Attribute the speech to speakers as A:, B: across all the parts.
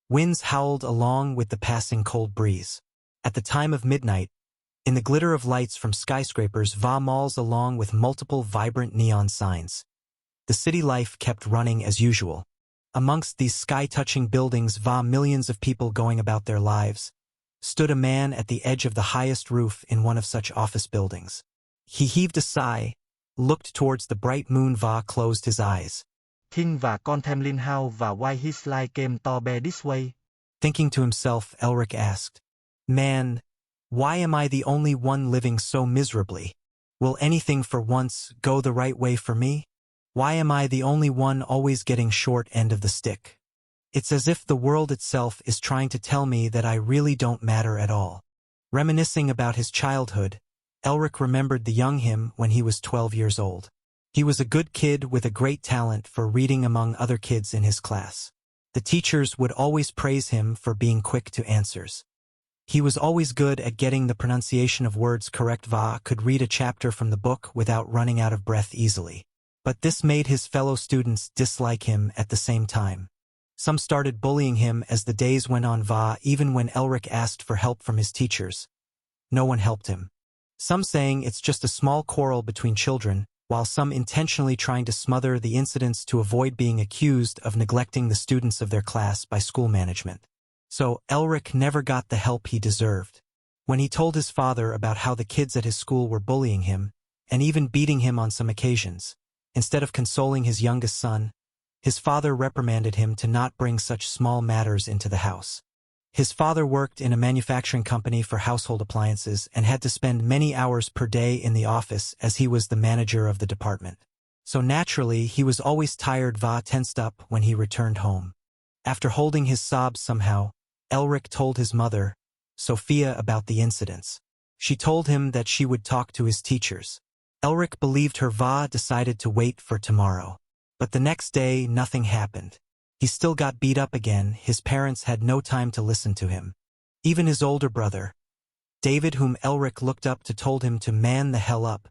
A: Winds howled along with the passing cold breeze. At the time of midnight, in the glitter of lights from skyscrapers, va malls along with multiple vibrant neon signs. The city life kept running as usual. Amongst these sky-touching buildings, va millions of people going about their lives, stood a man at the edge of the highest roof in one of such office buildings. He heaved a sigh, looked towards the bright moon, va closed his eyes.
B: Thinh và con thêm Linh Hao và why his life came to be this way.
A: Thinking to himself, Elric asked, "Man, why am I the only one living so miserably? Will anything for once go the right way for me? Why am I the only one always getting short end of the stick? It's as if the world itself is trying to tell me that I really don't matter at all." Reminiscing about his childhood, Elric remembered the young him when he was 12 years old. He was a good kid with a great talent for reading among other kids in his class. The teachers would always praise him for being quick to answers. He was always good at getting the pronunciation of words correct. Va could read a chapter from the book without running out of breath easily. But this made his fellow students dislike him at the same time. Some started bullying him as the days went on. Va, even when Elric asked for help from his teachers, no one helped him. Some saying it's just a small quarrel between children, while some intentionally trying to smother the incidents to avoid being accused of neglecting the students of their class by school management. So Elric never got the help he deserved. When he told his father about how the kids at his school were bullying him, and even beating him on some occasions, instead of consoling his youngest son, his father reprimanded him to not bring such small matters into the house. His father worked in a manufacturing company for household appliances and had to spend many hours per day in the office as he was the manager of the department. So naturally, he was always tired. Va tensed up when he returned home. After holding his sobs somehow, Elric told his mother, Sophia, about the incidents. She told him that she would talk to his teachers. Elric believed her. Va decided to wait for tomorrow. But the next day, nothing happened. He still got beat up again. His parents had no time to listen to him. Even his older brother, David, whom Elric looked up to, told him to man the hell up.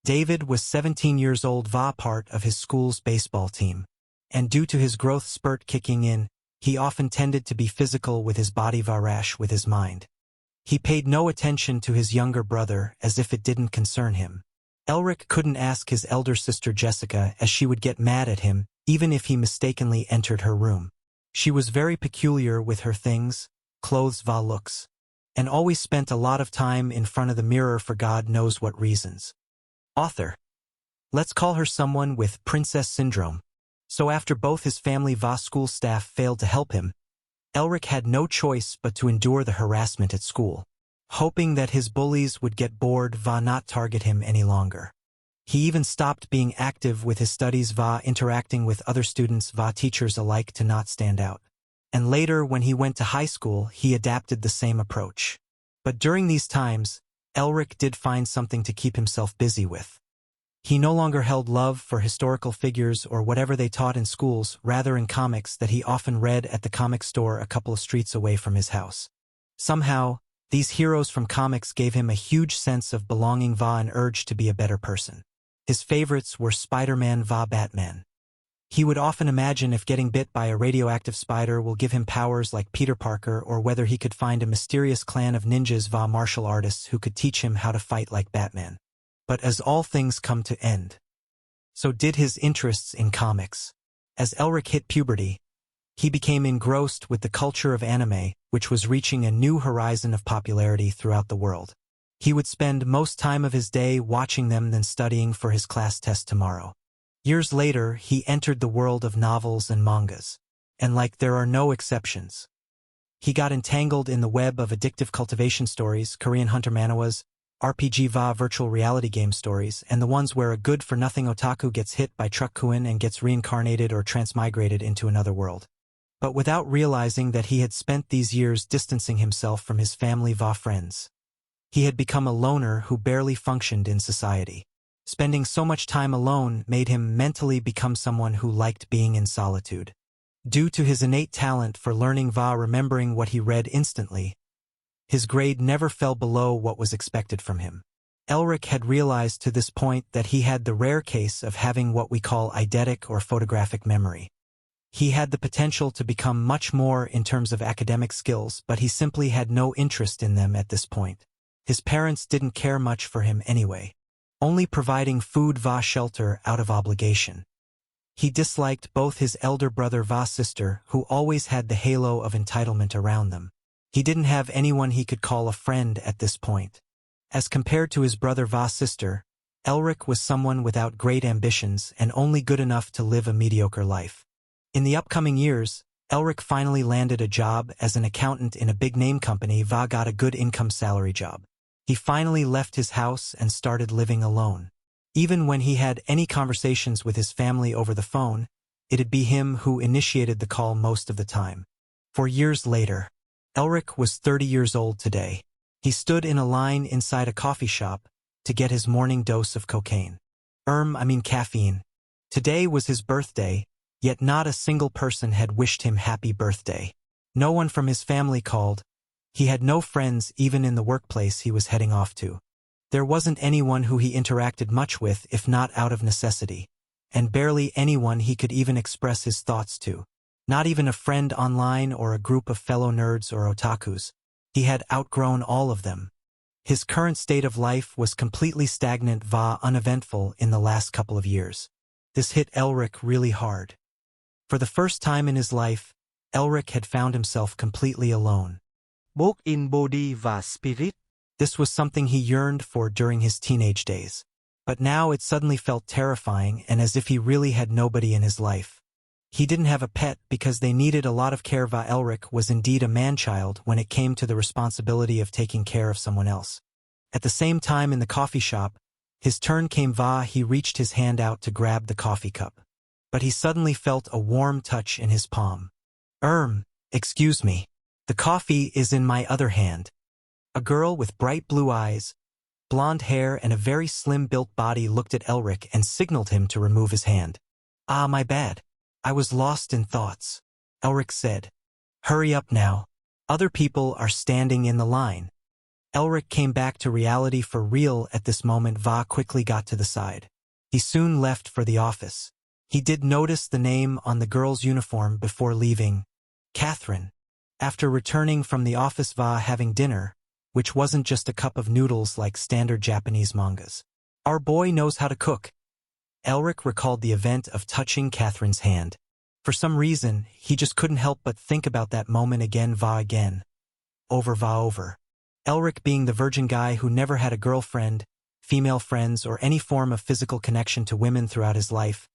A: David was 17 years old, va part of his school's baseball team. And due to his growth spurt kicking in, he often tended to be physical with his body, va rash with his mind. He paid no attention to his younger brother as if it didn't concern him. Elric couldn't ask his elder sister Jessica, as she would get mad at him, even if he mistakenly entered her room. She was very peculiar with her things, clothes, va looks, and always spent a lot of time in front of the mirror for God knows what reasons. Author. Let's call her someone with princess syndrome. So after both his family, va school staff failed to help him, Elric had no choice but to endure the harassment at school. Hoping that his bullies would get bored, va not target him any longer. He even stopped being active with his studies, va interacting with other students, va teachers alike, to not stand out. And later, when he went to high school, he adapted the same approach. But during these times, Elric did find something to keep himself busy with. He no longer held love for historical figures or whatever they taught in schools, rather in comics that he often read at the comic store a couple of streets away from his house. Somehow, these heroes from comics gave him a huge sense of belonging, va an urge to be a better person. His favorites were Spider-Man, va Batman. He would often imagine if getting bit by a radioactive spider will give him powers like Peter Parker, or whether he could find a mysterious clan of ninjas, va martial artists, who could teach him how to fight like Batman. But as all things come to end, so did his interests in comics. As Elric hit puberty, he became engrossed with the culture of anime, which was reaching a new horizon of popularity throughout the world. He would spend most time of his day watching them, then studying for his class test tomorrow. Years later, he entered the world of novels and mangas. And like there are no exceptions, he got entangled in the web of addictive cultivation stories, Korean hunter manhwas, RPG, va virtual reality game stories, and the ones where a good-for-nothing otaku gets hit by truck Kuin and gets reincarnated or transmigrated into another world. But without realizing that he had spent these years distancing himself from his family, va friends. He had become a loner who barely functioned in society. Spending so much time alone made him mentally become someone who liked being in solitude. Due to his innate talent for learning, va remembering what he read instantly, his grade never fell below what was expected from him. Elric had realized to this point that he had the rare case of having what we call eidetic or photographic memory. He had the potential to become much more in terms of academic skills, but he simply had no interest in them at this point. His parents didn't care much for him anyway, only providing food va shelter out of obligation. He disliked both his elder brother va sister, who always had the halo of entitlement around them. He didn't have anyone he could call a friend at this point. As compared to his brother va sister, Elric was someone without great ambitions and only good enough to live a mediocre life. In the upcoming years, Elric finally landed a job as an accountant in a big-name company. Va got a good income salary job. He finally left his house and started living alone. Even when he had any conversations with his family over the phone, it'd be him who initiated the call most of the time. 4 years later, Elric was 30 years old today. He stood in a line inside a coffee shop to get his morning dose of cocaine. Caffeine. Today was his birthday, yet not a single person had wished him happy birthday. No one from his family called. He had no friends even in the workplace he was heading off to. There wasn't anyone who he interacted much with if not out of necessity, and barely anyone he could even express his thoughts to. Not even a friend online or a group of fellow nerds or otakus. He had outgrown all of them. His current state of life was completely stagnant va uneventful in the last couple of years. This hit Elric really hard. For the first time in his life, Elric had found himself completely alone.
B: Both in body và spirit.
A: This was something he yearned for during his teenage days. But now it suddenly felt terrifying and as if he really had nobody in his life. He didn't have a pet because they needed a lot of care. Va Elric was indeed a man-child when it came to the responsibility of taking care of someone else. At the same time in the coffee shop, his turn came. Va he reached his hand out to grab the coffee cup. But he suddenly felt a warm touch in his palm. Excuse me. The coffee is in my other hand. A girl with bright blue eyes, blonde hair and a very slim-built body looked at Elric and signaled him to remove his hand. Ah, my bad. I was lost in thoughts. Elric said. Hurry up now. Other people are standing in the line. Elric came back to reality for real at this moment. Va quickly got to the side. He soon left for the office. He did notice the name on the girl's uniform before leaving. Catherine. After returning from the office, Va having dinner, which wasn't just a cup of noodles like standard Japanese mangas. Our boy knows how to cook. Elric recalled the event of touching Catherine's hand. For some reason, he just couldn't help but think about that moment again. Va again. Over. Elric, being the virgin guy who never had a girlfriend, female friends, or any form of physical connection to women throughout his life,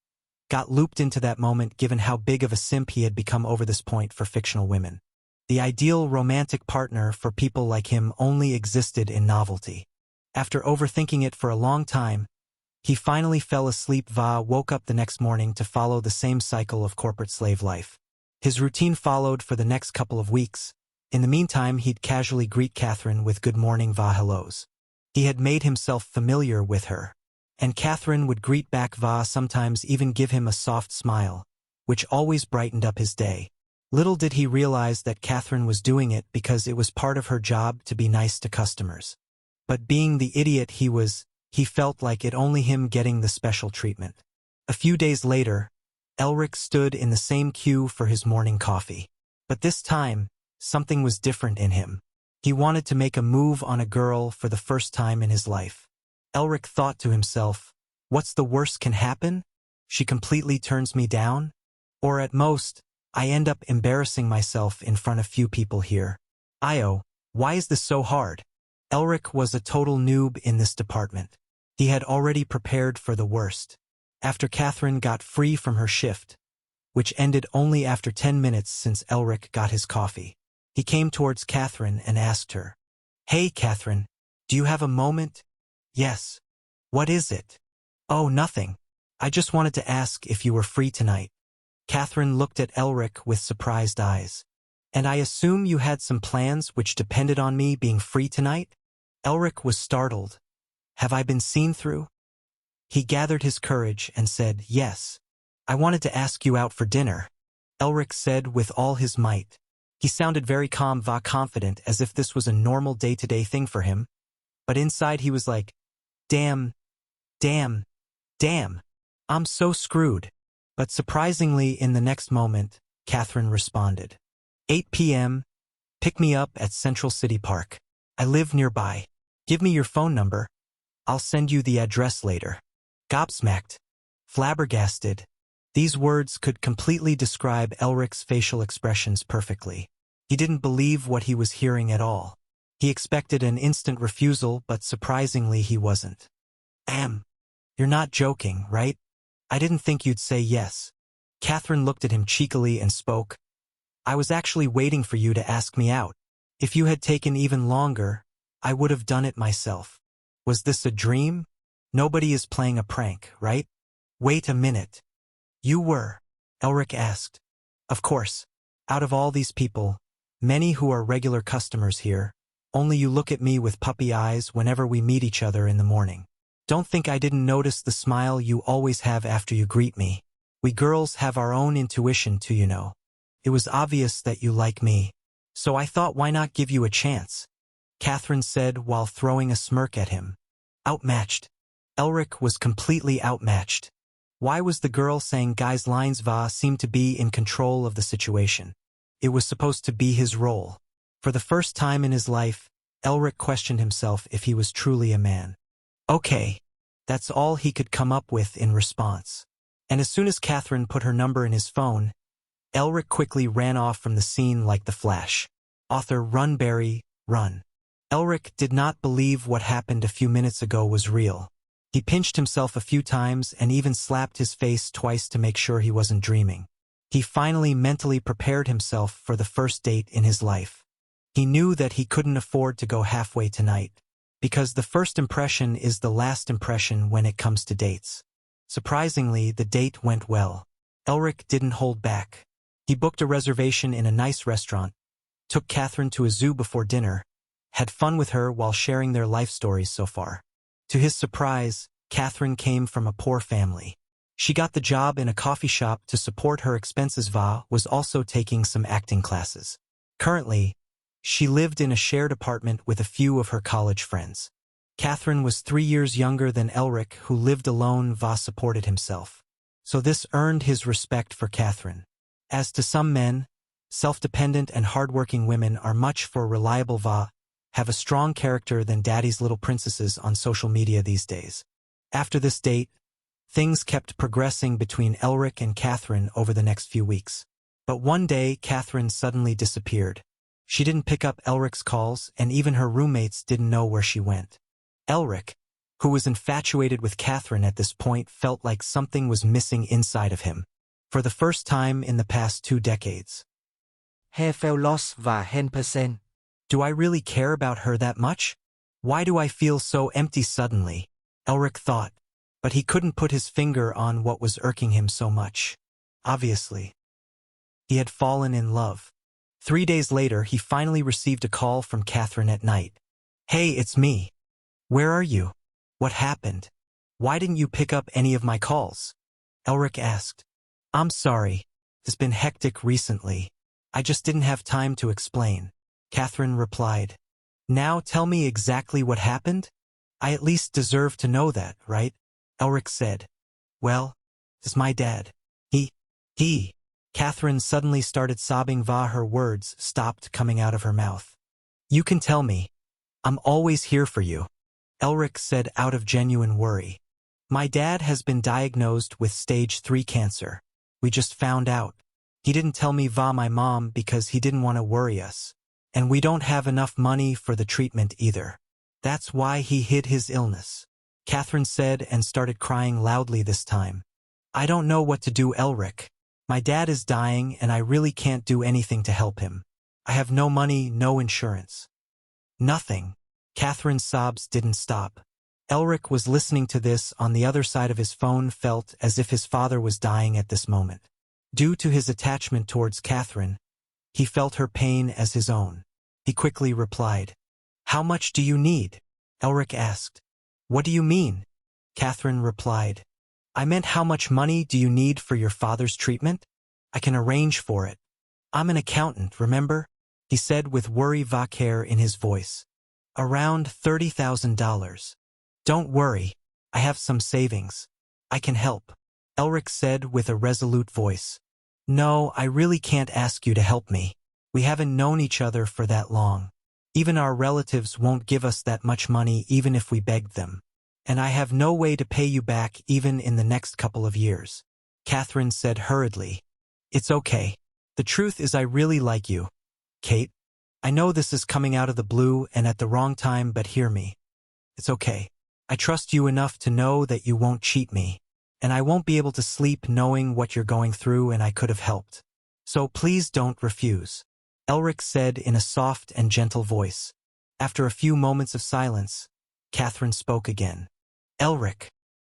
A: got looped into that moment given how big of a simp he had become over this point for fictional women. The ideal romantic partner for people like him only existed in novelty. After overthinking it for a long time, he finally fell asleep. Va woke up the next morning to follow the same cycle of corporate slave life. His routine followed for the next couple of weeks. In the meantime, he'd casually greet Catherine with good morning Va hellos. He had made himself familiar with her. And Catherine would greet back Va, sometimes even give him a soft smile, which always brightened up his day. Little did he realize that Catherine was doing it because it was part of her job to be nice to customers. But being the idiot he was, he felt like it only him getting the special treatment. A few days later, Elric stood in the same queue for his morning coffee. But this time, something was different in him. He wanted to make a move on a girl for the first time in his life. Elric thought to himself, what's the worst can happen? She completely turns me down? Or at most, I end up embarrassing myself in front of few people here. Why is this so hard? Elric was a total noob in this department. He had already prepared for the worst. After Catherine got free from her shift, which ended only after 10 minutes since Elric got his coffee, he came towards Catherine and asked her, Hey Catherine, do you have a moment? Yes. What is it? Oh, nothing. I just wanted to ask if you were free tonight. Catherine looked at Elric with surprised eyes. And I assume you had some plans which depended on me being free tonight? Elric was startled. Have I been seen through? He gathered his courage and said, Yes. I wanted to ask you out for dinner, Elric said with all his might. He sounded very calm, confident, as if this was a normal day-to-day thing for him. But inside he was like, Damn. I'm so screwed. But surprisingly, in the next moment, Catherine responded. 8 p.m., pick me up at Central City Park. I live nearby. Give me your phone number. I'll send you the address later. Gobsmacked, flabbergasted, these words could completely describe Elric's facial expressions perfectly. He didn't believe what he was hearing at all. He expected an instant refusal, but surprisingly he wasn't. You're not joking, right? I didn't think you'd say yes. Catherine looked at him cheekily and spoke. I was actually waiting for you to ask me out. If you had taken even longer, I would have done it myself. Was this a dream? Nobody is playing a prank, right? Wait a minute. You were? Elric asked. Of course. Out of all these people, many who are regular customers here, only you look at me with puppy eyes whenever we meet each other in the morning. Don't think I didn't notice the smile you always have after you greet me. We girls have our own intuition too, you know. It was obvious that you like me, so I thought why not give you a chance, Catherine said while throwing a smirk at him. Outmatched. Elric was completely outmatched. Why was the girl saying guys' lines? Va seemed to be in control of the situation. It was supposed to be his role. For the first time in his life, Elric questioned himself if he was truly a man. Okay. That's all he could come up with in response. And as soon as Catherine put her number in his phone, Elric quickly ran off from the scene like the Flash. Author Run Barry, run. Elric did not believe what happened a few minutes ago was real. He pinched himself a few times and even slapped his face twice to make sure he wasn't dreaming. He finally mentally prepared himself for the first date in his life. He knew that he couldn't afford to go halfway tonight, because the first impression is the last impression when it comes to dates. Surprisingly, the date went well. Elric didn't hold back. He booked a reservation in a nice restaurant, took Catherine to a zoo before dinner, had fun with her while sharing their life stories so far. To his surprise, Catherine came from a poor family. She got the job in a coffee shop to support her expenses. Va was also taking some acting classes. Currently, she lived in a shared apartment with a few of her college friends. Catherine was 3 years younger than Elric, who lived alone. Va supported himself. So this earned his respect for Catherine. As to some men, self-dependent and hardworking women are much for reliable. Va have a strong character than daddy's little princesses on social media these days. After this date, things kept progressing between Elric and Catherine over the next few weeks. But one day, Catherine suddenly disappeared. She didn't pick up Elric's calls, and even her roommates didn't know where she went. Elric, who was infatuated with Catherine at this point, felt like something was missing inside of him, for the first time in the past 2 decades.
B: He felt lost và hopeless.
A: Do I really care about her that much? Why do I feel so empty suddenly? Elric thought, but he couldn't put his finger on what was irking him so much. Obviously, he had fallen in love. 3 days later, he finally received a call from Catherine at night. Hey, it's me. Where are you? What happened? Why didn't you pick up any of my calls? Elric asked. I'm sorry. It's been hectic recently. I just didn't have time to explain. Catherine replied. Now tell me exactly what happened? I at least deserve to know that, right? Elric said. Well, it's my dad. He. Catherine suddenly started sobbing. Va her words stopped coming out of her mouth. You can tell me. I'm always here for you. Elric said out of genuine worry. My dad has been diagnosed with stage 3 cancer. We just found out. He didn't tell me. Va my mom because he didn't want to worry us. And we don't have enough money for the treatment either. That's why he hid his illness. Catherine said and started crying loudly this time. I don't know what to do, Elric. My dad is dying and I really can't do anything to help him. I have no money, no insurance. Nothing. Catherine's sobs didn't stop. Elric was listening to this on the other side of his phone, felt as if his father was dying at this moment. Due to his attachment towards Catherine, he felt her pain as his own. He quickly replied. How much do you need? Elric asked. What do you mean? Catherine replied. I meant how much money do you need for your father's treatment? I can arrange for it. I'm an accountant, remember? He said with worry care in his voice. Around $30,000. Don't worry. I have some savings. I can help. Elric said with a resolute voice. No, I really can't ask you to help me. We haven't known each other for that long. Even our relatives won't give us that much money even if we begged them. And I have no way to pay you back even in the next couple of years. Catherine said hurriedly. It's okay. The truth is I really like you, Kate. I know this is coming out of the blue and at the wrong time, but hear me. It's okay. I trust you enough to know that you won't cheat me. And I won't be able to sleep knowing what you're going through and I could have helped. So please don't refuse. Elric said in a soft and gentle voice. After a few moments of silence, Catherine spoke again. Elric,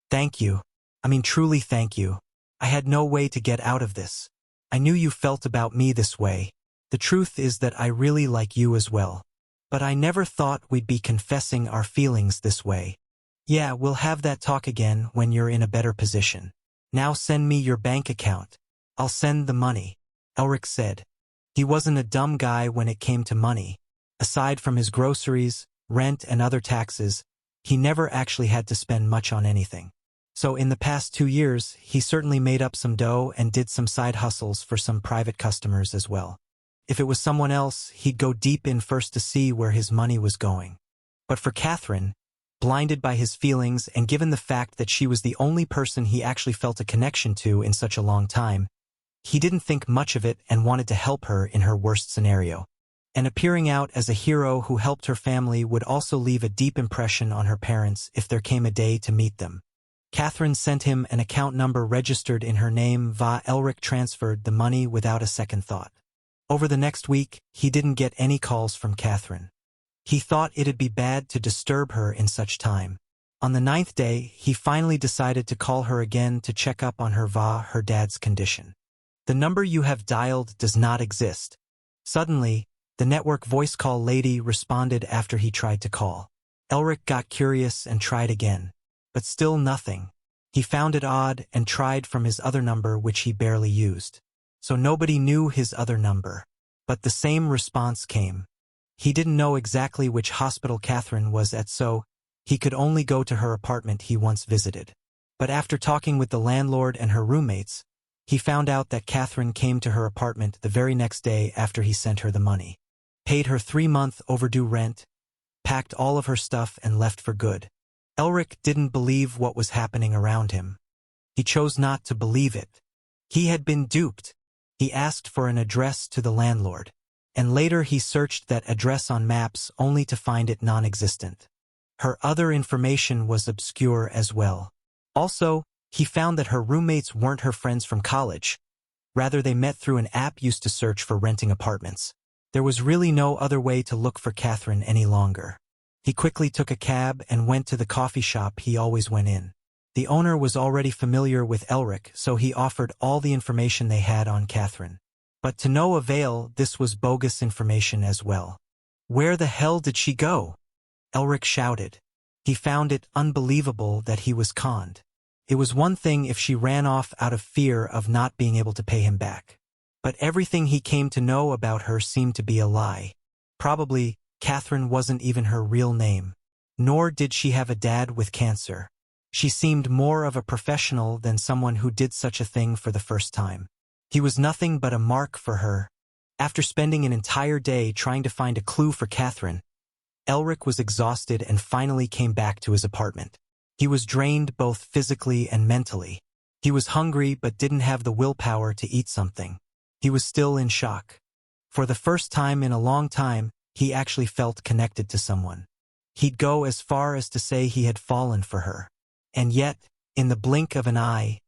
A: thank you. I mean truly thank you. I had no way to get out of this. I knew you felt about me this way. The truth is that I really like you as well. But I never thought we'd be confessing our feelings this way. Yeah, we'll have that talk again when you're in a better position. Now send me your bank account. I'll send the money, Elric said. He wasn't a dumb guy when it came to money. Aside from his groceries, rent, and other taxes, he never actually had to spend much on anything. So in the past 2 years, he certainly made up some dough and did some side hustles for some private customers as well. If it was someone else, he'd go deep in first to see where his money was going. But for Catherine, blinded by his feelings and given the fact that she was the only person he actually felt a connection to in such a long time, he didn't think much of it and wanted to help her in her worst scenario. And appearing out as a hero who helped her family would also leave a deep impression on her parents if there came a day to meet them. Catherine sent him an account number registered in her name. Elric transferred the money without a second thought. Over the next week, he didn't get any calls from Catherine. He thought it'd be bad to disturb her in such time. On the 9th day, he finally decided to call her again to check up on her dad's condition. The number you have dialed does not exist. Suddenly, the network voice call lady responded after he tried to call. Elric got curious and tried again. But still nothing. He found it odd and tried from his other number which he barely used. So nobody knew his other number. But the same response came. He didn't know exactly which hospital Catherine was at, so he could only go to her apartment he once visited. But after talking with the landlord and her roommates, he found out that Catherine came to her apartment the very next day after he sent her the money, paid her 3-month overdue rent, packed all of her stuff and left for good. Elric didn't believe what was happening around him. He chose not to believe it. He had been duped. He asked for an address to the landlord, and later he searched that address on maps only to find it non-existent. Her other information was obscure as well. Also, he found that her roommates weren't her friends from college. Rather, they met through an app used to search for renting apartments. There was really no other way to look for Catherine any longer. He quickly took a cab and went to the coffee shop he always went in. The owner was already familiar with Elric, so he offered all the information they had on Catherine. But to no avail, this was bogus information as well. Where the hell did she go? Elric shouted. He found it unbelievable that he was conned. It was one thing if she ran off out of fear of not being able to pay him back. But everything he came to know about her seemed to be a lie. Probably, Catherine wasn't even her real name. Nor did she have a dad with cancer. She seemed more of a professional than someone who did such a thing for the first time. He was nothing but a mark for her. After spending an entire day trying to find a clue for Catherine, Elric was exhausted and finally came back to his apartment. He was drained both physically and mentally. He was hungry but didn't have the willpower to eat something. He was still in shock. For the first time in a long time, he actually felt connected to someone. He'd go as far as to say he had fallen for her. And yet, in the blink of an eye,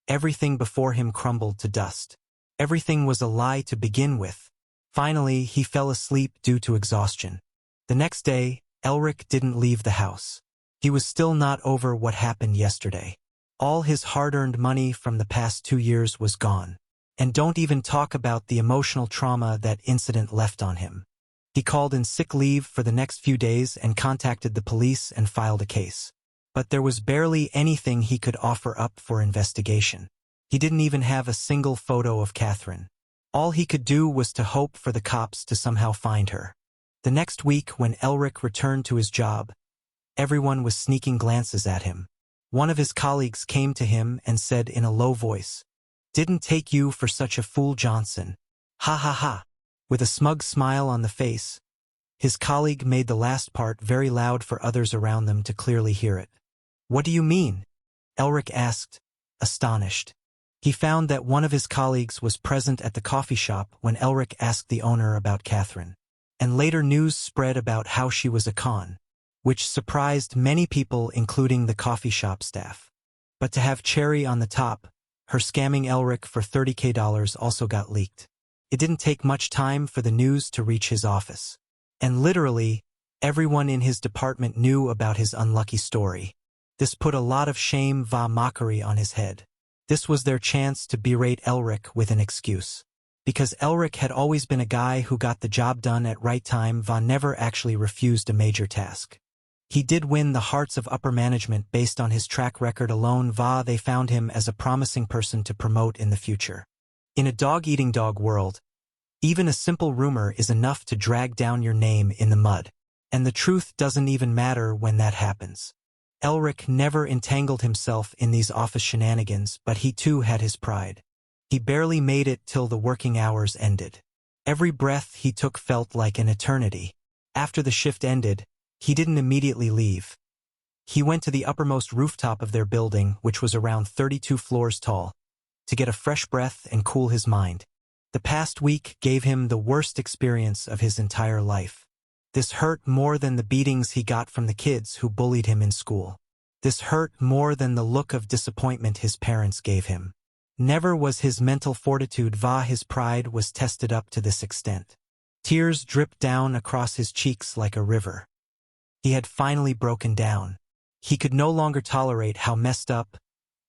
A: everything before him crumbled to dust. Everything was a lie to begin with. Finally, he fell asleep due to exhaustion. The next day, Elric didn't leave the house. He was still not over what happened yesterday. All his hard-earned money from the past 2 years was gone. And don't even talk about the emotional trauma that incident left on him. He called in sick leave for the next few days and contacted the police and filed a case. But there was barely anything he could offer up for investigation. He didn't even have a single photo of Catherine. All he could do was to hope for the cops to somehow find her. The next week, when Elric returned to his job, everyone was sneaking glances at him. One of his colleagues came to him and said in a low voice, "Didn't take you for such a fool, Johnson. Ha ha ha." With a smug smile on the face, his colleague made the last part very loud for others around them to clearly hear it. "What do you mean?" Elric asked, astonished. He found that one of his colleagues was present at the coffee shop when Elric asked the owner about Catherine. And later news spread about how she was a con, which surprised many people including the coffee shop staff. But to have cherry on the top, her scamming Elric for $30K also got leaked. It didn't take much time for the news to reach his office. And literally, everyone in his department knew about his unlucky story. This put a lot of shame va mockery on his head. This was their chance to berate Elric with an excuse. Because Elric had always been a guy who got the job done at right time va never actually refused a major task. He did win the hearts of upper management based on his track record alone va they found him as a promising person to promote in the future. In a dog-eating dog world, even a simple rumor is enough to drag down your name in the mud. And the truth doesn't even matter when that happens. Elric never entangled himself in these office shenanigans, but he too had his pride. He barely made it till the working hours ended. Every breath he took felt like an eternity. After the shift ended, he didn't immediately leave. He went to the uppermost rooftop of their building, which was around 32 floors tall, to get a fresh breath and cool his mind. The past week gave him the worst experience of his entire life. This hurt more than the beatings he got from the kids who bullied him in school. This hurt more than the look of disappointment his parents gave him. Never was his mental fortitude va his pride was tested up to this extent. Tears dripped down across his cheeks like a river. He had finally broken down. He could no longer tolerate how messed up,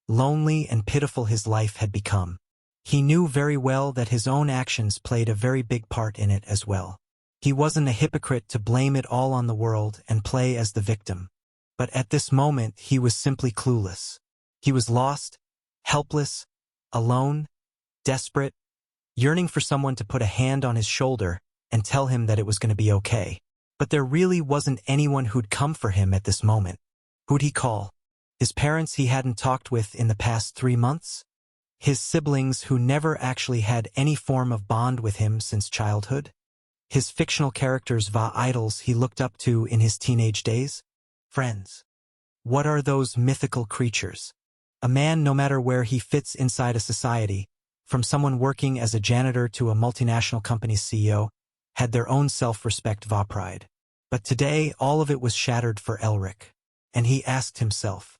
A: lonely and pitiful his life had become. He knew very well that his own actions played a very big part in it as well. He wasn't a hypocrite to blame it all on the world and play as the victim. But at this moment he was simply clueless. He was lost, helpless, alone, desperate, yearning for someone to put a hand on his shoulder and tell him that it was going to be okay. But there really wasn't anyone who'd come for him at this moment. Who'd he call? His parents he hadn't talked with in the past 3 months? His siblings who never actually had any form of bond with him since childhood? His fictional characters va idols he looked up to in his teenage days? Friends. What are those mythical creatures? A man, no matter where he fits inside a society, from someone working as a janitor to a multinational company's CEO, had their own self-respect va pride. But today all of it was shattered for Elric. And he asked himself,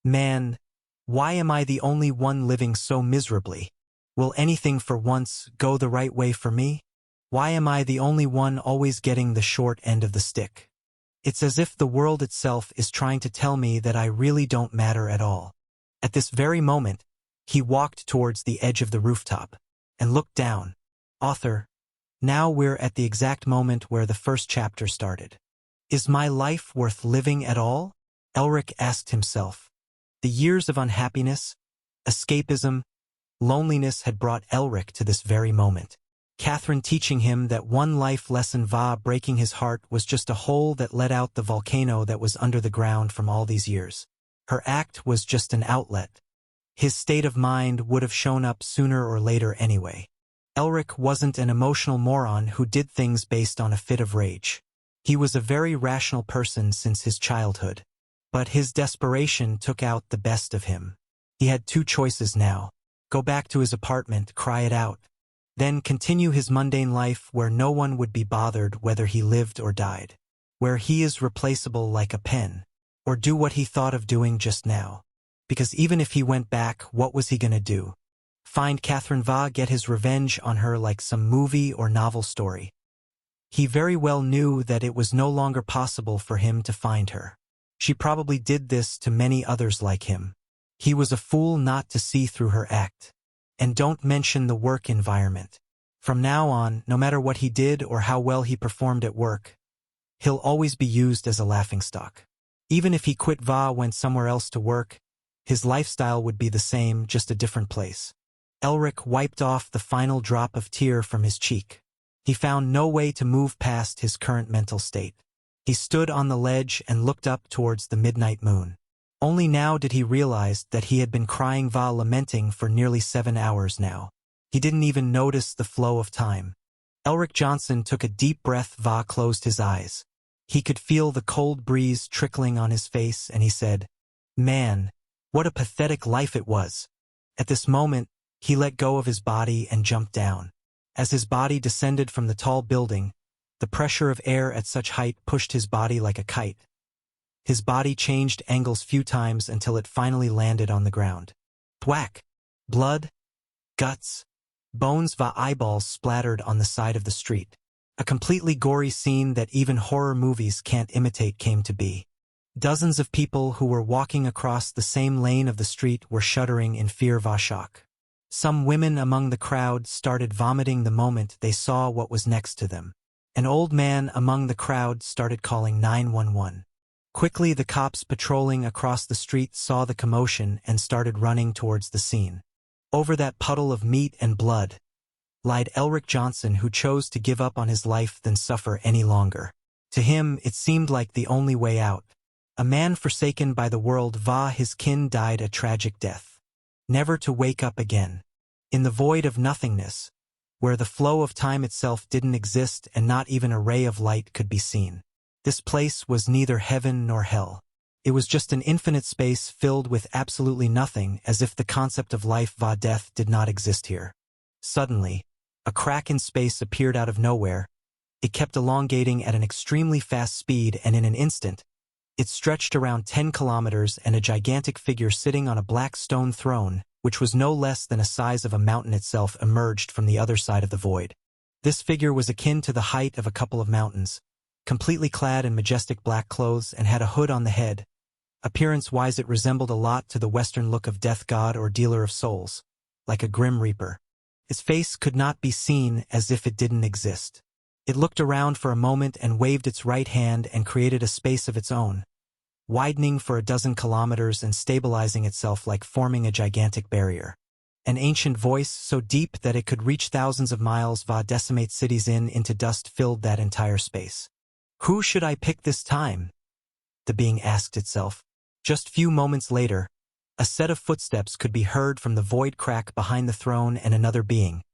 A: "Man, why am I the only one living so miserably? Will anything for once go the right way for me? Why am I the only one always getting the short end of the stick? It's as if the world itself is trying to tell me that I really don't matter at all." At this very moment, he walked towards the edge of the rooftop and looked down. Author, now we're at the exact moment where the first chapter started. Is my life worth living at all? Elric asked himself. The years of unhappiness, escapism, loneliness had brought Elric to this very moment. Catherine teaching him that one life lesson va breaking his heart was just a hole that let out the volcano that was under the ground from all these years. Her act was just an outlet. His state of mind would have shown up sooner or later anyway. Elric wasn't an emotional moron who did things based on a fit of rage. He was a very rational person since his childhood. But his desperation took out the best of him. He had 2 choices now. Go back to his apartment, cry it out. Then continue his mundane life where no one would be bothered whether he lived or died. Where he is replaceable like a pen. Or do what he thought of doing just now. Because even if he went back, what was he gonna do? Find Catherine va get his revenge on her like some movie or novel story. He very well knew that it was no longer possible for him to find her. She probably did this to many others like him. He was a fool not to see through her act. And don't mention the work environment. From now on, no matter what he did or how well he performed at work, he'll always be used as a laughingstock. Even if he quit va went somewhere else to work, his lifestyle would be the same, just a different place. Elric wiped off the final drop of tear from his cheek. He found no way to move past his current mental state. He stood on the ledge and looked up towards the midnight moon. Only now did he realize that he had been crying va lamenting for nearly 7 hours now. He didn't even notice the flow of time. Elric Johnson took a deep breath. Va closed his eyes. He could feel the cold breeze trickling on his face, and he said, "Man, what a pathetic life it was." At this moment, he let go of his body and jumped down. As his body descended from the tall building, the pressure of air at such height pushed his body like a kite. His body changed angles few times until it finally landed on the ground. Thwack! Blood, guts, bones, va eyeballs splattered on the side of the street. A completely gory scene that even horror movies can't imitate came to be. Dozens of people who were walking across the same lane of the street were shuddering in fear va shock. Some women among the crowd started vomiting the moment they saw what was next to them. An old man among the crowd started calling 911. Quickly, the cops patrolling across the street saw the commotion and started running towards the scene. Over that puddle of meat and blood lied Elric Johnson, who chose to give up on his life than suffer any longer. To him, it seemed like the only way out. A man forsaken by the world, va his kin died a tragic death, never to wake up again. In the void of nothingness, where the flow of time itself didn't exist and not even a ray of light could be seen. This place was neither heaven nor hell. It was just an infinite space filled with absolutely nothing, as if the concept of life va death did not exist here. Suddenly, a crack in space appeared out of nowhere. It kept elongating at an extremely fast speed, and in an instant, it stretched around 10 kilometers, and a gigantic figure sitting on a black stone throne, which was no less than the size of a mountain itself, emerged from the other side of the void. This figure was akin to the height of a couple of mountains, completely clad in majestic black clothes and had a hood on the head. Appearance-wise, it resembled a lot to the Western look of death god or dealer of souls, like a grim reaper. Its face could not be seen, as if it didn't exist. It looked around for a moment and waved its right hand and created a space of its own, widening for a dozen kilometers and stabilizing itself like forming a gigantic barrier. An ancient voice, so deep that it could reach thousands of miles, va decimate cities into dust, filled that entire space. "Who should I pick this time?" the being asked itself. Just few moments later, a set of footsteps could be heard from the void crack behind the throne, and another being,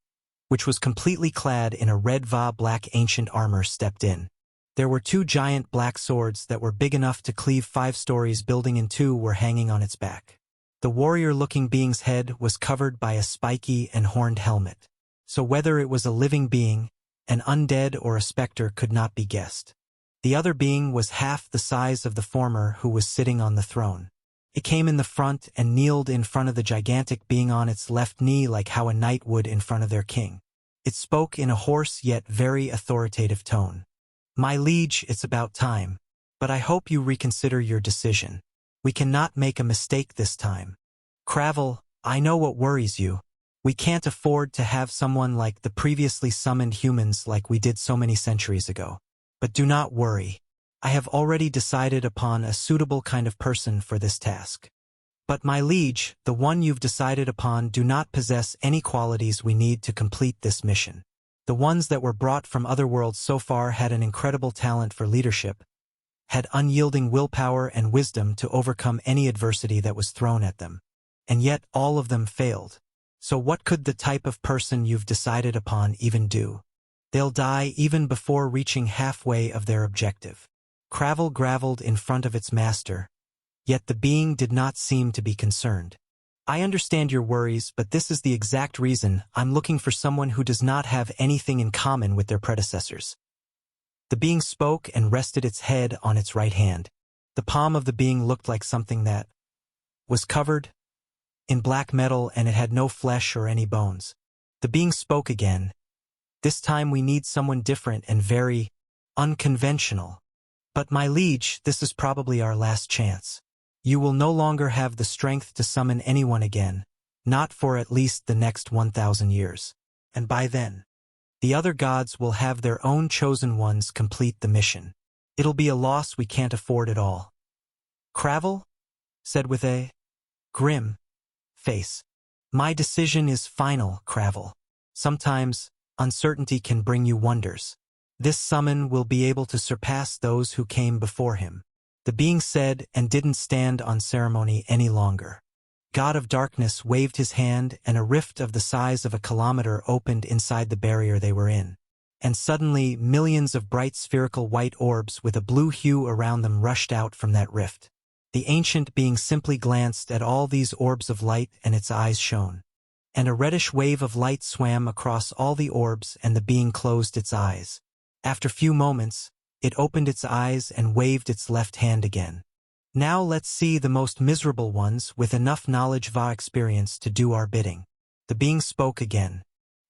A: which was completely clad in a red va black ancient armor, stepped in. There were 2 giant black swords that were big enough to cleave 5 stories building in two were hanging on its back. The warrior-looking being's head was covered by a spiky and horned helmet, so whether it was a living being, an undead, or a specter could not be guessed. The other being was half the size of the former, who was sitting on the throne. It came in the front and kneeled in front of the gigantic being on its left knee, like how a knight would in front of their king. It spoke in a hoarse yet very authoritative tone. "My liege, it's about time, but I hope you reconsider your decision. We cannot make a mistake this time. Cravel, I know what worries you. We can't afford to have someone like the previously summoned humans like we did so many centuries ago. But do not worry. I have already decided upon a suitable kind of person for this task. But my liege, the one you've decided upon do not possess any qualities we need to complete this mission. The ones that were brought from other worlds so far had an incredible talent for leadership, had unyielding willpower and wisdom to overcome any adversity that was thrown at them. And yet all of them failed. So what could the type of person you've decided upon even do? They'll die even before reaching halfway of their objective." Cravel gravelled in front of its master, yet the being did not seem to be concerned. "I understand your worries, but this is the exact reason I'm looking for someone who does not have anything in common with their predecessors." The being spoke and rested its head on its right hand. The palm of the being looked like something that was covered in black metal, and it had no flesh or any bones. The being spoke again. "This time we need someone different and very unconventional. But my liege, this is probably our last chance. You will no longer have the strength to summon anyone again, not for at least the next 1,000 years. And by then, the other gods will have their own chosen ones complete the mission. It'll be a loss we can't afford at all." Cravel said with a grim face, "My decision is final, Cravel. Sometimes uncertainty can bring you wonders. This summon will be able to surpass those who came before him. The being said and didn't stand on ceremony any longer. God of Darkness waved his hand and a rift of the size of a kilometer opened inside the barrier they were in. And suddenly millions of bright spherical white orbs with a blue hue around them rushed out from that rift. The ancient being simply glanced at all these orbs of light and its eyes shone. And a reddish wave of light swam across all the orbs and the being closed its eyes. After few moments, it opened its eyes and waved its left hand again. Now let's see the most miserable ones with enough knowledge va experience to do our bidding. The being spoke again.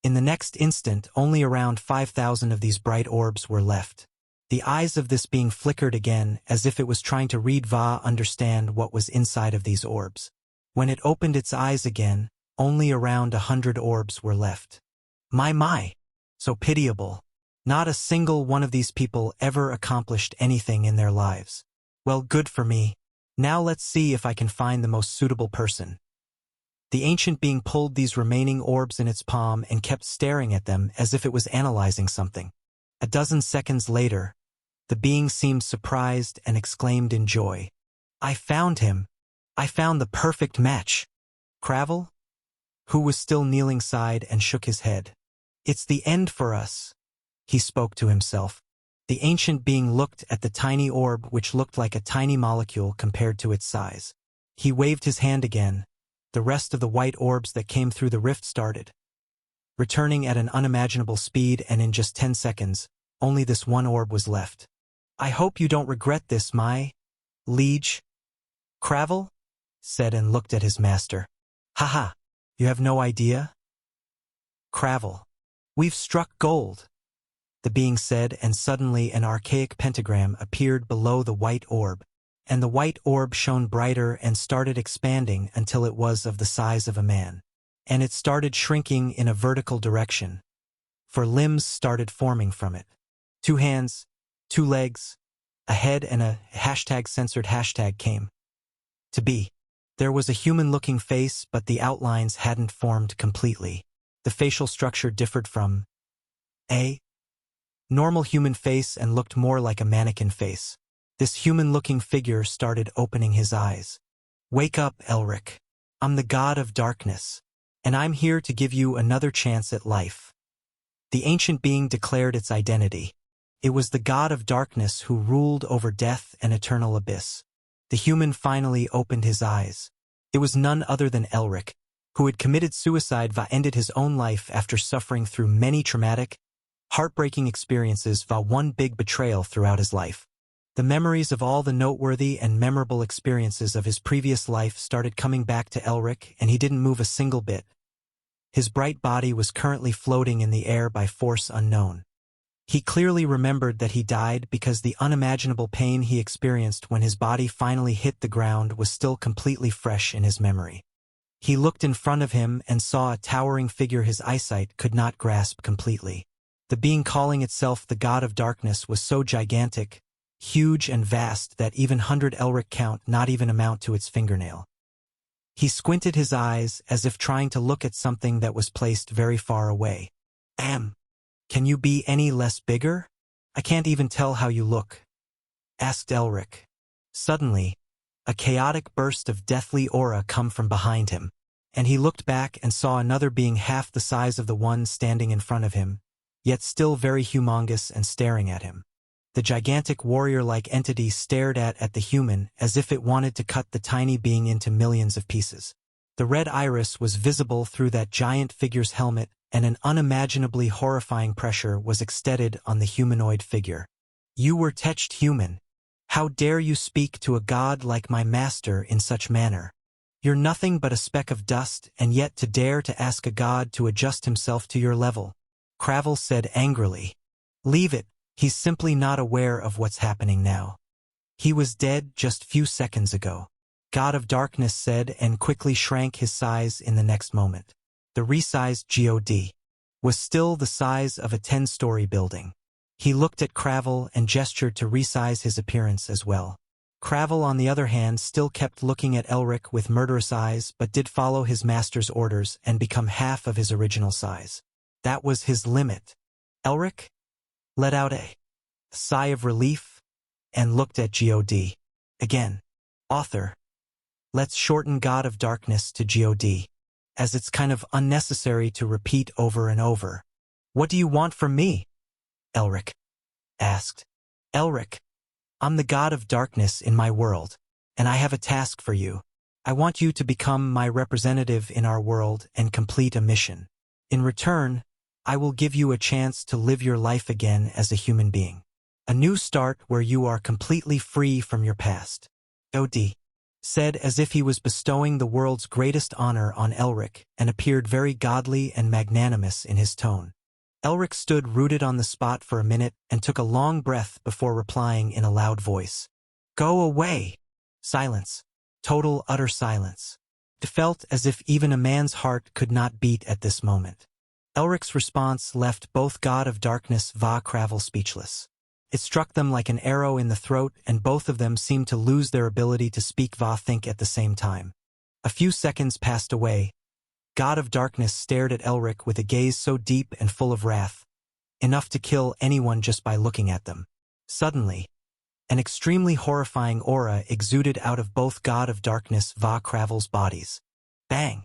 A: In the next instant, only around 5,000 of these bright orbs were left. The eyes of this being flickered again as if it was trying to read va understand what was inside of these orbs. When it opened its eyes again, only around 100 orbs were left. My, so pitiable. Not a single one of these people ever accomplished anything in their lives. Well, good for me. Now let's see if I can find the most suitable person. The ancient being pulled these remaining orbs in its palm and kept staring at them as if it was analyzing something. A dozen seconds later, the being seemed surprised and exclaimed in joy. I found him. I found the perfect match. Cravel, who was still kneeling, sighed and shook his head. It's the end for us, he spoke to himself. The ancient being looked at the tiny orb which looked like a tiny molecule compared to its size. He waved his hand again. The rest of the white orbs that came through the rift started, returning at an unimaginable speed, and in just 10 seconds, only this one orb was left. I hope you don't regret this, my liege. Cravel said and looked at his master. Haha, you have no idea? Cravel, we've struck gold, the being said, and suddenly an archaic pentagram appeared below the white orb, and the white orb shone brighter and started expanding until it was of the size of a man. And it started shrinking in a vertical direction, for limbs started forming from it. 2 hands, 2 legs, a head, and a #censored hashtag came to be. There was a human-looking face, but the outlines hadn't formed completely. The facial structure differed from a normal human face and looked more like a mannequin face. This human-looking figure started opening his eyes. Wake up, Elric. I'm the God of Darkness, and I'm here to give you another chance at life. The ancient being declared its identity. It was the God of Darkness who ruled over death and eternal abyss. The human finally opened his eyes. It was none other than Elric, who had committed suicide and ended his own life after suffering through many traumatic, heartbreaking experiences and one big betrayal throughout his life. The memories of all the noteworthy and memorable experiences of his previous life started coming back to Elric, and he didn't move a single bit. His bright body was currently floating in the air by force unknown. He clearly remembered that he died because the unimaginable pain he experienced when his body finally hit the ground was still completely fresh in his memory. He looked in front of him and saw a towering figure his eyesight could not grasp completely. The being calling itself the God of Darkness was so gigantic, huge and vast that even 100 Elric count not even amount to its fingernail. He squinted his eyes as if trying to look at something that was placed very far away. Can you be any less bigger? I can't even tell how you look, asked Elric. Suddenly, a chaotic burst of deathly aura come from behind him, and he looked back and saw another being half the size of the one standing in front of him, yet still very humongous and staring at him. The gigantic warrior-like entity stared at the human as if it wanted to cut the tiny being into millions of pieces. The red iris was visible through that giant figure's helmet, and an unimaginably horrifying pressure was extended on the humanoid figure. You were touched human. How dare you speak to a god like my master in such manner? You're nothing but a speck of dust, and yet to dare to ask a god to adjust himself to your level. Cravel said angrily. Leave it, he's simply not aware of what's happening now. He was dead just few seconds ago. God of Darkness said, and quickly shrank his size in the next moment. The resized God was still the size of a 10-story building. He looked at Cravel and gestured to resize his appearance as well. Cravel, on the other hand, still kept looking at Elric with murderous eyes, but did follow his master's orders and become half of his original size. That was his limit. Elric let out a sigh of relief and looked at God. Again. Author. Let's shorten God of Darkness to God, as it's kind of unnecessary to repeat over and over. What do you want from me? Elric asked. Elric, I'm the God of Darkness in my world, and I have a task for you. I want you to become my representative in our world and complete a mission. In return, I will give you a chance to live your life again as a human being. A new start where you are completely free from your past. God said as if he was bestowing the world's greatest honor on Elric and appeared very godly and magnanimous in his tone. Elric stood rooted on the spot for a minute and took a long breath before replying in a loud voice. Go away! Silence. Total, utter silence. It felt as if even a man's heart could not beat at this moment. Elric's response left both God of Darkness Va Cravel speechless. It struck them like an arrow in the throat, and both of them seemed to lose their ability to speak Va think at the same time. A few seconds passed away. God of Darkness stared at Elric with a gaze so deep and full of wrath, enough to kill anyone just by looking at them. Suddenly, an extremely horrifying aura exuded out of both God of Darkness Va Cravel's bodies. Bang!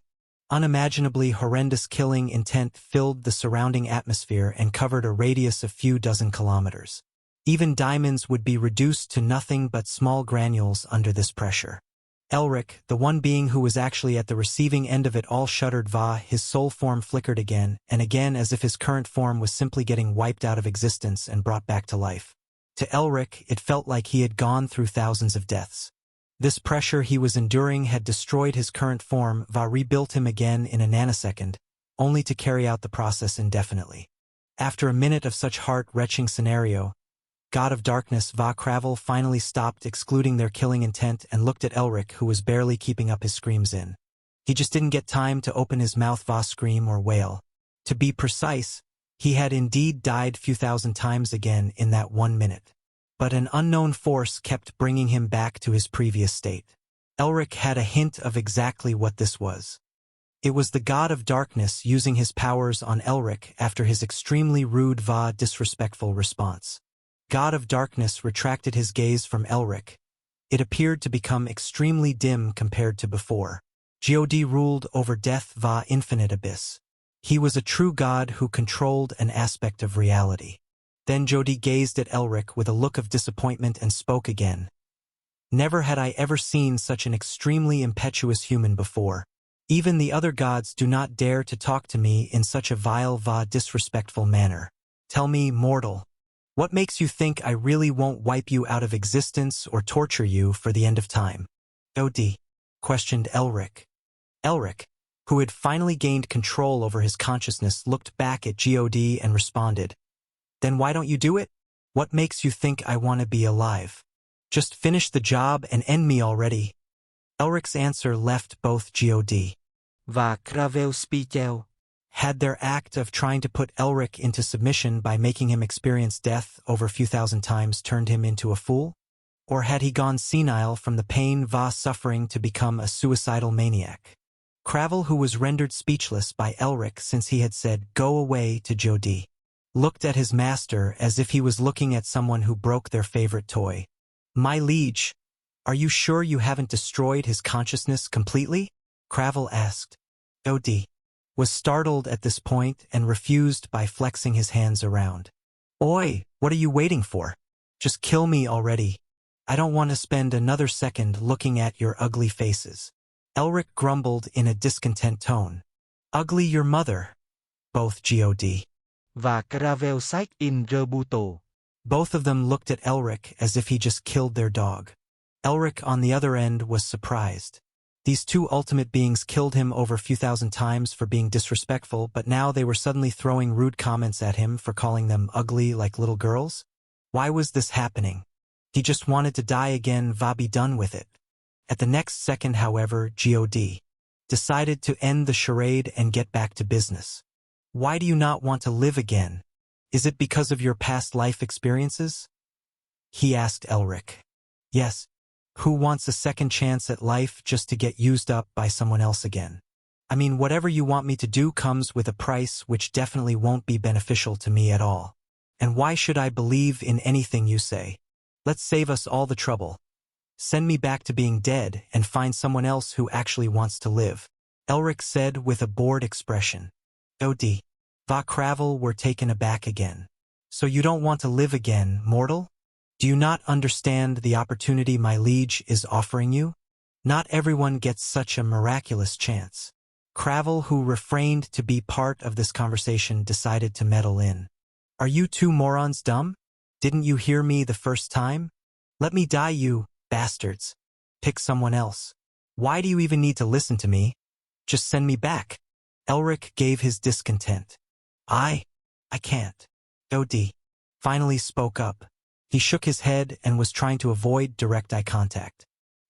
A: Unimaginably horrendous killing intent filled the surrounding atmosphere and covered a radius of few dozen kilometers. Even diamonds would be reduced to nothing but small granules under this pressure. Elric, the one being who was actually at the receiving end of it all, shuddered. His soul form flickered again and again as if his current form was simply getting wiped out of existence and brought back to life. To Elric, it felt like he had gone through thousands of deaths. This pressure he was enduring had destroyed his current form. Rebuilt him again in a nanosecond, only to carry out the process indefinitely. After a minute of such heart-wrenching scenario, God of Darkness Va Cravel finally stopped excluding their killing intent and looked at Elric, who was barely keeping up his screams in. He just didn't get time to open his mouth. Va scream or wail. To be precise, he had indeed died few thousand times again in that 1 minute. But an unknown force kept bringing him back to his previous state. Elric had a hint of exactly what this was. It was the God of Darkness using his powers on Elric after his extremely rude disrespectful response. God of Darkness retracted his gaze from Elric. It appeared to become extremely dim compared to before. God ruled over death infinite abyss. He was a true god who controlled an aspect of reality. Then God gazed at Elric with a look of disappointment and spoke again. Never had I ever seen such an extremely impetuous human before. Even the other gods do not dare to talk to me in such a vile disrespectful manner. Tell me, mortal, what makes you think I really won't wipe you out of existence or torture you for the end of time? God questioned Elric. Elric, who had finally gained control over his consciousness, looked back at God and responded, Then why don't you do it? What makes you think I want to be alive? Just finish the job and end me already. Elric's answer left both God
B: và Cravel Spichel
A: had their act of trying to put Elric into submission by making him experience death over a few thousand times turned him into a fool? Or had he gone senile from the pain suffering to become a suicidal maniac? Cravel, who was rendered speechless by Elric since he had said, Go away to God, looked at his master as if he was looking at someone who broke their favorite toy. My liege, are you sure you haven't destroyed his consciousness completely? Cravel asked. God was startled at this point and refused by flexing his hands around. Oi, what are you waiting for? Just kill me already. I don't want to spend another second looking at your ugly faces. Elric grumbled in a discontent tone. Ugly your mother. Both God
B: và Cravel Psych in Rebuto.
A: Both of them looked at Elric as if he just killed their dog. Elric, on the other end, was surprised. These two ultimate beings killed him over a few thousand times for being disrespectful, but now they were suddenly throwing rude comments at him for calling them ugly like little girls? Why was this happening? He just wanted to die again, be done with it. At the next second, however, God decided to end the charade and get back to business. Why do you not want to live again? Is it because of your past life experiences? He asked Elric. Yes. Who wants a second chance at life just to get used up by someone else again? I mean, whatever you want me to do comes with a price which definitely won't be beneficial to me at all. And why should I believe in anything you say? Let's save us all the trouble. Send me back to being dead and find someone else who actually wants to live, Elric said with a bored expression. Od. Va Cravel were taken aback again. So you don't want to live again, mortal? Do you not understand the opportunity my liege is offering you? Not everyone gets such a miraculous chance. Cravel, who refrained to be part of this conversation, decided to meddle in. Are you two morons dumb? Didn't you hear me the first time? Let me die, you bastards. Pick someone else. Why do you even need to listen to me? Just send me back. Elric gave his discontent. I can't. Od. Finally spoke up. He shook his head and was trying to avoid direct eye contact.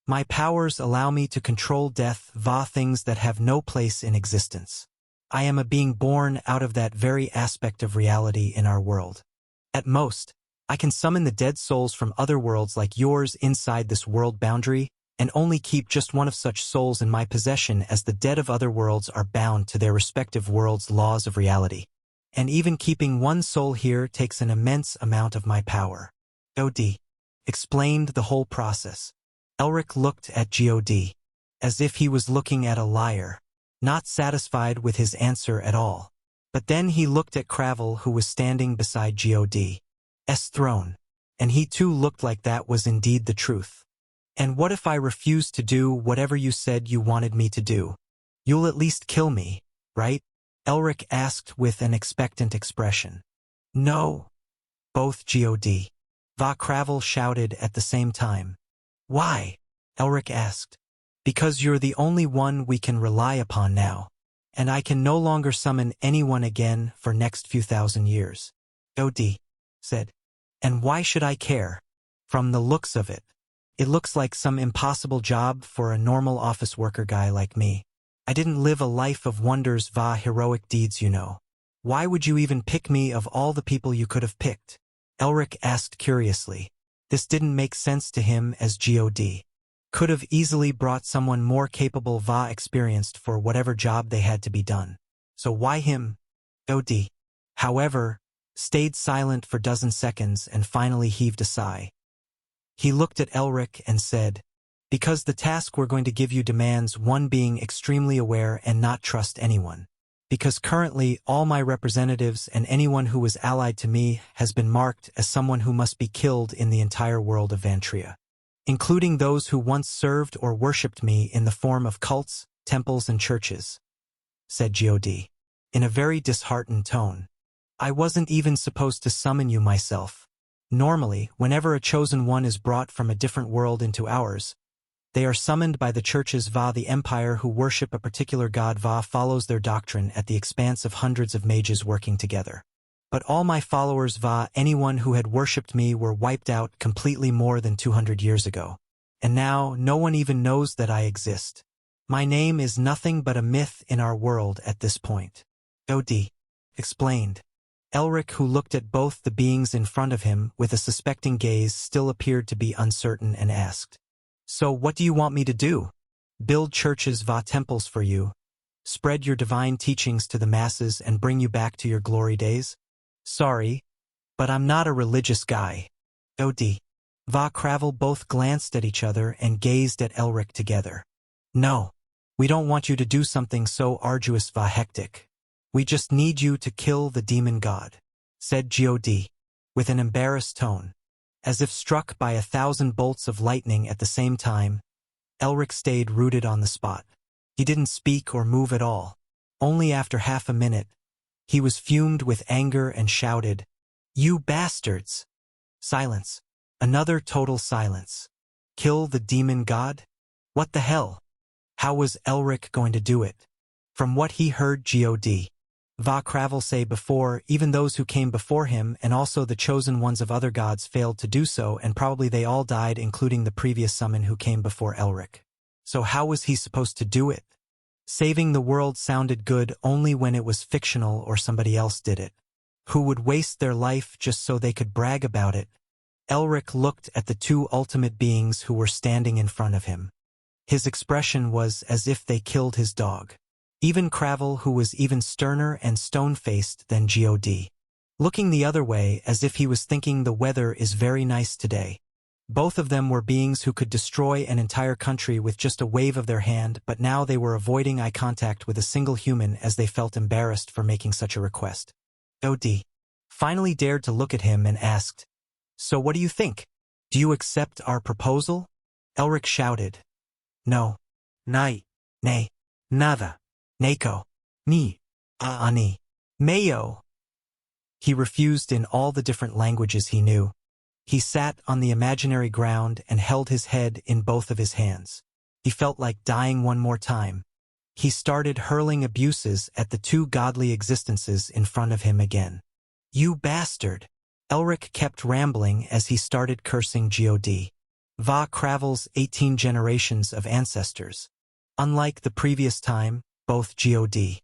A: My powers allow me to control death via things that have no place in existence. I am a being born out of that very aspect of reality in our world. At most, I can summon the dead souls from other worlds like yours inside this world boundary, and only keep just one of such souls in my possession, as the dead of other worlds are bound to their respective worlds' laws of reality. And even keeping one soul here takes an immense amount of my power. Od. Explained the whole process. Elric looked at God, as if he was looking at a liar, not satisfied with his answer at all. But then he looked at Cravel, who was standing beside God's throne, and he too looked like that was indeed the truth. And what if I refused to do whatever you said you wanted me to do? You'll at least kill me, right? Elric asked with an expectant expression. No. Both God. Va Cravel shouted at the same time. Why? Elric asked. Because you're the only one we can rely upon now, and I can no longer summon anyone again for next few thousand years. Od. Said. And why should I care? From the looks of it, it looks like some impossible job for a normal office worker guy like me. I didn't live a life of wonders va heroic deeds, you know. Why would you even pick me of all the people you could have picked? Elric asked curiously. This didn't make sense to him, as God could have easily brought someone more capable va experienced for whatever job they had to be done. So why him? Od. However, stayed silent for dozen seconds and finally heaved a sigh. He looked at Elric and said, because the task we're going to give you demands one being extremely aware and not trust anyone. Because currently all my representatives and anyone who was allied to me has been marked as someone who must be killed in the entire world of Vantria, including those who once served or worshipped me in the form of cults, temples, and churches, said God, in a very disheartened tone. I wasn't even supposed to summon you myself. Normally, whenever a chosen one is brought from a different world into ours, they are summoned by the churches va the empire who worship a particular god va follows their doctrine at the expanse of hundreds of mages working together. But all my followers va anyone who had worshipped me were wiped out completely more than 200 years ago. And now no one even knows that I exist. My name is nothing but a myth in our world at this point. Od. Explained. Elric, who looked at both the beings in front of him with a suspecting gaze, still appeared to be uncertain and asked. So what do you want me to do? Build churches va temples for you? Spread your divine teachings to the masses and bring you back to your glory days? Sorry, but I'm not a religious guy. Od. Va Cravel both glanced at each other and gazed at Elric together. No, we don't want you to do something so arduous va hectic. We just need you to kill the demon god, said God, with an embarrassed tone. As if struck by 1,000 bolts of lightning at the same time, Elric stayed rooted on the spot. He didn't speak or move at all. Only after half a minute, he was fumed with anger and shouted, You bastards! Silence. Another total silence. Kill the demon god? What the hell? How was Elric going to do it? From what he heard God va Cravel say before, even those who came before him and also the chosen ones of other gods failed to do so, and probably they all died, including the previous summon who came before Elric. So how was he supposed to do it? Saving the world sounded good only when it was fictional or somebody else did it. Who would waste their life just so they could brag about it? Elric looked at the two ultimate beings who were standing in front of him. His expression was as if they killed his dog. Even Cravel, who was even sterner and stone-faced than God, looking the other way as if he was thinking the weather is very nice today. Both of them were beings who could destroy an entire country with just a wave of their hand, but now they were avoiding eye contact with a single human as they felt embarrassed for making such a request. Od finally dared to look at him and asked, "So what do you think? Do you accept our proposal?" Elric shouted, "No.
B: Nay.
A: Nay.
B: Nada.
A: Nako.
B: Ni.
A: Ani. Mayo." He refused in all the different languages he knew. He sat on the imaginary ground and held his head in both of his hands. He felt like dying one more time. He started hurling abuses at the two godly existences in front of him again. "You bastard!" Elric kept rambling as he started cursing God. Va Cravel's 18 generations of ancestors. Unlike the previous time, both God.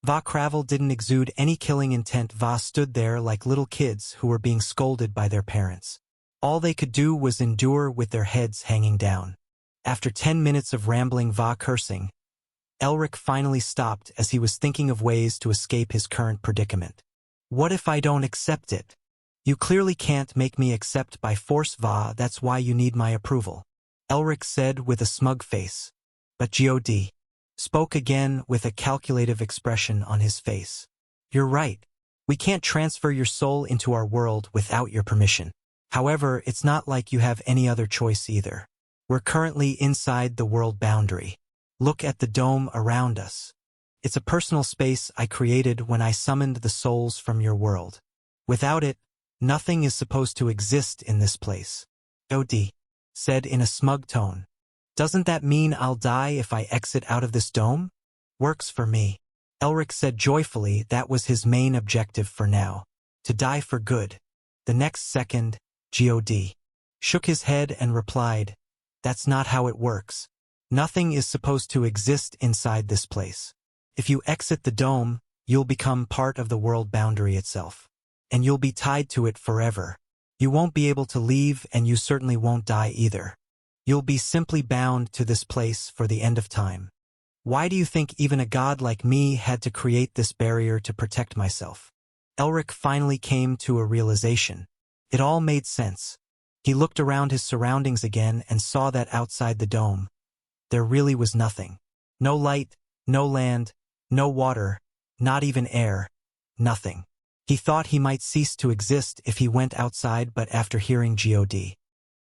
A: Va Cravel didn't exude any killing intent. Va stood there like little kids who were being scolded by their parents. All they could do was endure with their heads hanging down. After 10 minutes of rambling Va cursing, Elric finally stopped as he was thinking of ways to escape his current predicament. "What if I don't accept it?" "You clearly can't make me accept by force, Va, that's why you need my approval," Elric said with a smug face. But God spoke again with a calculative expression on his face. "You're right. We can't transfer your soul into our world without your permission. However, it's not like you have any other choice either. We're currently inside the world boundary. Look at the dome around us. It's a personal space I created when I summoned the souls from your world. Without it, nothing is supposed to exist in this place," Od said in a smug tone. "Doesn't that mean I'll die if I exit out of this dome?" "Works for me." Elric said joyfully that was his main objective for now. To die for good. The next second, God shook his head and replied, "That's not how it works. Nothing is supposed to exist inside this place. If you exit the dome, you'll become part of the world boundary itself. And you'll be tied to it forever. You won't be able to leave, and you certainly won't die either. You'll be simply bound to this place for the end of time. Why do you think even a god like me had to create this barrier to protect myself?" Elric finally came to a realization. It all made sense. He looked around his surroundings again and saw that outside the dome, there really was nothing. No light, no land, no water, not even air, nothing. He thought he might cease to exist if he went outside, but after hearing God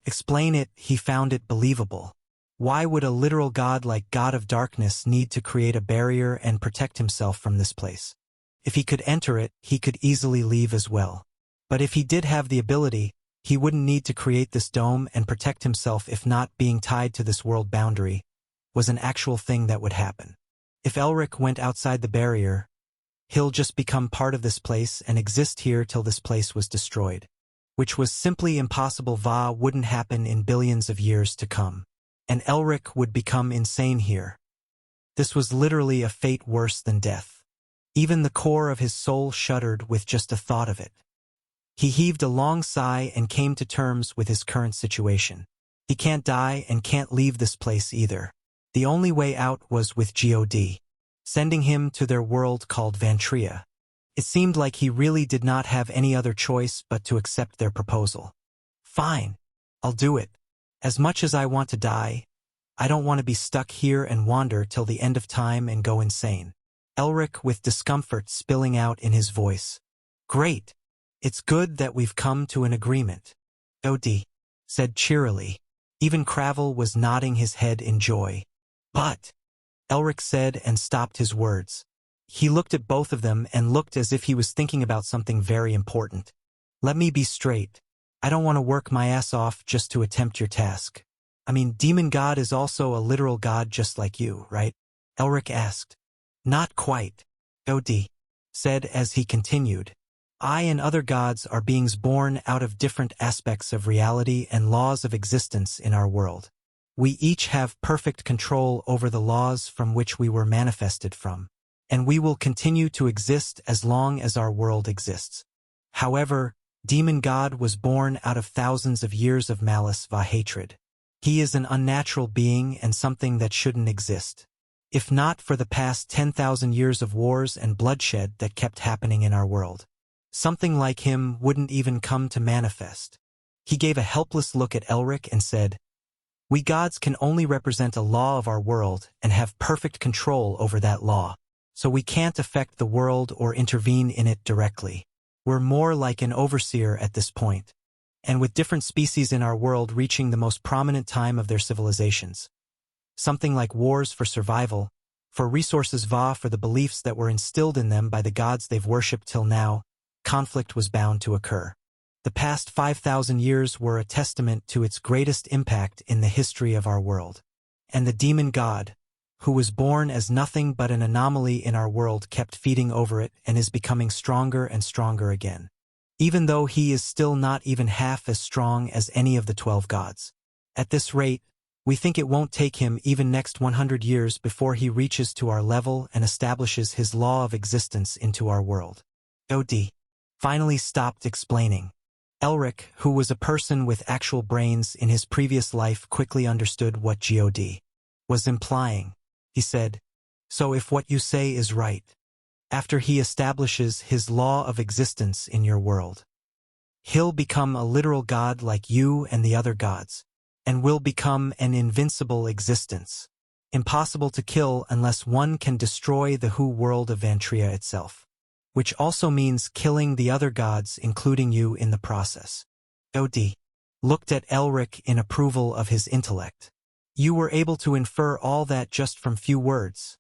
A: explain it, he found it believable. Why would a literal god like God of Darkness need to create a barrier and protect himself from this place? If he could enter it, he could easily leave as well. But if he did have the ability, he wouldn't need to create this dome and protect himself. If not being tied to this world boundary was an actual thing that would happen. If Elric went outside the barrier, he'll just become part of this place and exist here till this place was destroyed. Which was simply impossible. Va wouldn't happen in billions of years to come. And Elric would become insane here. This was literally a fate worse than death. Even the core of his soul shuddered with just a thought of it. He heaved a long sigh and came to terms with his current situation. He can't die and can't leave this place either. The only way out was with God sending him to their world called Vantria. It seemed like he really did not have any other choice but to accept their proposal. "Fine, I'll do it. As much as I want to die, I don't want to be stuck here and wander till the end of time and go insane." Elric with discomfort spilling out in his voice. "Great. It's good that we've come to an agreement," Od said cheerily. Even Cravel was nodding his head in joy. "But," Elric said and stopped his words. He looked at both of them and looked as if he was thinking about something very important. "Let me be straight. I don't want to work my ass off just to attempt your task. I mean, Demon God is also a literal god just like you, right?" Elric asked. "Not quite," Od said as he continued. "I and other gods are beings born out of different aspects of reality and laws of existence in our world. We each have perfect control over the laws from which we were manifested from, and we will continue to exist as long as our world exists. However, Demon God was born out of thousands of years of malice va hatred. He is an unnatural being and something that shouldn't exist. If not for the past 10,000 years of wars and bloodshed that kept happening in our world, something like him wouldn't even come to manifest. He gave a helpless look at Elric and said, "We gods can only represent a law of our world and have perfect control over that law, so we can't affect the world or intervene in it directly. We're more like an overseer at this point, and with different species in our world reaching the most prominent time of their civilizations. Something like wars for survival, for resources for the beliefs that were instilled in them by the gods they've worshipped till now, conflict was bound to occur. The past 5,000 years were a testament to its greatest impact in the history of our world. And the demon god, who was born as nothing but an anomaly in our world, kept feeding over it and is becoming stronger and stronger again. Even though he is still not even half as strong as any of the 12 gods. At this rate, we think it won't take him even next 100 years before he reaches to our level and establishes his law of existence into our world." Od finally stopped explaining. Elric, who was a person with actual brains in his previous life, quickly understood what God was implying. He said, "So if what you say is right, after he establishes his law of existence in your world, he'll become a literal god like you and the other gods, and will become an invincible existence, impossible to kill unless one can destroy the whole world of Vantria itself. Which also means killing the other gods, including you, in the process." Od looked at Elric in approval of his intellect. "You were able to infer all that just from few words."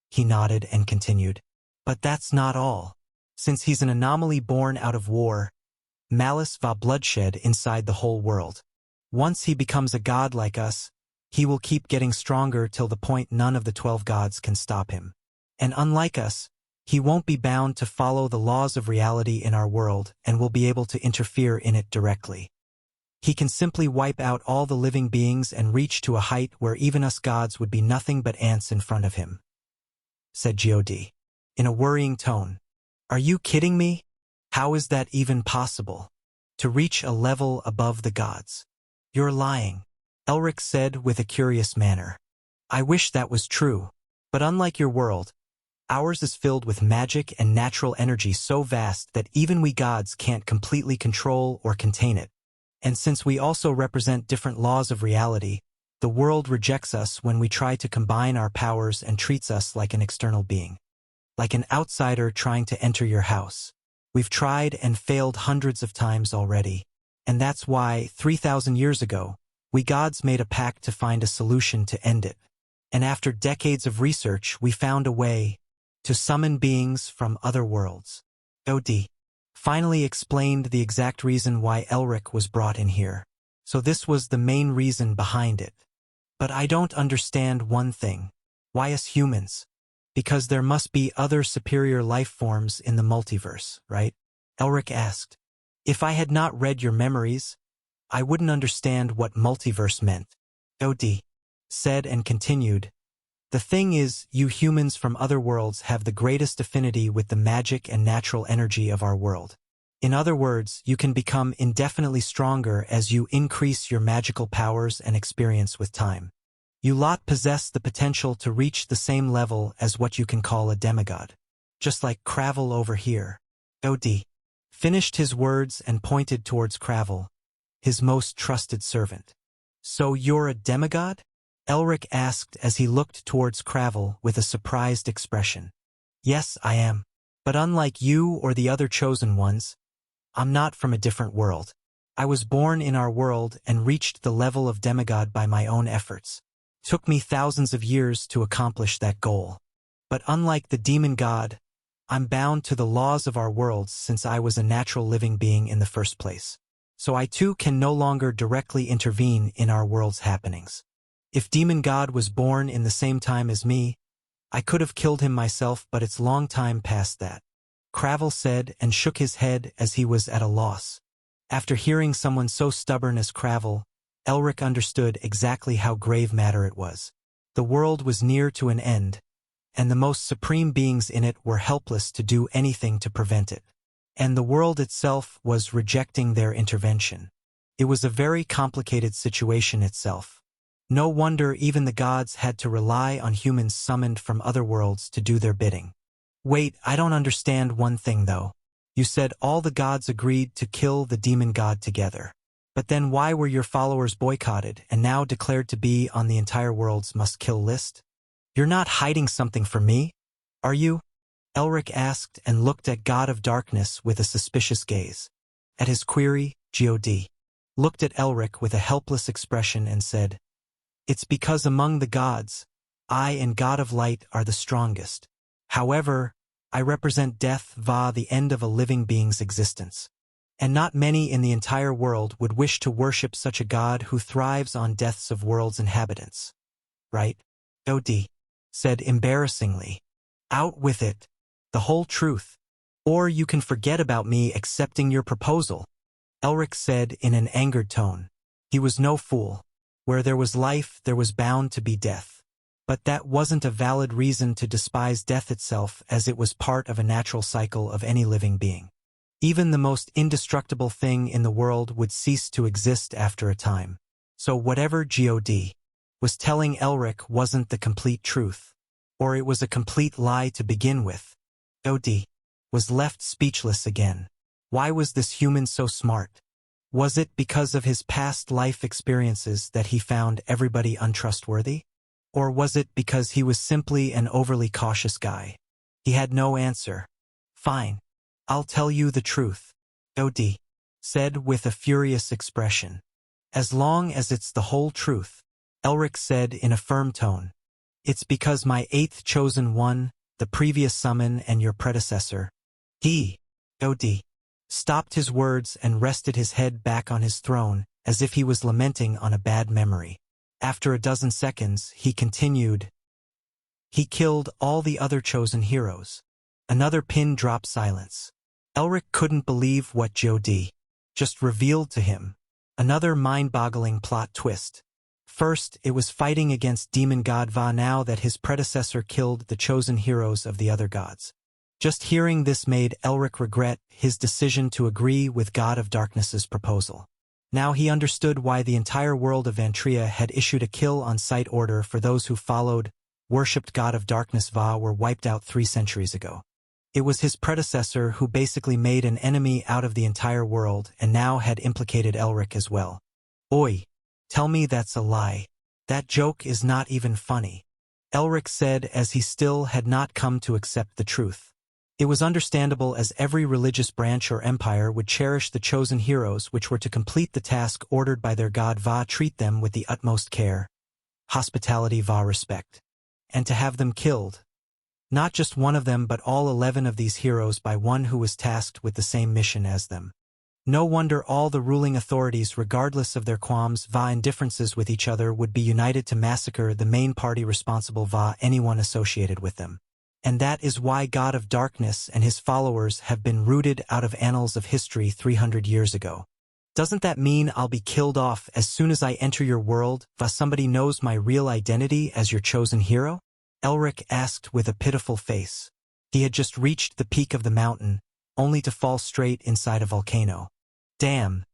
A: He nodded and continued, "But that's not all. Since he's an anomaly born out of war, malice bloodshed inside the whole world. Once he becomes a god like us, he will keep getting stronger till the point none of the 12 gods can stop him. And unlike us, he won't be bound to follow the laws of reality in our world and will be able to interfere in it directly. He can simply wipe out all the living beings and reach to a height where even us gods would be nothing but ants in front of him," said God, in a worrying tone. "Are you kidding me? How is that even possible? To reach a level above the gods?" "You're lying," Elric said with a curious manner. "I wish that was true, but unlike your world, ours is filled with magic and natural energy so vast that even we gods can't completely control or contain it. And since we also represent different laws of reality, the world rejects us when we try to combine our powers and treats us like an external being. Like an outsider trying to enter your house. We've tried and failed hundreds of times already. And that's why, 3,000 years ago, we gods made a pact to find a solution to end it. And after decades of research, we found a way to summon beings from other worlds." Od finally explained the exact reason why Elric was brought in here. "So this was the main reason behind it. But I don't understand one thing. Why us humans? Because there must be other superior life forms in the multiverse, right?" Elric asked. "If I had not read your memories, I wouldn't understand what multiverse meant." Od said and continued, "The thing is, you humans from other worlds have the greatest affinity with the magic and natural energy of our world. In other words, you can become indefinitely stronger as you increase your magical powers and experience with time. You lot possess the potential to reach the same level as what you can call a demigod. Just like Cravel over here." Od finished his words and pointed towards Cravel, his most trusted servant. "So you're a demigod?" Elric asked as he looked towards Cravel with a surprised expression. "Yes, I am. But unlike you or the other chosen ones, I'm not from a different world. I was born in our world and reached the level of demigod by my own efforts. Took me thousands of years to accomplish that goal. But unlike the demon god, I'm bound to the laws of our worlds since I was a natural living being in the first place. So I too can no longer directly intervene in our world's happenings. If Demon God was born in the same time as me, I could have killed him myself, but it's long time past that." Cravel said and shook his head as he was at a loss. After hearing someone so stubborn as Cravel, Elric understood exactly how grave matter it was. The world was near to an end, and the most supreme beings in it were helpless to do anything to prevent it. And the world itself was rejecting their intervention. It was a very complicated situation itself. No wonder even the gods had to rely on humans summoned from other worlds to do their bidding. "Wait, I don't understand one thing though. You said all the gods agreed to kill the demon god together. But then why were your followers boycotted and now declared to be on the entire world's must-kill list? You're not hiding something from me, are you? Elric asked and looked at God of Darkness with a suspicious gaze. At his query, God looked at Elric with a helpless expression and said, "It's because among the gods, I and God of Light are the strongest. However, I represent death via the end of a living being's existence. And not many in the entire world would wish to worship such a god who thrives on deaths of world's inhabitants. Right?" God said embarrassingly. "Out with it. The whole truth. Or you can forget about me accepting your proposal," Elric said in an angered tone. He was no fool. Where there was life, there was bound to be death. But that wasn't a valid reason to despise death itself, as it was part of a natural cycle of any living being. Even the most indestructible thing in the world would cease to exist after a time. So whatever God was telling Elric wasn't the complete truth, or it was a complete lie to begin with. God was left speechless again. Why was this human so smart? Was it because of his past life experiences that he found everybody untrustworthy? Or was it because he was simply an overly cautious guy? He had no answer. "Fine. I'll tell you the truth," God said with a furious expression. "As long as it's the whole truth," Elric said in a firm tone. "It's because my eighth chosen one, the previous summon and your predecessor." God stopped his words and rested his head back on his throne, as if he was lamenting on a bad memory. After a dozen seconds, he continued, "He killed all the other chosen heroes." Another pin-drop silence. Elric couldn't believe what God just revealed to him. Another mind-boggling plot twist. First, it was fighting against demon god Va, now that his predecessor killed the chosen heroes of the other gods. Just hearing this made Elric regret his decision to agree with God of Darkness's proposal. Now he understood why the entire world of Vantria had issued a kill-on-sight order for those who worshipped God of Darkness Va were wiped out 3 centuries ago. It was his predecessor who basically made an enemy out of the entire world and now had implicated Elric as well. "Oi, tell me that's a lie. That joke is not even funny," Elric said, as he still had not come to accept the truth. It was understandable, as every religious branch or empire would cherish the chosen heroes which were to complete the task ordered by their god Va, treat them with the utmost care, hospitality Va, respect, and to have them killed. Not just one of them, but all 11 of these heroes by one who was tasked with the same mission as them. No wonder all the ruling authorities, regardless of their qualms Va and differences with each other, would be united to massacre the main party responsible Va, anyone associated with them. And that is why God of Darkness and his followers have been rooted out of annals of history 300 years ago. Doesn't that mean I'll be killed off as soon as I enter your world, Va? Somebody knows my real identity as your chosen hero? Elric asked with a pitiful face. He had just reached the peak of the mountain, only to fall straight inside a volcano. "Damn.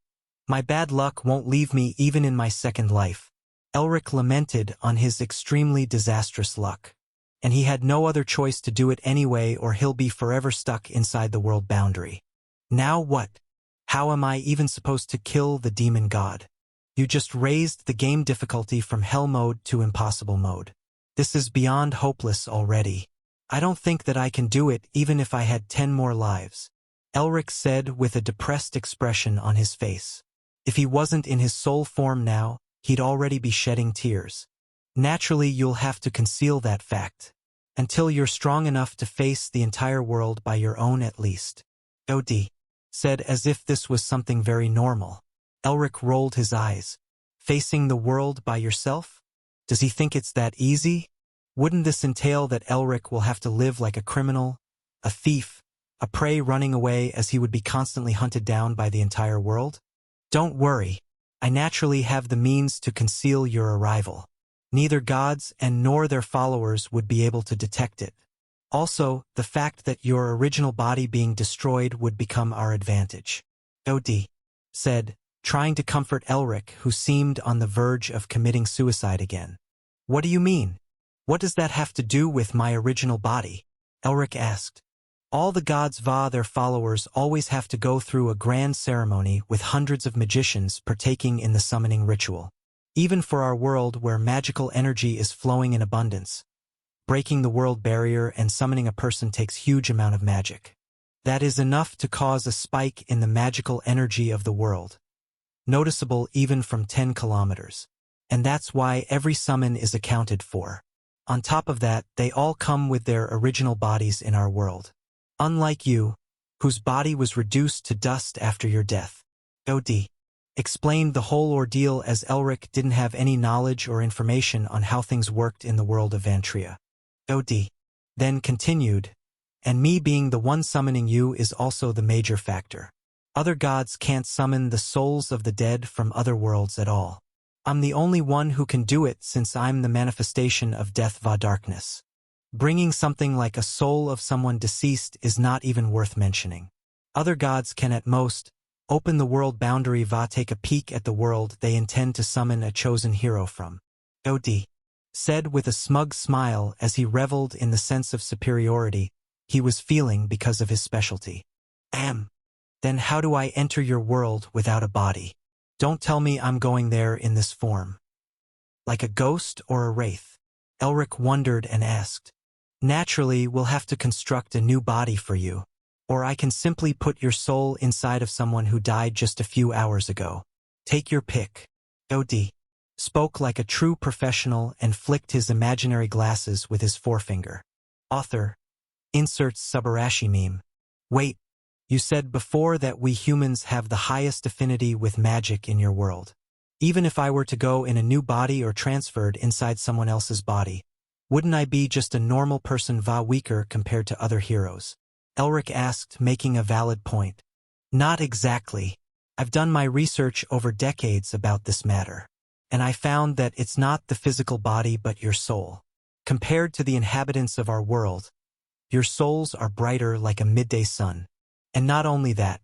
A: My bad luck won't leave me even in my second life." Elric lamented on his extremely disastrous luck. And he had no other choice to do it anyway, or he'll be forever stuck inside the world boundary. Now what? How am I even supposed to kill the demon god? You just raised the game difficulty from hell mode to impossible mode. This is beyond hopeless already. I don't think that I can do it even if I had 10 more lives," Elric said with a depressed expression on his face. If he wasn't in his soul form now, he'd already be shedding tears. "Naturally, you'll have to conceal that fact. Until you're strong enough to face the entire world by your own at least," God said, as if this was something very normal. Elric rolled his eyes. "Facing the world by yourself? Does he think it's that easy? Wouldn't this entail that Elric will have to live like a criminal, a thief, a prey, running away, as he would be constantly hunted down by the entire world? Don't worry. I naturally have the means to conceal your arrival. Neither gods and nor their followers would be able to detect it. Also, the fact that your original body being destroyed would become our advantage," God said, trying to comfort Elric, who seemed on the verge of committing suicide again. "What do you mean? What does that have to do with my original body?" Elric asked. All the gods Va, their followers, always have to go through a grand ceremony with hundreds of magicians partaking in the summoning ritual. Even for our world where magical energy is flowing in abundance, breaking the world barrier and summoning a person takes huge amount of magic. That is enough to cause a spike in the magical energy of the world, noticeable even from 10 kilometers. And that's why every summon is accounted for. On top of that, they all come with their original bodies in our world. Unlike you, whose body was reduced to dust after your death. OD explained the whole ordeal as Elric didn't have any knowledge or information on how things worked in the world of Vantria. OD then continued, and me being the one summoning you is also the major factor. Other gods can't summon the souls of the dead from other worlds at all. I'm the only one who can do it since I'm the manifestation of death Va darkness. Bringing something like a soul of someone deceased is not even worth mentioning. Other gods can at most open the world boundary Va take a peek at the world they intend to summon a chosen hero from. OD said with a smug smile as he reveled in the sense of superiority he was feeling because of his specialty. Then how do I enter your world without a body? Don't tell me I'm going there in this form. Like a ghost or a wraith? Elric wondered and asked. Naturally, we'll have to construct a new body for you. Or I can simply put your soul inside of someone who died just a few hours ago. Take your pick. OD spoke like a true professional and flicked his imaginary glasses with his forefinger. Author inserts Subarashi meme. Wait, you said before that we humans have the highest affinity with magic in your world. Even if I were to go in a new body or transferred inside someone else's body, wouldn't I be just a normal person Va weaker compared to other heroes? Elric asked, making a valid point. Not exactly. I've done my research over decades about this matter, and I found that it's not the physical body but your soul. Compared to the inhabitants of our world, your souls are brighter like a midday sun. And not only that,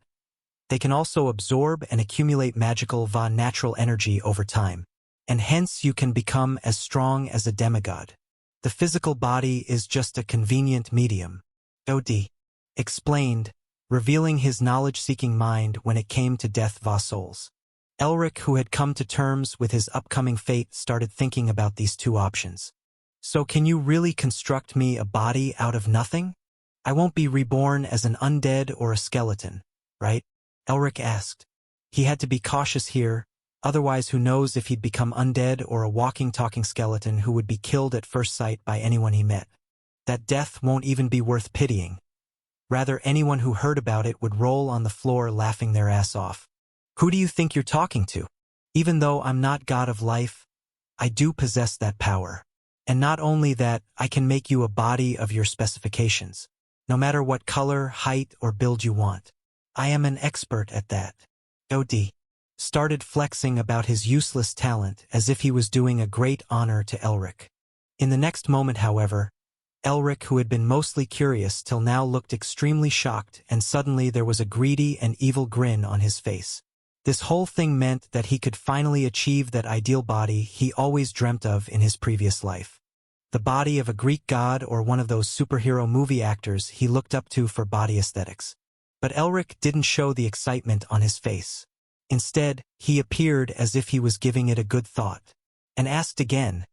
A: they can also absorb and accumulate magical Va natural energy over time, and hence you can become as strong as a demigod. The physical body is just a convenient medium. OD explained, revealing his knowledge-seeking mind when it came to death Va souls. Elric, who had come to terms with his upcoming fate, started thinking about these two options. So can you really construct me a body out of nothing? I won't be reborn as an undead or a skeleton, right? Elric asked. He had to be cautious here, otherwise who knows if he'd become undead or a walking, talking skeleton who would be killed at first sight by anyone he met. That death won't even be worth pitying. Rather, anyone who heard about it would roll on the floor laughing their ass off. Who do you think you're talking to? Even though I'm not God of life, I do possess that power. And not only that, I can make you a body of your specifications, no matter what color, height, or build you want. I am an expert at that. OD started flexing about his useless talent as if he was doing a great honor to Elric. In the next moment, however, Elric, who had been mostly curious till now, looked extremely shocked, and suddenly there was a greedy and evil grin on his face. This whole thing meant that he could finally achieve that ideal body he always dreamt of in his previous life. The body of a Greek god or one of those superhero movie actors he looked up to for body aesthetics. But Elric didn't show the excitement on his face. Instead, he appeared as if he was giving it a good thought, and asked again,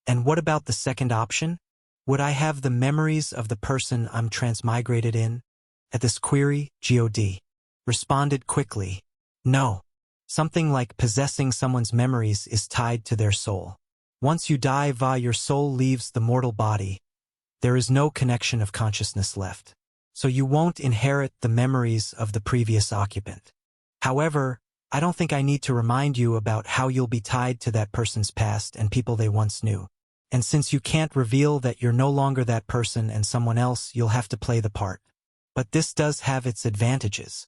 A: "And what about the second option? Would I have the memories of the person I'm transmigrated in?" At this query, God responded quickly, "No. Something like possessing someone's memories is tied to their soul. Once you die Va, your soul leaves the mortal body. There is no connection of consciousness left. So you won't inherit the memories of the previous occupant. However, I don't think I need to remind you about how you'll be tied to that person's past and people they once knew. And since you can't reveal that you're no longer that person and someone else, you'll have to play the part. But this does have its advantages.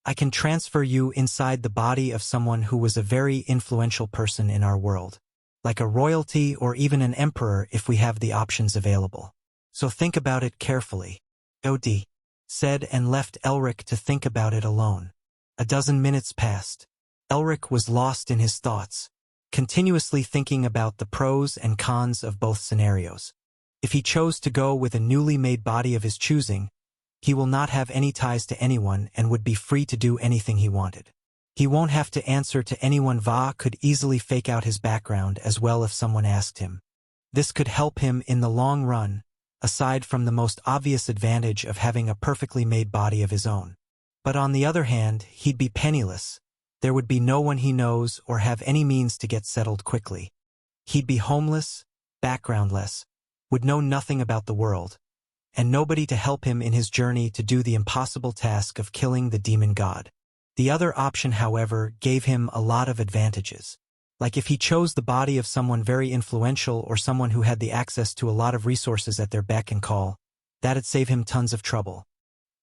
A: I can transfer you inside the body of someone who was a very influential person in our world, like a royalty or even an emperor if we have the options available. So think about it carefully," OD said, and left Elric to think about it alone. A dozen minutes passed. Elric was lost in his thoughts, continuously thinking about the pros and cons of both scenarios. If he chose to go with a newly made body of his choosing, He will not have any ties to anyone and would be free to do anything he wanted. He won't have to answer to anyone. Va could easily fake out his background as well if someone asked him. This could help him in the long run, aside from the most obvious advantage of having a perfectly made body of his own. But on the other hand, he'd be penniless. There would be no one he knows or have any means to get settled quickly. He'd be homeless, backgroundless, would know nothing about the world, and nobody to help him in his journey to do the impossible task of killing the demon god. The other option, however, gave him a lot of advantages. Like if he chose the body of someone very influential or someone who had the access to a lot of resources at their beck and call, that'd save him tons of trouble.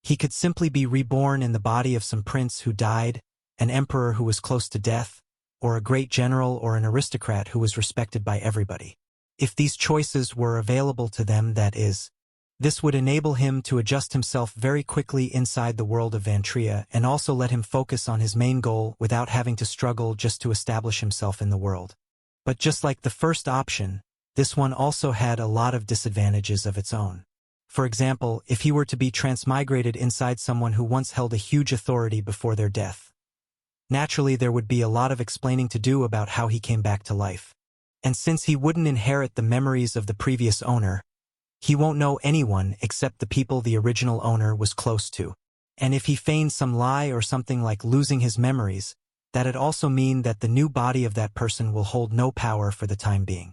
A: He could simply be reborn in the body of some prince who died, an emperor who was close to death, or a great general or an aristocrat who was respected by everybody. If these choices were available to them, that is. This would enable him to adjust himself very quickly inside the world of Vantria and also let him focus on his main goal without having to struggle just to establish himself in the world. But just like the first option, this one also had a lot of disadvantages of its own. For example, if he were to be transmigrated inside someone who once held a huge authority before their death, naturally there would be a lot of explaining to do about how he came back to life. And since he wouldn't inherit the memories of the previous owner, he won't know anyone except the people the original owner was close to. And if he feigned some lie or something like losing his memories, that'd also mean that the new body of that person will hold no power for the time being.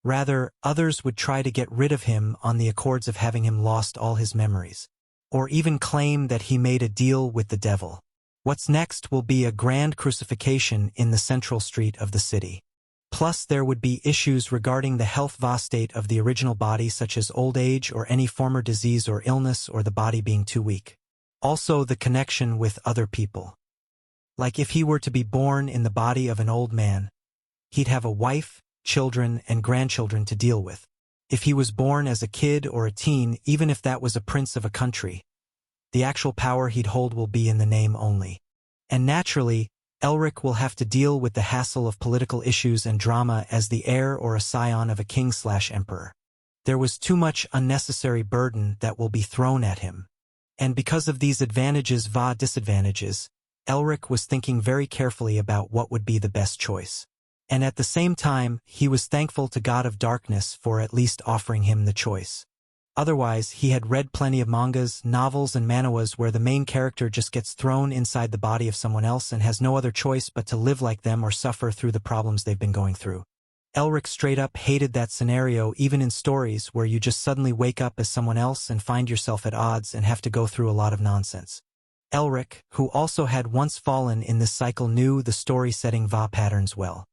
A: Rather, others would try to get rid of him on the accords of having him lost all his memories, or even claim that he made a deal with the devil. What's next will be a grand crucifixion in the central street of the city. Plus, there would be issues regarding the health state of the original body, such as old age or any former disease or illness or the body being too weak. Also, the connection with other people. Like if he were to be born in the body of an old man, he'd have a wife, children, and grandchildren to deal with. If he was born as a kid or a teen, even if that was a prince of a country, the actual power he'd hold will be in the name only. And naturally, Elric will have to deal with the hassle of political issues and drama as the heir or a scion of a king/emperor. There was too much unnecessary burden that will be thrown at him. And because of these advantages disadvantages, Elric was thinking very carefully about what would be the best choice. And at the same time, he was thankful to God of Darkness for at least offering him the choice. Otherwise, he had read plenty of mangas, novels, and manhwas where the main character just gets thrown inside the body of someone else and has no other choice but to live like them or suffer through the problems they've been going through. Elric straight up hated that scenario, even in stories where you just suddenly wake up as someone else and find yourself at odds and have to go through a lot of nonsense. Elric, who also had once fallen in this cycle, knew the story-setting patterns well.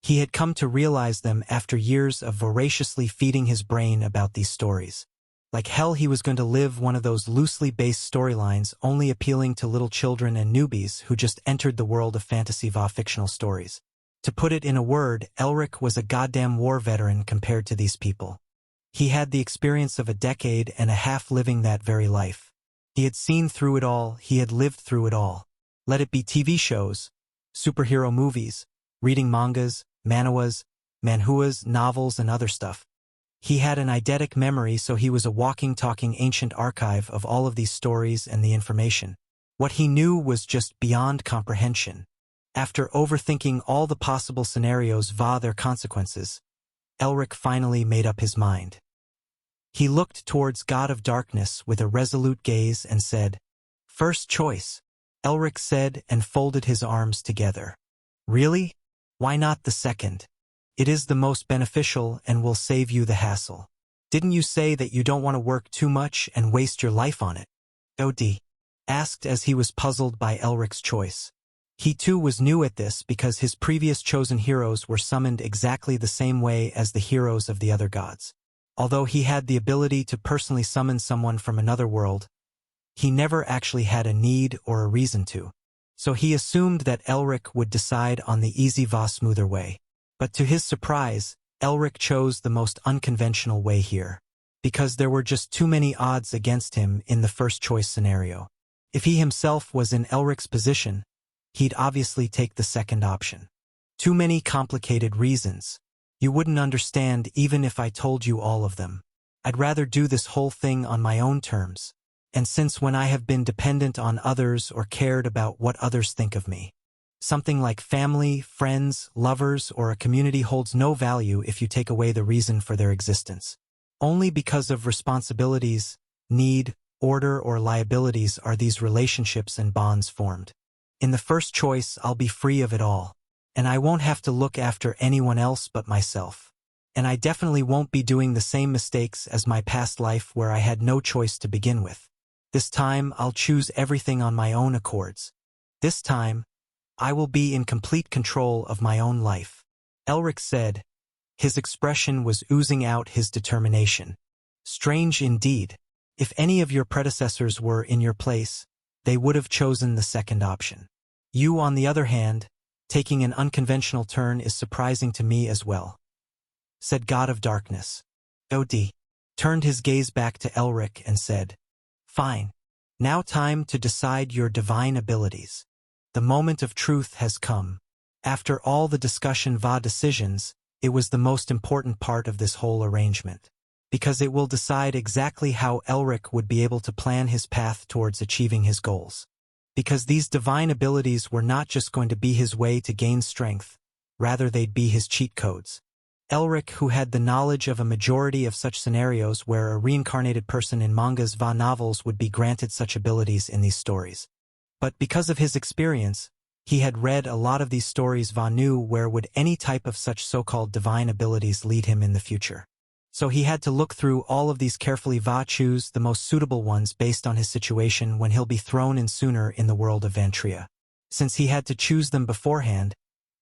A: He had come to realize them after years of voraciously feeding his brain about these stories. Like hell, he was going to live one of those loosely based storylines only appealing to little children and newbies who just entered the world of fantasy fictional stories. To put it in a word, Elric was a goddamn war veteran compared to these people. He had the experience of a decade and a half living that very life. He had seen through it all, he had lived through it all. Let it be TV shows, superhero movies, reading mangas, manhwas, novels, and other stuff. He had an eidetic memory, so he was a walking, talking ancient archive of all of these stories and the information. What he knew was just beyond comprehension. After overthinking all the possible scenarios their consequences, Elric finally made up his mind. He looked towards God of Darkness with a resolute gaze and said, "First choice," Elric said and folded his arms together. "Really? Why not the second? It is the most beneficial and will save you the hassle. Didn't you say that you don't want to work too much and waste your life on it?" Od asked as he was puzzled by Elric's choice. He too was new at this because his previous chosen heroes were summoned exactly the same way as the heroes of the other gods. Although he had the ability to personally summon someone from another world, he never actually had a need or a reason to. So he assumed that Elric would decide on the easy smoother way. But to his surprise, Elric chose the most unconventional way here, because there were just too many odds against him in the first choice scenario. If he himself was in Elric's position, he'd obviously take the second option. Too many complicated reasons. You wouldn't understand even if I told you all of them. I'd rather do this whole thing on my own terms. and since when I have been dependent on others or cared about what others think of me. Something like family, friends, lovers, or a community holds no value if you take away the reason for their existence. Only because of responsibilities, need, order, or liabilities are these relationships and bonds formed. In the first choice, I'll be free of it all, and I won't have to look after anyone else but myself. And I definitely won't be doing the same mistakes as my past life where I had no choice to begin with. This time, I'll choose everything on my own accords. This time, I will be in complete control of my own life. Elric said. His expression was oozing out his determination. Strange indeed. If any of your predecessors were in your place, they would have chosen the second option. You, on the other hand, taking an unconventional turn is surprising to me as well, said God of Darkness. Od turned his gaze back to Elric and said, Fine. Now time to decide your divine abilities. The moment of truth has come. After all the discussion va decisions, it was the most important part of this whole arrangement, because it will decide exactly how Elric would be able to plan his path towards achieving his goals. Because these divine abilities were not just going to be his way to gain strength, rather they'd be his cheat codes. Elric, who had the knowledge of a majority of such scenarios where a reincarnated person in mangas va novels would be granted such abilities in these stories. But because of his experience, he had read a lot of these stories va knew where would any type of such so-called divine abilities lead him in the future. So he had to look through all of these carefully va choose the most suitable ones based on his situation when he'll be thrown in sooner in the world of Vantria. Since he had to choose them beforehand,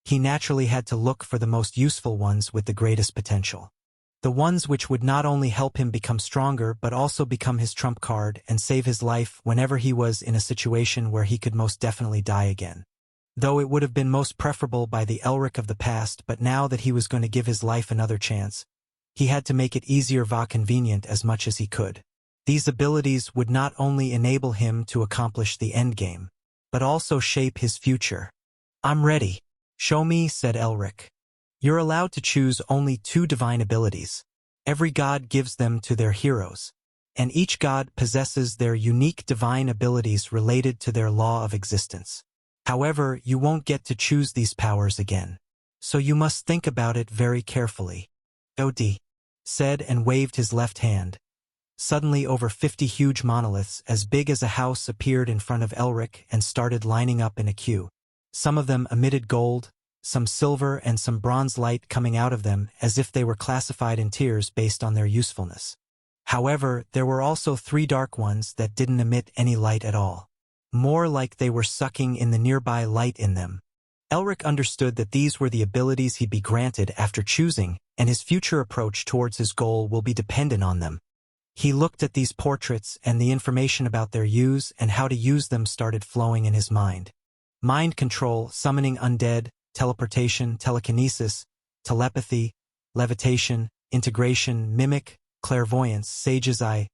A: he naturally had to look for the most useful ones with the greatest potential. The ones which would not only help him become stronger but also become his trump card and save his life whenever he was in a situation where he could most definitely die again. Though it would have been most preferable by the Elric of the past, but now that he was going to give his life another chance, he had to make it easier va convenient as much as he could. These abilities would not only enable him to accomplish the endgame, but also shape his future. I'm ready. Show me, said Elric. You're allowed to choose only 2 divine abilities. Every god gives them to their heroes, and each god possesses their unique divine abilities related to their law of existence. However, you won't get to choose these powers again, so you must think about it very carefully. Od said and waved his left hand. Suddenly over 50 huge monoliths as big as a house appeared in front of Elric and started lining up in a queue. Some of them emitted gold, some silver and some bronze light coming out of them as if they were classified in tiers based on their usefulness. However, there were also 3 dark ones that didn't emit any light at all. More like they were sucking in the nearby light in them. Elric understood that these were the abilities he'd be granted after choosing, and his future approach towards his goal will be dependent on them. He looked at these portraits and the information about their use and how to use them started flowing in his mind. Mind control, summoning undead, teleportation, telekinesis, telepathy, levitation, integration, mimic, clairvoyance, sage's eye.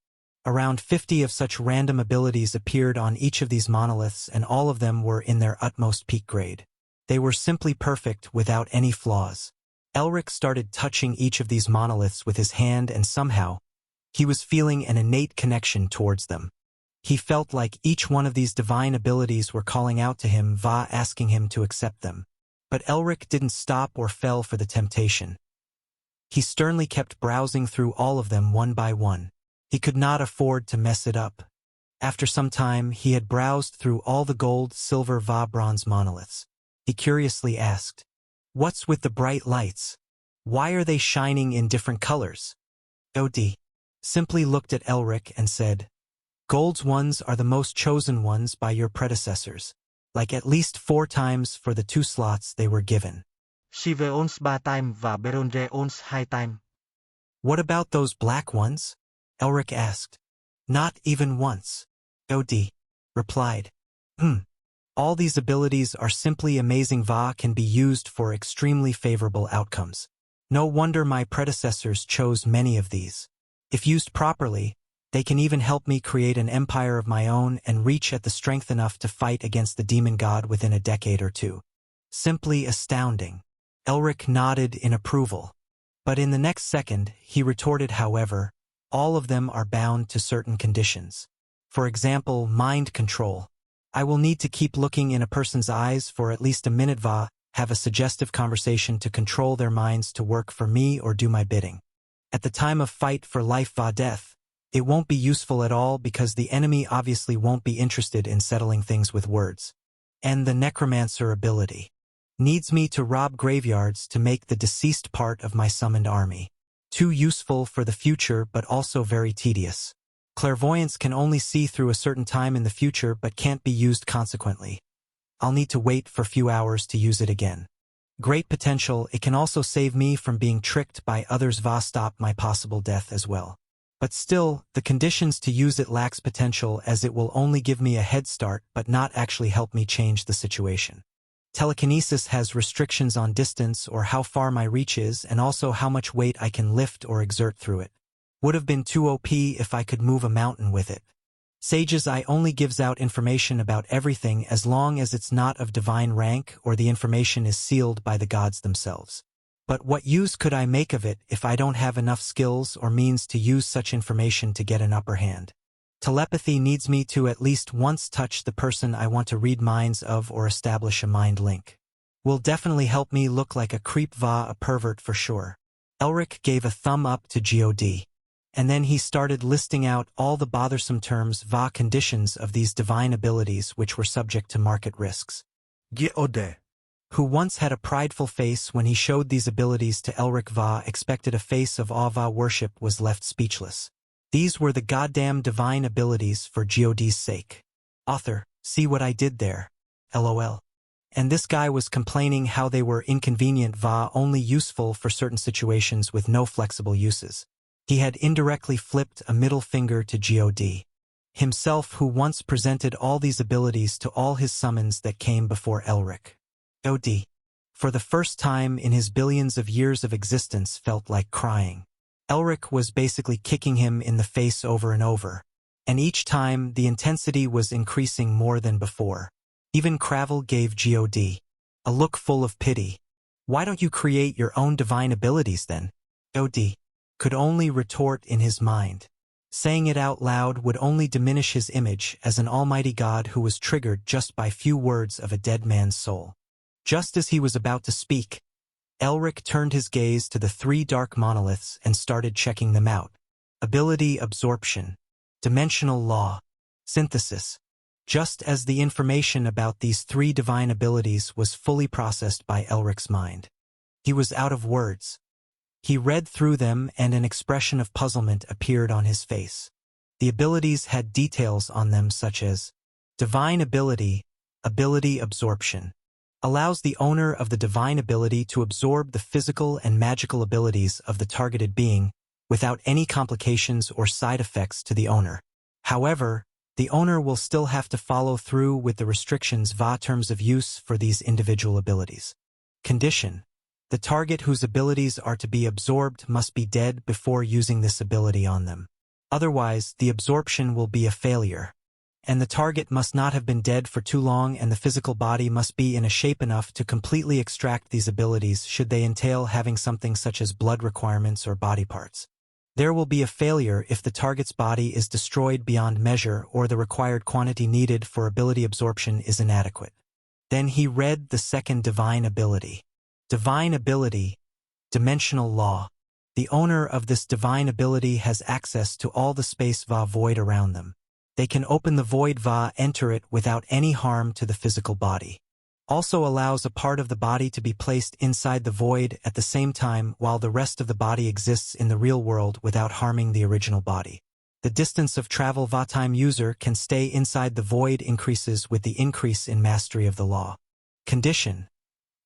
A: Around 50 of such random abilities appeared on each of these monoliths, and all of them were in their utmost peak grade. They were simply perfect without any flaws. Elric started touching each of these monoliths with his hand, and somehow, he was feeling an innate connection towards them. He felt like each one of these divine abilities were calling out to him, va asking him to accept them. But Elric didn't stop or fell for the temptation. He sternly kept browsing through all of them one by one. He could not afford to mess it up. After some time, he had browsed through all the gold, silver, va bronze monoliths. He curiously asked, "What's with the bright lights? Why are they shining in different colors?" Od simply looked at Elric and said, "Gold's ones are the most chosen ones by your predecessors, like at least 4 times for the 2 slots they were given."
B: Silver owns 3 times và bronze owns 2 times.
A: "What about those black ones?" Elric asked. "Not even once," Od replied. All these abilities are simply amazing va can be used for extremely favorable outcomes. No wonder my predecessors chose many of these. If used properly, they can even help me create an empire of my own and reach at the strength enough to fight against the demon god within a decade or 2. Simply astounding. Elric nodded in approval. But in the next second, he retorted, "However, all of them are bound to certain conditions. For example, mind control. I will need to keep looking in a person's eyes for at least a minute have a suggestive conversation to control their minds to work for me or do my bidding. At the time of fight for life death, it won't be useful at all because the enemy obviously won't be interested in settling things with words. And the necromancer ability needs me to rob graveyards to make the deceased part of my summoned army. Too useful for the future but also very tedious. Clairvoyance can only see through a certain time in the future but can't be used consequently. I'll need to wait for few hours to use it again. Great potential, it can also save me from being tricked by others stop my possible death as well. But still, the conditions to use it lacks potential as it will only give me a head start but not actually help me change the situation. Telekinesis has restrictions on distance or how far my reach is and also how much weight I can lift or exert through it. Would have been too OP if I could move a mountain with it. Sage's Eye only gives out information about everything as long as it's not of divine rank or the information is sealed by the gods themselves. But what use could I make of it if I don't have enough skills or means to use such information to get an upper hand? Telepathy needs me to at least once touch the person I want to read minds of or establish a mind link. Will definitely help me look like a creep a pervert for sure. Elric gave a thumb up to God. And then he started listing out all the bothersome terms conditions of these divine abilities which were subject to market risks.
B: God,
A: who once had a prideful face when he showed these abilities to Elric expected a face of awe worship was left speechless. These were the goddamn divine abilities for God's sake. Author, see what I did there? LOL. And this guy was complaining how they were inconvenient only useful for certain situations with no flexible uses. He had indirectly flipped a middle finger to God himself, who once presented all these abilities to all his summons that came before Elric. God, for the first time in his billions of years of existence, felt like crying. Elric was basically kicking him in the face over and over, and each time the intensity was increasing more than before. Even Cravel gave God a look full of pity. Why don't you create your own divine abilities then? God could only retort in his mind. Saying it out loud would only diminish his image as an almighty god who was triggered just by few words of a dead man's soul. Just as he was about to speak, Elric turned his gaze to the three dark monoliths and started checking them out. Ability absorption, dimensional law, synthesis. Just as the information about these three divine abilities was fully processed by Elric's mind, he was out of words. He read through them and an expression of puzzlement appeared on his face. The abilities had details on them such as divine ability, ability absorption. Allows the owner of the divine ability to absorb the physical and magical abilities of the targeted being without any complications or side effects to the owner. However, the owner will still have to follow through with the restrictions terms of use for these individual abilities. Condition. The target whose abilities are to be absorbed must be dead before using this ability on them. Otherwise, the absorption will be a failure. And the target must not have been dead for too long, and the physical body must be in a shape enough to completely extract these abilities should they entail having something such as blood requirements or body parts. There will be a failure if the target's body is destroyed beyond measure or the required quantity needed for ability absorption is inadequate. Then he read the second divine ability. Divine ability, dimensional law. The owner of this divine ability has access to all the space void around them. They can open the void enter it without any harm to the physical body. Also allows a part of the body to be placed inside the void at the same time while the rest of the body exists in the real world without harming the original body. The distance of travel time user can stay inside the void increases with the increase in mastery of the law. Condition.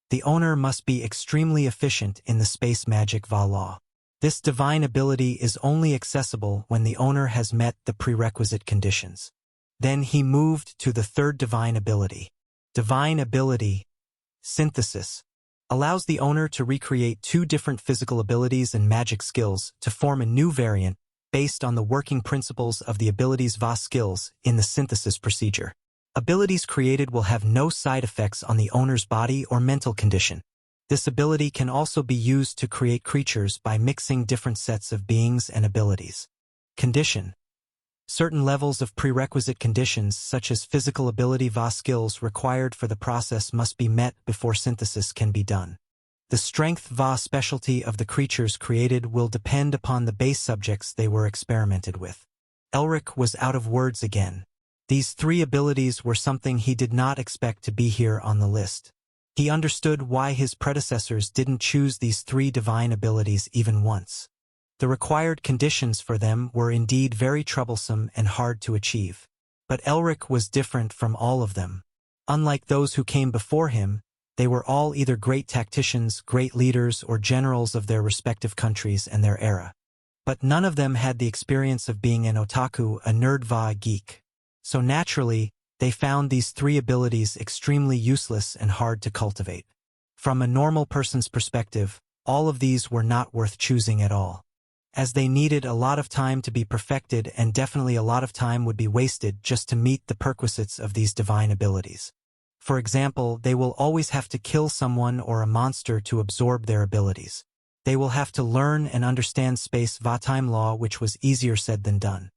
A: The owner must be extremely efficient in the space magic law. This divine ability is only accessible when the owner has met the prerequisite conditions. Then he moved to the third divine ability. Divine ability, synthesis, allows the owner to recreate two different physical abilities and magic skills to form a new variant based on the working principles of the abilities skills in the synthesis procedure. Abilities created will have no side effects on the owner's body or mental condition. This ability can also be used to create creatures by mixing different sets of beings and abilities. Condition. Certain levels of prerequisite conditions such as physical ability Va skills required for the process must be met before synthesis can be done. The strength Va specialty of the creatures created will depend upon the base subjects they were experimented with. Elric was out of words again. These 3 abilities were something he did not expect to be here on the list. He understood why his predecessors didn't choose these 3 divine abilities even once. The required conditions for them were indeed very troublesome and hard to achieve. But Elric was different from all of them. Unlike those who came before him, they were all either great tacticians, great leaders, or generals of their respective countries and their era. But none of them had the experience of being an otaku, a nerd Va geek. So naturally, they found these 3 abilities extremely useless and hard to cultivate. From a normal person's perspective, all of these were not worth choosing at all, as they needed a lot of time to be perfected, and definitely a lot of time would be wasted just to meet the perquisites of these divine abilities. For example, they will always have to kill someone or a monster to absorb their abilities. They will have to learn and understand space Va time law, which was easier said than done.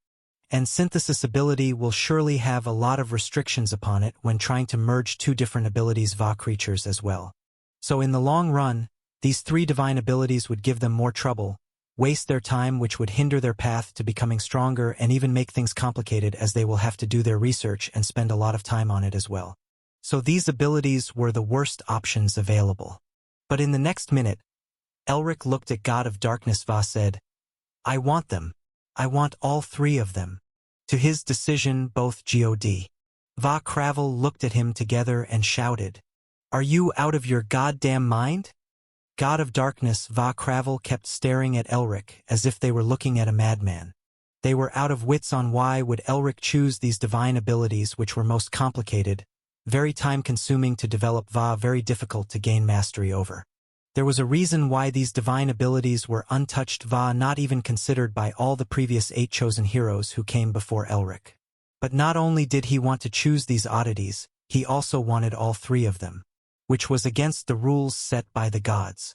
A: And synthesis ability will surely have a lot of restrictions upon it when trying to merge 2 different abilities Va creatures as well. So in the long run, these 3 divine abilities would give them more trouble, waste their time, which would hinder their path to becoming stronger, and even make things complicated, as they will have to do their research and spend a lot of time on it as well. So these abilities were the worst options available. But in the next minute, Elric looked at God of Darkness Va said, "I want them. I want all 3 of them." To his decision, both God Va Cravel looked at him together and shouted, "Are you out of your goddamn mind?" God of Darkness Va Cravel kept staring at Elric as if they were looking at a madman. They were out of wits on why would Elric choose these divine abilities, which were most complicated, very time-consuming to develop Va, very difficult to gain mastery over. There was a reason why these divine abilities were untouched Va, not even considered by all the previous 8 chosen heroes who came before Elric. But not only did he want to choose these oddities, he also wanted all 3 of them, which was against the rules set by the gods.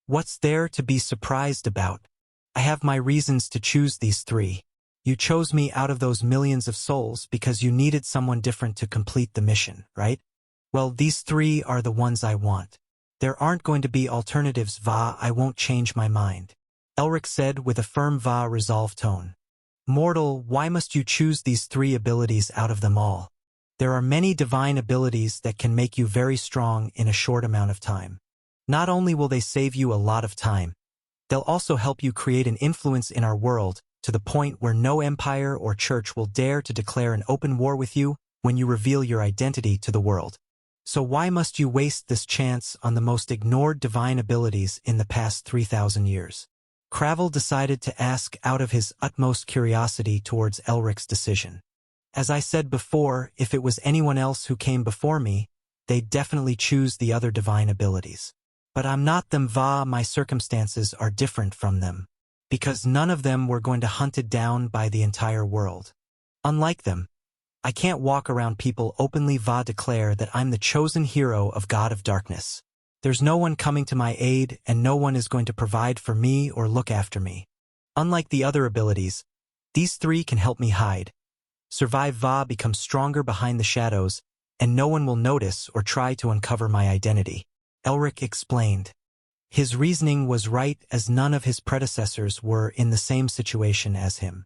A: What's there to be surprised about? I have my reasons to choose these 3. You chose me out of those millions of souls because you needed someone different to complete the mission, right? Well, these 3 are the ones I want. There aren't going to be alternatives, Va. I won't change my mind," Elric said with a firm Va resolve tone. "Mortal, why must you choose these 3 abilities out of them all? There are many divine abilities that can make you very strong in a short amount of time. Not only will they save you a lot of time, they'll also help you create an influence in our world to the point where no empire or church will dare to declare an open war with you when you reveal your identity to the world. So why must you waste this chance on the most ignored divine abilities in the past 3,000 years?" Cravel decided to ask out of his utmost curiosity towards Elric's decision. As I said before, if it was anyone else who came before me, they'd definitely choose the other divine abilities. But I'm not them, Va. My circumstances are different from them, because none of them were going to hunted down by the entire world. Unlike them, I can't walk around people openly Va declare that I'm the chosen hero of God of Darkness. There's no one coming to my aid, and no one is going to provide for me or look after me. Unlike the other abilities, these 3 can help me hide, survive Va, become stronger behind the shadows, and no one will notice or try to uncover my identity," Elric explained. His reasoning was right, as none of his predecessors were in the same situation as him.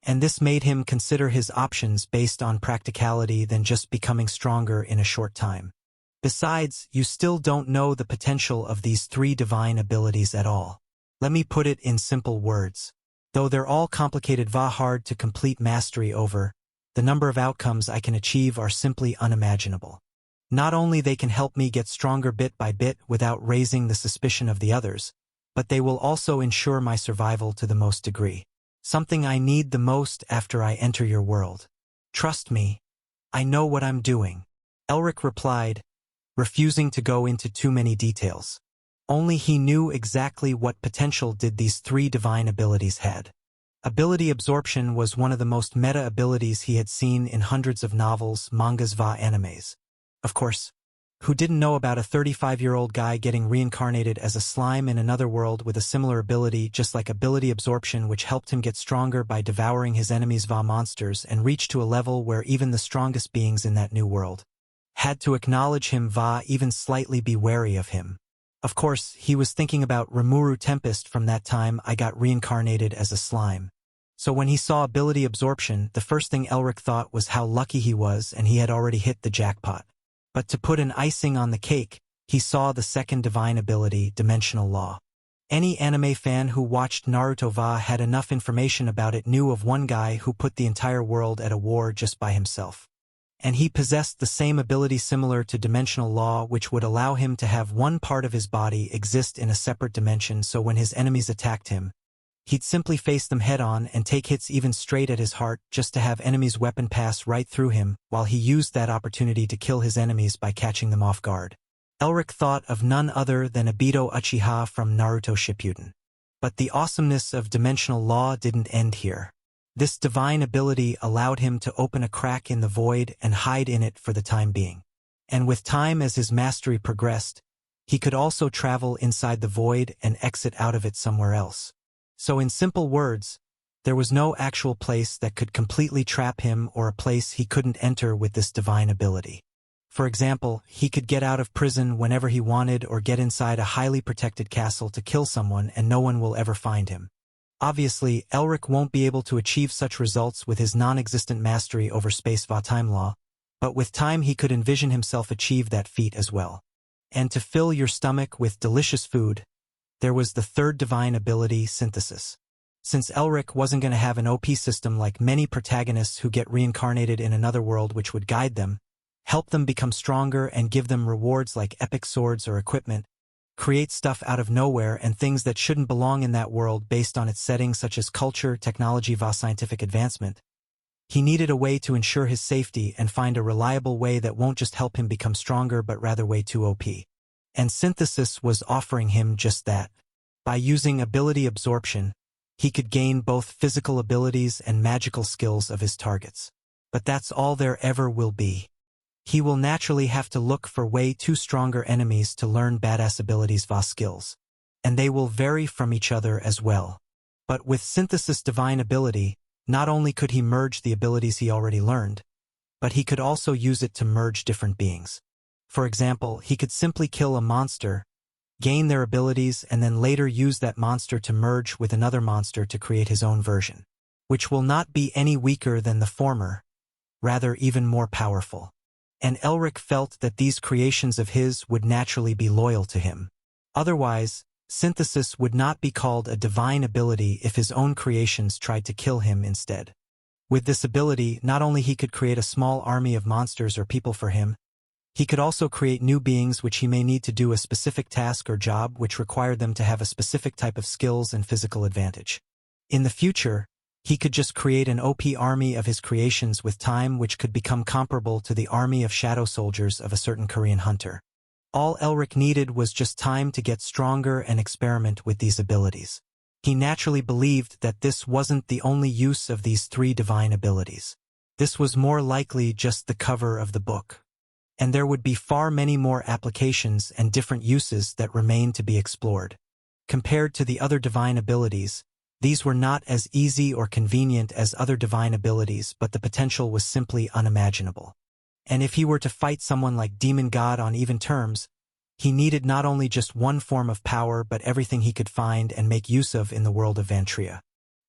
A: And this made him consider his options based on practicality than just becoming stronger in a short time. Besides, you still don't know the potential of these 3 divine abilities at all. Let me put it in simple words. Though they're all complicated Va, hard to complete mastery over, the number of outcomes I can achieve are simply unimaginable. Not only they can help me get stronger bit by bit without raising the suspicion of the others, but they will also ensure my survival to the most degree. Something I need the most after I enter your world. Trust me, I know what I'm doing," Elric replied, refusing to go into too many details. Only he knew exactly what potential did these 3 divine abilities had. Ability absorption was one of the most meta abilities he had seen in hundreds of novels, mangas, Va animes. Of course, Who didn't know about a 35-year-old guy getting reincarnated as a slime in another world with a similar ability, just like ability absorption, which helped him get stronger by devouring his enemies' Va monsters and reach to a level where even the strongest beings in that new world had to acknowledge him, Va, even slightly be wary of him. Of course, he was thinking about Rimuru Tempest from that time I got reincarnated as a slime. So when he saw ability absorption, the first thing Elric thought was how lucky he was and he had already hit the jackpot. But to put an icing on the cake, he saw the second divine ability, Dimensional Law. Any anime fan who watched Naruto Va had enough information about it knew of one guy who put the entire world at a war just by himself. And he possessed the same ability similar to Dimensional Law, which would allow him to have one part of his body exist in a separate dimension, so when his enemies attacked him, he'd simply face them head-on and take hits even straight at his heart just to have enemies' weapon pass right through him, while he used that opportunity to kill his enemies by catching them off guard. Elric thought of none other than Obito Uchiha from Naruto Shippuden. But the awesomeness of Dimensional Law didn't end here. This divine ability allowed him to open a crack in the void and hide in it for the time being. And with time, as his mastery progressed, he could also travel inside the void and exit out of it somewhere else. So in simple words, there was no actual place that could completely trap him or a place he couldn't enter with this divine ability. For example, he could get out of prison whenever he wanted or get inside a highly protected castle to kill someone and no one will ever find him. Obviously, Elric won't be able to achieve such results with his non-existent mastery over space Va time law, but with time he could envision himself achieve that feat as well. And to fill your stomach with delicious food, there was the third divine ability, Synthesis. Since Elric wasn't going to have an OP system like many protagonists who get reincarnated in another world which would guide them, help them become stronger and give them rewards like epic swords or equipment, create stuff out of nowhere and things that shouldn't belong in that world based on its settings such as culture, technology, va scientific advancement, he needed a way to ensure his safety and find a reliable way that won't just help him become stronger but rather way too OP. And Synthesis was offering him just that. By using ability absorption, he could gain both physical abilities and magical skills of his targets. But that's all there ever will be. He will naturally have to look for way too stronger enemies to learn badass abilities va skills. And they will vary from each other as well. But with Synthesis divine ability, not only could he merge the abilities he already learned, but he could also use it to merge different beings. For example, he could simply kill a monster, gain their abilities, and then later use that monster to merge with another monster to create his own version, which will not be any weaker than the former, rather even more powerful. And Elric felt that these creations of his would naturally be loyal to him. Otherwise, Synthesis would not be called a divine ability if his own creations tried to kill him instead. With this ability, not only he could create a small army of monsters or people for him, he could also create new beings which he may need to do a specific task or job which required them to have a specific type of skills and physical advantage. In the future, he could just create an OP army of his creations with time which could become comparable to the army of shadow soldiers of a certain Korean hunter. All Elric needed was just time to get stronger and experiment with these abilities. He naturally believed that this wasn't the only use of these three divine abilities. This was more likely just the cover of the book. And there would be far many more applications and different uses that remained to be explored. Compared to the other divine abilities, these were not as easy or convenient as other divine abilities, but the potential was simply unimaginable. And if he were to fight someone like Demon God on even terms, he needed not only just one form of power but everything he could find and make use of in the world of Vantria.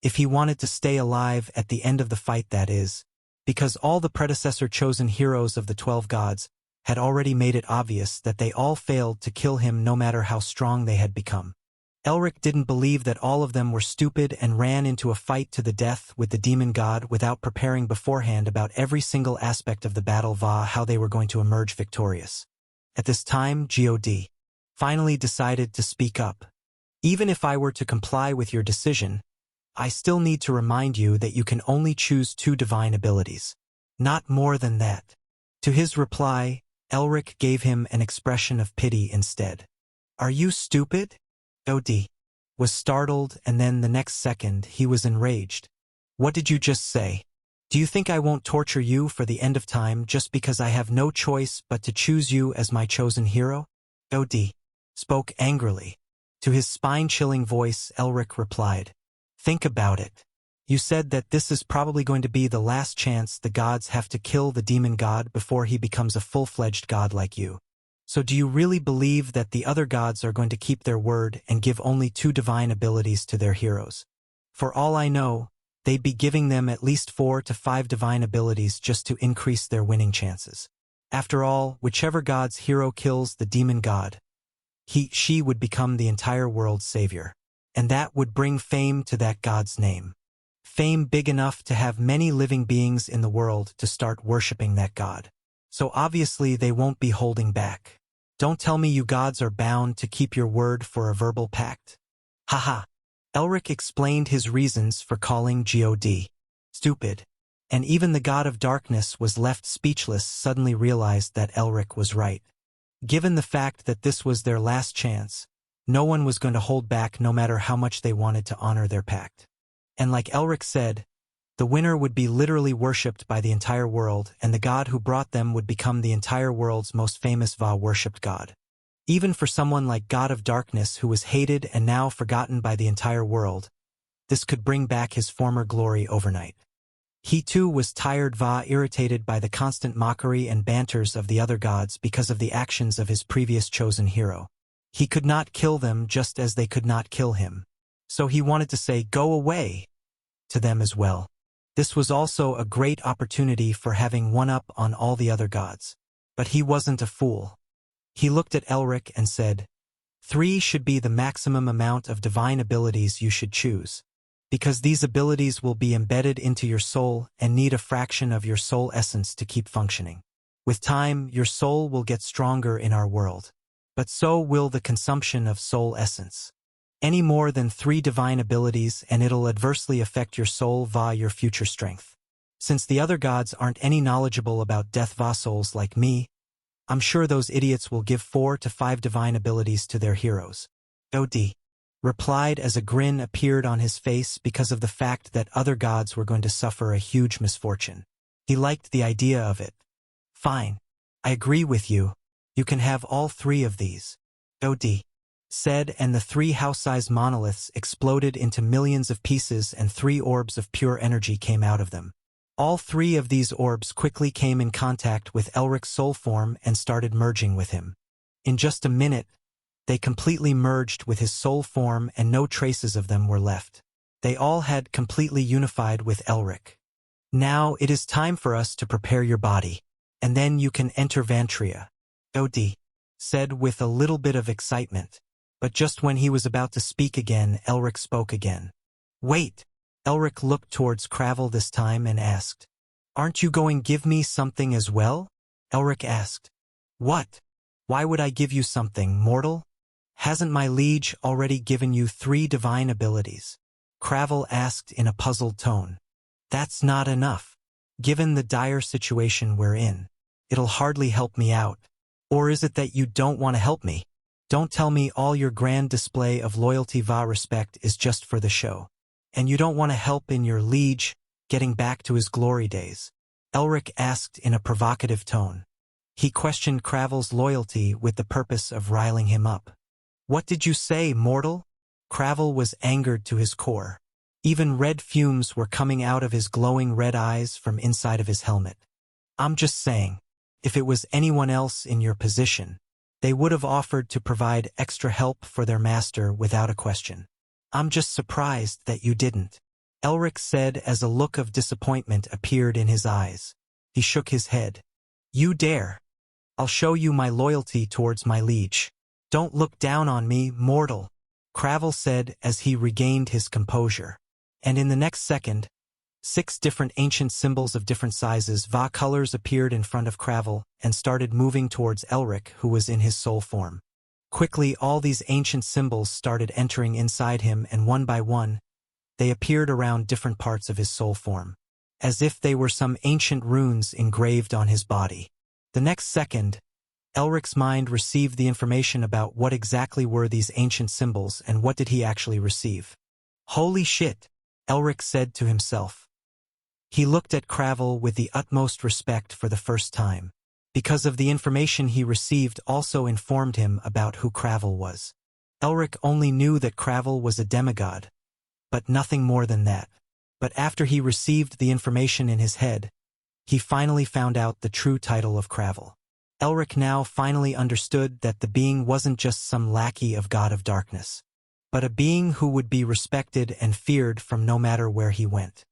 A: If he wanted to stay alive at the end of the fight, that is, because all the predecessor chosen heroes of the 12 gods had already made it obvious that they all failed to kill him no matter how strong they had become. Elric didn't believe that all of them were stupid and ran into a fight to the death with the demon god without preparing beforehand about every single aspect of the battle va how they were going to emerge victorious. At this time, God finally decided to speak up. Even if I were to comply with your decision, I still need to remind you that you can only choose 2 divine abilities. Not more than that. To his reply, Elric gave him an expression of pity instead. Are you stupid? God was startled, and then the next second he was enraged. What did you just say? Do you think I won't torture you for the end of time just because I have no choice but to choose you as my chosen hero? Od spoke angrily. To his spine-chilling voice, Elric replied, "Think about it. You said that this is probably going to be the last chance the gods have to kill the demon god before he becomes a full-fledged god like you. So do you really believe that the other gods are going to keep their word and give only 2 divine abilities to their heroes? For all I know, they'd be giving them at least 4 to 5 divine abilities just to increase their winning chances. After all, whichever god's hero kills the demon god, she would become the entire world's savior. And that would bring fame to that god's name. Fame big enough to have many living beings in the world to start worshipping that god. So obviously they won't be holding back. Don't tell me you gods are bound to keep your word for a verbal pact." Haha. Elric explained his reasons for calling God stupid. And even the god of darkness was left speechless, suddenly realized that Elric was right. Given the fact that this was their last chance, no one was going to hold back no matter how much they wanted to honor their pact. And like Elric said, the winner would be literally worshipped by the entire world, and the god who brought them would become the entire world's most famous worshipped god. Even for someone like God of Darkness, who was hated and now forgotten by the entire world, this could bring back his former glory overnight. He too was tired, irritated by the constant mockery and banters of the other gods because of the actions of his previous chosen hero. He could not kill them just as they could not kill him. So he wanted to say, "Go away," to them as well. This was also a great opportunity for having one up on all the other gods. But he wasn't a fool. He looked at Elric and said, 3 should be the maximum amount of divine abilities you should choose. Because these abilities will be embedded into your soul and need a fraction of your soul essence to keep functioning. With time, your soul will get stronger in our world. But so will the consumption of soul essence. Any more than 3 divine abilities and it'll adversely affect your soul your future strength. Since the other gods aren't any knowledgeable about death souls like me, I'm sure those idiots will give 4 to 5 divine abilities to their heroes. Od replied as a grin appeared on his face because of the fact that other gods were going to suffer a huge misfortune. He liked the idea of it. "Fine. I agree with you. You can have all 3 of these," Od said, and the 3 house-sized monoliths exploded into millions of pieces and 3 orbs of pure energy came out of them. All 3 of these orbs quickly came in contact with Elric's soul form and started merging with him. In just a minute, they completely merged with his soul form and no traces of them were left. They all had completely unified with Elric. "Now it is time for us to prepare your body, and then you can enter Vantria," Od said with a little bit of excitement. But just when he was about to speak again, Elric spoke again. "Wait." Elric looked towards Cravel this time and asked, "Aren't you going to give me something as well?" Elric asked. "What? Why would I give you something, mortal? Hasn't my liege already given you 3 divine abilities?" Cravel asked in a puzzled tone. "That's not enough. Given the dire situation we're in, it'll hardly help me out. Or is it that you don't want to help me? Don't tell me all your grand display of loyalty respect is just for the show. And you don't want to help in your liege getting back to his glory days?" Elric asked in a provocative tone. He questioned Cravel's loyalty with the purpose of riling him up. "What did you say, mortal?" Cravel was angered to his core. Even red fumes were coming out of his glowing red eyes from inside of his helmet. "I'm just saying, if it was anyone else in your position, they would have offered to provide extra help for their master without a question. I'm just surprised that you didn't," Elric said as a look of disappointment appeared in his eyes. He shook his head. "You dare? I'll show you my loyalty towards my liege. Don't look down on me, mortal," Cravel said as he regained his composure. And in the next second, 6 different ancient symbols of different sizes, colors appeared in front of Cravel and started moving towards Elric, who was in his soul form. Quickly, all these ancient symbols started entering inside him, and one by one, they appeared around different parts of his soul form, as if they were some ancient runes engraved on his body. The next second, Elric's mind received the information about what exactly were these ancient symbols and what did he actually receive. "Holy shit," Elric said to himself. He looked at Cravel with the utmost respect for the first time, because of the information he received also informed him about who Cravel was. Elric only knew that Cravel was a demigod, but nothing more than that. But after he received the information in his head, he finally found out the true title of Cravel. Elric now finally understood that the being wasn't just some lackey of God of Darkness, but a being who would be respected and feared from no matter where he went.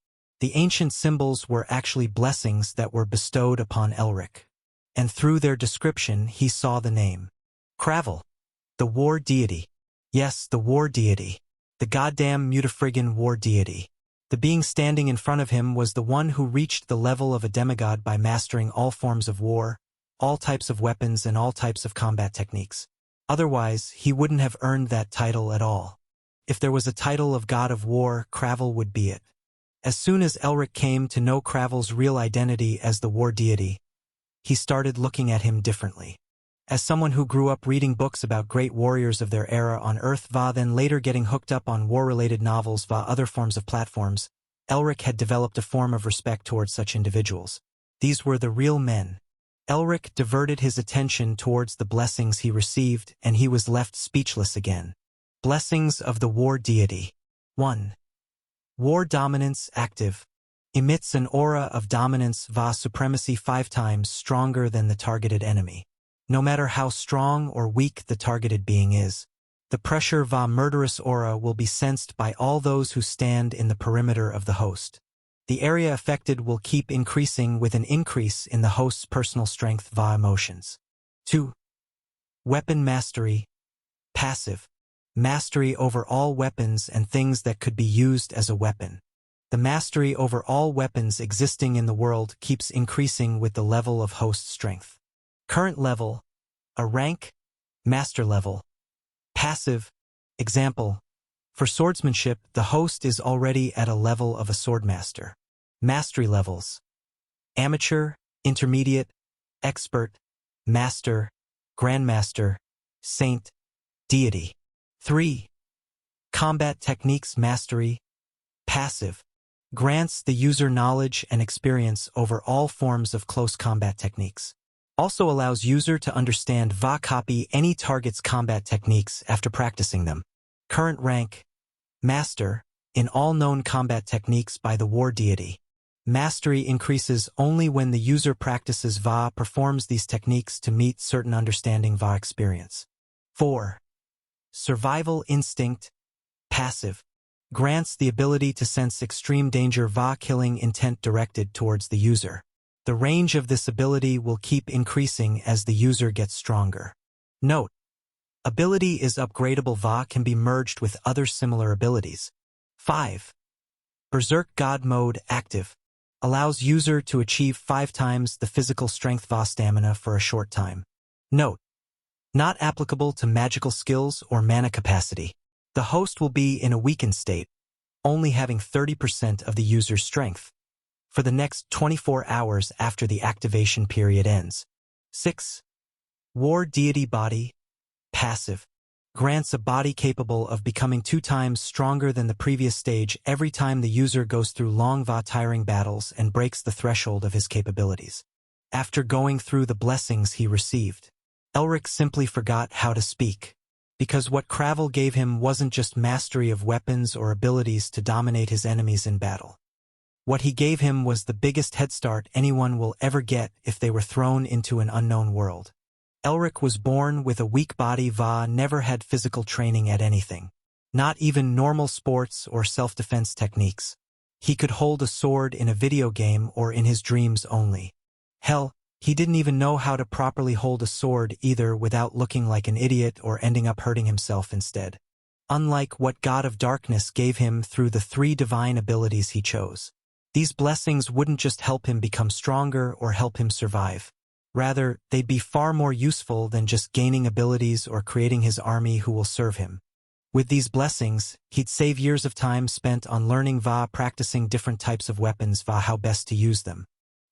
A: The ancient symbols were actually blessings that were bestowed upon Elric, and through their description he saw the name. Cravel, the war deity. Yes, the war deity. The goddamn mutafriggin war deity. The being standing in front of him was the one who reached the level of a demigod by mastering all forms of war, all types of weapons and all types of combat techniques. Otherwise, he wouldn't have earned that title at all. If there was a title of God of War, Cravel would be it. As soon as Elric came to know Cravel's real identity as the war deity, he started looking at him differently. As someone who grew up reading books about great warriors of their era on Earth then later getting hooked up on war-related novels other forms of platforms, Elric had developed a form of respect towards such individuals. These were the real men. Elric diverted his attention towards the blessings he received and he was left speechless again. Blessings of the war deity. 1. War dominance active. Emits an aura of dominance supremacy 5 times stronger than the targeted enemy. No matter how strong or weak the targeted being is, the pressure murderous aura will be sensed by all those who stand in the perimeter of the host. The area affected will keep increasing with an increase in the host's personal strength emotions. 2. Weapon mastery. Passive. Mastery over all weapons and things that could be used as a weapon. The mastery over all weapons existing in the world keeps increasing with the level of host strength. Current level, a rank, master level. Passive, example, for swordsmanship, the host is already at a level of a swordmaster. Mastery levels, amateur, intermediate, expert, master, grandmaster, saint, deity. 3. Combat techniques mastery, passive, grants the user knowledge and experience over all forms of close combat techniques. Also allows user to understand copy any target's combat techniques after practicing them. Current rank, Master, in all known combat techniques by the war deity. Mastery increases only when the user practices performs these techniques to meet certain understanding experience. 4. Survival instinct, passive, grants the ability to sense extreme danger killing intent directed towards the user. The range of this ability will keep increasing as the user gets stronger. Note: ability is upgradable can be merged with other similar abilities. 5. Berserk God mode active. Allows user to achieve 5 times the physical strength stamina for a short time. Note: not applicable to magical skills or mana capacity. The host will be in a weakened state, only having 30% of the user's strength, for the next 24 hours after the activation period ends. 6. War deity body, passive, grants a body capable of becoming 2 times stronger than the previous stage every time the user goes through long tiring battles and breaks the threshold of his capabilities. After going through the blessings he received, Elric simply forgot how to speak, because what Cravel gave him wasn't just mastery of weapons or abilities to dominate his enemies in battle. What he gave him was the biggest head start anyone will ever get if they were thrown into an unknown world. Elric was born with a weak body never had physical training at anything. Not even normal sports or self-defense techniques. He could hold a sword in a video game or in his dreams only. Hell, he didn't even know how to properly hold a sword either without looking like an idiot or ending up hurting himself instead. Unlike what God of Darkness gave him through the 3 divine abilities he chose. These blessings wouldn't just help him become stronger or help him survive. Rather, they'd be far more useful than just gaining abilities or creating his army who will serve him. With these blessings, he'd save years of time spent on learning practicing different types of weapons how best to use them.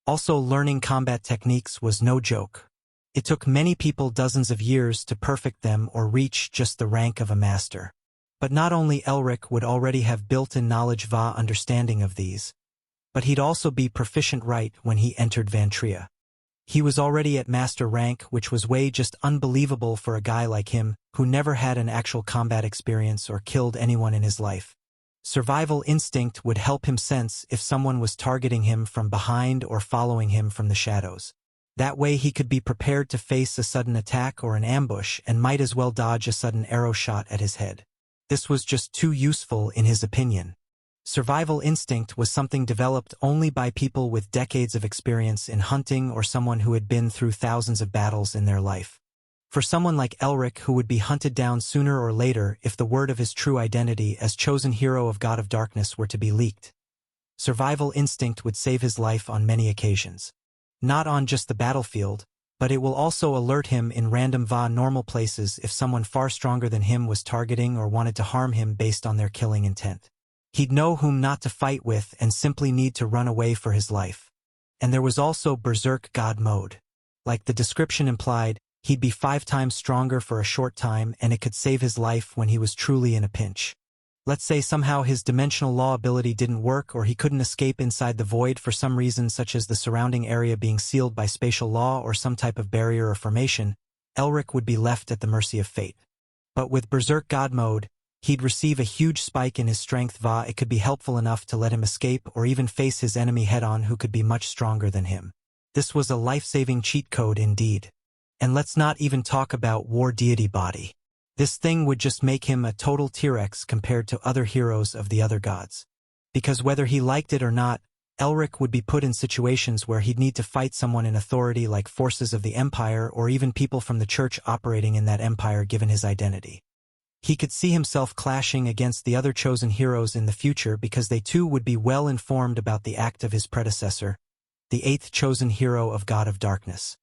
A: Also, learning combat techniques was no joke. It took many people dozens of years to perfect them or reach just the rank of a master. But not only Elric would already have built-in knowledge understanding of these, but he'd also be proficient right when he entered Vantria. He was already at master rank, which was way just unbelievable for a guy like him, who never had an actual combat experience or killed anyone in his life. Survival instinct would help him sense if someone was targeting him from behind or following him from the shadows. That way he could be prepared to face a sudden attack or an ambush and might as well dodge a sudden arrow shot at his head. This was just too useful in his opinion. Survival instinct was something developed only by people with decades of experience in hunting or someone who had been through thousands of battles in their life. For someone like Elric, who would be hunted down sooner or later if the word of his true identity as chosen hero of God of Darkness were to be leaked, survival instinct would save his life on many occasions. Not on just the battlefield, but it will also alert him in random normal places if someone far stronger than him was targeting or wanted to harm him based on their killing intent. He'd know whom not to fight with and simply need to run away for his life. And there was also Berserk God mode. Like the description implied, he'd be 5 times stronger for a short time and it could save his life when he was truly in a pinch. Let's say somehow his dimensional law ability didn't work or he couldn't escape inside the void for some reason, such as the surrounding area being sealed by spatial law or some type of barrier or formation. Elric would be left at the mercy of fate. But with Berserk God mode, he'd receive a huge spike in his strength. It could be helpful enough to let him escape or even face his enemy head-on, who could be much stronger than him. This was a life-saving cheat code indeed. And let's not even talk about War Deity Body. This thing would just make him a total T-Rex compared to other heroes of the other gods. Because whether he liked it or not, Elric would be put in situations where he'd need to fight someone in authority, like forces of the Empire or even people from the Church operating in that empire given his identity. He could see himself clashing against the other chosen heroes in the future because they too would be well informed about the act of his predecessor, the 8th chosen hero of God of Darkness.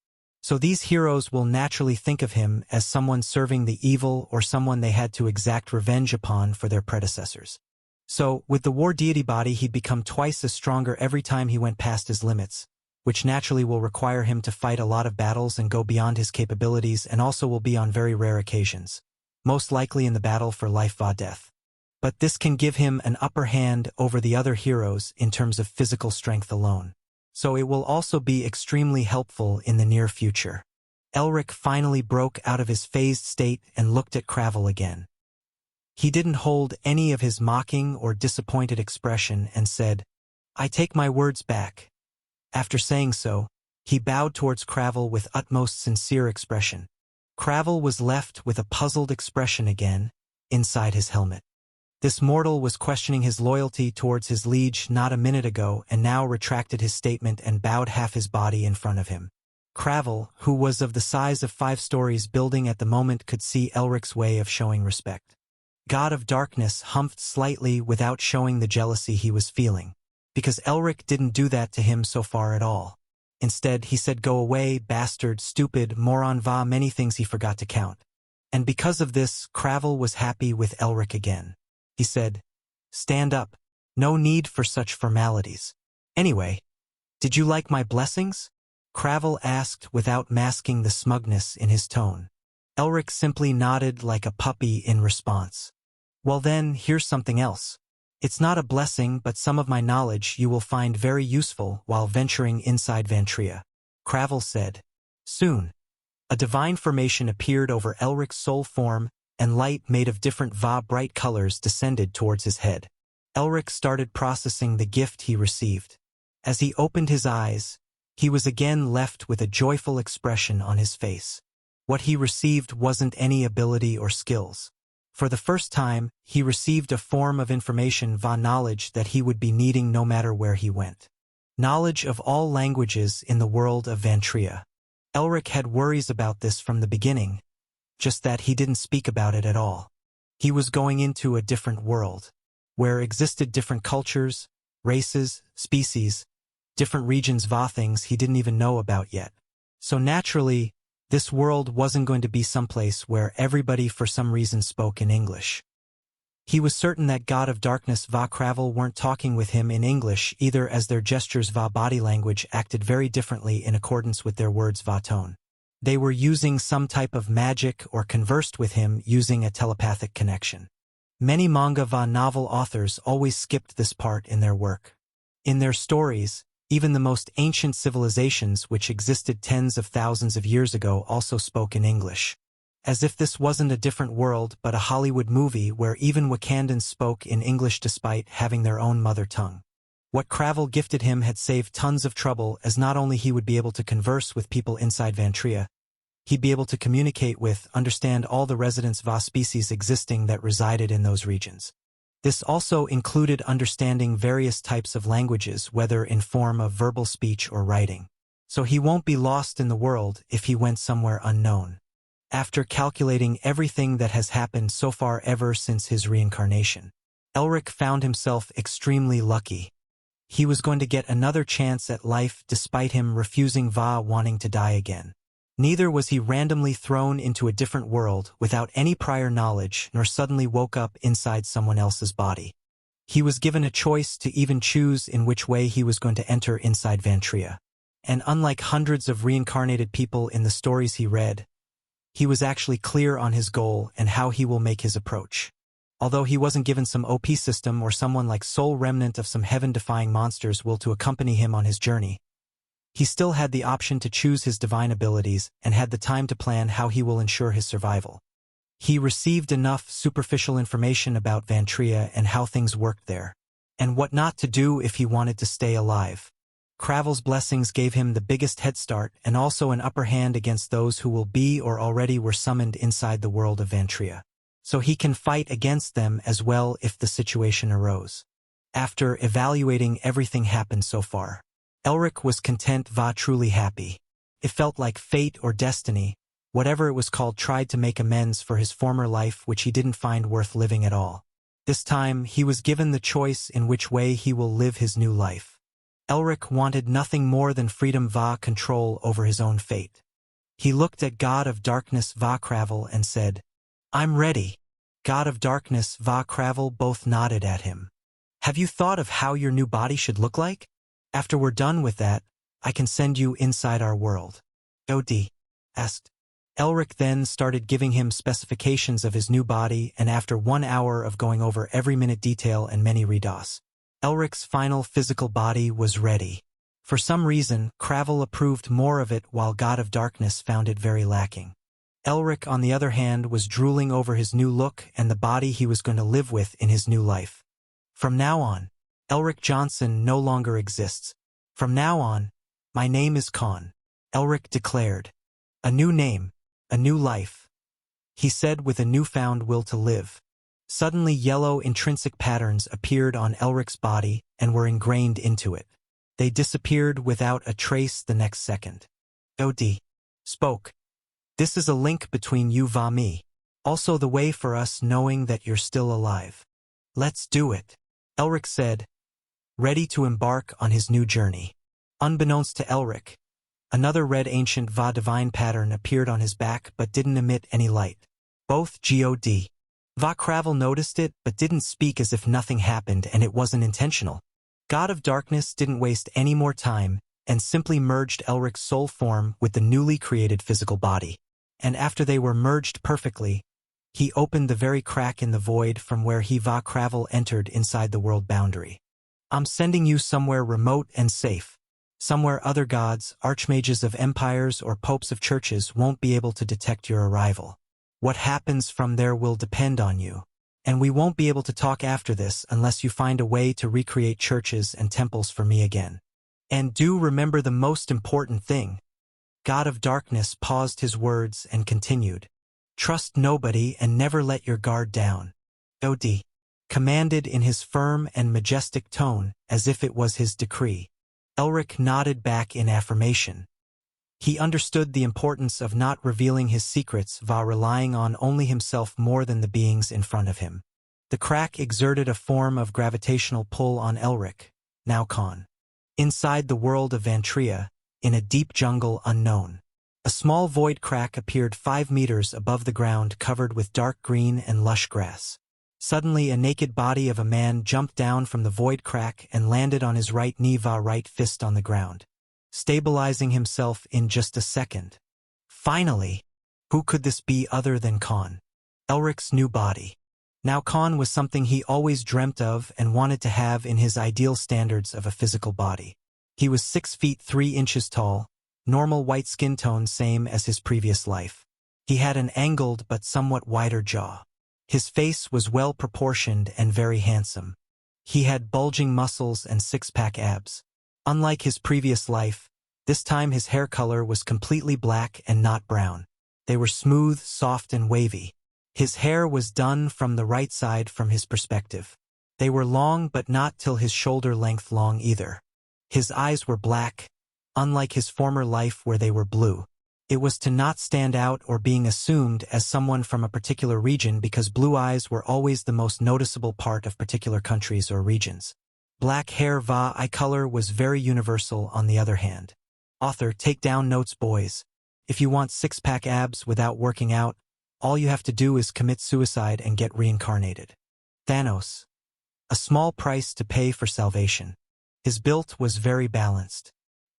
A: So these heroes will naturally think of him as someone serving the evil or someone they had to exact revenge upon for their predecessors. So, with the War Deity Body, he'd become twice as stronger every time he went past his limits, which naturally will require him to fight a lot of battles and go beyond his capabilities, and also will be on very rare occasions, most likely in the battle for life death. But this can give him an upper hand over the other heroes in terms of physical strength alone. So it will also be extremely helpful in the near future. Elric finally broke out of his phased state and looked at Cravel again. He didn't hold any of his mocking or disappointed expression and said, "I take my words back." After saying so, he bowed towards Cravel with utmost sincere expression. Cravel was left with a puzzled expression again, inside his helmet. This mortal was questioning his loyalty towards his liege not a minute ago and now retracted his statement and bowed half his body in front of him. Cravel, who was of the size of 5 stories building at the moment, could see Elric's way of showing respect. God of Darkness humphed slightly without showing the jealousy he was feeling, because Elric didn't do that to him so far at all. Instead, he said, "Go away, bastard, stupid, moron, many things he forgot to count." And because of this, Cravel was happy with Elric again. He said, "Stand up. No need for such formalities. Anyway, did you like my blessings?" Cravel asked without masking the smugness in his tone. Elric simply nodded like a puppy in response. "Well then, here's something else. It's not a blessing, but some of my knowledge you will find very useful while venturing inside Vantria," Cravel said. Soon, a divine formation appeared over Elric's soul form, and light made of different bright colors descended towards his head. Elric started processing the gift he received. As he opened his eyes, he was again left with a joyful expression on his face. What he received wasn't any ability or skills. For the first time, he received a form of information, knowledge that he would be needing no matter where he went. Knowledge of all languages in the world of Vantria. Elric had worries about this from the beginning, just that he didn't speak about it at all. He was going into a different world, where existed different cultures, races, species, different regions, things he didn't even know about yet. So naturally, this world wasn't going to be someplace where everybody for some reason spoke in English. He was certain that God of Darkness Cravel weren't talking with him in English either, as their gestures body language acted very differently in accordance with their words tone. They were using some type of magic or conversed with him using a telepathic connection. Many manga novel authors always skipped this part in their work. In their stories, even the most ancient civilizations which existed tens of thousands of years ago also spoke in English. As if this wasn't a different world but a Hollywood movie where even Wakandans spoke in English despite having their own mother tongue. What Cravel gifted him had saved tons of trouble, as not only he would be able to converse with people inside Vantria, he'd be able to communicate with, understand all the residents Va species existing that resided in those regions. This also included understanding various types of languages, whether in form of verbal speech or writing. So he won't be lost in the world if he went somewhere unknown. After calculating everything that has happened so far ever since his reincarnation, Elric found himself extremely lucky. He was going to get another chance at life despite him refusing Va wanting to die again. Neither was he randomly thrown into a different world without any prior knowledge, nor suddenly woke up inside someone else's body. He was given a choice to even choose in which way he was going to enter inside Vantria. And unlike hundreds of reincarnated people in the stories he read, he was actually clear on his goal and how he will make his approach. Although he wasn't given some OP system or someone like sole remnant of some heaven-defying monsters will to accompany him on his journey, he still had the option to choose his divine abilities and had the time to plan how he will ensure his survival. He received enough superficial information about Vantria and how things worked there, and what not to do if he wanted to stay alive. Cravel's blessings gave him the biggest head start and also an upper hand against those who will be or already were summoned inside the world of Vantria. So he can fight against them as well if the situation arose. After evaluating everything happened so far, Elric was content, Va truly happy. It felt like fate or destiny, whatever it was called, tried to make amends for his former life which he didn't find worth living at all. This time he was given the choice in which way he will live his new life. Elric wanted nothing more than freedom, Va control over his own fate. He looked at God of Darkness Va Cravel and said, "I'm ready." God of Darkness Va Cravel both nodded at him. "Have you thought of how your new body should look like? After we're done with that, I can send you inside our world." "Od?" asked. Elric then started giving him specifications of his new body, and after 1 hour of going over every minute detail and many redos, Elric's final physical body was ready. For some reason, Cravel approved more of it while God of Darkness found it very lacking. Elric, on the other hand, was drooling over his new look and the body he was going to live with in his new life. From now on, Elric Johnson no longer exists. From now on, my name is Khan, Elric declared. A new name, a new life, he said with a newfound will to live. Suddenly yellow intrinsic patterns appeared on Elric's body and were ingrained into it. They disappeared without a trace the next second. Od spoke. "This is a link between you Va me. Also the way for us knowing that you're still alive. Let's do it," Elric said, ready to embark on his new journey. Unbeknownst to Elric, another red ancient Va divine pattern appeared on his back but didn't emit any light. Both God. Va Cravel noticed it but didn't speak, as if nothing happened and it wasn't intentional. God of Darkness didn't waste any more time and simply merged Elric's soul form with the newly created physical body. And after they were merged perfectly, he opened the very crack in the void from where he Va Cravel entered inside the world boundary. "I'm sending you somewhere remote and safe. Somewhere other gods, archmages of empires, or popes of churches won't be able to detect your arrival. What happens from there will depend on you. And we won't be able to talk after this unless you find a way to recreate churches and temples for me again. And do remember the most important thing." God of Darkness paused his words and continued. "Trust nobody and never let your guard down." Od commanded in his firm and majestic tone as if it was his decree. Elric nodded back in affirmation. He understood the importance of not revealing his secrets while relying on only himself more than the beings in front of him. The crack exerted a form of gravitational pull on Elric, now Khan. Inside the world of Vantria, in a deep jungle unknown, a small void crack appeared 5 meters above the ground, covered with dark green and lush grass. Suddenly a naked body of a man jumped down from the void crack and landed on his right knee, right fist on the ground, stabilizing himself in just a second. Finally, who could this be other than Khan? Elric's new body. Now Khan was something he always dreamt of and wanted to have in his ideal standards of a physical body. He was 6 feet 3 inches tall, normal white skin tone same as his previous life. He had an angled but somewhat wider jaw. His face was well proportioned and very handsome. He had bulging muscles and six-pack abs. Unlike his previous life, this time his hair color was completely black and not brown. They were smooth, soft and wavy. His hair was done from the right side from his perspective. They were long but not till his shoulder length long either. His eyes were black, unlike his former life where they were blue. It was to not stand out or being assumed as someone from a particular region because blue eyes were always the most noticeable part of particular countries or regions. Black hair eye color was very universal on the other hand. Author, take down notes boys. If you want six-pack abs without working out, all you have to do is commit suicide and get reincarnated. Thanos. A small price to pay for salvation. His build was very balanced.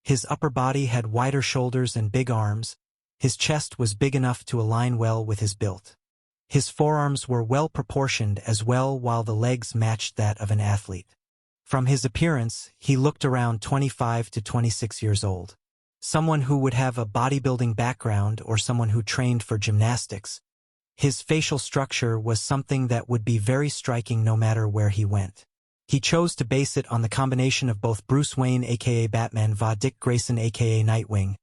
A: His upper body had wider shoulders and big arms. His chest was big enough to align well with his build. His forearms were well proportioned as well while the legs matched that of an athlete. From his appearance, he looked around 25 to 26 years old. Someone who would have a bodybuilding background or someone who trained for gymnastics. His facial structure was something that would be very striking no matter where he went. He chose to base it on the combination of both Bruce Wayne aka Batman va Dick Grayson aka Nightwing,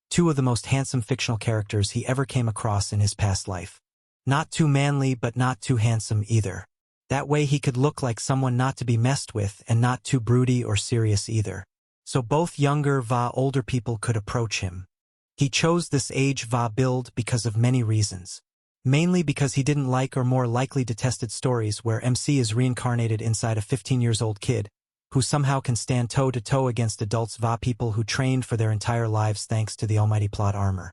A: two of the most handsome fictional characters he ever came across in his past life. Not too manly but not too handsome either. That way he could look like someone not to be messed with and not too broody or serious either. So both younger va older people could approach him. He chose this age va build because of many reasons. Mainly because he didn't like or more likely detested stories where MC is reincarnated inside a 15-year-old kid, who somehow can stand toe-to-toe against adults va people who trained for their entire lives thanks to the almighty plot armor.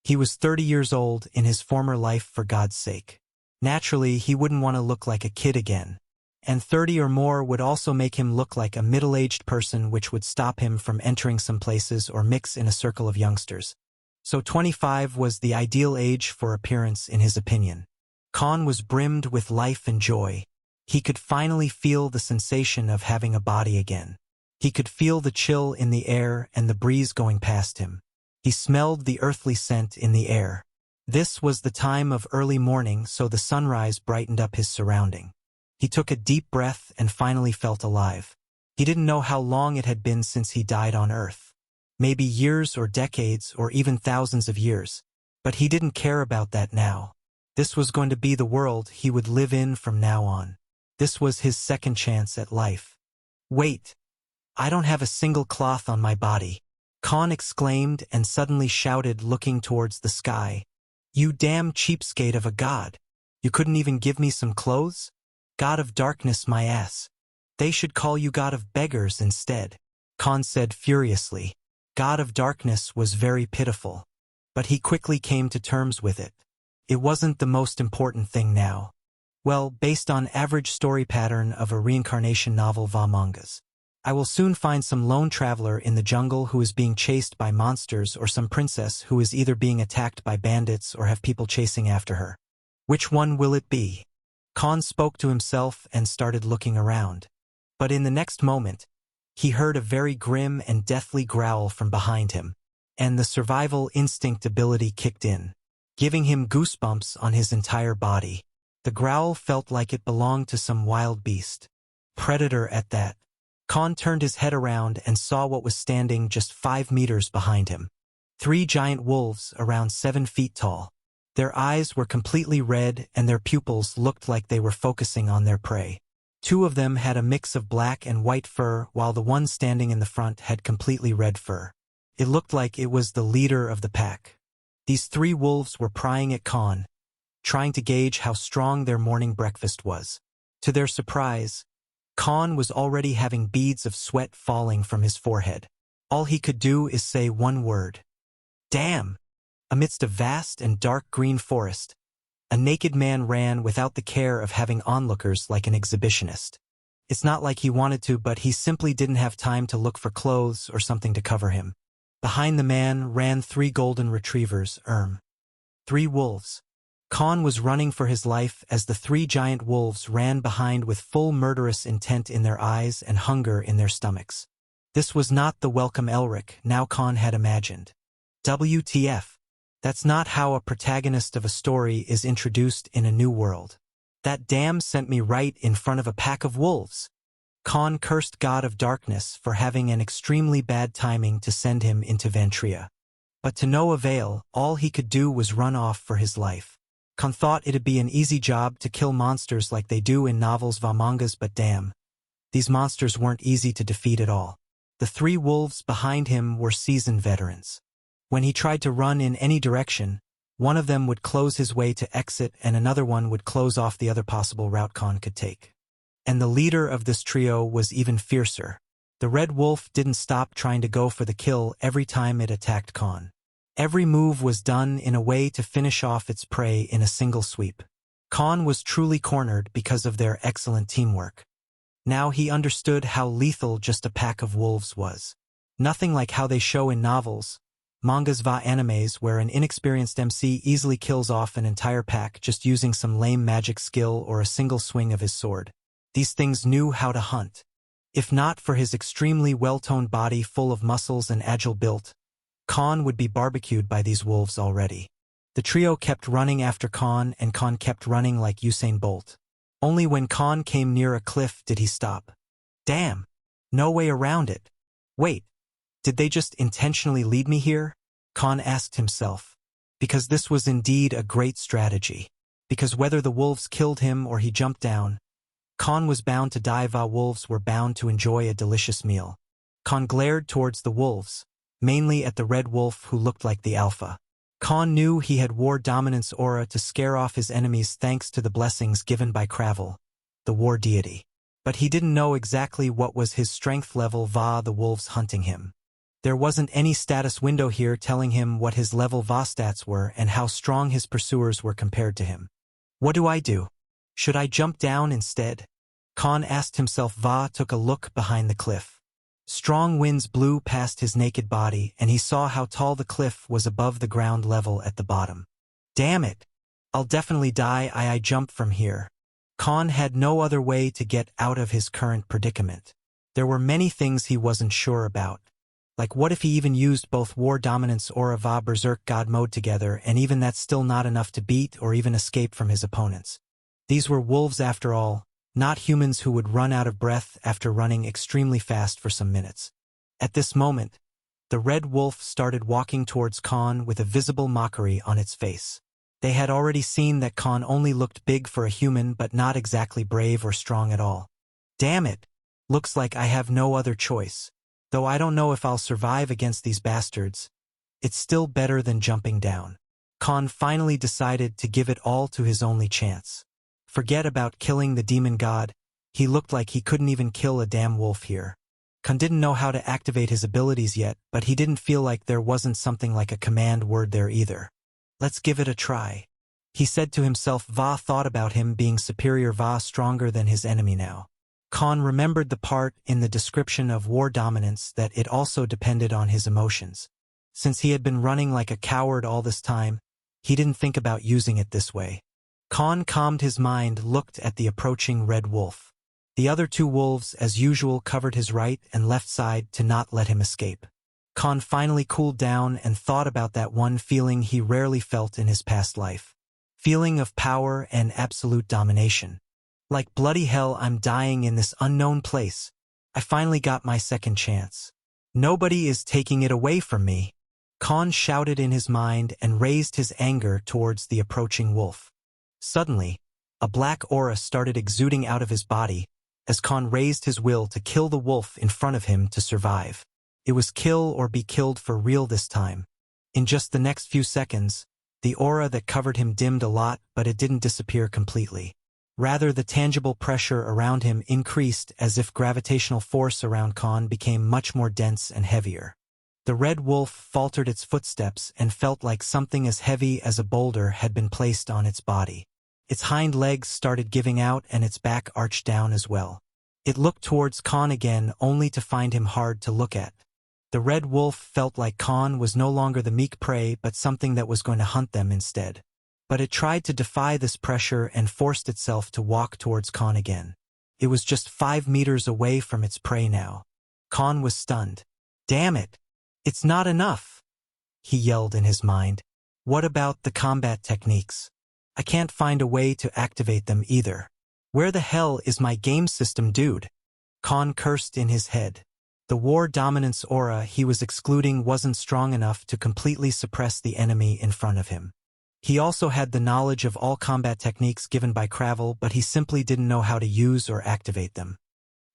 A: He was 30 years old in his former life for God's sake. Naturally, he wouldn't want to look like a kid again. And 30 or more would also make him look like a middle-aged person which would stop him from entering some places or mix in a circle of youngsters. So 25 was the ideal age for appearance in his opinion. Khan was brimmed with life and joy. He could finally feel the sensation of having a body again. He could feel the chill in the air and the breeze going past him. He smelled the earthly scent in the air. This was the time of early morning, so the sunrise brightened up his surrounding. He took a deep breath and finally felt alive. He didn't know how long it had been since he died on Earth. Maybe years or decades or even thousands of years. But he didn't care about that now. This was going to be the world he would live in from now on. This was his second chance at life. Wait! I don't have a single cloth on my body. Khan exclaimed and suddenly shouted looking towards the sky. You damn cheapskate of a god. You couldn't even give me some clothes? God of darkness my ass. They should call you God of beggars instead. Khan said furiously. God of darkness was very pitiful. But he quickly came to terms with it. It wasn't the most important thing now. Well, based on average story pattern of a reincarnation novel va mangas. I will soon find some lone traveler in the jungle who is being chased by monsters or some princess who is either being attacked by bandits or have people chasing after her. Which one will it be? Khan spoke to himself and started looking around. But in the next moment, he heard a very grim and deathly growl from behind him, and the survival instinct ability kicked in, giving him goosebumps on his entire body. The growl felt like it belonged to some wild beast. Predator at that. Khan turned his head around and saw what was standing just 5 meters behind him. 3 giant wolves around 7 feet tall. Their eyes were completely red and their pupils looked like they were focusing on their prey. 2 of them had a mix of black and white fur while the one standing in the front had completely red fur. It looked like it was the leader of the pack. These 3 wolves were prying at Khan, trying to gauge how strong their morning breakfast was. To their surprise, Khan was already having beads of sweat falling from his forehead. All he could do is say one word. Damn! Amidst a vast and dark green forest, a naked man ran without the care of having onlookers like an exhibitionist. It's not like he wanted to, but he simply didn't have time to look for clothes or something to cover him. Behind the man ran 3 golden retrievers, 3 wolves. Khan was running for his life as the three giant wolves ran behind with full murderous intent in their eyes and hunger in their stomachs. This was not the welcome Elric now Khan had imagined. WTF. That's not how a protagonist of a story is introduced in a new world. That damn sent me right in front of a pack of wolves. Khan cursed God of Darkness for having an extremely bad timing to send him into Vantria. But to no avail, all he could do was run off for his life. Khan thought it'd be an easy job to kill monsters like they do in novels va mangas, but damn. These monsters weren't easy to defeat at all. The three wolves behind him were seasoned veterans. When he tried to run in any direction, one of them would close his way to exit and another one would close off the other possible route Khan could take. And the leader of this trio was even fiercer. The red wolf didn't stop trying to go for the kill every time it attacked Khan. Every move was done in a way to finish off its prey in a single sweep. Khan was truly cornered because of their excellent teamwork. Now he understood how lethal just a pack of wolves was. Nothing like how they show in novels, mangas va animes where an inexperienced MC easily kills off an entire pack just using some lame magic skill or a single swing of his sword. These things knew how to hunt. If not for his extremely well-toned body full of muscles and agile built, Khan would be barbecued by these wolves already. The trio kept running after Khan and Khan kept running like Usain Bolt. Only when Khan came near a cliff did he stop. Damn! No way around it. Wait, did they just intentionally lead me here? Khan asked himself. Because this was indeed a great strategy. Because whether the wolves killed him or he jumped down, Khan was bound to die. Va wolves were bound to enjoy a delicious meal. Khan glared towards the wolves, mainly at the red wolf who looked like the alpha. Khan knew he had war dominance aura to scare off his enemies thanks to the blessings given by Kravel, the war deity. But he didn't know exactly what was his strength level va the wolves hunting him. There wasn't any status window here telling him what his level va stats were and how strong his pursuers were compared to him. What do I do? Should I jump down instead? Khan asked himself. Va took a look behind the cliff. Strong winds blew past his naked body and he saw how tall the cliff was above the ground level at the bottom. Damn it! I'll definitely die. I jump from here. Khan had no other way to get out of his current predicament. There were many things he wasn't sure about. Like what if he even used both War Dominance Aura va Berserk God mode together, and even that's still not enough to beat or even escape from his opponents. These were wolves after all, not humans who would run out of breath after running extremely fast for some minutes. At this moment, the red wolf started walking towards Khan with a visible mockery on its face. They had already seen that Khan only looked big for a human but not exactly brave or strong at all. Damn it! Looks like I have no other choice. Though I don't know if I'll survive against these bastards. It's still better than jumping down. Khan finally decided to give it all to his only chance. Forget about killing the demon god, he looked like he couldn't even kill a damn wolf here. Khan didn't know how to activate his abilities yet, but he didn't feel like there wasn't something like a command word there either. Let's give it a try. He said to himself. Va thought about him being superior, va stronger than his enemy now. Khan remembered the part in the description of war dominance that it also depended on his emotions. Since he had been running like a coward all this time, he didn't think about using it this way. Khan calmed his mind, looked at the approaching red wolf. The other two wolves, as usual, covered his right and left side to not let him escape. Khan finally cooled down and thought about that one feeling he rarely felt in his past life. Feeling of power and absolute domination. Like bloody hell, I'm dying in this unknown place. I finally got my second chance. Nobody is taking it away from me. Khan shouted in his mind and raised his anger towards the approaching wolf. Suddenly, a black aura started exuding out of his body as Khan raised his will to kill the wolf in front of him to survive. It was kill or be killed for real this time. In just the next few seconds, the aura that covered him dimmed a lot, but it didn't disappear completely. Rather, the tangible pressure around him increased as if gravitational force around Khan became much more dense and heavier. The red wolf faltered its footsteps and felt like something as heavy as a boulder had been placed on its body. Its hind legs started giving out and its back arched down as well. It looked towards Khan again only to find him hard to look at. The red wolf felt like Khan was no longer the meek prey but something that was going to hunt them instead. But it tried to defy this pressure and forced itself to walk towards Khan again. It was just 5 meters away from its prey now. Khan was stunned. Damn it! It's not enough! He yelled in his mind. What about the combat techniques? I can't find a way to activate them either. Where the hell is my game system, dude? Khan cursed in his head. The war dominance aura he was excluding wasn't strong enough to completely suppress the enemy in front of him. He also had the knowledge of all combat techniques given by Cravel, but he simply didn't know how to use or activate them.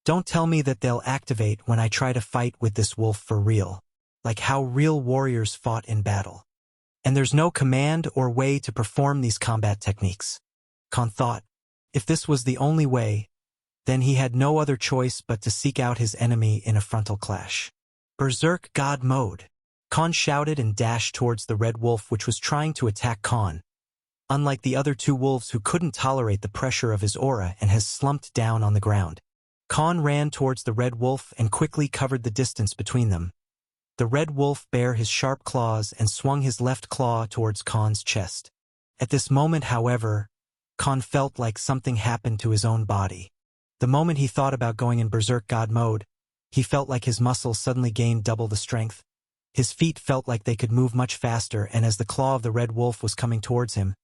A: Don't tell me that they'll activate when I try to fight with this wolf for real, like how real warriors fought in battle. And there's no command or way to perform these combat techniques. Khan thought. If this was the only way, then he had no other choice but to seek out his enemy in a frontal clash. Berserk God Mode. Khan shouted and dashed towards the red wolf which was trying to attack Khan. Unlike the other 2 wolves who couldn't tolerate the pressure of his aura and has slumped down on the ground, Khan ran towards the red wolf and quickly covered the distance between them. The red wolf bare his sharp claws and swung his left claw towards Khan's chest. At this moment, however, Khan felt like something happened to his own body. The moment he thought about going in Berserk God mode, he felt like his muscles suddenly gained double the strength. His feet felt like they could move much faster, and as the claw of the red wolf was coming towards him,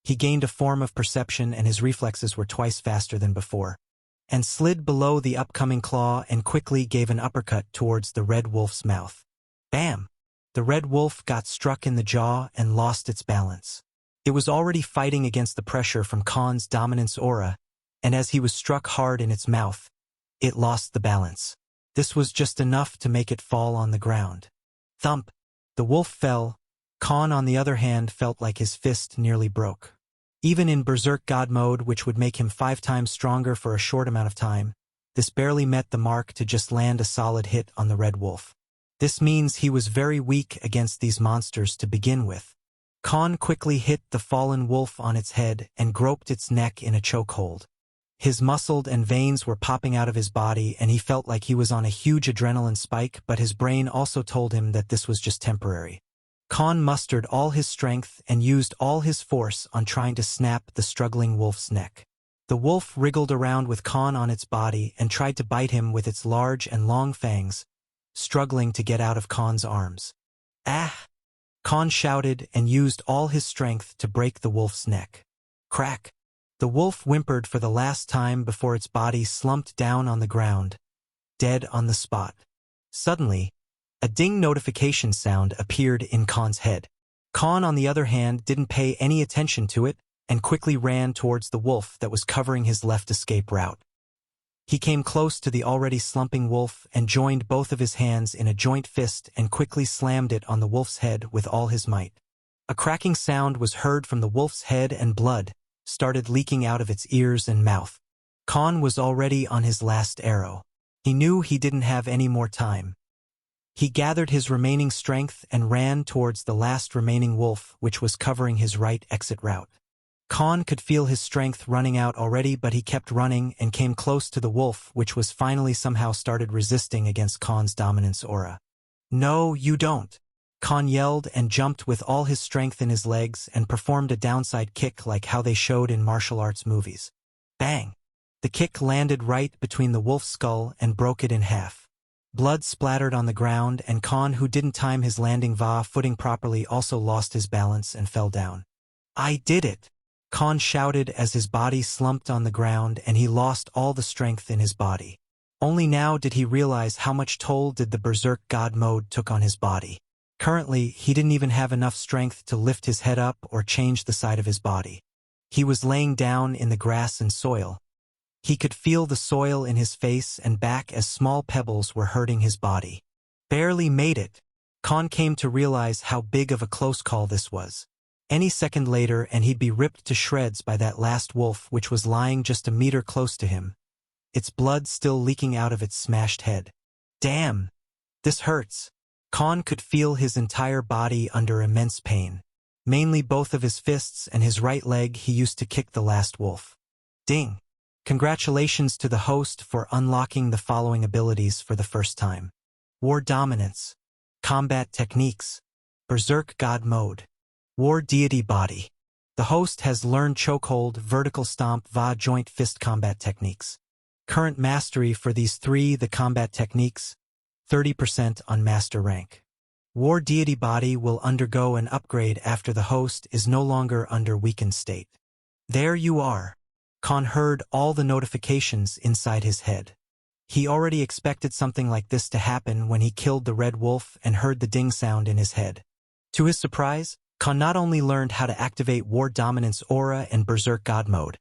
A: he gained a form of perception and his reflexes were twice faster than before, and slid below the upcoming claw and quickly gave an uppercut towards the red wolf's mouth. Bam! The red wolf got struck in the jaw and lost its balance. It was already fighting against the pressure from Khan's dominance aura, and as he was struck hard in its mouth, it lost the balance. This was just enough to make it fall on the ground. Thump! The wolf fell. Khan, on the other hand, felt like his fist nearly broke. Even in Berserk God mode, which would make him 5 times stronger for a short amount of time, this barely met the mark to just land a solid hit on the red wolf. This means he was very weak against these monsters to begin with. Khan quickly hit the fallen wolf on its head and groped its neck in a chokehold. His muscles and veins were popping out of his body and he felt like he was on a huge adrenaline spike, but his brain also told him that this was just temporary. Khan mustered all his strength and used all his force on trying to snap the struggling wolf's neck. The wolf wriggled around with Khan on its body and tried to bite him with its large and long fangs, struggling to get out of Khan's arms. Ah! Khan shouted and used all his strength to break the wolf's neck. Crack! The wolf whimpered for the last time before its body slumped down on the ground, dead on the spot. Suddenly, a ding notification sound appeared in Khan's head. Khan, on the other hand, didn't pay any attention to it and quickly ran towards the wolf that was covering his left escape route. He came close to the already slumping wolf and joined both of his hands in a joint fist and quickly slammed it on the wolf's head with all his might. A cracking sound was heard from the wolf's head and blood started leaking out of its ears and mouth. Khan was already on his last arrow. He knew he didn't have any more time. He gathered his remaining strength and ran towards the last remaining wolf which was covering his right exit route. Khan could feel his strength running out already, but he kept running and came close to the wolf which was finally somehow started resisting against Khan's dominance aura. No, you don't! Khan yelled and jumped with all his strength in his legs and performed a downside kick like how they showed in martial arts movies. Bang! The kick landed right between the wolf's skull and broke it in half. Blood splattered on the ground, and Khan, who didn't time his landing footing properly, also lost his balance and fell down. I did it! Khan shouted as his body slumped on the ground and he lost all the strength in his body. Only now did he realize how much toll did the Berserk God mode took on his body. Currently, he didn't even have enough strength to lift his head up or change the side of his body. He was laying down in the grass and soil. He could feel the soil in his face and back as small pebbles were hurting his body. Barely made it. Khan came to realize how big of a close call this was. Any second later and he'd be ripped to shreds by that last wolf which was lying just a meter close to him, its blood still leaking out of its smashed head. Damn! This hurts. Khan could feel his entire body under immense pain. Mainly both of his fists and his right leg he used to kick the last wolf. Ding! Congratulations to the host for unlocking the following abilities for the first time. War Dominance. Combat Techniques. Berserk God Mode. War Deity Body. The host has learned chokehold, vertical stomp, va joint fist combat techniques. Current mastery for these three the combat techniques, 30% on master rank. War deity body will undergo an upgrade after the host is no longer under weakened state. There you are. Khan heard all the notifications inside his head. He already expected something like this to happen when he killed the red wolf and heard the ding sound in his head. To his surprise, Khan not only learned how to activate War Dominance Aura and Berserk God Mode,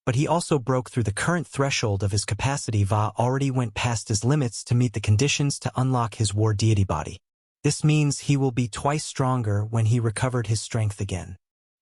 A: but he also broke through the current threshold of his capacity. Va already went past his limits to meet the conditions to unlock his War Deity body. This means he will be twice stronger when he recovered his strength again.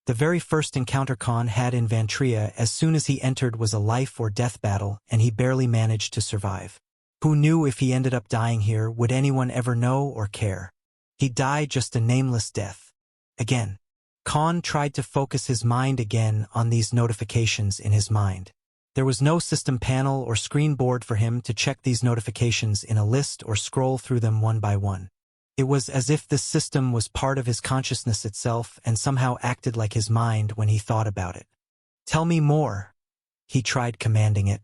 A: The very first encounter Khan had in Vantria as soon as he entered was a life or death battle, and he barely managed to survive. Who knew if he ended up dying here? Would anyone ever know or care? He'd die just a nameless death. Again. Khan tried to focus his mind again on these notifications in his mind. There was no system panel or screen board for him to check these notifications in a list or scroll through them one by one. It was as if this system was part of his consciousness itself and somehow acted like his mind when he thought about it. Tell me more. He tried commanding it.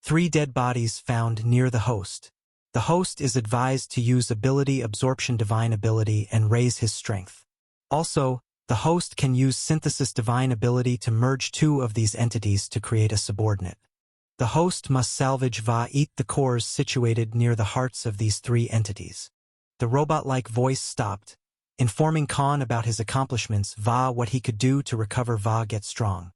A: 3 dead bodies found near the host. The host is advised to use ability absorption divine ability and raise his strength. Also, the host can use synthesis divine ability to merge 2 of these entities to create a subordinate. The host must salvage va eat the cores situated near the hearts of these 3 entities. The robot-like voice stopped, informing Khan about his accomplishments, va what he could do to recover va get strong.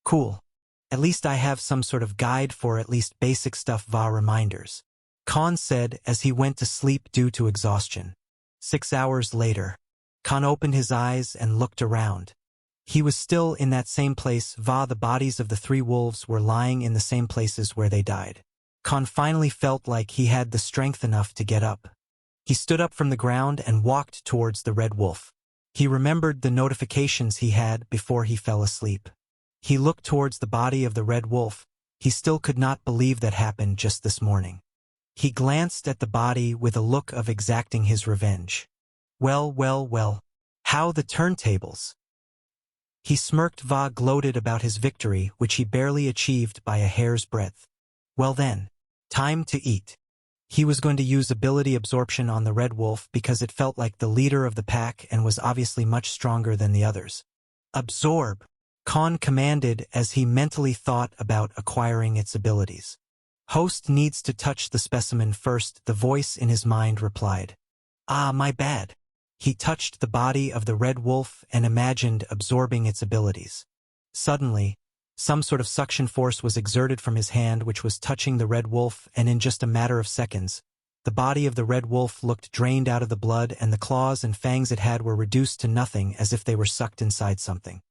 A: Cool. At least I have some sort of guide for at least basic stuff va reminders. Khan said as he went to sleep due to exhaustion. 6 hours later, Khan opened his eyes and looked around. He was still in that same place. Va the bodies of the 3 wolves were lying in the same places where they died. Khan finally felt like he had the strength enough to get up. He stood up from the ground and walked towards the red wolf. He remembered the notifications he had before he fell asleep. He looked towards the body of the red wolf. He still could not believe that happened just this morning. He glanced at the body with a look of exacting his revenge. Well, how the turntables. He smirked. Va gloated about his victory, which he barely achieved by a hair's breadth. Well then, time to eat. He was going to use ability absorption on the red wolf because it felt like the leader of the pack and was obviously much stronger than the others. Absorb, Khan commanded as he mentally thought about acquiring its abilities. Host needs to touch the specimen first, the voice in his mind replied. Ah, my bad. He touched the body of the red wolf and imagined absorbing its abilities. Suddenly, some sort of suction force was exerted from his hand which was touching the red wolf, and in just a matter of seconds, the body of the red wolf looked drained out of the blood and the claws and fangs it had were reduced to nothing as if they were sucked inside something.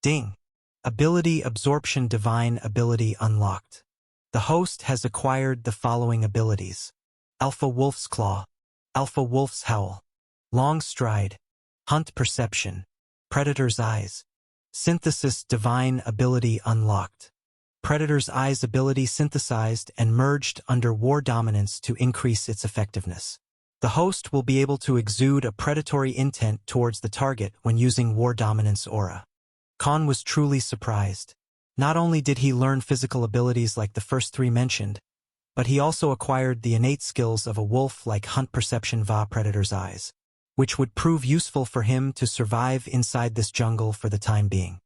A: Ding! Ability absorption divine ability unlocked. The host has acquired the following abilities. Alpha Wolf's Claw, Alpha Wolf's Howl, Long Stride, Hunt Perception, Predator's Eyes. Synthesis divine ability unlocked. Predator's Eyes ability synthesized and merged under War Dominance to increase its effectiveness. The host will be able to exude a predatory intent towards the target when using War Dominance Aura. Khan was truly surprised. Not only did he learn physical abilities like the first 3 mentioned, but he also acquired the innate skills of a wolf like Hunt Perception va Predator's Eyes, which would prove useful for him to survive inside this jungle for the time being.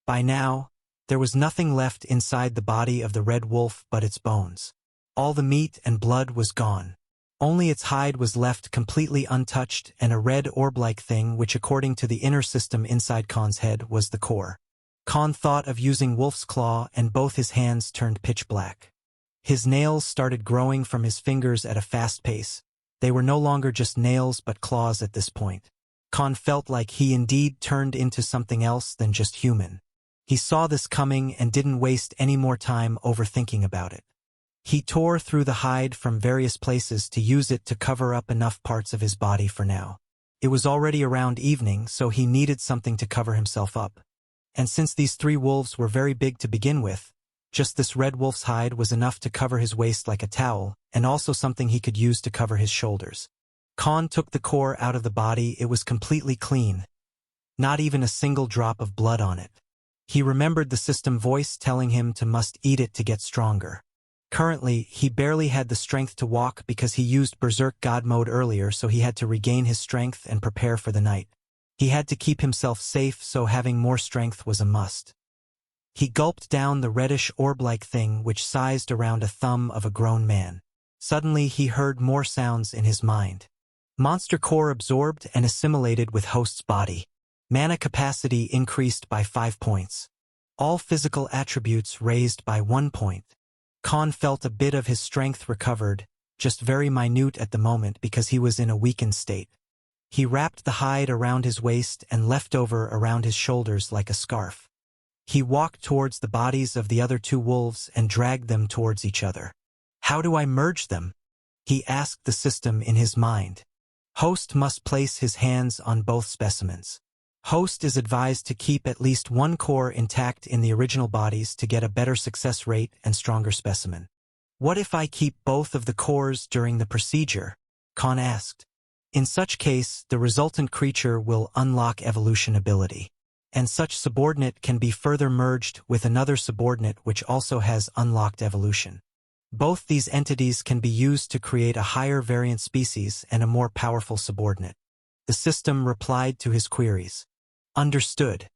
A: By now, there was nothing left inside the body of the red wolf but its bones. All the meat and blood was gone. Only its hide was left completely untouched and a red orb-like thing which according to the inner system inside Khan's head was the core. Khan thought of using Wolf's Claw and both his hands turned pitch black. His nails started growing from his fingers at a fast pace. They were no longer just nails but claws at this point. Khan felt like he indeed turned into something else than just human. He saw this coming and didn't waste any more time overthinking about it. He tore through the hide from various places to use it to cover up enough parts of his body for now. It was already around evening, so he needed something to cover himself up. And since these 3 wolves were very big to begin with, just this red wolf's hide was enough to cover his waist like a towel, and also something he could use to cover his shoulders. Khan took the core out of the body. It was completely clean. Not even a single drop of blood on it. He remembered the system voice telling him to must eat it to get stronger. Currently, he barely had the strength to walk because he used Berserk God mode earlier, so he had to regain his strength and prepare for the night. He had to keep himself safe, so having more strength was a must. He gulped down the reddish orb-like thing which sized around a thumb of a grown man. Suddenly he heard more sounds in his mind. Monster core absorbed and assimilated with host's body. Mana capacity increased by 5 points. All physical attributes raised by 1 point. Khan felt a bit of his strength recovered, just very minute at the moment because he was in a weakened state. He wrapped the hide around his waist and leftover around his shoulders like a scarf. He walked towards the bodies of the other 2 wolves and dragged them towards each other. How do I merge them? He asked the system in his mind. Host must place his hands on both specimens. Host is advised to keep at least 1 core intact in the original bodies to get a better success rate and stronger specimen. What if I keep both of the cores during the procedure? Khan asked. In such case, the resultant creature will unlock evolution ability. And such subordinate can be further merged with another subordinate which also has unlocked evolution. Both these entities can be used to create a higher variant species and a more powerful subordinate. The system replied to his queries. Understood.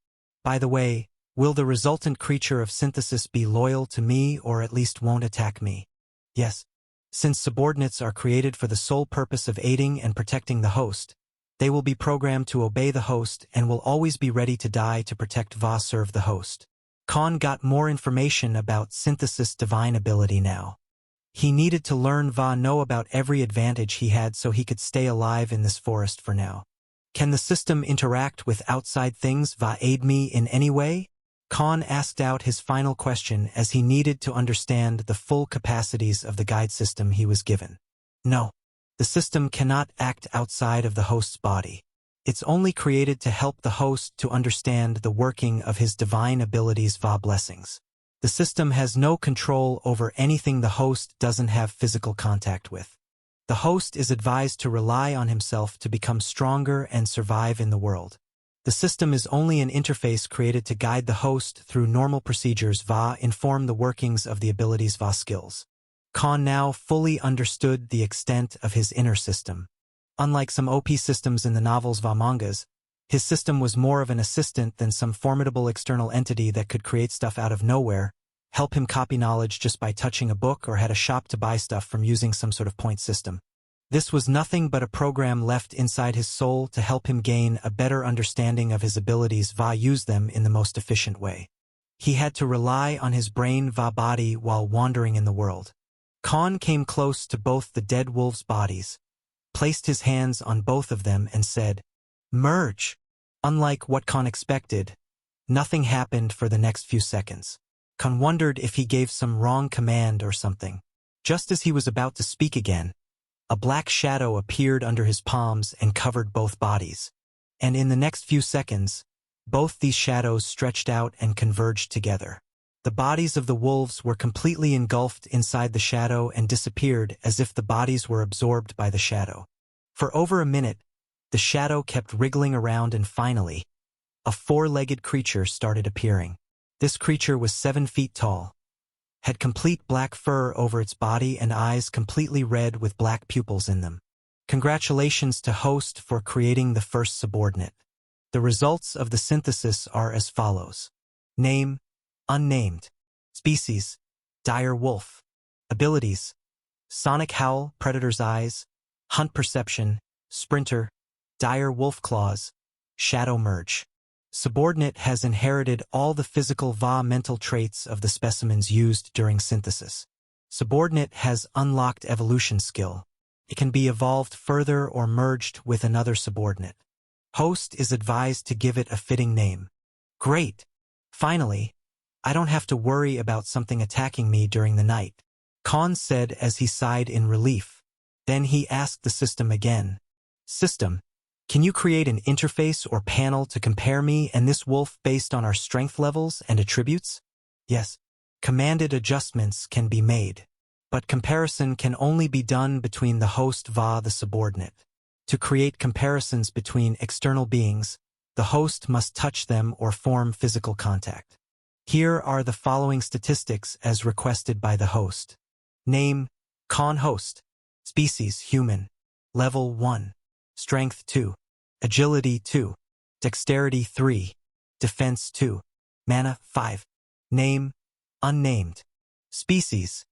A: By the way, will the resultant creature of synthesis be loyal to me or at least won't attack me? Yes. Since subordinates are created for the sole purpose of aiding and protecting the host, they will be programmed to obey the host and will always be ready to die to protect Va serve the host. Khan got more information about synthesis divine ability now. He needed to learn Va know about every advantage he had so he could stay alive in this forest for now. Can the system interact with outside things? Va aid me in any way? Khan asked out his final question as he needed to understand the full capacities of the guide system he was given. No. The system cannot act outside of the host's body. It's only created to help the host to understand the working of his divine abilities Va blessings. The system has no control over anything the host doesn't have physical contact with. The host is advised to rely on himself to become stronger and survive in the world. The system is only an interface created to guide the host through normal procedures Va inform the workings of the abilities Va skills. Khan now fully understood the extent of his inner system. Unlike some OP systems in the novels Va mangas, his system was more of an assistant than some formidable external entity that could create stuff out of nowhere, help him copy knowledge just by touching a book or had a shop to buy stuff from using some sort of point system. This was nothing but a program left inside his soul to help him gain a better understanding of his abilities Va use them in the most efficient way. He had to rely on his brain Va body while wandering in the world. Khan came close to both the dead wolves' bodies, placed his hands on both of them and said, "Merge." Unlike what Khan expected, nothing happened for the next few seconds. Khan wondered if he gave some wrong command or something. Just as he was about to speak again, a black shadow appeared under his palms and covered both bodies. And in the next few seconds, both these shadows stretched out and converged together. The bodies of the wolves were completely engulfed inside the shadow and disappeared as if the bodies were absorbed by the shadow. For over a minute, the shadow kept wriggling around and finally, a 4-legged creature started appearing. This creature was 7 feet tall, had complete black fur over its body and eyes completely red with black pupils in them. Congratulations to host for creating the first subordinate. The results of the synthesis are as follows. Name, unnamed. Species, dire wolf. Abilities, sonic howl, predator's eyes, hunt perception, sprinter, dire wolf claws, shadow merge. Subordinate has inherited all the physical Va mental traits of the specimens used during synthesis. Subordinate has unlocked evolution skill. It can be evolved further or merged with another subordinate. Host is advised to give it a fitting name. Great! Finally, I don't have to worry about something attacking me during the night, Khan said as he sighed in relief. Then he asked the system again. System, can you create an interface or panel to compare me and this wolf based on our strength levels and attributes? Yes. Commanded adjustments can be made, but comparison can only be done between the host Va the subordinate. To create comparisons between external beings, the host must touch them or form physical contact. Here are the following statistics as requested by the host. Name, Khan host. Species, human. Level 1. Strength 2. Agility 2. Dexterity 3. Defense 2. Mana 5. Name, unnamed. Species,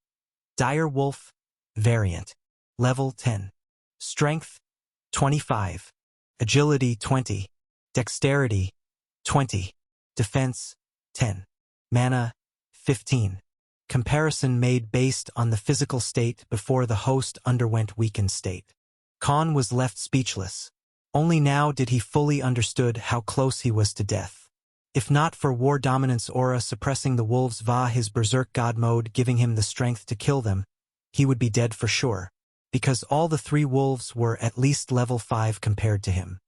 A: dire wolf, variant. Level 10. Strength, 25. Agility 20. Dexterity, 20. Defense, 10. Mana, 15. Comparison made based on the physical state before the host underwent weakened state. Khan was left speechless. Only now did he fully understood how close he was to death. If not for War Dominance aura suppressing the wolves via his Berserk God mode giving him the strength to kill them, he would be dead for sure, because all the 3 wolves were at least level 5 compared to him.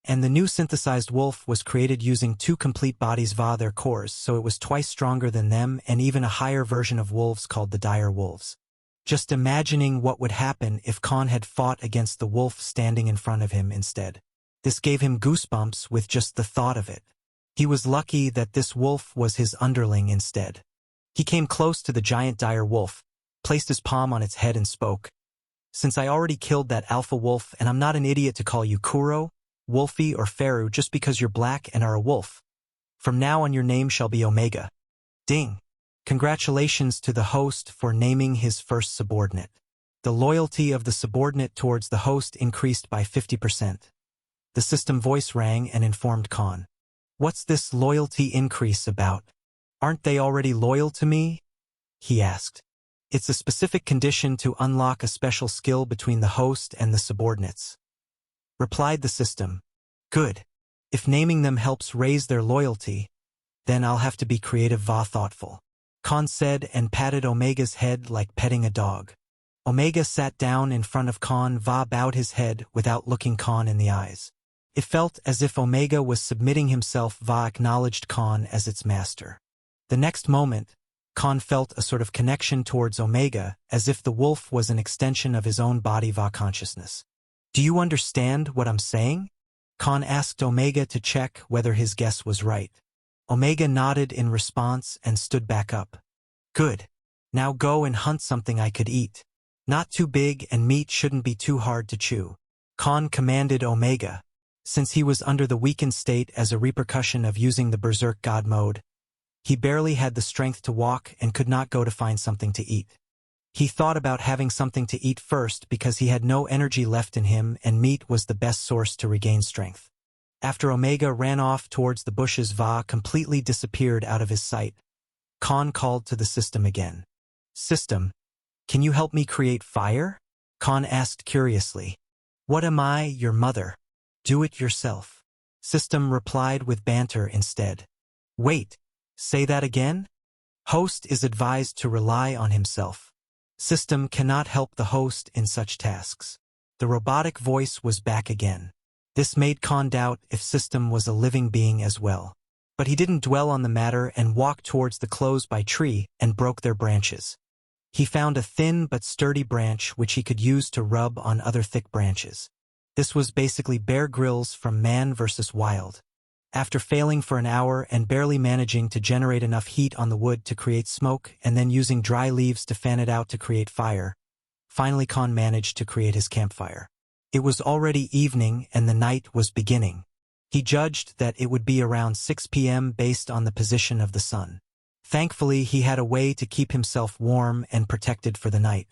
A: And the new synthesized wolf was created using 2 complete bodies via their cores, so it was twice stronger than them and even a higher version of wolves called the dire wolves. Just imagining what would happen if Khan had fought against the wolf standing in front of him instead. This gave him goosebumps with just the thought of it. He was lucky that this wolf was his underling instead. He came close to the giant dire wolf, placed his palm on its head and spoke. Since I already killed that alpha wolf and I'm not an idiot to call you Kuro, Wolfie or Feru just because you're black and are a wolf. From now on your name shall be Omega. Ding! Congratulations to the host for naming his first subordinate. The loyalty of the subordinate towards the host increased by 50%. The system voice rang and informed Khan. What's this loyalty increase about? Aren't they already loyal to me? He asked. It's a specific condition to unlock a special skill between the host and the subordinates. Replied the system. Good. If naming them helps raise their loyalty, then I'll have to be creative va thoughtful. Khan said and patted Omega's head like petting a dog. Omega sat down in front of Khan va bowed his head without looking Khan in the eyes. It felt as if Omega was submitting himself va acknowledged Khan as its master. The next moment, Khan felt a sort of connection towards Omega as if the wolf was an extension of his own body va consciousness. Do you understand what I'm saying? Khan asked Omega to check whether his guess was right. Omega nodded in response and stood back up. Good. Now go and hunt something I could eat. Not too big and meat shouldn't be too hard to chew. Khan commanded Omega. Since he was under the weakened state as a repercussion of using the Berserk God mode, he barely had the strength to walk and could not go to find something to eat. He thought about having something to eat first because he had no energy left in him and meat was the best source to regain strength. After Omega ran off towards the bushes va completely disappeared out of his sight, Khan called to the system again. System, can you help me create fire? Khan asked curiously. What am I, your mother? Do it yourself. System replied with banter instead. Wait, say that again? Host is advised to rely on himself. System cannot help the host in such tasks. The robotic voice was back again. This made Khan doubt if System was a living being as well. But he didn't dwell on the matter and walked towards the close-by tree and broke their branches. He found a thin but sturdy branch which he could use to rub on other thick branches. This was basically Bear Grylls from Man vs. Wild. After failing for an hour and barely managing to generate enough heat on the wood to create smoke and then using dry leaves to fan it out to create fire, finally Khan managed to create his campfire. It was already evening and the night was beginning. He judged that it would be around 6 p.m. based on the position of the sun. Thankfully, he had a way to keep himself warm and protected for the night.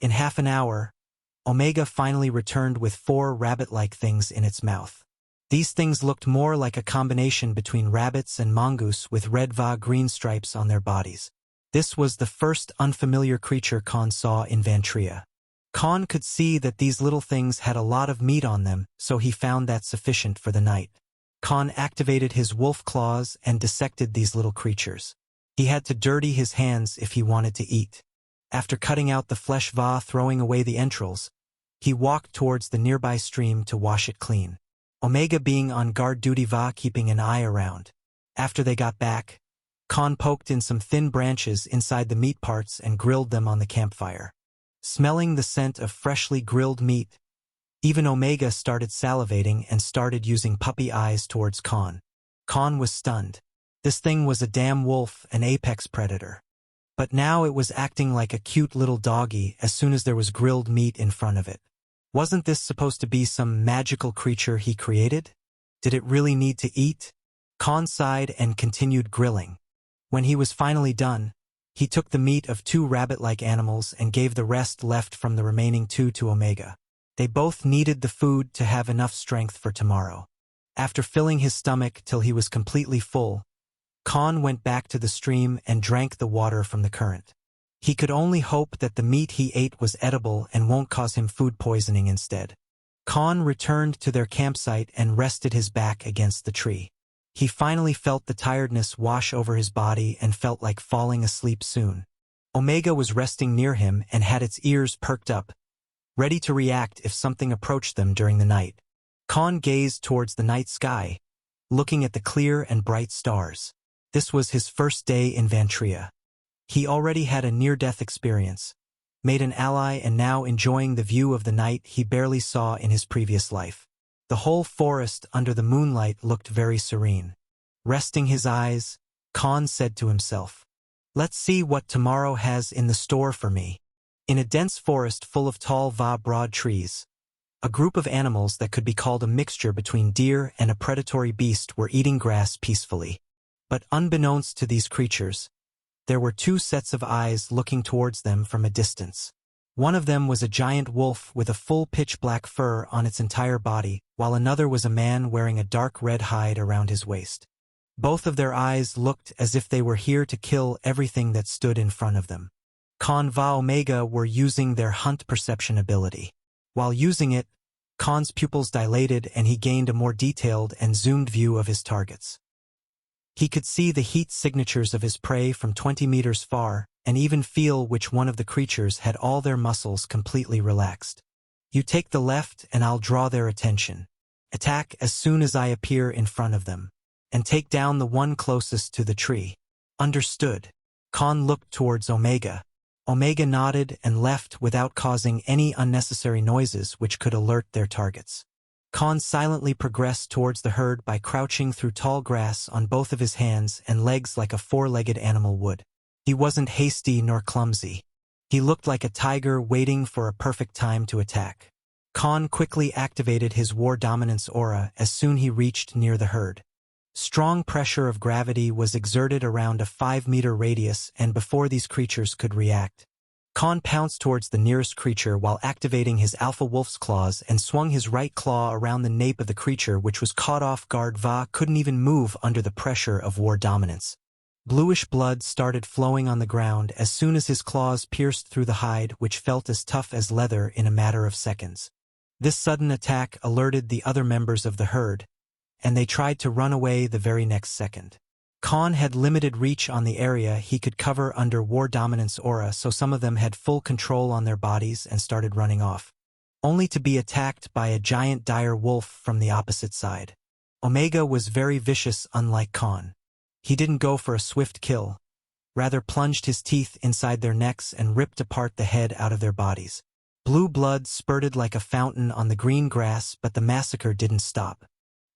A: In half an hour, Omega finally returned with 4 rabbit-like things in its mouth. These things looked more like a combination between rabbits and mongoose with red va green stripes on their bodies. This was the first unfamiliar creature Khan saw in Vantria. Khan could see that these little things had a lot of meat on them, so he found that sufficient for the night. Khan activated his wolf claws and dissected these little creatures. He had to dirty his hands if he wanted to eat. After cutting out the flesh va throwing away the entrails, he walked towards the nearby stream to wash it clean. Omega being on guard duty va keeping an eye around. After they got back, Khan poked in some thin branches inside the meat parts and grilled them on the campfire. Smelling the scent of freshly grilled meat, even Omega started salivating and started using puppy eyes towards Khan. Khan was stunned. This thing was a damn wolf, an apex predator. But now it was acting like a cute little doggy as soon as there was grilled meat in front of it. Wasn't this supposed to be some magical creature he created? Did it really need to eat? Khan sighed and continued grilling. When he was finally done, he took the meat of 2 rabbit-like animals and gave the rest left from the remaining 2 to Omega. They both needed the food to have enough strength for tomorrow. After filling his stomach till he was completely full, Khan went back to the stream and drank the water from the current. He could only hope that the meat he ate was edible and won't cause him food poisoning instead. Khan returned to their campsite and rested his back against the tree. He finally felt the tiredness wash over his body and felt like falling asleep soon. Omega was resting near him and had its ears perked up, ready to react if something approached them during the night. Khan gazed towards the night sky, looking at the clear and bright stars. This was his first day in Vantria. He already had a near-death experience, made an ally and now enjoying the view of the night he barely saw in his previous life. The whole forest under the moonlight looked very serene. Resting his eyes, Khan said to himself, "Let's see what tomorrow has in the store for me." In a dense forest full of tall broad trees, a group of animals that could be called a mixture between deer and a predatory beast were eating grass peacefully. But unbeknownst to these creatures, there were 2 sets of eyes looking towards them from a distance. One of them was a giant wolf with a full pitch-black fur on its entire body, while another was a man wearing a dark red hide around his waist. Both of their eyes looked as if they were here to kill everything that stood in front of them. Khan and Omega were using their hunt perception ability. While using it, Khan's pupils dilated and he gained a more detailed and zoomed view of his targets. He could see the heat signatures of his prey from 20 meters far, and even feel which one of the creatures had all their muscles completely relaxed. "You take the left and I'll draw their attention. Attack as soon as I appear in front of them. And take down the one closest to the tree." "Understood." Khan looked towards Omega. Omega nodded and left without causing any unnecessary noises which could alert their targets. Khan silently progressed towards the herd by crouching through tall grass on both of his hands and legs like a 4-legged animal would. He wasn't hasty nor clumsy. He looked like a tiger waiting for a perfect time to attack. Khan quickly activated his war dominance aura as soon he reached near the herd. Strong pressure of gravity was exerted around a 5-meter radius, and before these creatures could react, Khan pounced towards the nearest creature while activating his alpha wolf's claws and swung his right claw around the nape of the creature, which was caught off guard. Couldn't even move under the pressure of war dominance. Bluish blood started flowing on the ground as soon as his claws pierced through the hide, which felt as tough as leather in a matter of seconds. This sudden attack alerted the other members of the herd, and they tried to run away the very next second. Khan had limited reach on the area he could cover under war dominance aura, so some of them had full control on their bodies and started running off, only to be attacked by a giant dire wolf from the opposite side. Omega was very vicious, unlike Khan. He didn't go for a swift kill, rather plunged his teeth inside their necks and ripped apart the head out of their bodies. Blue blood spurted like a fountain on the green grass, but the massacre didn't stop.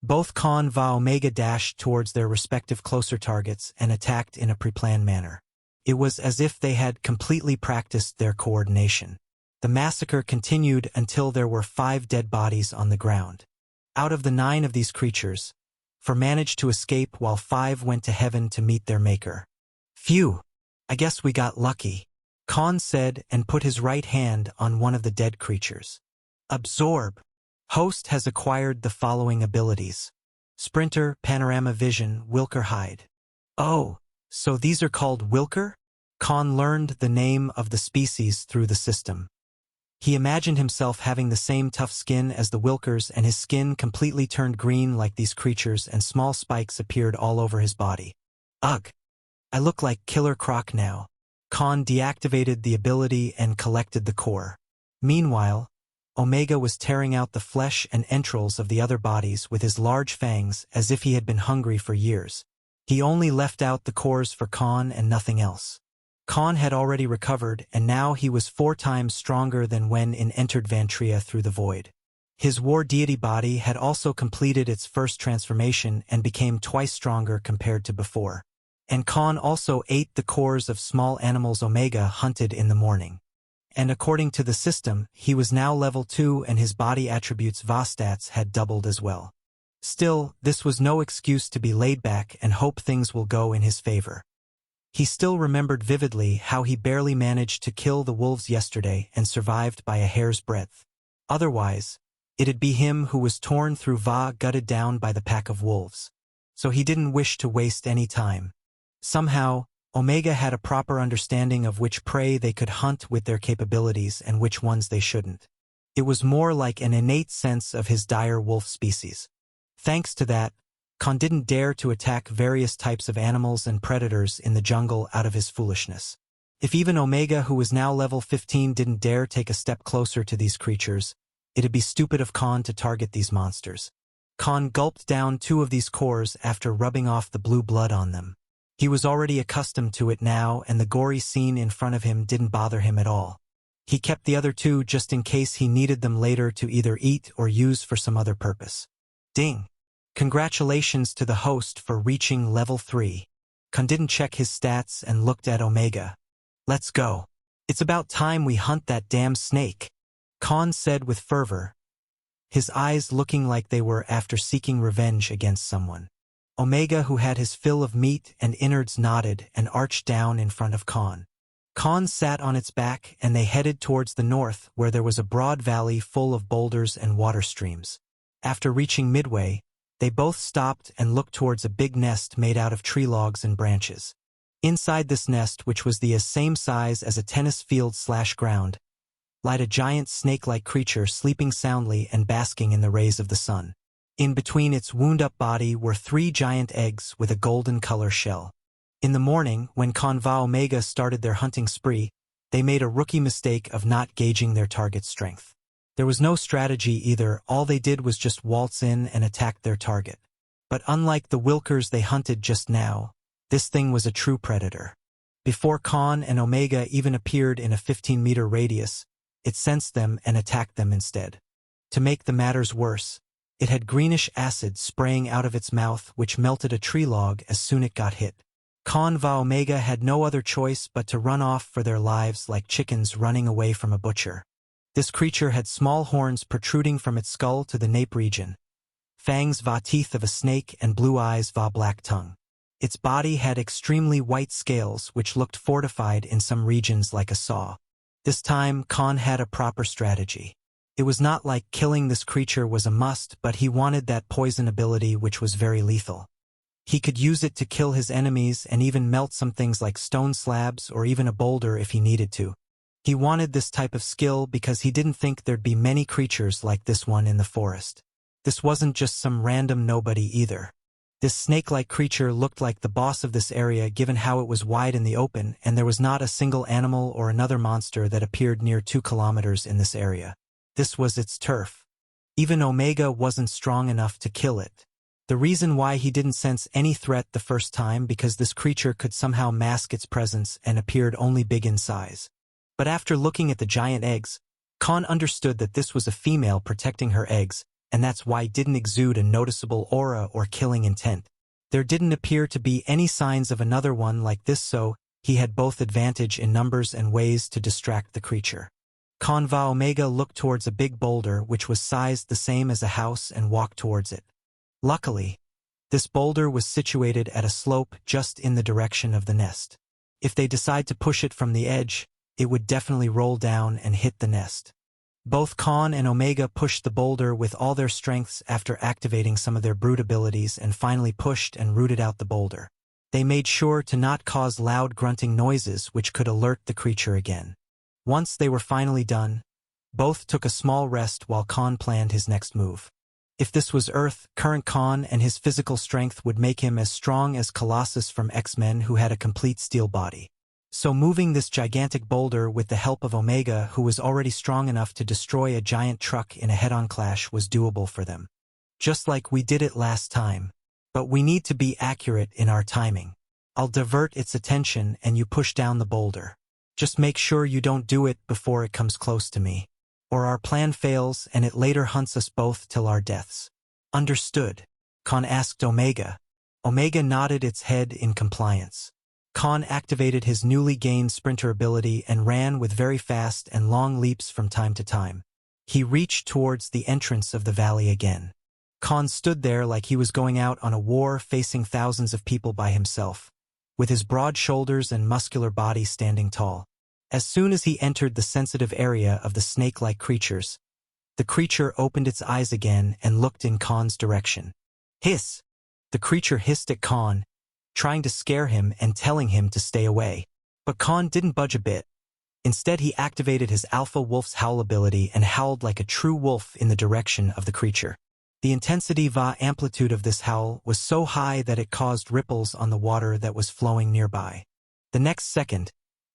A: Both Khan and Omega dashed towards their respective closer targets and attacked in a pre-planned manner. It was as if they had completely practiced their coordination. The massacre continued until there were 5 dead bodies on the ground. Out of the 9 of these creatures, 4 managed to escape while 5 went to heaven to meet their maker. "Phew, I guess we got lucky," Khan said and put his right hand on one of the dead creatures. "Absorb. Host has acquired the following abilities: Sprinter, Panorama Vision, Wilker Hide." "Oh, so these are called Wilker?" Khan learned the name of the species through the system. He imagined himself having the same tough skin as the Wilkers, and his skin completely turned green like these creatures, and small spikes appeared all over his body. "Ugh, I look like Killer Croc now." Khan deactivated the ability and collected the core. Meanwhile, Omega was tearing out the flesh and entrails of the other bodies with his large fangs as if he had been hungry for years. He only left out the cores for Khan and nothing else. Khan had already recovered, and now he was 4 times stronger than when he entered Vantria through the void. His war deity body had also completed its first transformation and became twice stronger compared to before. And Khan also ate the cores of small animals Omega hunted in the morning. And according to the system, he was now level 2 and his body attributes Va stats had doubled as well. Still, this was no excuse to be laid back and hope things will go in his favor. He still remembered vividly how he barely managed to kill the wolves yesterday and survived by a hair's breadth. Otherwise, it'd be him who was torn through Va, gutted down by the pack of wolves. So he didn't wish to waste any time. Somehow, Omega had a proper understanding of which prey they could hunt with their capabilities and which ones they shouldn't. It was more like an innate sense of his dire wolf species. Thanks to that, Khan didn't dare to attack various types of animals and predators in the jungle out of his foolishness. If even Omega, who was now level 15, didn't dare take a step closer to these creatures, it'd be stupid of Khan to target these monsters. Khan gulped down 2 of these cores after rubbing off the blue blood on them. He was already accustomed to it now, and the gory scene in front of him didn't bother him at all. He kept the other 2 just in case he needed them later to either eat or use for some other purpose. Ding! Congratulations to the host for reaching level 3. Khan didn't check his stats and looked at Omega. Let's go. It's about time we hunt that damn snake, Khan said with fervor, his eyes looking like they were after seeking revenge against someone. Omega, who had his fill of meat and innards, nodded and arched down in front of Khan. Khan sat on its back and they headed towards the north where there was a broad valley full of boulders and water streams. After reaching midway, they both stopped and looked towards a big nest made out of tree logs and branches. Inside this nest, which was the same size as a tennis field/ground, lied a giant snake-like creature sleeping soundly and basking in the rays of the sun. In between its wound-up body were 3 giant eggs with a golden color shell. In the morning, when Khan Va Omega started their hunting spree, they made a rookie mistake of not gauging their target's strength. There was no strategy either, all they did was just waltz in and attack their target. But unlike the Wilkers they hunted just now, this thing was a true predator. Before Khan and Omega even appeared in a 15-meter radius, it sensed them and attacked them instead. To make the matters worse, it had greenish acid spraying out of its mouth which melted a tree log as soon as it got hit. Khan Va Omega had no other choice but to run off for their lives like chickens running away from a butcher. This creature had small horns protruding from its skull to the nape region, fangs Va teeth of a snake and blue eyes Va black tongue. Its body had extremely white scales which looked fortified in some regions like a saw. This time Khan had a proper strategy. It was not like killing this creature was a must, but he wanted that poison ability which was very lethal. He could use it to kill his enemies and even melt some things like stone slabs or even a boulder if he needed to. He wanted this type of skill because he didn't think there'd be many creatures like this one in the forest. This wasn't just some random nobody either. This snake-like creature looked like the boss of this area given how it was wide in the open and there was not a single animal or another monster that appeared near 2 kilometers in this area. This was its turf. Even Omega wasn't strong enough to kill it. The reason why he didn't sense any threat the first time because this creature could somehow mask its presence and appeared only big in size. But after looking at the giant eggs, Khan understood that this was a female protecting her eggs, and that's why it didn't exude a noticeable aura or killing intent. There didn't appear to be any signs of another one like this, so he had both advantage in numbers and ways to distract the creature. Khan Va Omega looked towards a big boulder which was sized the same as a house and walked towards it. Luckily, this boulder was situated at a slope just in the direction of the nest. If they decide to push it from the edge, it would definitely roll down and hit the nest. Both Khan and Omega pushed the boulder with all their strengths after activating some of their brute abilities and finally pushed and rooted out the boulder. They made sure to not cause loud grunting noises which could alert the creature again. Once they were finally done, both took a small rest while Khan planned his next move. If this was Earth, current Khan and his physical strength would make him as strong as Colossus from X-Men who had a complete steel body. So moving this gigantic boulder with the help of Omega, who was already strong enough to destroy a giant truck in a head-on clash, was doable for them. Just like we did it last time. But we need to be accurate in our timing. I'll divert its attention and you push down the boulder. Just make sure you don't do it before it comes close to me. or our plan fails and it later hunts us both till our deaths. Understood, Khan asked Omega. Omega nodded its head in compliance. Khan activated his newly gained sprinter ability and ran with very fast and long leaps from time to time. He reached towards the entrance of the valley again. Khan stood there like he was going out on a war facing thousands of people by himself, with his broad shoulders and muscular body standing tall. As soon as he entered the sensitive area of the snake-like creatures, the creature opened its eyes again and looked in Khan's direction. Hiss! The creature hissed at Khan, trying to scare him and telling him to stay away. But Khan didn't budge a bit. Instead, he activated his Alpha Wolf's howl ability and howled like a true wolf in the direction of the creature. The intensity va amplitude of this howl was so high that it caused ripples on the water that was flowing nearby. The next second,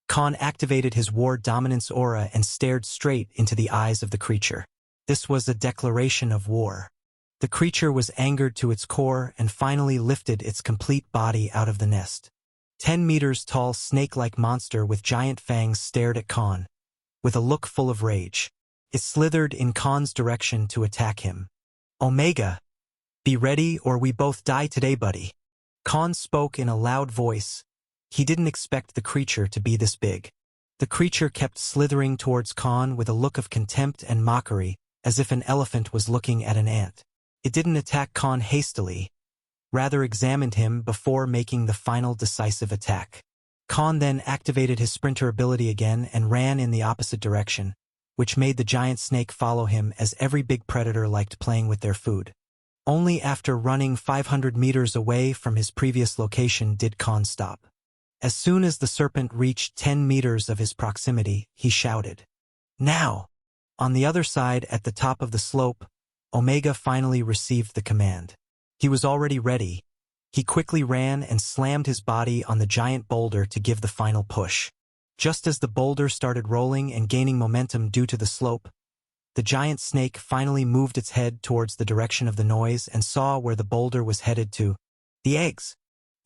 A: Khan activated his war dominance aura and stared straight into the eyes of the creature. This was a declaration of war. The creature was angered to its core and finally lifted its complete body out of the nest. 10 meters tall snake-like monster with giant fangs stared at Khan, with a look full of rage. It slithered in Khan's direction to attack him. Omega, be ready or we both die today, buddy. Khan spoke in a loud voice. He didn't expect the creature to be this big. The creature kept slithering towards Khan with a look of contempt and mockery, as if an elephant was looking at an ant. It didn't attack Khan hastily, rather examined him before making the final decisive attack. Khan then activated his sprinter ability again and ran in the opposite direction, which made the giant snake follow him as every big predator liked playing with their food. Only after running 500 meters away from his previous location did Khan stop. As soon as the serpent reached 10 meters of his proximity, he shouted, "Now!" On the other side, at the top of the slope, Omega finally received the command. He was already ready. He quickly ran and slammed his body on the giant boulder to give the final push. Just as the boulder started rolling and gaining momentum due to the slope, the giant snake finally moved its head towards the direction of the noise and saw where the boulder was headed to. The eggs!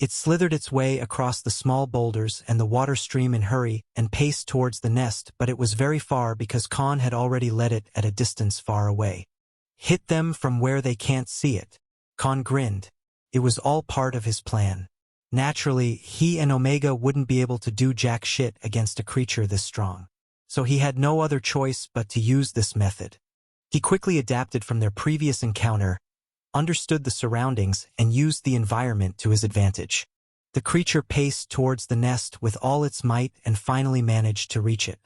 A: It slithered its way across the small boulders and the water stream in hurry and paced towards the nest, but it was very far because Khan had already led it at a distance far away. Hit them from where they can't see it. Khan grinned. It was all part of his plan. Naturally, he and Omega wouldn't be able to do jack shit against a creature this strong. So he had no other choice but to use this method. He quickly adapted from their previous encounter, understood the surroundings, and used the environment to his advantage. The creature paced towards the nest with all its might and finally managed to reach it.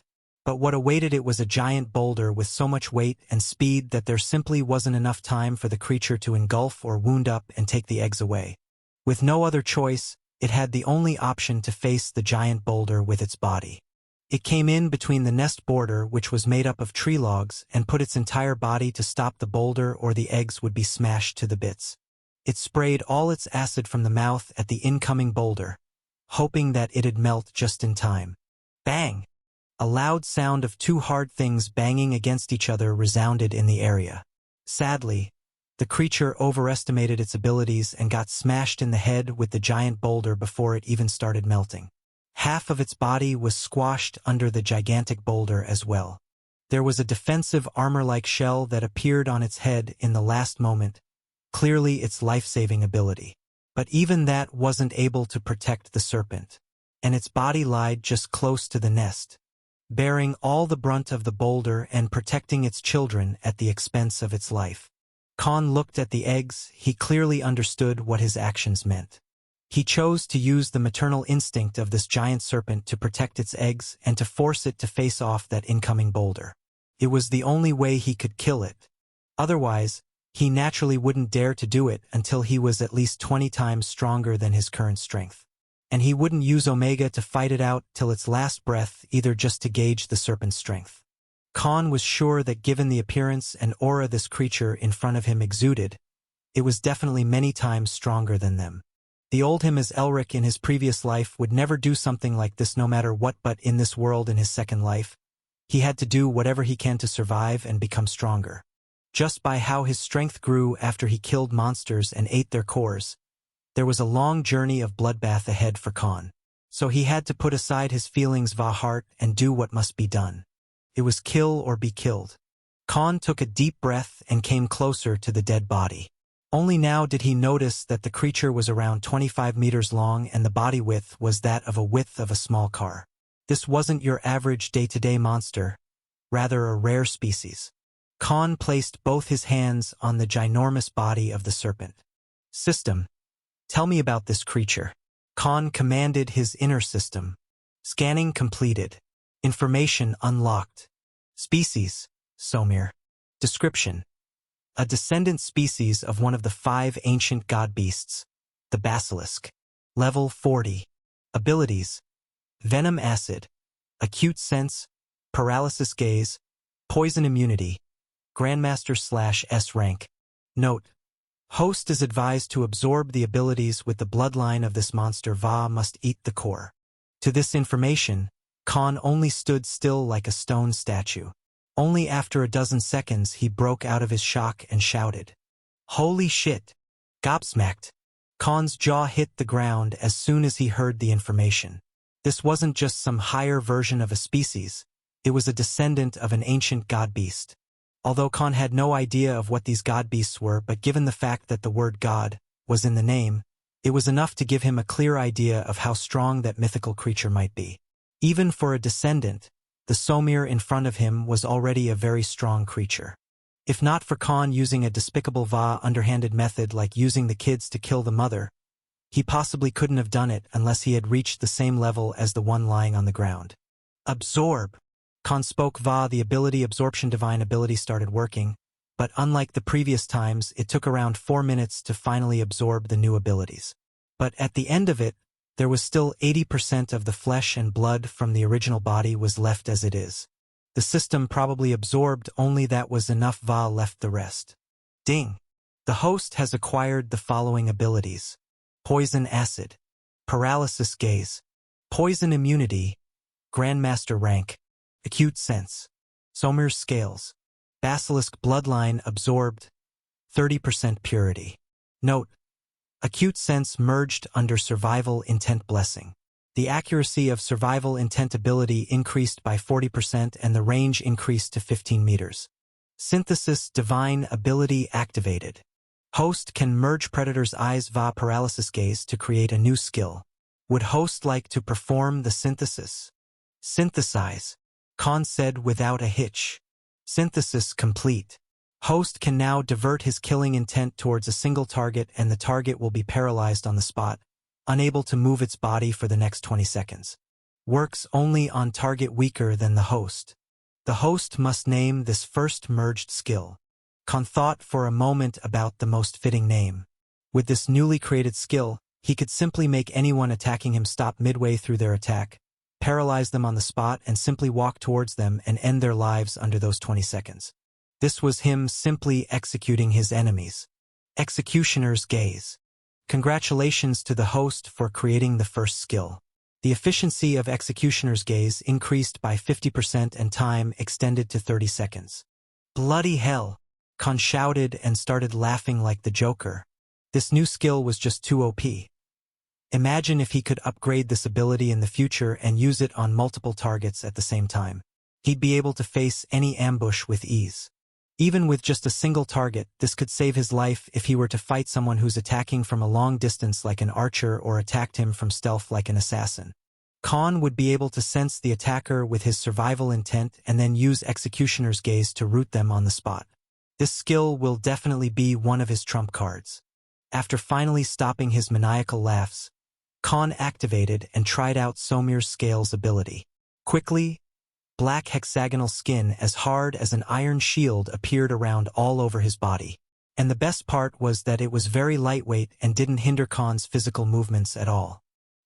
A: But what awaited it was a giant boulder with so much weight and speed that there simply wasn't enough time for the creature to engulf or wound up and take the eggs away. With no other choice, it had the only option to face the giant boulder with its body. It came in between the nest border, which was made up of tree logs, and put its entire body to stop the boulder or the eggs would be smashed to the bits. It sprayed all its acid from the mouth at the incoming boulder, hoping that it'd melt just in time. Bang! A loud sound of two hard things banging against each other resounded in the area. Sadly, the creature overestimated its abilities and got smashed in the head with the giant boulder before it even started melting. Half of its body was squashed under the gigantic boulder as well. There was a defensive armor-like shell that appeared on its head in the last moment, clearly its life-saving ability. But even that wasn't able to protect the serpent, and its body lied just close to the nest, bearing all the brunt of the boulder and protecting its children at the expense of its life. Khan looked at the eggs. He clearly understood what his actions meant. He chose to use the maternal instinct of this giant serpent to protect its eggs and to force it to face off that incoming boulder. It was the only way he could kill it. Otherwise, he naturally wouldn't dare to do it until he was at least 20 times stronger than his current strength. And he wouldn't use Omega to fight it out till its last breath, either just to gauge the serpent's strength. Khan was sure that given the appearance and aura this creature in front of him exuded, it was definitely many times stronger than them. The old him as Elric in his previous life would never do something like this no matter what, but in this world in his second life, he had to do whatever he can to survive and become stronger. Just by how his strength grew after he killed monsters and ate their cores, there was a long journey of bloodbath ahead for Khan. So he had to put aside his feelings va heart and do what must be done. It was kill or be killed. Khan took a deep breath and came closer to the dead body. Only now did he notice that the creature was around 25 meters long and the body width was that of a small car. This wasn't your average day-to-day monster, rather a rare species. Khan placed both his hands on the ginormous body of the serpent. System, tell me about this creature. Khan commanded his inner system. Scanning completed. Information unlocked. Species, Somir. Description: a descendant species of one of the 5 ancient god beasts, the basilisk. Level 40. Abilities: venom acid, acute sense, paralysis gaze, poison immunity, Grandmaster/S rank. Note: host is advised to absorb the abilities with the bloodline of this monster. Va must eat the core. To this information, Khan only stood still like a stone statue. Only after a dozen seconds he broke out of his shock and shouted, "Holy shit!" Gobsmacked, Khan's jaw hit the ground as soon as he heard the information. This wasn't just some higher version of a species, it was a descendant of an ancient god beast. Although Khan had no idea of what these god beasts were, but given the fact that the word god was in the name, it was enough to give him a clear idea of how strong that mythical creature might be. Even for a descendant, the Somir in front of him was already a very strong creature. If not for Khan using a despicable underhanded method like using the kids to kill the mother, he possibly couldn't have done it unless he had reached the same level as the one lying on the ground. Absorb. Khan spoke the ability absorption divine ability started working, but unlike the previous times, it took around 4 minutes to finally absorb the new abilities. But at the end of it, there was still 80% of the flesh and blood from the original body was left as it is. The system probably absorbed only that was enough. Left the rest. Ding! The host has acquired the following abilities: poison acid, paralysis gaze, poison immunity, Grandmaster rank, acute sense, Somir's scales, basilisk bloodline absorbed, 30% purity. Note: acute sense merged under survival intent blessing. The accuracy of survival intent ability increased by 40% and the range increased to 15 meters. Synthesis divine ability activated. Host can merge predator's eyes paralysis gaze to create a new skill. Would host like to perform the synthesis? Synthesize, Khan said without a hitch. Synthesis complete. Host can now divert his killing intent towards a single target and the target will be paralyzed on the spot, unable to move its body for the next 20 seconds. Works only on target weaker than the host. The host must name this first merged skill. Khan thought for a moment about the most fitting name. With this newly created skill, he could simply make anyone attacking him stop midway through their attack, paralyze them on the spot and simply walk towards them and end their lives under those 20 seconds. This was him simply executing his enemies. Executioner's gaze. Congratulations to the host for creating the first skill. The efficiency of Executioner's gaze increased by 50% and time extended to 30 seconds. Bloody hell! Khan shouted and started laughing like the Joker. This new skill was just too OP. Imagine if he could upgrade this ability in the future and use it on multiple targets at the same time. He'd be able to face any ambush with ease. Even with just a single target, this could save his life if he were to fight someone who's attacking from a long distance like an archer or attacked him from stealth like an assassin. Khan would be able to sense the attacker with his survival intent and then use Executioner's gaze to root them on the spot. This skill will definitely be one of his trump cards. After finally stopping his maniacal laughs, Khan activated and tried out Somir's scales ability. Quickly, black hexagonal skin as hard as an iron shield appeared around all over his body. And the best part was that it was very lightweight and didn't hinder Khan's physical movements at all.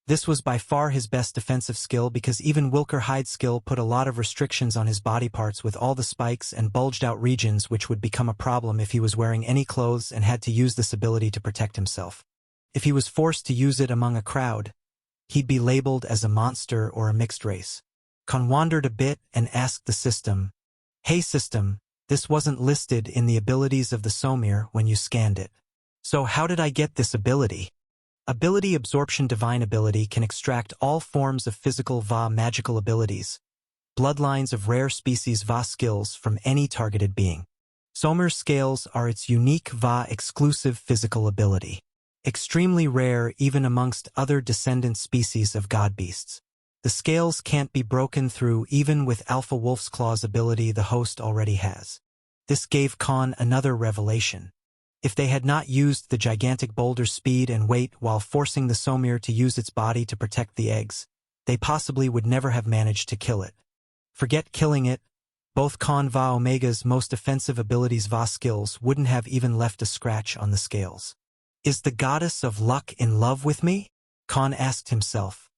A: This was by far his best defensive skill because even Wilker Hyde's skill put a lot of restrictions on his body parts with all the spikes and bulged out regions, which would become a problem if he was wearing any clothes and had to use this ability to protect himself. If he was forced to use it among a crowd, he'd be labeled as a monster or a mixed race. Khan wondered a bit and asked the system, "Hey system, this wasn't listed in the abilities of the Somir when you scanned it. So how did I get this ability?" Ability absorption divine ability can extract all forms of physical magical abilities, bloodlines of rare species Va skills from any targeted being. Somir's scales are its unique Va exclusive physical ability. Extremely rare even amongst other descendant species of god beasts. The scales can't be broken through even with Alpha Wolf's Claw's ability the host already has. This gave Khan another revelation. If they had not used the gigantic boulder's speed and weight while forcing the Somir to use its body to protect the eggs, they possibly would never have managed to kill it. Forget killing it, both Khan Va Omega's most offensive abilities Va skills wouldn't have even left a scratch on the scales. Is the goddess of luck in love with me? Khan asked himself.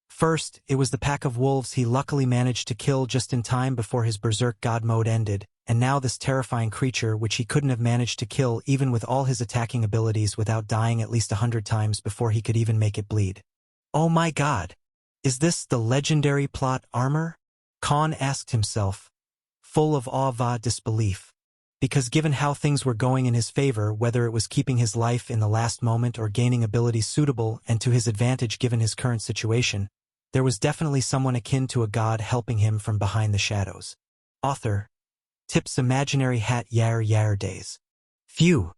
A: First, it was the pack of wolves he luckily managed to kill just in time before his berserk god mode ended, and now this terrifying creature which he couldn't have managed to kill even with all his attacking abilities without dying at least 100 times before he could even make it bleed. Oh my god! Is this the legendary plot armor? Khan asked himself, full of awe disbelief. Because given how things were going in his favor, whether it was keeping his life in the last moment or gaining abilities suitable and to his advantage given his current situation, there was definitely someone akin to a god helping him from behind the shadows. Author. Tip's Imaginary Hat Yar Days. Phew.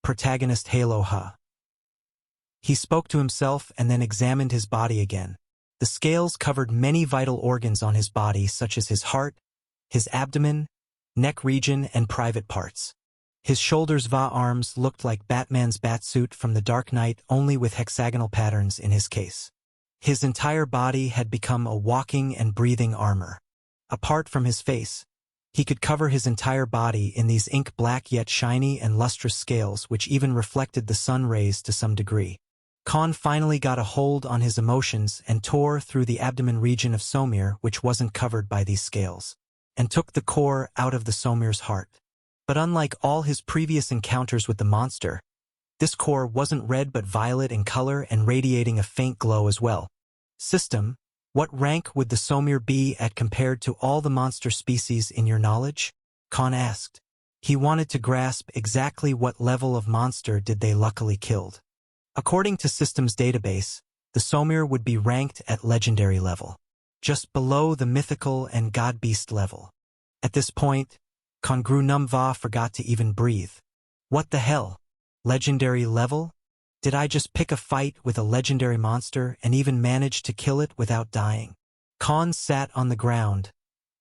A: Protagonist Halo Ha. He spoke to himself and then examined his body again. The scales covered many vital organs on his body such as his heart, his abdomen, neck region, and private parts. His shoulders Va arms looked like Batman's batsuit from the Dark Knight only with hexagonal patterns in his case. His entire body had become a walking and breathing armor. Apart from his face, he could cover his entire body in these ink-black yet shiny and lustrous scales which even reflected the sun rays to some degree. Khan finally got a hold on his emotions and tore through the abdomen region of Somir which wasn't covered by these scales, and took the core out of the Somir's heart. But unlike all his previous encounters with the monster, this core wasn't red but violet in color and radiating a faint glow as well. System, what rank would the Somir be at compared to all the monster species in your knowledge? Khan asked. He wanted to grasp exactly what level of monster did they luckily killed. According to System's database, the Somir would be ranked at legendary level, just below the mythical and god-beast level. At this point, Khan grew numb. Va forgot to even breathe. What the hell? Legendary level? Did I just pick a fight with a legendary monster and even manage to kill it without dying? Khan sat on the ground,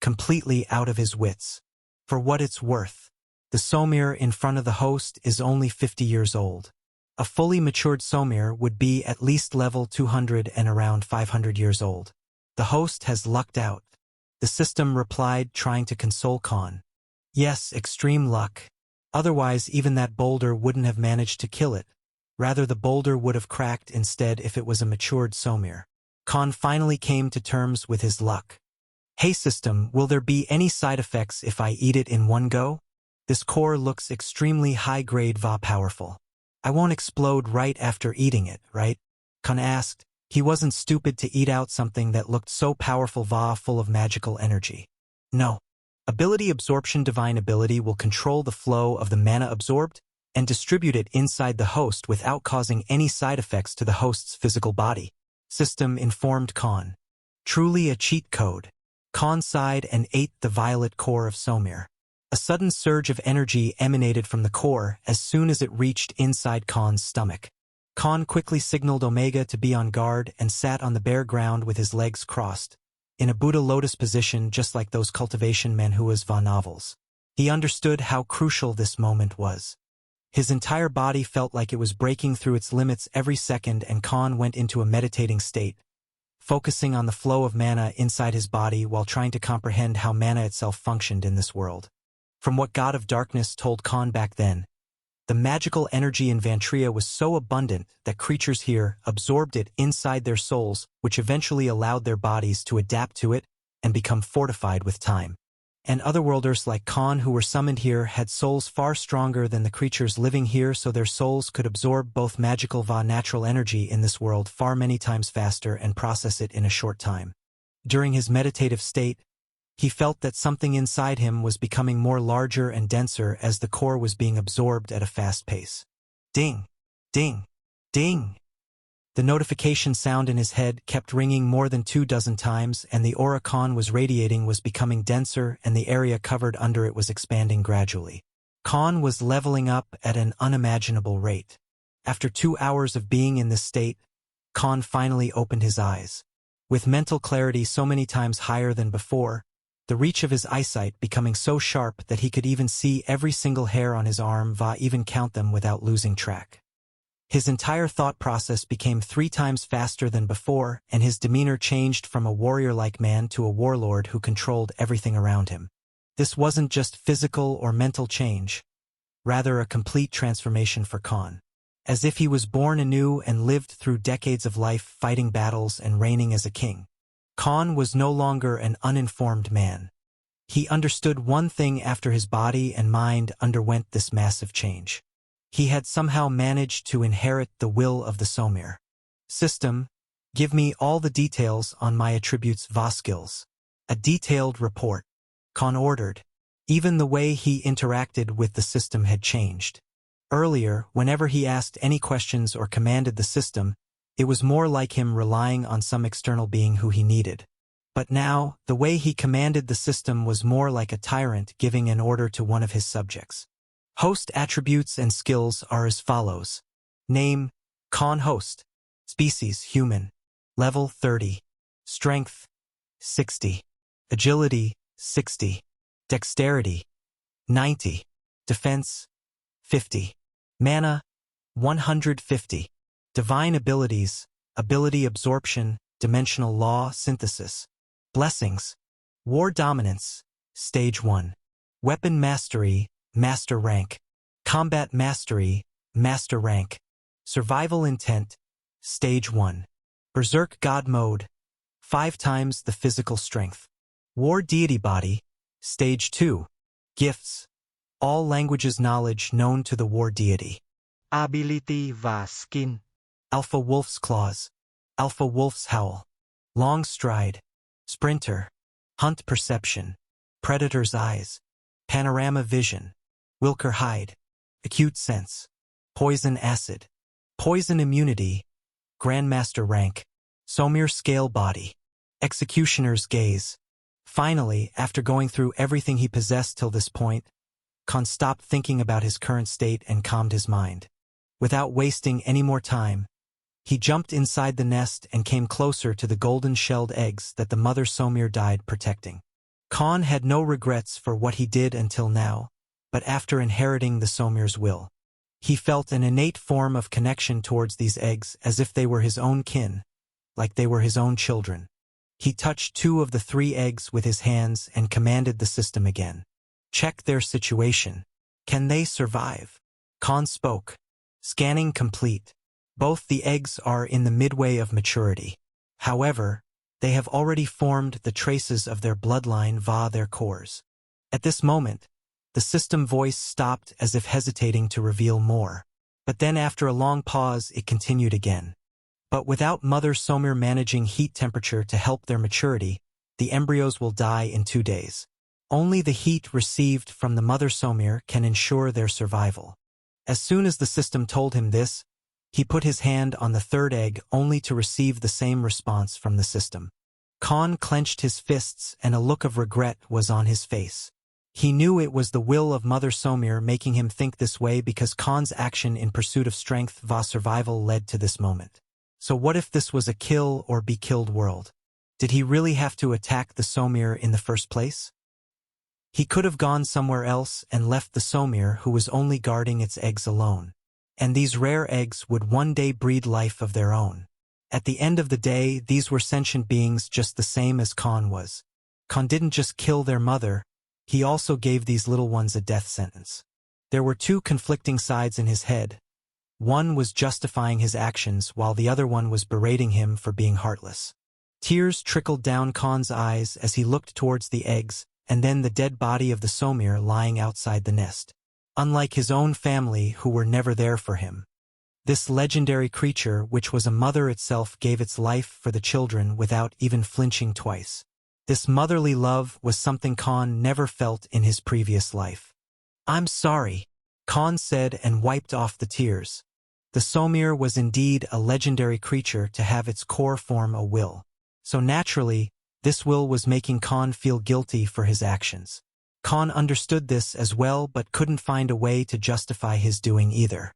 A: completely out of his wits. For what it's worth, the Somir in front of the host is only 50 years old. A fully matured Somir would be at least level 200 and around 500 years old. The host has lucked out. The system replied, trying to console Khan. Yes, extreme luck. Otherwise even that boulder wouldn't have managed to kill it. Rather, the boulder would have cracked instead if it was a matured Somir. Khan finally came to terms with his luck. Hey system, will there be any side effects if I eat it in one go? This core looks extremely high-grade Va powerful. I won't explode right after eating it, right? Khan asked. He wasn't stupid to eat out something that looked so powerful Va full of magical energy. No. Ability absorption. Divine ability will control the flow of the mana absorbed and distribute it inside the host without causing any side effects to the host's physical body. System informed Khan. Truly a cheat code. Khan sighed and ate the violet core of Somir. A sudden surge of energy emanated from the core as soon as it reached inside Khan's stomach. Khan quickly signaled Omega to be on guard and sat on the bare ground with his legs crossed, in a Buddha lotus position just like those cultivation manhuas Va novels. He understood how crucial this moment was. His entire body felt like it was breaking through its limits every second, and Khan went into a meditating state, focusing on the flow of mana inside his body while trying to comprehend how mana itself functioned in this world. From what God of Darkness told Khan back then, the magical energy in Vantria was so abundant that creatures here absorbed it inside their souls, which eventually allowed their bodies to adapt to it and become fortified with time. And otherworlders like Khan who were summoned here had souls far stronger than the creatures living here, so their souls could absorb both magical Va natural energy in this world far many times faster and process it in a short time. During his meditative state, he felt that something inside him was becoming more larger and denser as the core was being absorbed at a fast pace. Ding! Ding! Ding! The notification sound in his head kept ringing more than 24 times, and the aura Khan was radiating was becoming denser, and the area covered under it was expanding gradually. Khan was leveling up at an unimaginable rate. After 2 hours of being in this state, Khan finally opened his eyes. With mental clarity so many times higher than before, the reach of his eyesight becoming so sharp that he could even see every single hair on his arm, even count them without losing track. His entire thought process became 3 times faster than before, and his demeanor changed from a warrior-like man to a warlord who controlled everything around him. This wasn't just physical or mental change, rather a complete transformation for Khan. As if he was born anew and lived through decades of life fighting battles and reigning as a king. Khan was no longer an uninformed man. He understood one thing after his body and mind underwent this massive change. He had somehow managed to inherit the will of the Somir. System, give me all the details on my attributes skills. A detailed report. Khan ordered. Even the way he interacted with the system had changed. Earlier, whenever he asked any questions or commanded the system, it was more like him relying on some external being who he needed. But now, the way he commanded the system was more like a tyrant giving an order to one of his subjects. Host attributes and skills are as follows. Name, Khan Host. Species, human. Level 30. Strength, 60. Agility, 60. Dexterity, 90. Defense, 50. Mana, 150. Divine abilities, ability absorption, dimensional law synthesis. Blessings, war dominance, stage 1. Weapon mastery, master rank. Combat mastery, master rank. Survival intent, stage 1. Berserk god mode, 5 times the physical strength. War deity body, stage 2. Gifts, all languages knowledge known to the war deity.
B: Ability và skin.
A: Alpha wolf's claws, alpha wolf's howl. Long stride, sprinter. Hunt perception, predator's eyes. Panorama vision, Wilker hide. Acute sense, poison acid. Poison immunity, grandmaster rank. Somir scale body, executioner's gaze. Finally, after going through everything he possessed till this point, Khan stopped thinking about his current state and calmed his mind. Without wasting any more time, he jumped inside the nest and came closer to the golden-shelled eggs that the mother Somir died protecting. Khan had no regrets for what he did until now, but after inheriting the Somir's will, he felt an innate form of connection towards these eggs as if they were his own kin, like they were his own children. He touched 2 of the 3 eggs with his hands and commanded the system again. Check their situation. Can they survive? Khan spoke. Scanning complete. Both the eggs are in the midway of maturity. However, they have already formed the traces of their bloodline via their cores. At this moment, the system voice stopped as if hesitating to reveal more. But then after a long pause, it continued again. But without Mother Somir managing heat temperature to help their maturity, the embryos will die in 2 days. Only the heat received from the Mother Somir can ensure their survival. As soon as the system told him this, he put his hand on the 3rd egg only to receive the same response from the system. Khan clenched his fists and a look of regret was on his face. He knew it was the will of Mother Somir making him think this way because Khan's action in pursuit of strength via survival led to this moment. So what if this was a kill or be killed world? Did he really have to attack the Somir in the first place? He could have gone somewhere else and left the Somir who was only guarding its eggs alone. And these rare eggs would one day breed life of their own. At the end of the day, these were sentient beings just the same as Khan was. Khan didn't just kill their mother, he also gave these little ones a death sentence. There were 2 conflicting sides in his head. One was justifying his actions while the other one was berating him for being heartless. Tears trickled down Khan's eyes as he looked towards the eggs and then the dead body of the Somir lying outside the nest. Unlike his own family who were never there for him. This legendary creature, which was a mother itself, gave its life for the children without even flinching twice. This motherly love was something Khan never felt in his previous life. "I'm sorry," Khan said and wiped off the tears. The Somir was indeed a legendary creature to have its core form a will. So naturally, this will was making Khan feel guilty for his actions. Khan understood this as well but couldn't find a way to justify his doing either.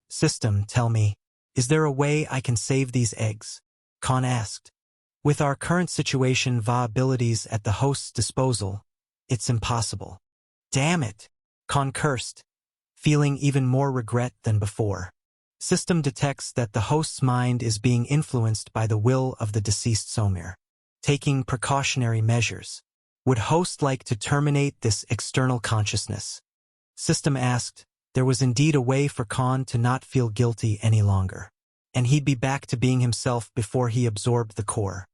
A: System, tell me, is there a way I can save these eggs? Khan asked. With our current situation va abilities at the host's disposal, it's impossible. Damn it! Khan cursed, feeling even more regret than before. System detects that the host's mind is being influenced by the will of the deceased Somir. Taking precautionary measures. Would host like to terminate this external consciousness? System asked. There was indeed a way for Khan to not feel guilty any longer. And he'd be back to being himself before he absorbed the core.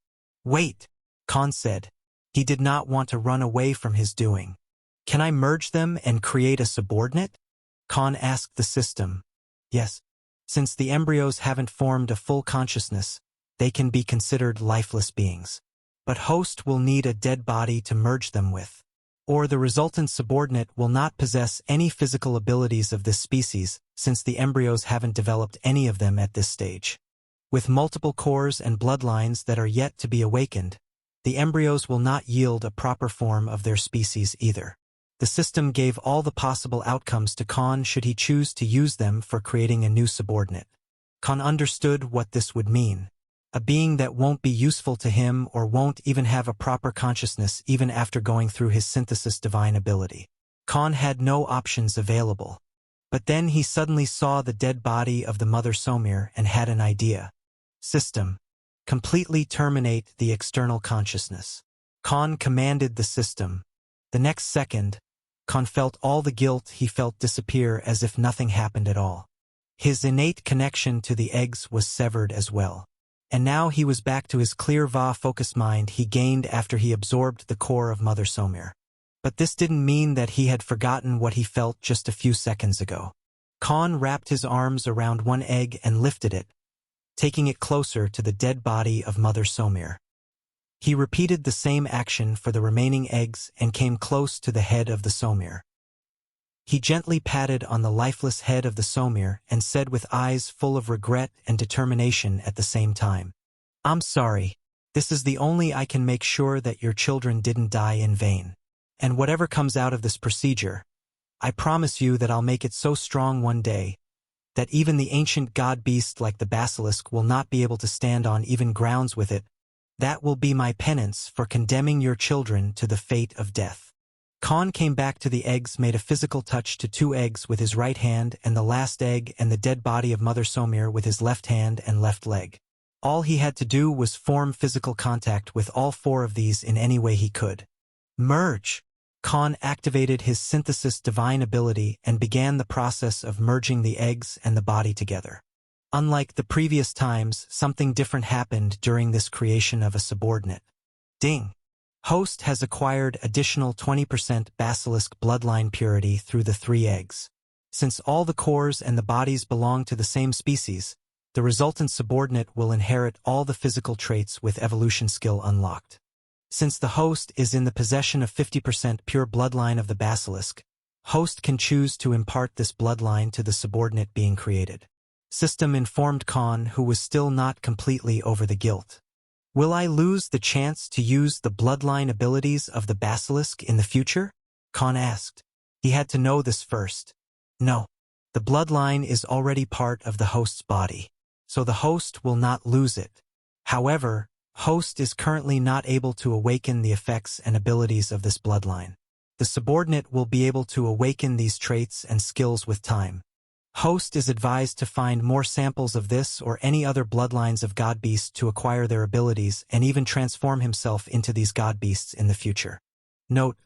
A: Wait, Khan said. He did not want to run away from his doing. Can I merge them and create a subordinate? Khan asked the system. Yes. Since the embryos haven't formed a full consciousness, they can be considered lifeless beings. But host will need a dead body to merge them with. Or the resultant subordinate will not possess any physical abilities of this species, since the embryos haven't developed any of them at this stage. With multiple cores and bloodlines that are yet to be awakened, the embryos will not yield a proper form of their species either. The system gave all the possible outcomes to Khan should he choose to use them for creating a new subordinate. Khan understood what this would mean. A being that won't be useful to him or won't even have a proper consciousness even after going through his synthesis divine ability. Khan had no options available. But then he suddenly saw the dead body of the mother Somir and had an idea. System. Completely terminate the external consciousness. Khan commanded the system. The next second, Khan felt all the guilt he felt disappear as if nothing happened at all. His innate connection to the eggs was severed as well. And now he was back to his clear focused mind he gained after he absorbed the core of Mother Somir. But this didn't mean that he had forgotten what he felt just a few seconds ago. Khan wrapped his arms around one egg and lifted it, taking it closer to the dead body of Mother Somir. He repeated the same action for the remaining eggs and came close to the head of the Somir. He gently patted on the lifeless head of the Somir and said with eyes full of regret and determination at the same time, "I'm sorry. This is the only I can make sure that your children didn't die in vain. And whatever comes out of this procedure, I promise you that I'll make it so strong one day that even the ancient god beast like the basilisk will not be able to stand on even grounds with it. That will be my penance for condemning your children to the fate of death." Khan came back to the eggs, made a physical touch to 2 eggs with his right hand and the last egg and the dead body of Mother Somir with his left hand and left leg. All he had to do was form physical contact with all 4 of these in any way he could. Merge! Khan activated his synthesis divine ability and began the process of merging the eggs and the body together. Unlike the previous times, something different happened during this creation of a subordinate. Ding! Host has acquired additional 20% basilisk bloodline purity through the 3 eggs. Since all the cores and the bodies belong to the same species, the resultant subordinate will inherit all the physical traits with evolution skill unlocked. Since the host is in the possession of 50% pure bloodline of the basilisk, host can choose to impart this bloodline to the subordinate being created. System informed Khan, who was still not completely over the guilt. Will I lose the chance to use the bloodline abilities of the basilisk in the future? Khan asked. He had to know this first. No. The bloodline is already part of the host's body, so the host will not lose it. However, host is currently not able to awaken the effects and abilities of this bloodline. The subordinate will be able to awaken these traits and skills with time. Host is advised to find more samples of this or any other bloodlines of god beasts to acquire their abilities and even transform himself into these god beasts in the future. Note: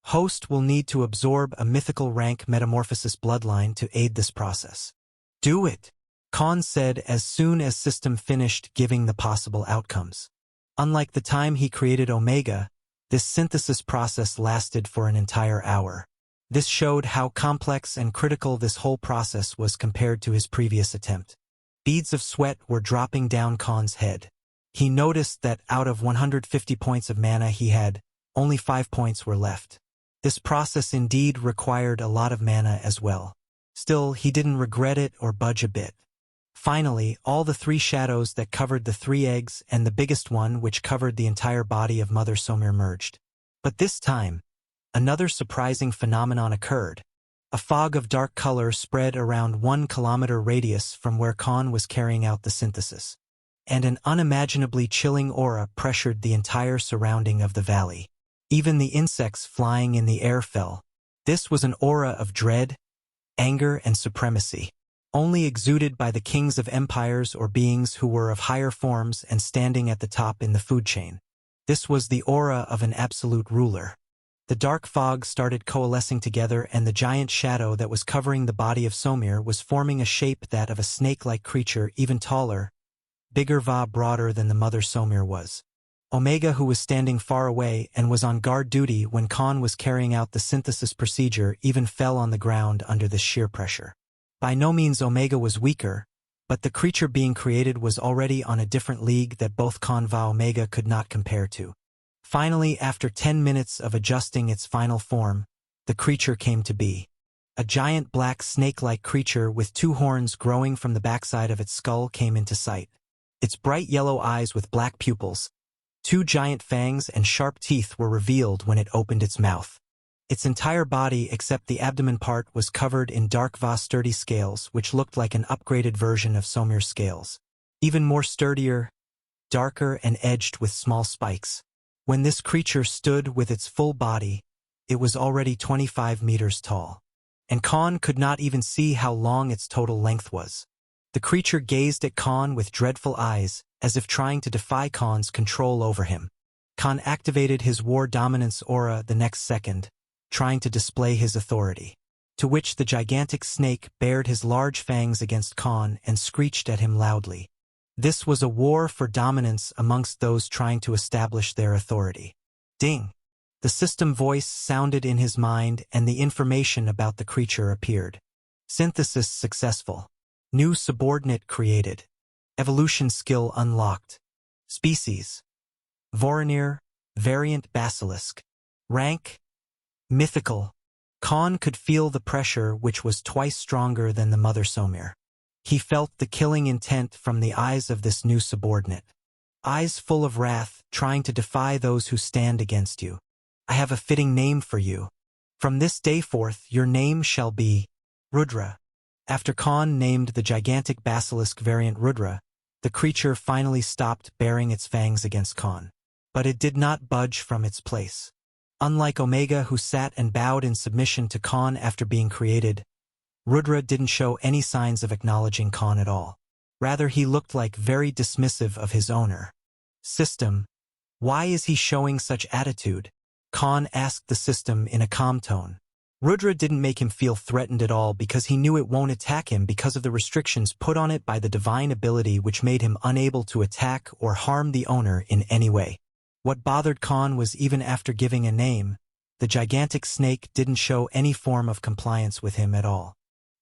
A: host will need to absorb a mythical rank metamorphosis bloodline to aid this process. Do it, Khan said as soon as System finished giving the possible outcomes. Unlike the time he created Omega, this synthesis process lasted for an entire hour. This showed how complex and critical this whole process was compared to his previous attempt. Beads of sweat were dropping down Khan's head. He noticed that out of 150 points of mana he had, only 5 points were left. This process indeed required a lot of mana as well. Still, he didn't regret it or budge a bit. Finally, all the three shadows that covered the three eggs and the biggest one which covered the entire body of Mother Somir merged. But this time, another surprising phenomenon occurred. A fog of dark color spread around 1 kilometer radius from where Khan was carrying out the synthesis. And an unimaginably chilling aura pressured the entire surrounding of the valley. Even the insects flying in the air fell. This was an aura of dread, anger, and supremacy, only exuded by the kings of empires or beings who were of higher forms and standing at the top in the food chain. This was the aura of an absolute ruler. The dark fog started coalescing together, and the giant shadow that was covering the body of Somir was forming a shape that of a snake-like creature, even taller, bigger, broader than the Mother Somir was. Omega, who was standing far away and was on guard duty when Khan was carrying out the synthesis procedure, even fell on the ground under the sheer pressure. By no means Omega was weaker, but the creature being created was already on a different league that both Khan and Omega could not compare to. Finally, after 10 minutes of adjusting its final form, the creature came to be. A giant black snake-like creature with 2 horns growing from the backside of its skull came into sight. Its bright yellow eyes with black pupils, 2 giant fangs and sharp teeth were revealed when it opened its mouth. Its entire body except the abdomen part was covered in dark sturdy scales which looked like an upgraded version of Somir's scales. Even more sturdier, darker, and edged with small spikes. When this creature stood with its full body, it was already 25 meters tall. And Khan could not even see how long its total length was. The creature gazed at Khan with dreadful eyes, as if trying to defy Khan's control over him. Khan activated his war dominance aura the next second, trying to display his authority. To which the gigantic snake bared his large fangs against Khan and screeched at him loudly. This was a war for dominance amongst those trying to establish their authority. Ding! The system voice sounded in his mind and the information about the creature appeared. Synthesis successful. New subordinate created. Evolution skill unlocked. Species: Voronir, variant basilisk. Rank: mythical. Khan could feel the pressure, which was twice stronger than the Mother Somir. He felt the killing intent from the eyes of this new subordinate. Eyes full of wrath, trying to defy those who stand against you. I have a fitting name for you. From this day forth, your name shall be Rudra. After Khan named the gigantic basilisk variant Rudra, the creature finally stopped baring its fangs against Khan. But it did not budge from its place. Unlike Omega, who sat and bowed in submission to Khan after being created, Rudra didn't show any signs of acknowledging Khan at all. Rather, he looked like very dismissive of his owner. System: why is he showing such attitude? Khan asked the system in a calm tone. Rudra didn't make him feel threatened at all because he knew it won't attack him because of the restrictions put on it by the divine ability which made him unable to attack or harm the owner in any way. What bothered Khan was even after giving a name, the gigantic snake didn't show any form of compliance with him at all.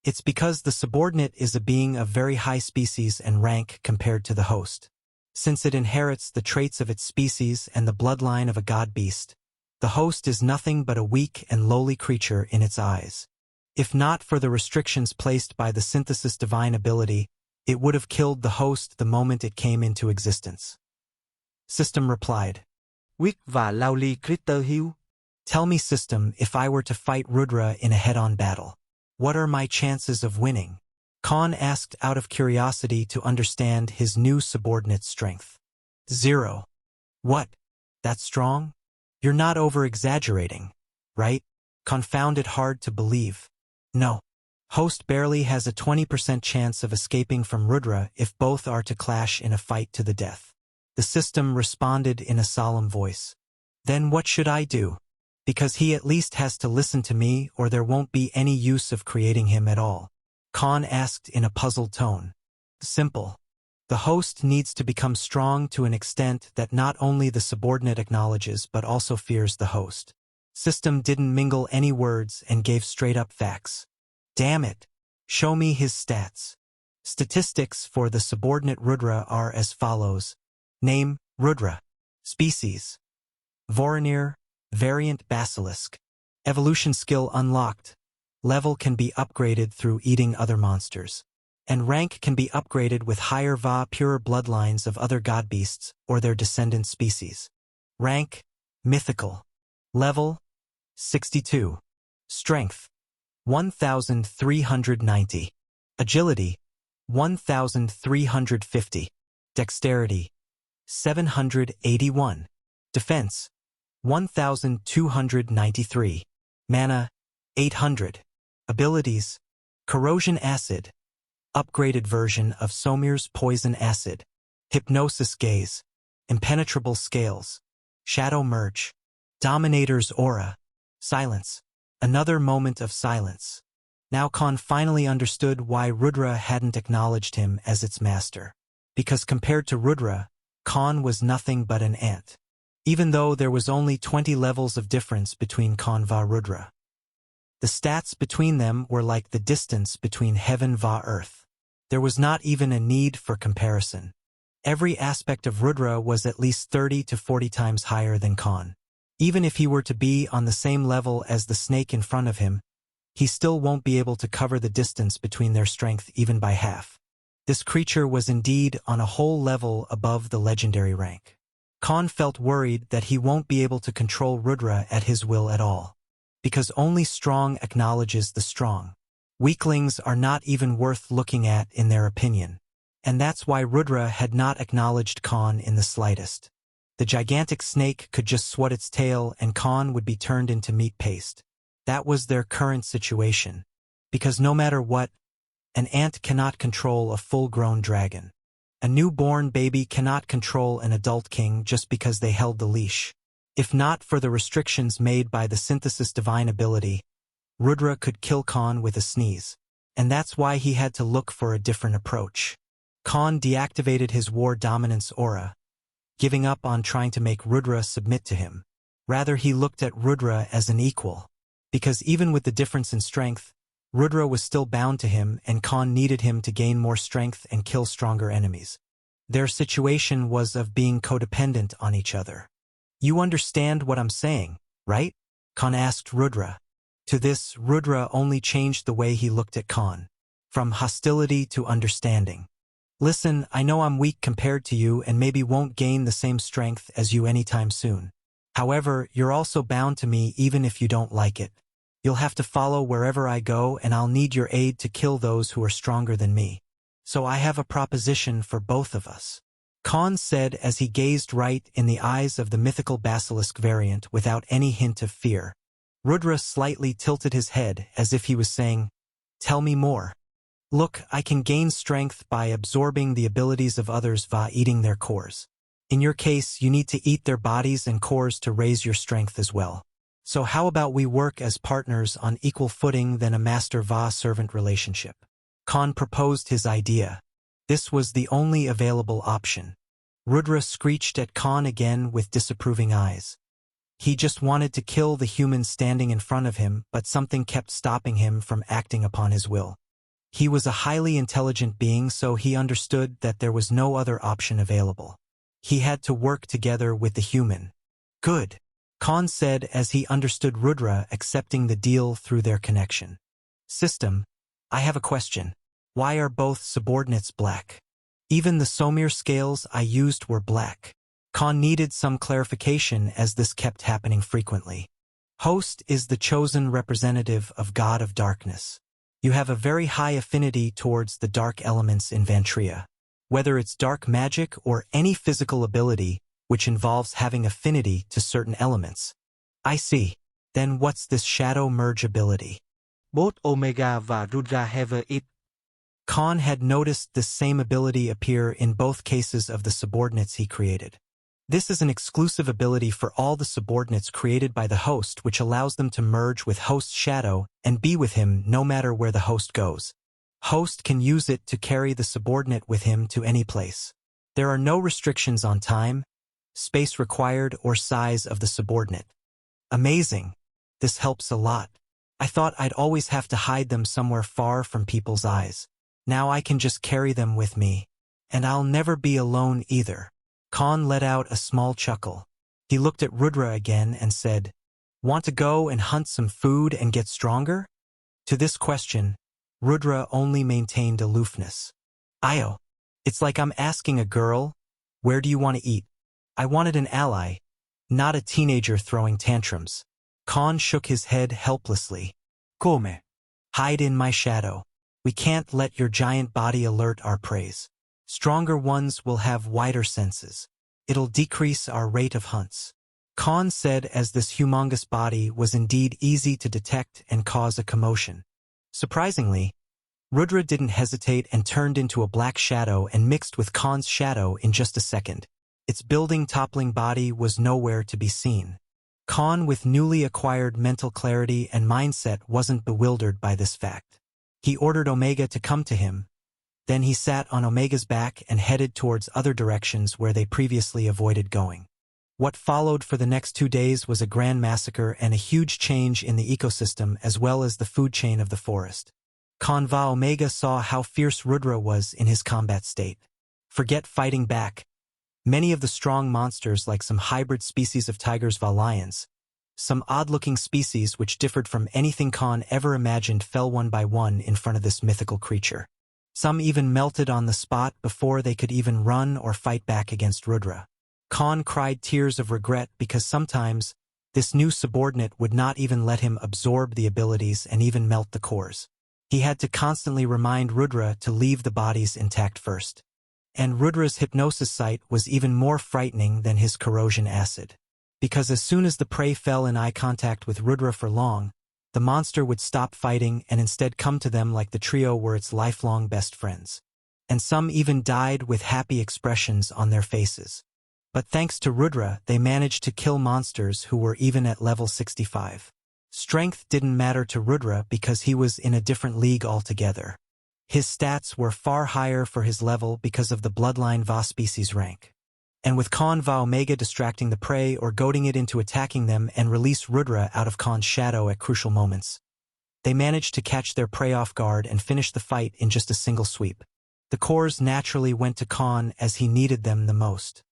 A: It's because the subordinate is a being of very high species and rank compared to the host. Since it inherits the traits of its species and the bloodline of a god-beast, the host is nothing but a weak and lowly creature in its eyes. If not for the restrictions placed by the synthesis divine ability, it would have killed the host the moment it came into existence. System replied,
B: Weak và lowly creature hill.
A: Tell me, System, if I were to fight Rudra in a head-on battle, what are my chances of winning? Khan asked out of curiosity to understand his new subordinate's strength. 0. What? That strong? You're not over-exaggerating, right? Khan found it hard to believe. No. Host barely has a 20% chance of escaping from Rudra if both are to clash in a fight to the death. The system responded in a solemn voice. Then what should I do? Because he at least has to listen to me or there won't be any use of creating him at all. Khan asked in a puzzled tone. Simple. The host needs to become strong to an extent that not only the subordinate acknowledges but also fears the host. System didn't mingle any words and gave straight-up facts. Damn it. Show me his stats. Statistics for the subordinate Rudra are as follows. Name: Rudra. Species: Voronir, variant basilisk. Evolution skill unlocked. Level can be upgraded through eating other monsters. and rank can be upgraded with higher purer bloodlines of other god beasts or their descendant species. Rank, mythical. Level, 62. Strength, 1,390. Agility, 1,350. Dexterity, 781. Defense, 1,293. Mana, 800. Abilities, Corrosion Acid, upgraded version of Somir's Poison Acid, Hypnosis Gaze, Impenetrable Scales, Shadow Merge, Dominator's Aura, Silence, another moment of silence. Now Khan finally understood why Rudra hadn't acknowledged him as its master. Because compared to Rudra, Khan was nothing but an ant. Even though there was only 20 levels of difference between Khan Rudra. The stats between them were like the distance between heaven earth. There was not even a need for comparison. Every aspect of Rudra was at least 30 to 40 times higher than Khan. Even if he were to be on the same level as the snake in front of him, he still won't be able to cover the distance between their strength even by half. This creature was indeed on a whole level above the legendary rank. Khan felt worried that he won't be able to control Rudra at his will at all. Because only strong acknowledges the strong. Weaklings are not even worth looking at in their opinion. And that's why Rudra had not acknowledged Khan in the slightest. The gigantic snake could just swat its tail and Khan would be turned into meat paste. That was their current situation. Because no matter what, an ant cannot control a full-grown dragon. A newborn baby cannot control an adult king just because they held the leash. If not for the restrictions made by the synthesis divine ability, Rudra could kill Khan with a sneeze. And that's why he had to look for a different approach. Khan deactivated his war dominance aura, giving up on trying to make Rudra submit to him. Rather, he looked at Rudra as an equal. Because even with the difference in strength, Rudra was still bound to him and Khan needed him to gain more strength and kill stronger enemies. Their situation was of being codependent on each other. You understand what I'm saying, right? Khan asked Rudra. To this, Rudra only changed the way he looked at Khan. From hostility to understanding. Listen, I know I'm weak compared to you and maybe won't gain the same strength as you anytime soon. However, you're also bound to me even if you don't like it. You'll have to follow wherever I go and I'll need your aid to kill those who are stronger than me. So I have a proposition for both of us. Khan said as he gazed right in the eyes of the mythical basilisk variant without any hint of fear. Rudra slightly tilted his head as if he was saying, "Tell me more." "Look, I can gain strength by absorbing the abilities of others via eating their cores. In your case, you need to eat their bodies and cores to raise your strength as well. So how about we work as partners on equal footing than a master-servant relationship?" Khan proposed his idea. This was the only available option. Rudra screeched at Khan again with disapproving eyes. He just wanted to kill the human standing in front of him, but something kept stopping him from acting upon his will. He was a highly intelligent being, so he understood that there was no other option available. He had to work together with the human. "Good," Khan said as he understood Rudra accepting the deal through their connection. "System, I have a question. Why are both subordinates black? Even the Somir scales I used were black." Khan needed some clarification as this kept happening frequently. Host is the chosen representative of God of Darkness. You have a very high affinity towards the dark elements in Vantria. Whether it's dark magic or any physical ability, which involves having affinity to certain elements. I see. Then what's this shadow merge ability?
B: Both Omega và Rudra have it.
A: Khan had noticed this same ability appear in both cases of the subordinates he created. This is an exclusive ability for all the subordinates created by the host, which allows them to merge with host's shadow and be with him no matter where the host goes. Host can use it to carry the subordinate with him to any place. There are no restrictions on time, space required, or size of the subordinate. Amazing. This helps a lot. I thought I'd always have to hide them somewhere far from people's eyes. Now I can just carry them with me. And I'll never be alone either. Khan let out a small chuckle. He looked at Rudra again and said, "Want to go and hunt some food and get stronger?" To this question, Rudra only maintained aloofness. Io, it's like I'm asking a girl, where do you want to eat? I wanted an ally, not a teenager throwing tantrums. Khan shook his head helplessly. Come. Hide in my shadow. We can't let your giant body alert our praise. Stronger ones will have wider senses. It'll decrease our rate of hunts. Khan said as this humongous body was indeed easy to detect and cause a commotion. Surprisingly, Rudra didn't hesitate and turned into a black shadow and mixed with Khan's shadow in just a second. Its building toppling body was nowhere to be seen. Khan, with newly acquired mental clarity and mindset, wasn't bewildered by this fact. He ordered Omega to come to him. Then he sat on Omega's back and headed towards other directions where they previously avoided going. What followed for the next 2 days was a grand massacre and a huge change in the ecosystem as well as the food chain of the forest. Khan Omega saw how fierce Rudra was in his combat state. Forget fighting back. Many of the strong monsters, like some hybrid species of tigers lions, some odd-looking species which differed from anything Khan ever imagined, fell one by one in front of this mythical creature. Some even melted on the spot before they could even run or fight back against Rudra. Khan cried tears of regret because sometimes this new subordinate would not even let him absorb the abilities and even melt the cores. He had to constantly remind Rudra to leave the bodies intact first. And Rudra's hypnosis sight was even more frightening than his corrosion acid. Because as soon as the prey fell in eye contact with Rudra for long, the monster would stop fighting and instead come to them like the trio were its lifelong best friends. And some even died with happy expressions on their faces. But thanks to Rudra, they managed to kill monsters who were even at level 65. Strength didn't matter to Rudra because he was in a different league altogether. His stats were far higher for his level because of the bloodline Va species rank. And with Khan Va Omega distracting the prey or goading it into attacking them and release Rudra out of Khan's shadow at crucial moments, they managed to catch their prey off guard and finish the fight in just a single sweep. The cores naturally went to Khan as he needed them the most.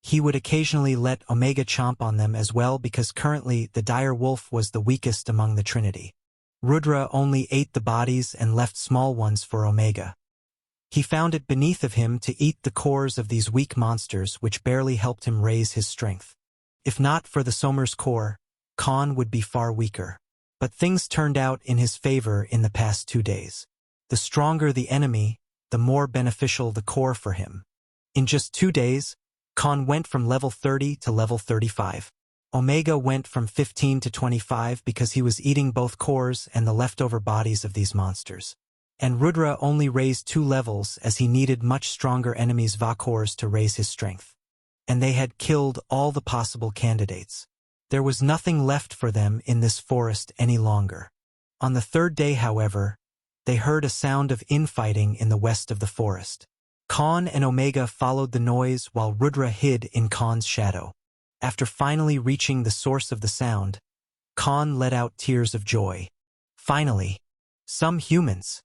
A: He would occasionally let Omega chomp on them as well because currently the dire wolf was the weakest among the Trinity. Rudra only ate the bodies and left small ones for Omega. He found it beneath of him to eat the cores of these weak monsters which barely helped him raise his strength. If not for the Somer's core, Khan would be far weaker. But things turned out in his favor in the past 2 days. The stronger the enemy, the more beneficial the core for him. In just 2 days, Khan went from level 30 to level 35. Omega went from 15 to 25 because he was eating both cores and the leftover bodies of these monsters. And Rudra only raised 2 levels as he needed much stronger enemies' Va cores to raise his strength. And they had killed all the possible candidates. There was nothing left for them in this forest any longer. On the 3rd day, however, they heard a sound of infighting in the west of the forest. Khan and Omega followed the noise while Rudra hid in Khan's shadow. After finally reaching the source of the sound, Khan let out tears of joy. Finally, some humans.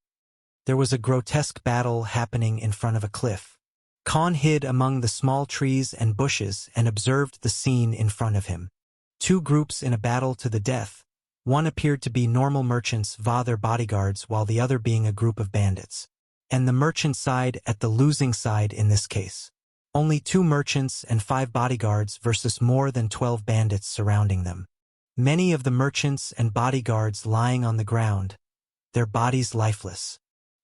A: There was a grotesque battle happening in front of a cliff. Khan hid among the small trees and bushes and observed the scene in front of him. 2 groups in a battle to the death. One appeared to be normal merchants Va their bodyguards while the other being a group of bandits. And the merchant side at the losing side in this case. Only 2 merchants and 5 bodyguards versus more than 12 bandits surrounding them. Many of the merchants and bodyguards lying on the ground, their bodies lifeless.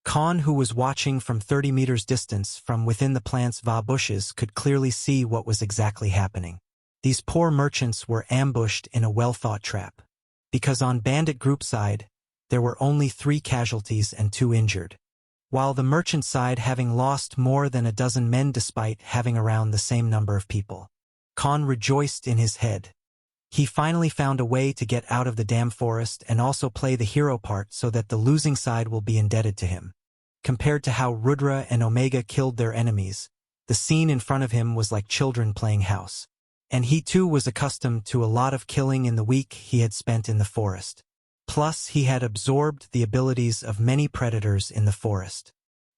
A: Khan, who was watching from 30 meters distance from within the plant's Va bushes, could clearly see what was exactly happening. These poor merchants were ambushed in a well-thought trap. Because on bandit group side, there were only 3 casualties and 2 injured. While the merchant side having lost more than a dozen men despite having around the same number of people. Khan rejoiced in his head. He finally found a way to get out of the damn forest and also play the hero part so that the losing side will be indebted to him. Compared to how Rudra and Omega killed their enemies, the scene in front of him was like children playing house. And he too was accustomed to a lot of killing in the week he had spent in the forest. Plus, he had absorbed the abilities of many predators in the forest,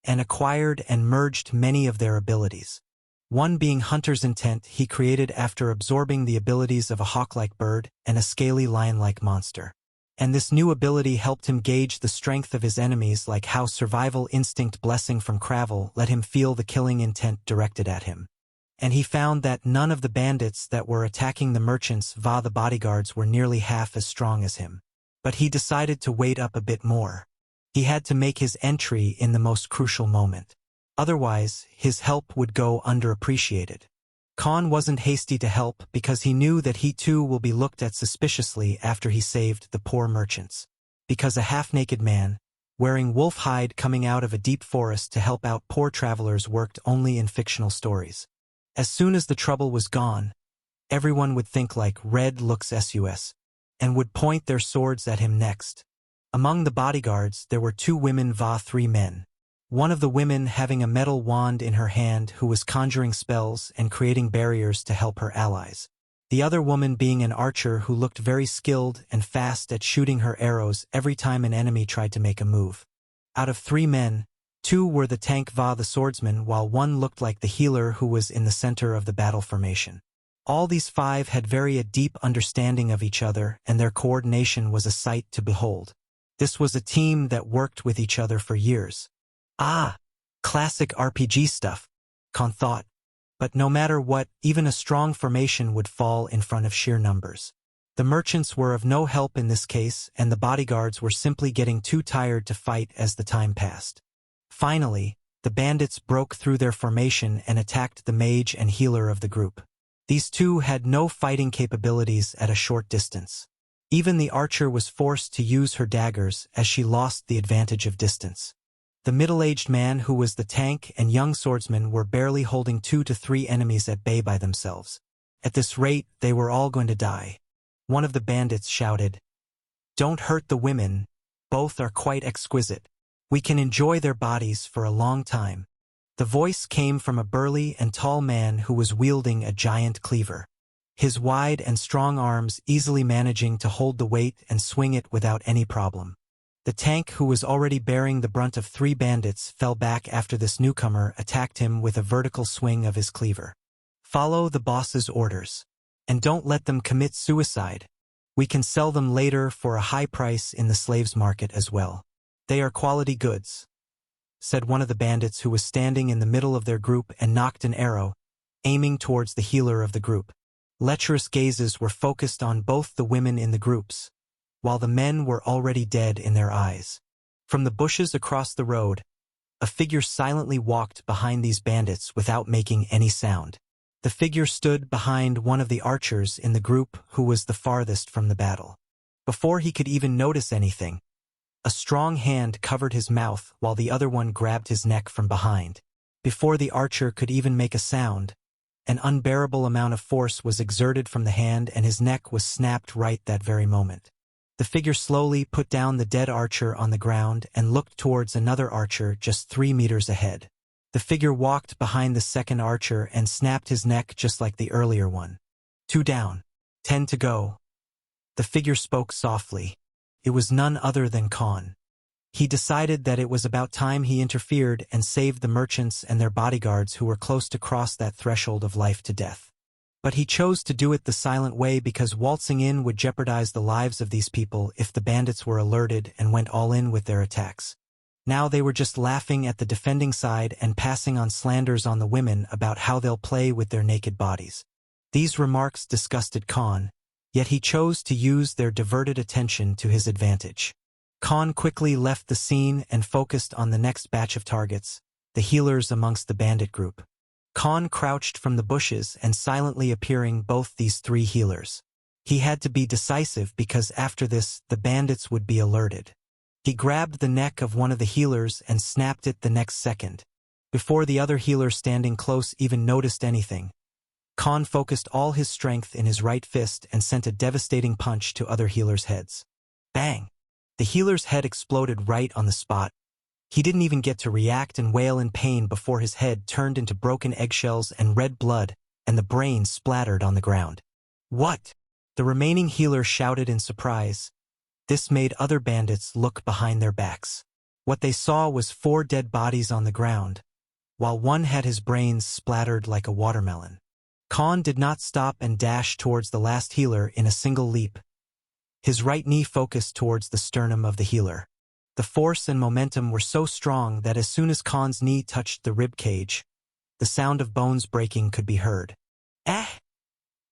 A: and acquired and merged many of their abilities. One being Hunter's Intent he created after absorbing the abilities of a hawk-like bird and a scaly lion-like monster. And this new ability helped him gauge the strength of his enemies, like how survival instinct blessing from Cravel let him feel the killing intent directed at him. And he found that none of the bandits that were attacking the merchants via the bodyguards were nearly half as strong as him. But he decided to wait up a bit more. He had to make his entry in the most crucial moment. Otherwise, his help would go underappreciated. Khan wasn't hasty to help because he knew that he too will be looked at suspiciously after he saved the poor merchants. Because a half-naked man, wearing wolf hide coming out of a deep forest to help out poor travelers worked only in fictional stories. As soon as the trouble was gone, everyone would think like Red looks sus, and would point their swords at him next. Among the bodyguards there were 2 women va 3 men. One of the women having a metal wand in her hand who was conjuring spells and creating barriers to help her allies. The other woman being an archer who looked very skilled and fast at shooting her arrows every time an enemy tried to make a move. Out of 3 men, 2 were the tank va the swordsman, while 1 looked like the healer who was in the center of the battle formation. All these 5 had very a deep understanding of each other, and their coordination was a sight to behold. This was a team that worked with each other for years. Ah, classic RPG stuff, Khan thought. But no matter what, even a strong formation would fall in front of sheer numbers. The merchants were of no help in this case, and the bodyguards were simply getting too tired to fight as the time passed. Finally, the bandits broke through their formation and attacked the mage and healer of the group. These 2 had no fighting capabilities at a short distance. Even the archer was forced to use her daggers as she lost the advantage of distance. The middle-aged man who was the tank and young swordsman were barely holding 2 to 3 enemies at bay by themselves. At this rate, they were all going to die. One of the bandits shouted, "Don't hurt the women, both are quite exquisite. We can enjoy their bodies for a long time." The voice came from a burly and tall man who was wielding a giant cleaver. His wide and strong arms easily managing to hold the weight and swing it without any problem. The tank, who was already bearing the brunt of 3 bandits, fell back after this newcomer attacked him with a vertical swing of his cleaver. "Follow the boss's orders. And don't let them commit suicide. We can sell them later for a high price in the slaves market as well. They are quality goods," said one of the bandits who was standing in the middle of their group and knocked an arrow, aiming towards the healer of the group. Lecherous gazes were focused on both the women in the groups, while the men were already dead in their eyes. From the bushes across the road, a figure silently walked behind these bandits without making any sound. The figure stood behind one of the archers in the group who was the farthest from the battle. Before he could even notice anything, a strong hand covered his mouth while the other one grabbed his neck from behind. Before the archer could even make a sound, an unbearable amount of force was exerted from the hand and his neck was snapped right that very moment. The figure slowly put down the dead archer on the ground and looked towards another archer just 3 meters ahead. The figure walked behind the second archer and snapped his neck just like the earlier one. 2 down. 10 to go. The figure spoke softly. It was none other than Khan. He decided that it was about time he interfered and saved the merchants and their bodyguards who were close to cross that threshold of life to death. But he chose to do it the silent way because waltzing in would jeopardize the lives of these people if the bandits were alerted and went all in with their attacks. Now they were just laughing at the defending side and passing on slanders on the women about how they'll play with their naked bodies. These remarks disgusted Khan, yet he chose to use their diverted attention to his advantage. Khan quickly left the scene and focused on the next batch of targets, the healers amongst the bandit group. Khan crouched from the bushes and silently appearing both these 3 healers. He had to be decisive because after this, the bandits would be alerted. He grabbed the neck of one of the healers and snapped it the next second. Before the other healer standing close even noticed anything, Khan focused all his strength in his right fist and sent a devastating punch to other healers' heads. Bang! The healer's head exploded right on the spot. He didn't even get to react and wail in pain before his head turned into broken eggshells and red blood, and the brains splattered on the ground. "What?" the remaining healer shouted in surprise. This made other bandits look behind their backs. What they saw was 4 dead bodies on the ground, while one had his brains splattered like a watermelon. Khan did not stop and dash towards the last healer in a single leap. His right knee focused towards the sternum of the healer. The force and momentum were so strong that as soon as Khan's knee touched the rib cage, the sound of bones breaking could be heard. "Eh!"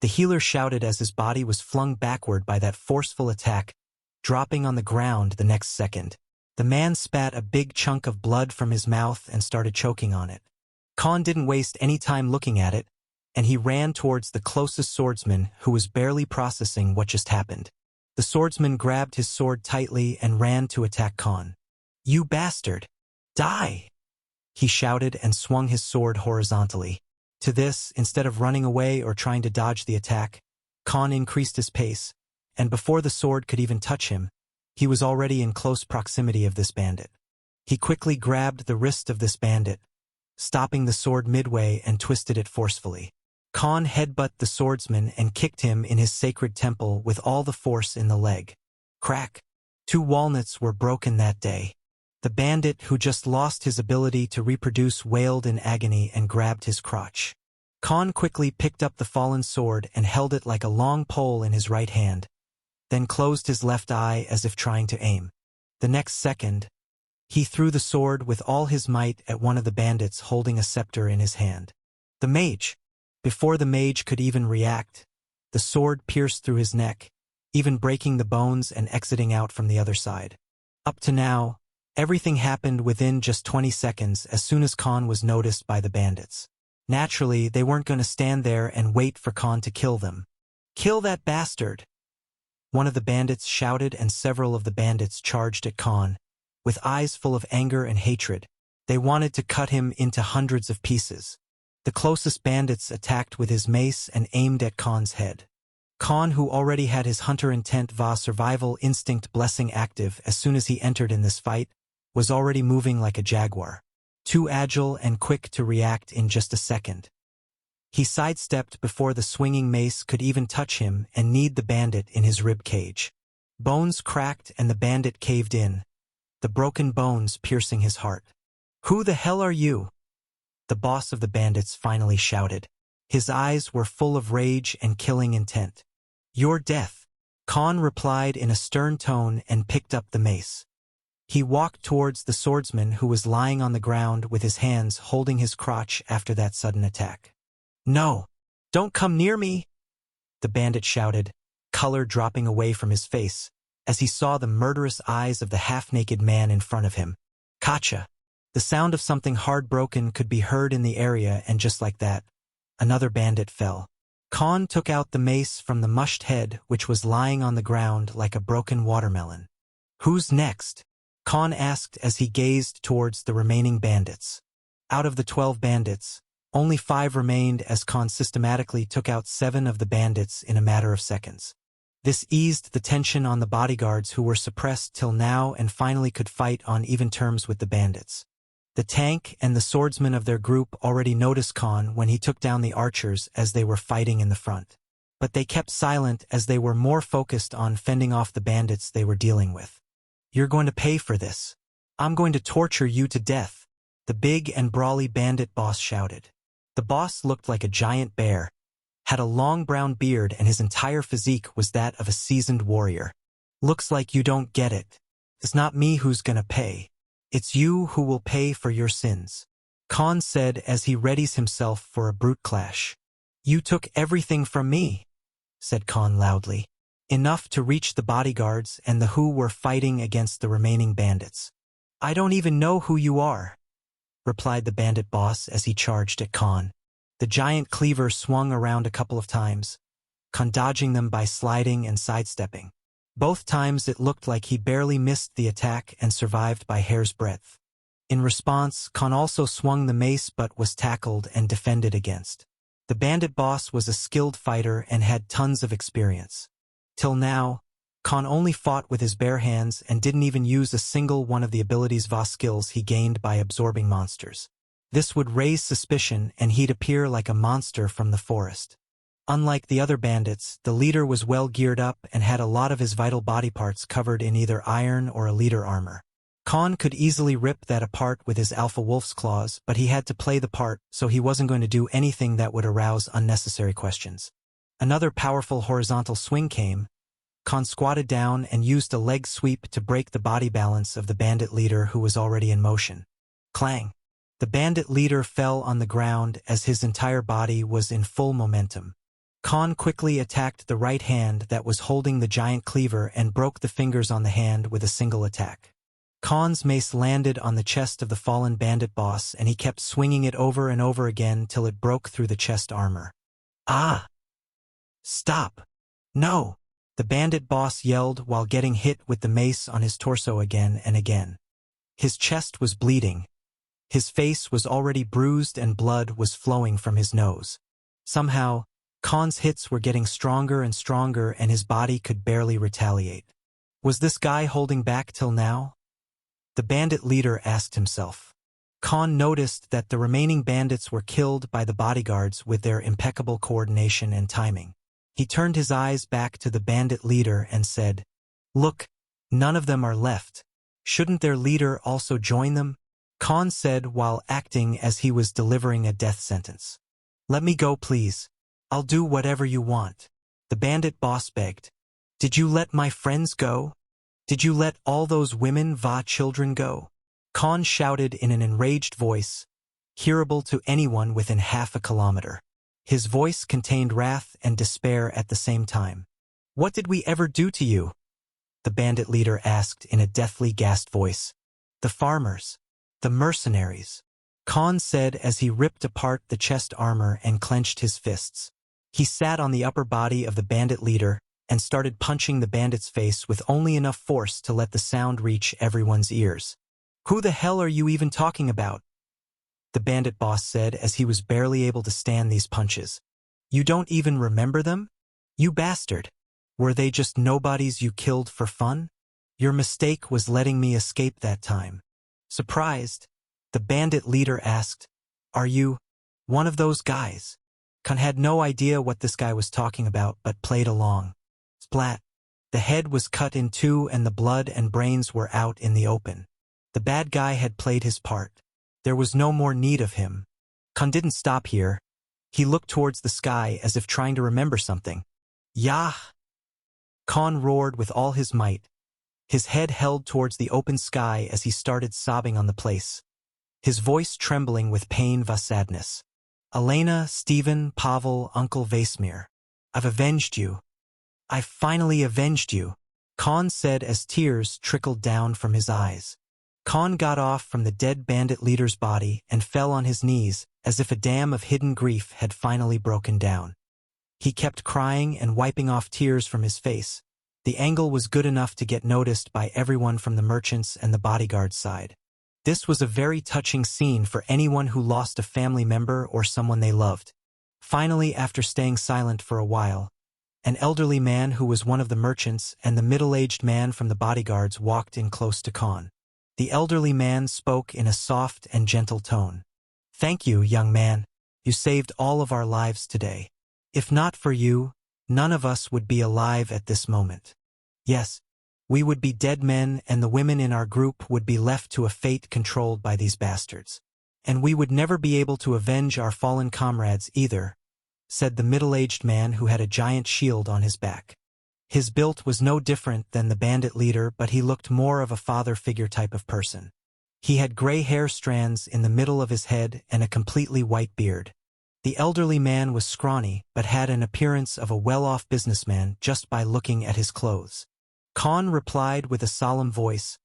A: The healer shouted as his body was flung backward by that forceful attack, dropping on the ground the next second. The man spat a big chunk of blood from his mouth and started choking on it. Khan didn't waste any time looking at it, and he ran towards the closest swordsman who was barely processing what just happened. The swordsman grabbed his sword tightly and ran to attack Khan. "You bastard! Die!" he shouted and swung his sword horizontally. To this, instead of running away or trying to dodge the attack, Khan increased his pace, and before the sword could even touch him, he was already in close proximity of this bandit. He quickly grabbed the wrist of this bandit, stopping the sword midway and twisted it forcefully. Khan headbutted the swordsman and kicked him in his sacred temple with all the force in the leg. Crack! 2 walnuts were broken that day. The bandit who just lost his ability to reproduce wailed in agony and grabbed his crotch. Khan quickly picked up the fallen sword and held it like a long pole in his right hand, then closed his left eye as if trying to aim. The next second, he threw the sword with all his might at one of the bandits holding a scepter in his hand. The mage! Before the mage could even react, the sword pierced through his neck, even breaking the bones and exiting out from the other side. Up to now, everything happened within just 20 seconds as soon as Khan was noticed by the bandits. Naturally, they weren't going to stand there and wait for Khan to kill them. "Kill that bastard!" One of the bandits shouted, and several of the bandits charged at Khan, with eyes full of anger and hatred. They wanted to cut him into hundreds of pieces. The closest bandits attacked with his mace and aimed at Khan's head. Khan, who already had his hunter intent va survival instinct blessing active as soon as he entered in this fight, was already moving like a jaguar, too agile and quick to react in just a second. He sidestepped before the swinging mace could even touch him and kneed the bandit in his rib cage. Bones cracked and the bandit caved in, the broken bones piercing his heart. "Who the hell are you?" the boss of the bandits finally shouted. His eyes were full of rage and killing intent. "Your death," Khan replied in a stern tone and picked up the mace. He walked towards the swordsman who was lying on the ground with his hands holding his crotch after that sudden attack. "No! Don't come near me!" the bandit shouted, color dropping away from his face, as he saw the murderous eyes of the half-naked man in front of him. "Kacha!" The sound of something hard broken could be heard in the area, and just like that, another bandit fell. Khan took out the mace from the mushed head which was lying on the ground like a broken watermelon. "Who's next?" Khan asked as he gazed towards the remaining bandits. Out of the 12 bandits, only 5 remained as Khan systematically took out 7 of the bandits in a matter of seconds. This eased the tension on the bodyguards who were suppressed till now and finally could fight on even terms with the bandits. The tank and the swordsmen of their group already noticed Khan when he took down the archers as they were fighting in the front. But they kept silent as they were more focused on fending off the bandits they were dealing with. "You're going to pay for this. I'm going to torture you to death," the big and brawly bandit boss shouted. The boss looked like a giant bear, had a long brown beard, and his entire physique was that of a seasoned warrior. "Looks like you don't get it. It's not me who's gonna pay. It's you who will pay for your sins," Khan said as he readies himself for a brute clash. "You took everything from me," said Khan loudly. Enough to reach the bodyguards and the who were fighting against the remaining bandits. "I don't even know who you are," replied the bandit boss as he charged at Khan. The giant cleaver swung around a couple of times, Khan dodging them by sliding and sidestepping. Both times it looked like he barely missed the attack and survived by hair's breadth. In response, Khan also swung the mace but was tackled and defended against. The bandit boss was a skilled fighter and had tons of experience. Till now, Khan only fought with his bare hands and didn't even use a single one of the abilities va skills he gained by absorbing monsters. This would raise suspicion and he'd appear like a monster from the forest. Unlike the other bandits, the leader was well geared up and had a lot of his vital body parts covered in either iron or a leader armor. Khan could easily rip that apart with his alpha wolf's claws, but he had to play the part, so he wasn't going to do anything that would arouse unnecessary questions. Another powerful horizontal swing came, Khan squatted down and used a leg sweep to break the body balance of the bandit leader who was already in motion. Clang! The bandit leader fell on the ground as his entire body was in full momentum. Khan quickly attacked the right hand that was holding the giant cleaver and broke the fingers on the hand with a single attack. Khan's mace landed on the chest of the fallen bandit boss, and he kept swinging it over and over again till it broke through the chest armor. Ah! Stop! No! The bandit boss yelled while getting hit with the mace on his torso again and again. His chest was bleeding. His face was already bruised and blood was flowing from his nose. Somehow, Khan's hits were getting stronger and stronger and his body could barely retaliate. Was this guy holding back till now? The bandit leader asked himself. Khan noticed that the remaining bandits were killed by the bodyguards with their impeccable coordination and timing. He turned his eyes back to the bandit leader and said, "Look, none of them are left. Shouldn't their leader also join them?" Khan said while acting as he was delivering a death sentence. "Let me go, please. I'll do whatever you want." The bandit boss begged. "Did you let my friends go? Did you let all those women children go?" Khan shouted in an enraged voice, hearable to anyone within half a kilometer. His voice contained wrath and despair at the same time. "What did we ever do to you?" the bandit leader asked in a deathly gasped voice. "The farmers. The mercenaries," Khan said as he ripped apart the chest armor and clenched his fists. He sat on the upper body of the bandit leader and started punching the bandit's face with only enough force to let the sound reach everyone's ears. "Who the hell are you even talking about?" the bandit boss said as he was barely able to stand these punches. "You don't even remember them? You bastard! Were they just nobodies you killed for fun? Your mistake was letting me escape that time." Surprised, the bandit leader asked, "Are you one of those guys?" Khan had no idea what this guy was talking about but played along. Splat! The head was cut in two and the blood and brains were out in the open. The bad guy had played his part. There was no more need of him. Khan didn't stop here. He looked towards the sky as if trying to remember something. "Yah!" Khan roared with all his might. His head held towards the open sky as he started sobbing on the place. His voice trembling with pain and sadness. "Elena, Stephen, Pavel, Uncle Vasimir. I've avenged you. I've finally avenged you," Khan said as tears trickled down from his eyes. Khan got off from the dead bandit leader's body and fell on his knees as if a dam of hidden grief had finally broken down. He kept crying and wiping off tears from his face. The angle was good enough to get noticed by everyone from the merchants and the bodyguard's side. This was a very touching scene for anyone who lost a family member or someone they loved. Finally, after staying silent for a while, an elderly man who was one of the merchants and the middle-aged man from the bodyguards walked in close to Khan. The elderly man spoke in a soft and gentle tone. "Thank you, young man. You saved all of our lives today. If not for you, none of us would be alive at this moment. Yes, we would be dead men and the women in our group would be left to a fate controlled by these bastards. And we would never be able to avenge our fallen comrades either," said the middle-aged man who had a giant shield on his back. His build was no different than the bandit leader, but he looked more of a father figure type of person. He had gray hair strands in the middle of his head and a completely white beard. The elderly man was scrawny, but had an appearance of a well-off businessman just by looking at his clothes. Khan replied with a solemn voice,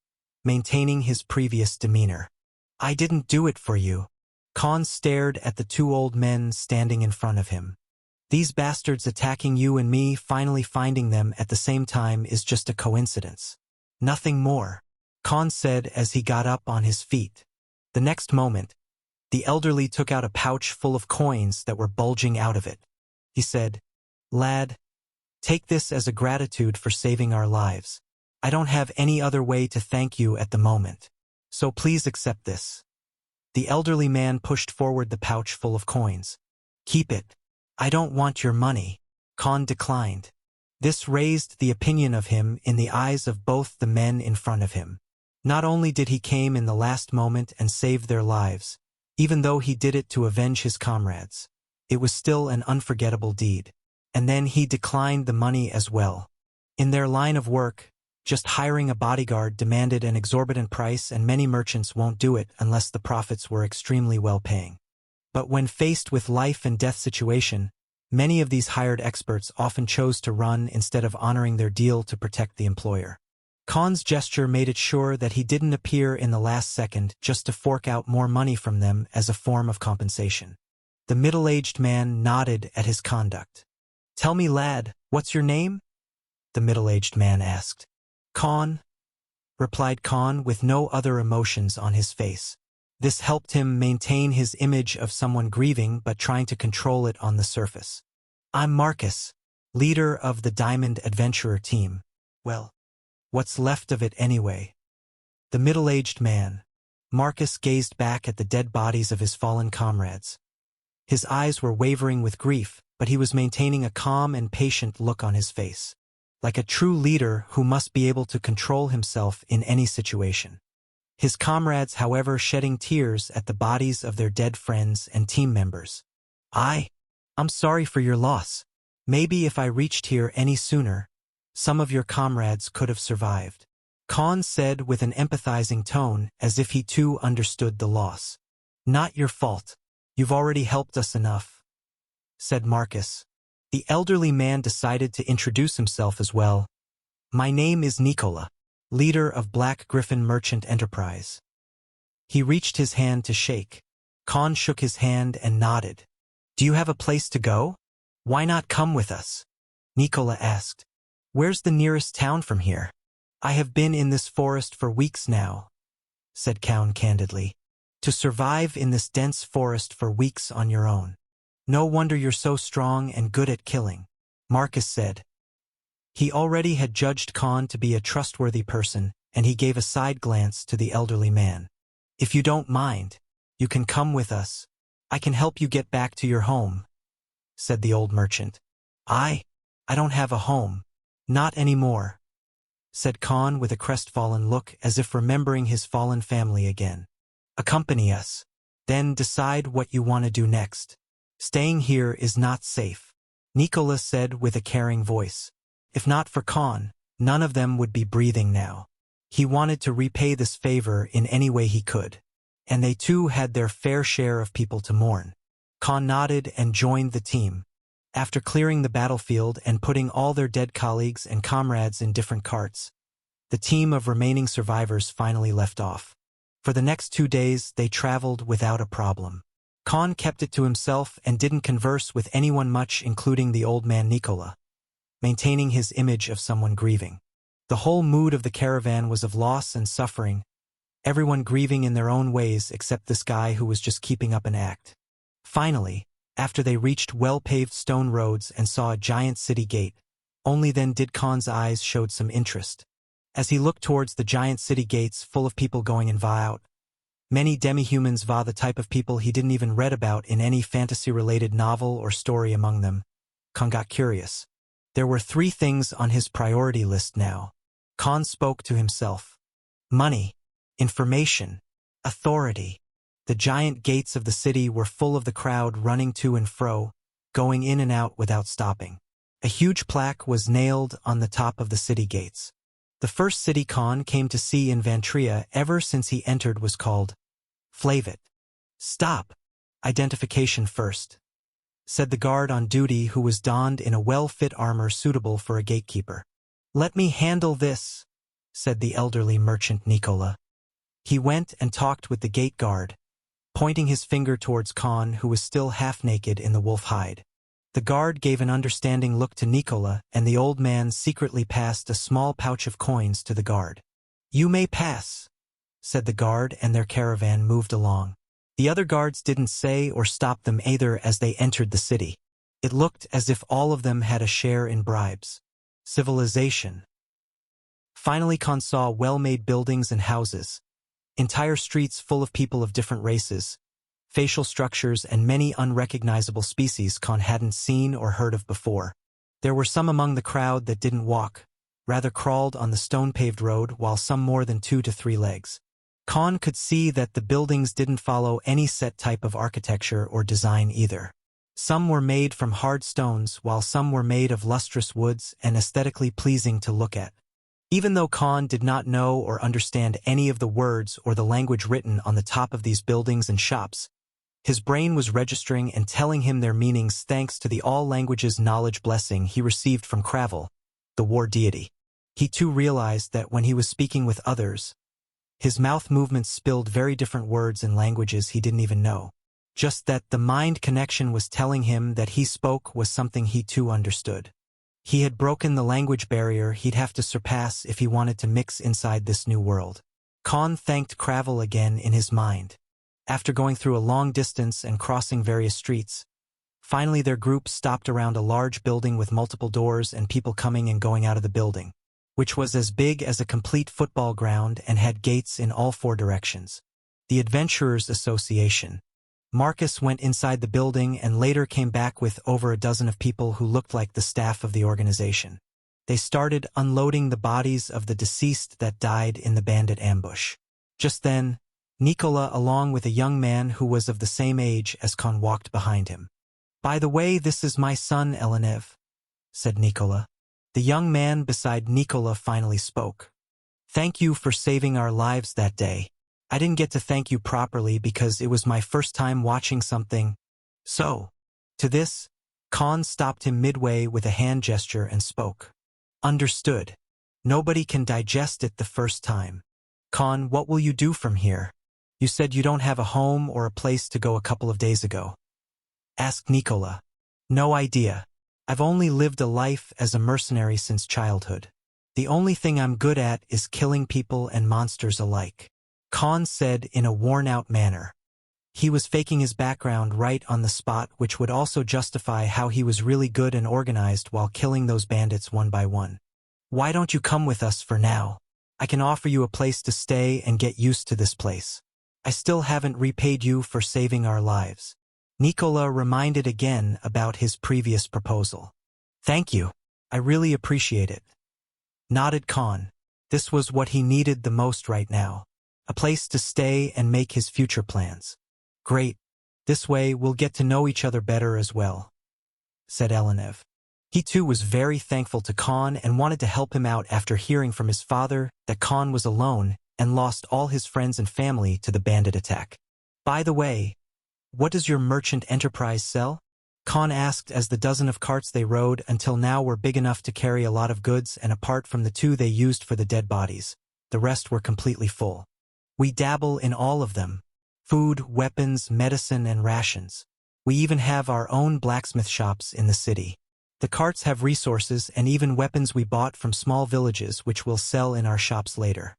A: maintaining his previous demeanor. "I didn't do it for you." Khan stared at the two old men standing in front of him. "These bastards attacking you and me finally finding them at the same time is just a coincidence. Nothing more," Khan said as he got up on his feet. The next moment, the elderly took out a pouch full of coins that were bulging out of it. He said, "Lad, take this as a gratitude for saving our lives. I don't have any other way to thank you at the moment, so please accept this." The elderly man pushed forward the pouch full of coins. "Keep it. I don't want your money," Khan declined. This raised the opinion of him in the eyes of both the men in front of him. Not only did he came in the last moment and save their lives, even though he did it to avenge his comrades, it was still an unforgettable deed. And then he declined the money as well. In their line of work, just hiring a bodyguard demanded an exorbitant price, and many merchants won't do it unless the profits were extremely well-paying. But when faced with life-and-death situation, many of these hired experts often chose to run instead of honoring their deal to protect the employer. Khan's gesture made it sure that he didn't appear in the last second just to fork out more money from them as a form of compensation. The middle-aged man nodded at his conduct. "Tell me, lad, what's your name?" the middle-aged man asked. "Khan," replied Khan with no other emotions on his face. This helped him maintain his image of someone grieving but trying to control it on the surface. "I'm Marcus, leader of the Diamond Adventurer team." "Well, what's left of it anyway?" The middle-aged man, Marcus, gazed back at the dead bodies of his fallen comrades. His eyes were wavering with grief, but he was maintaining a calm and patient look on his face, like a true leader who must be able to control himself in any situation. His comrades, however, shedding tears at the bodies of their dead friends and team members. I'm sorry for your loss. Maybe if I reached here any sooner, some of your comrades could have survived," Khan said with an empathizing tone, as if he too understood the loss. "Not your fault. You've already helped us enough," said Marcus. The elderly man decided to introduce himself as well. "My name is Nicola, leader of Black Griffin Merchant Enterprise." He reached his hand to shake. Khan shook his hand and nodded. "Do you have a place to go? Why not come with us?" Nicola asked. "Where's the nearest town from here?" "I have been in this forest for weeks now," said Khan candidly. "To survive in this dense forest for weeks on your own. No wonder you're so strong and good at killing," Marcus said. He already had judged Khan to be a trustworthy person, and he gave a side glance to the elderly man. "If you don't mind, you can come with us. I can help you get back to your home," said the old merchant. I don't have a home. Not anymore," said Khan with a crestfallen look, as if remembering his fallen family again. "Accompany us. Then decide what you want to do next. Staying here is not safe," Nicola said with a caring voice. If not for Khan, none of them would be breathing now. He wanted to repay this favor in any way he could, and they too had their fair share of people to mourn. Khan nodded and joined the team. After clearing the battlefield and putting all their dead colleagues and comrades in different carts, the team of remaining survivors finally left off. For the next 2 days, they traveled without a problem. Khan kept it to himself and didn't converse with anyone much, including the old man Nicola, maintaining his image of someone grieving. The whole mood of the caravan was of loss and suffering, everyone grieving in their own ways except this guy who was just keeping up an act. Finally, after they reached well-paved stone roads and saw a giant city gate, only then did Khan's eyes showed some interest. As he looked towards the giant city gates full of people going in va out, many demi-humans va the type of people he didn't even read about in any fantasy-related novel or story among them, Khan got curious. There were 3 things on his priority list now. Khan spoke to himself. Money, information, authority. The giant gates of the city were full of the crowd running to and fro, going in and out without stopping. A huge plaque was nailed on the top of the city gates. The first city Khan came to see in Vantria ever since he entered was called Flavit. "Stop! Identification first," said the guard on duty, who was donned in a well-fit armor suitable for a gatekeeper. "Let me handle this," said the elderly merchant Nicola. He went and talked with the gate guard, pointing his finger towards Khan, who was still half-naked in the wolf hide. The guard gave an understanding look to Nicola, and the old man secretly passed a small pouch of coins to the guard. "You may pass," said the guard, and their caravan moved along. The other guards didn't say or stop them either as they entered the city. It looked as if all of them had a share in bribes. Civilization. Finally, Khan saw well-made buildings and houses, entire streets full of people of different races, facial structures, and many unrecognizable species Khan hadn't seen or heard of before. There were some among the crowd that didn't walk, rather crawled on the stone-paved road, while some more than 2 to 3 legs. Khan could see that the buildings didn't follow any set type of architecture or design either. Some were made from hard stones, while some were made of lustrous woods and aesthetically pleasing to look at. Even though Khan did not know or understand any of the words or the language written on the top of these buildings and shops, his brain was registering and telling him their meanings thanks to the all-languages knowledge blessing he received from Cravel, the war deity. He too realized that when he was speaking with others, his mouth movements spilled very different words in languages he didn't even know. Just that the mind connection was telling him that he spoke was something he too understood. He had broken the language barrier he'd have to surpass if he wanted to mix inside this new world. Khan thanked Cravel again in his mind. After going through a long distance and crossing various streets, finally their group stopped around a large building with multiple doors and people coming and going out of the building, which was as big as a complete football ground and had gates in all 4 directions. The Adventurers Association. Marcus went inside the building and later came back with over a dozen of people who looked like the staff of the organization. They started unloading the bodies of the deceased that died in the bandit ambush. Just then, Nicola, along with a young man who was of the same age as Khan, walked behind him. "By the way, this is my son, Elenev," said Nicola. The young man beside Nicola finally spoke. "Thank you for saving our lives that day. I didn't get to thank you properly because it was my first time watching something. So, to this, Khan stopped him midway with a hand gesture and spoke. Understood. Nobody can digest it the first time. Khan, what will you do from here? You said you don't have a home or a place to go a couple of days ago. Asked Nicola. No idea. I've only lived a life as a mercenary since childhood. The only thing I'm good at is killing people and monsters alike. Khan said in a worn-out manner. He was faking his background right on the spot, which would also justify how he was really good and organized while killing those bandits one by one. Why don't you come with us for now? I can offer you a place to stay and get used to this place. I still haven't repaid you for saving our lives. Nicola reminded again about his previous proposal. Thank you. I really appreciate it. Nodded Khan. This was what he needed the most right now. A place to stay and make his future plans. Great. This way we'll get to know each other better as well, said Elenev. He too was very thankful to Khan and wanted to help him out after hearing from his father that Khan was alone and lost all his friends and family to the bandit attack. By the way, what does your merchant enterprise sell? Khan asked as the dozen of carts they rode until now were big enough to carry a lot of goods, and apart from the 2 they used for the dead bodies, the rest were completely full. We dabble in all of them. Food, weapons, medicine, and rations. We even have our own blacksmith shops in the city. The carts have resources and even weapons we bought from small villages which we'll sell in our shops later,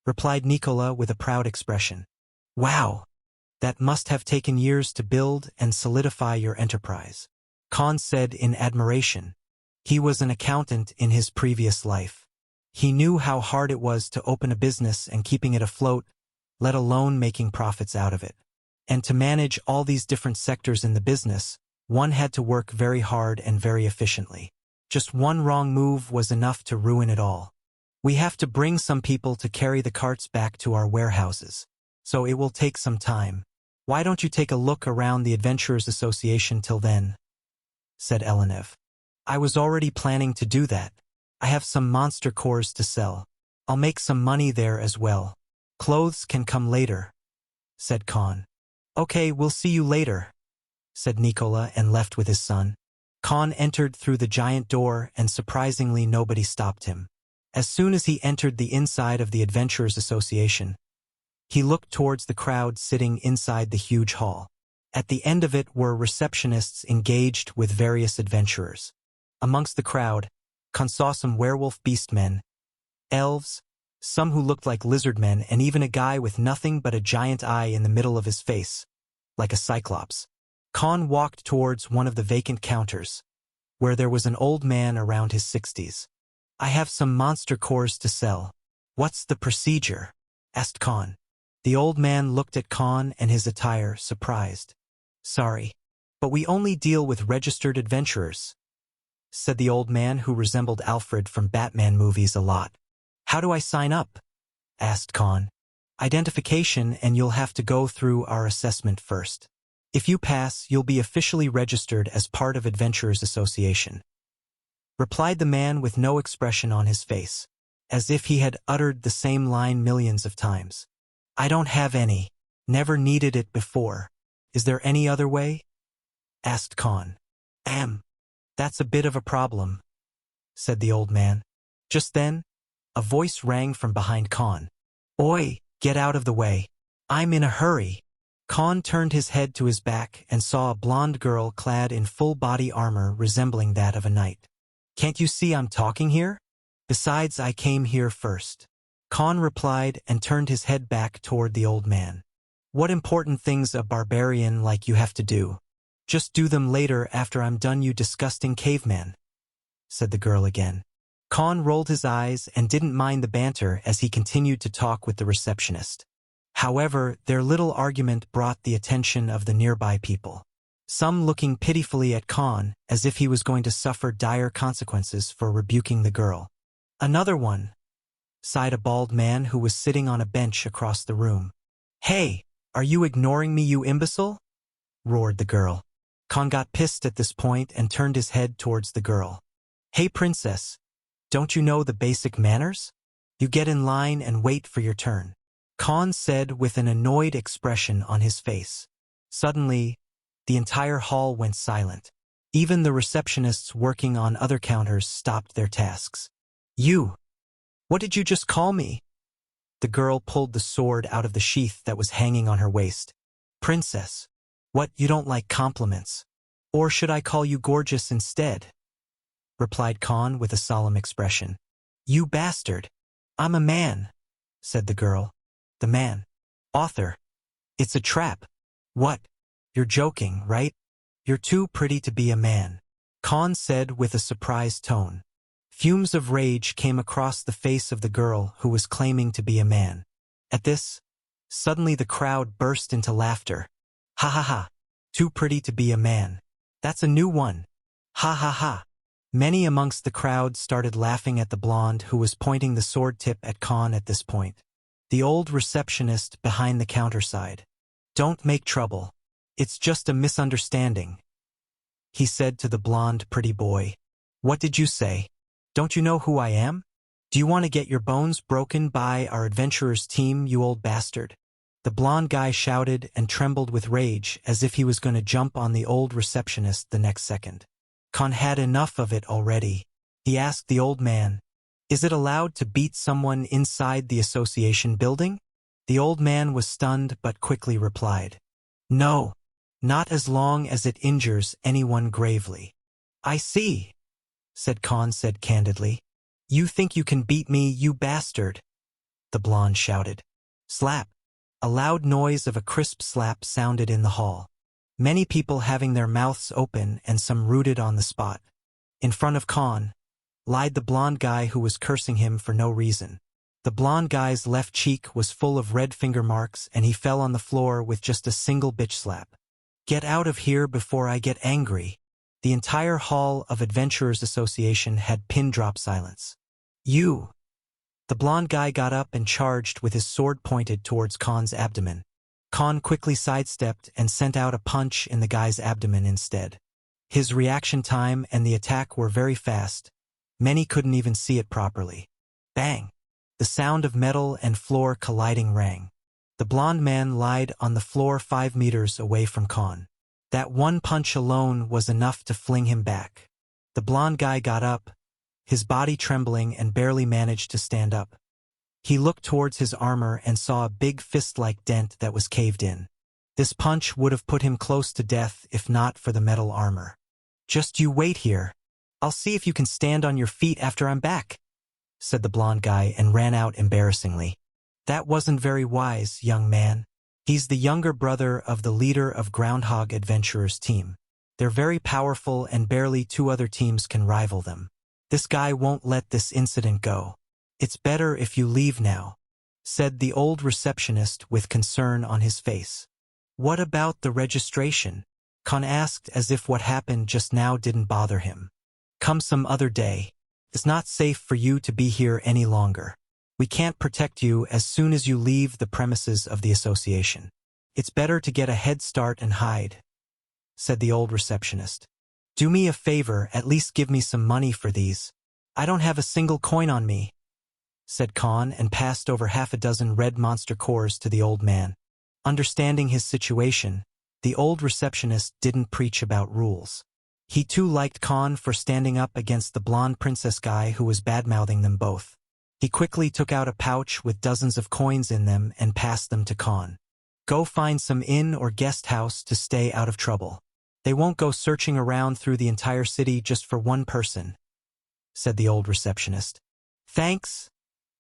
A: replied Nicola with a proud expression. Wow! That must have taken years to build and solidify your enterprise, Khan said in admiration. He was an accountant in his previous life. He knew how hard it was to open a business and keeping it afloat, let alone making profits out of it. And to manage all these different sectors in the business, one had to work very hard and very efficiently. Just one wrong move was enough to ruin it all. We have to bring some people to carry the carts back to our warehouses, so it will take some time. Why don't you take a look around the Adventurers Association till then? Said Elenev. I was already planning to do that. I have some monster cores to sell. I'll make some money there as well. Clothes can come later, said Khan. Okay, we'll see you later, said Nicola and left with his son. Khan entered through the giant door and surprisingly nobody stopped him. As soon as he entered the inside of the Adventurers Association, he looked towards the crowd sitting inside the huge hall. At the end of it were receptionists engaged with various adventurers. Amongst the crowd, Khan saw some werewolf beastmen, elves, some who looked like lizard men, and even a guy with nothing but a giant eye in the middle of his face, like a cyclops. Khan walked towards one of the vacant counters, where there was an old man around his 60s. I have some monster cores to sell. What's the procedure? Asked Khan. The old man looked at Khan and his attire, surprised. Sorry, but we only deal with registered adventurers, said the old man who resembled Alfred from Batman movies a lot. How do I sign up? Asked Khan. Identification, and you'll have to go through our assessment first. If you pass, you'll be officially registered as part of Adventurers Association," replied the man with no expression on his face, as if he had uttered the same line millions of times. "I don't have any. Never needed it before. Is there any other way?" asked Khan. That's a bit of a problem," said the old man. Just then, a voice rang from behind Khan. "Oi, get out of the way. I'm in a hurry." Khan turned his head to his back and saw a blonde girl clad in full-body armor resembling that of a knight. "Can't you see I'm talking here? Besides, I came here first," Khan replied and turned his head back toward the old man. "What important things a barbarian like you have to do? Just do them later after I'm done, you disgusting caveman," said the girl again. Khan rolled his eyes and didn't mind the banter as he continued to talk with the receptionist. However, their little argument brought the attention of the nearby people, some looking pitifully at Khan as if he was going to suffer dire consequences for rebuking the girl. "Another one," sighed a bald man who was sitting on a bench across the room. "Hey, are you ignoring me, you imbecile?" roared the girl. Khan got pissed at this point and turned his head towards the girl. "Hey, princess, don't you know the basic manners? You get in line and wait for your turn," Khan said with an annoyed expression on his face. Suddenly, the entire hall went silent. Even the receptionists working on other counters stopped their tasks. "You! What did you just call me?" The girl pulled the sword out of the sheath that was hanging on her waist. "Princess. What, you don't like compliments? Or should I call you gorgeous instead?" replied Khan with a solemn expression. "You bastard. I'm a man," said the girl. "The man. Author. It's a trap. What? You're joking, right? You're too pretty to be a man," Khan said with a surprised tone. Fumes of rage came across the face of the girl who was claiming to be a man. At this, suddenly the crowd burst into laughter. "Ha ha ha. Too pretty to be a man. That's a new one. Ha ha ha." Many amongst the crowd started laughing at the blonde who was pointing the sword tip at Khan at this point. The old receptionist behind the counter sighed. "Don't make trouble. It's just a misunderstanding," he said to the blonde pretty boy. "What did you say? Don't you know who I am? Do you want to get your bones broken by our adventurers team, you old bastard?" The blonde guy shouted and trembled with rage as if he was going to jump on the old receptionist the next second. Khan had enough of it already. He asked the old man, "Is it allowed to beat someone inside the association building?" The old man was stunned but quickly replied, "No, not as long as it injures anyone gravely." "I see," Khan said candidly. "You think you can beat me, you bastard?" the blonde shouted. Slap. A loud noise of a crisp slap sounded in the hall. Many people having their mouths open and some rooted on the spot. In front of Khan lied the blonde guy who was cursing him for no reason. The blonde guy's left cheek was full of red finger marks and he fell on the floor with just a single bitch slap. "Get out of here before I get angry." The entire hall of Adventurers Association had pin-drop silence. "You!" The blonde guy got up and charged with his sword pointed towards Khan's abdomen. Khan quickly sidestepped and sent out a punch in the guy's abdomen instead. His reaction time and the attack were very fast. Many couldn't even see it properly. Bang! The sound of metal and floor colliding rang. The blonde man lied on the floor 5 meters away from Khan. That one punch alone was enough to fling him back. The blonde guy got up, his body trembling, and barely managed to stand up. He looked towards his armor and saw a big fist-like dent that was caved in. This punch would have put him close to death if not for the metal armor. "Just you wait here. I'll see if you can stand on your feet after I'm back," said the blonde guy and ran out embarrassingly. "That wasn't very wise, young man. He's the younger brother of the leader of Groundhog Adventurers team. They're very powerful and barely 2 other teams can rival them. This guy won't let this incident go. It's better if you leave now," said the old receptionist with concern on his face. "What about the registration?" Khan asked as if what happened just now didn't bother him. "Come some other day. It's not safe for you to be here any longer. We can't protect you as soon as you leave the premises of the association." It's better to get a head start and hide, said the old receptionist. Do me a favor, at least give me some money for these. I don't have a single coin on me, said Khan, and passed over half a dozen red monster cores to the old man. Understanding his situation, the old receptionist didn't preach about rules. He too liked Khan for standing up against the blonde princess guy who was badmouthing them both. He quickly took out a pouch with dozens of coins in them and passed them to Khan. Go find some inn or guest house to stay out of trouble. They won't go searching around through the entire city just for one person, said the old receptionist. Thanks,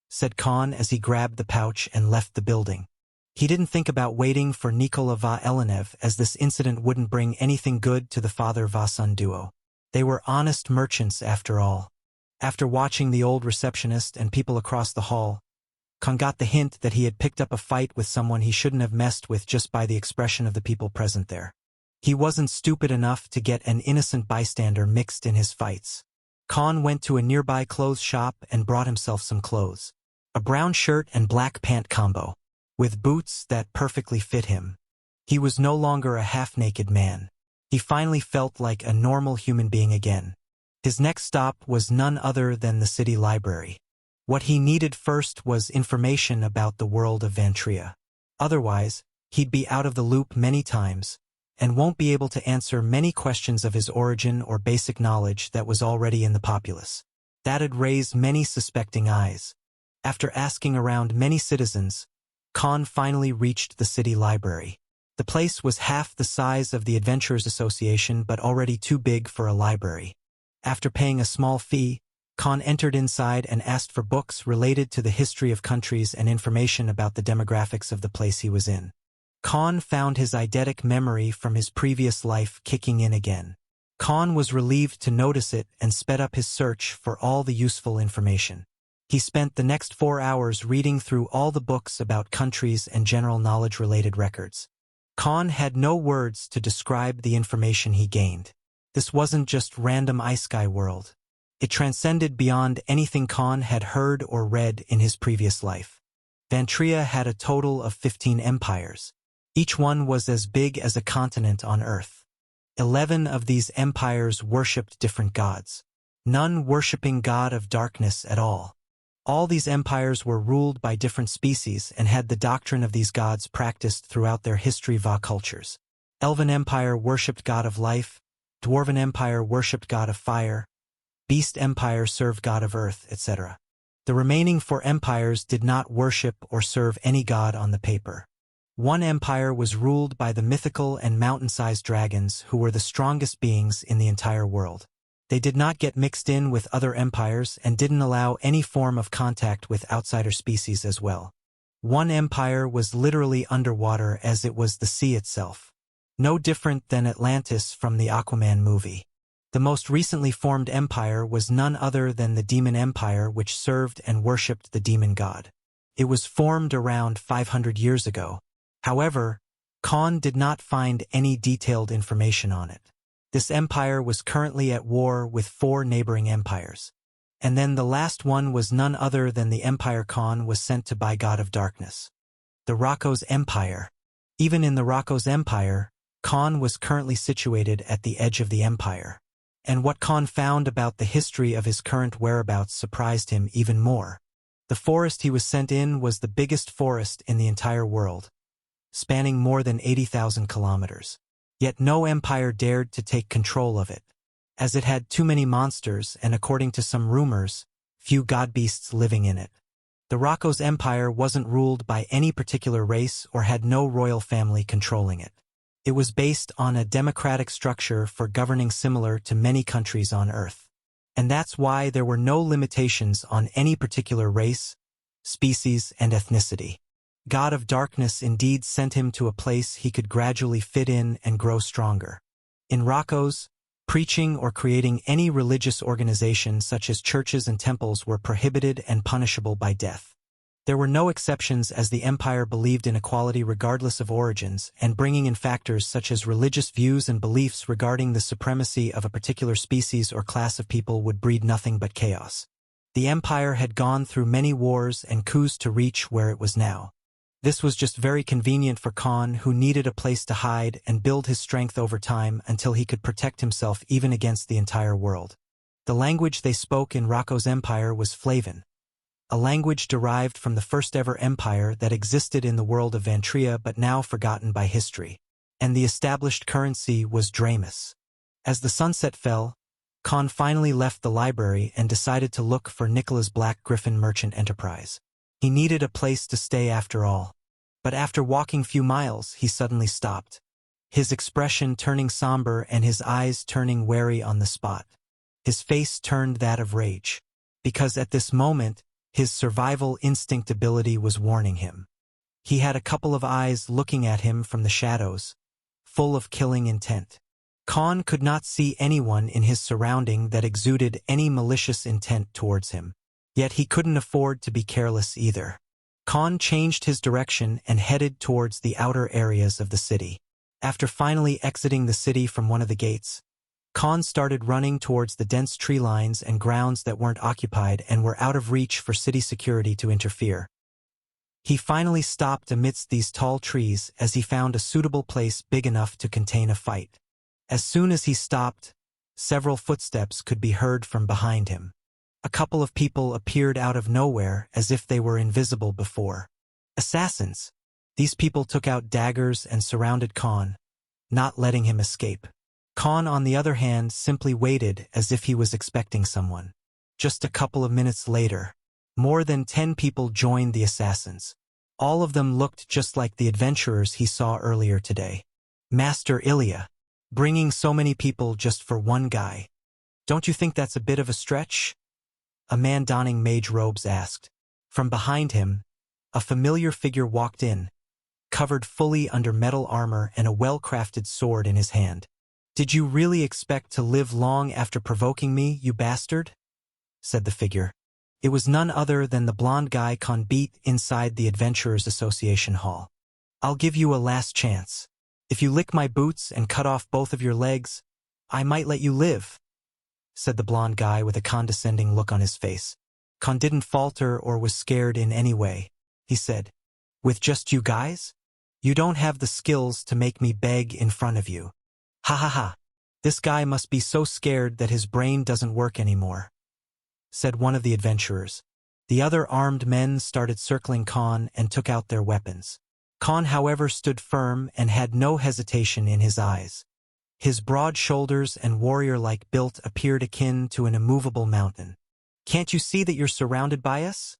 A: said Khan as he grabbed the pouch and left the building. He didn't think about waiting for Nikola Va-Elenev, as this incident wouldn't bring anything good to the father-Va-son duo. They were honest merchants after all. After watching the old receptionist and people across the hall, Khan got the hint that he had picked up a fight with someone he shouldn't have messed with just by the expression of the people present there. He wasn't stupid enough to get an innocent bystander mixed in his fights. Khan went to a nearby clothes shop and brought himself some clothes. A brown shirt and black pant combo, with boots that perfectly fit him. He was no longer a half-naked man. He finally felt like a normal human being again. His next stop was none other than the city library. What he needed first was information about the world of Vantria. Otherwise, he'd be out of the loop many times, and won't be able to answer many questions of his origin or basic knowledge that was already in the populace. That'd raise many suspecting eyes. After asking around many citizens, Khan finally reached the city library. The place was half the size of the Adventurers Association but already too big for a library. After paying a small fee, Khan entered inside and asked for books related to the history of countries and information about the demographics of the place he was in. Khan found his eidetic memory from his previous life kicking in again. Khan was relieved to notice it and sped up his search for all the useful information. He spent the next 4 hours reading through all the books about countries and general knowledge-related records. Khan had no words to describe the information he gained. This wasn't just random iSky world. It transcended beyond anything Khan had heard or read in his previous life. Vantria had a total of 15 empires. Each one was as big as a continent on Earth. 11 of these empires worshipped different gods, none worshipping God of darkness at all. All these empires were ruled by different species and had the doctrine of these gods practiced throughout their history va cultures. Elven Empire worshipped God of life, Dwarven Empire worshipped God of fire, Beast Empire served God of earth, etc. The remaining 4 empires did not worship or serve any god on the paper. One empire was ruled by the mythical and mountain-sized dragons who were the strongest beings in the entire world. They did not get mixed in with other empires and didn't allow any form of contact with outsider species as well. One empire was literally underwater as it was the sea itself. No different than Atlantis from the Aquaman movie. The most recently formed empire was none other than the Demon Empire, which served and worshipped the demon god. It was formed around 500 years ago. However, Khan did not find any detailed information on it. This empire was currently at war with 4 neighboring empires. And then the last one was none other than the empire Khan was sent to by God of Darkness. The Rocco's Empire. Even in the Rocco's Empire, Khan was currently situated at the edge of the empire. And what Khan found about the history of his current whereabouts surprised him even more. The forest he was sent in was the biggest forest in the entire world, spanning more than 80,000 kilometers. Yet no empire dared to take control of it, as it had too many monsters and, according to some rumors, few god-beasts living in it. The Rocco's Empire wasn't ruled by any particular race or had no royal family controlling it. It was based on a democratic structure for governing similar to many countries on Earth. And that's why there were no limitations on any particular race, species, and ethnicity. God of Darkness indeed sent him to a place he could gradually fit in and grow stronger. In Rocco's, preaching or creating any religious organization such as churches and temples were prohibited and punishable by death. There were no exceptions, as the empire believed in equality regardless of origins, and bringing in factors such as religious views and beliefs regarding the supremacy of a particular species or class of people would breed nothing but chaos. The empire had gone through many wars and coups to reach where it was now. This was just very convenient for Khan, who needed a place to hide and build his strength over time until he could protect himself even against the entire world. The language they spoke in Rocco's empire was Flavin, a language derived from the first-ever empire that existed in the world of Vantria but now forgotten by history. And the established currency was Dramus. As the sunset fell, Khan finally left the library and decided to look for Nicola's Black Griffin Merchant Enterprise. He needed a place to stay after all. But after walking few miles, he suddenly stopped, his expression turning somber and his eyes turning wary on the spot. His face turned that of rage, because at this moment, his survival instinct ability was warning him. He had a couple of eyes looking at him from the shadows, full of killing intent. Khan could not see anyone in his surrounding that exuded any malicious intent towards him. Yet he couldn't afford to be careless either. Khan changed his direction and headed towards the outer areas of the city. After finally exiting the city from one of the gates, Khan started running towards the dense tree lines and grounds that weren't occupied and were out of reach for city security to interfere. He finally stopped amidst these tall trees as he found a suitable place big enough to contain a fight. As soon as he stopped, several footsteps could be heard from behind him. A couple of people appeared out of nowhere as if they were invisible before. Assassins! These people took out daggers and surrounded Khan, not letting him escape. Khan, on the other hand, simply waited as if he was expecting someone. Just a couple of minutes later, more than 10 people joined the assassins. All of them looked just like the adventurers he saw earlier today. Master Ilya, bringing so many people just for one guy. Don't you think that's a bit of a stretch? A man donning mage robes asked. From behind him, a familiar figure walked in, covered fully under metal armor and a well-crafted sword in his hand. "Did you really expect to live long after provoking me, you bastard?" said the figure. It was none other than the blonde guy Khan beat inside the Adventurers Association hall. "I'll give you a last chance. If you lick my boots and cut off both of your legs, I might let you live," said the blonde guy with a condescending look on his face. Khan didn't falter or was scared in any way. He said, "With just you guys? You don't have the skills to make me beg in front of you. Ha ha ha. This guy must be so scared that his brain doesn't work anymore," said one of the adventurers. The other armed men started circling Khan and took out their weapons. Khan, however, stood firm and had no hesitation in his eyes. His broad shoulders and warrior-like build appeared akin to an immovable mountain. "Can't you see that you're surrounded by us?"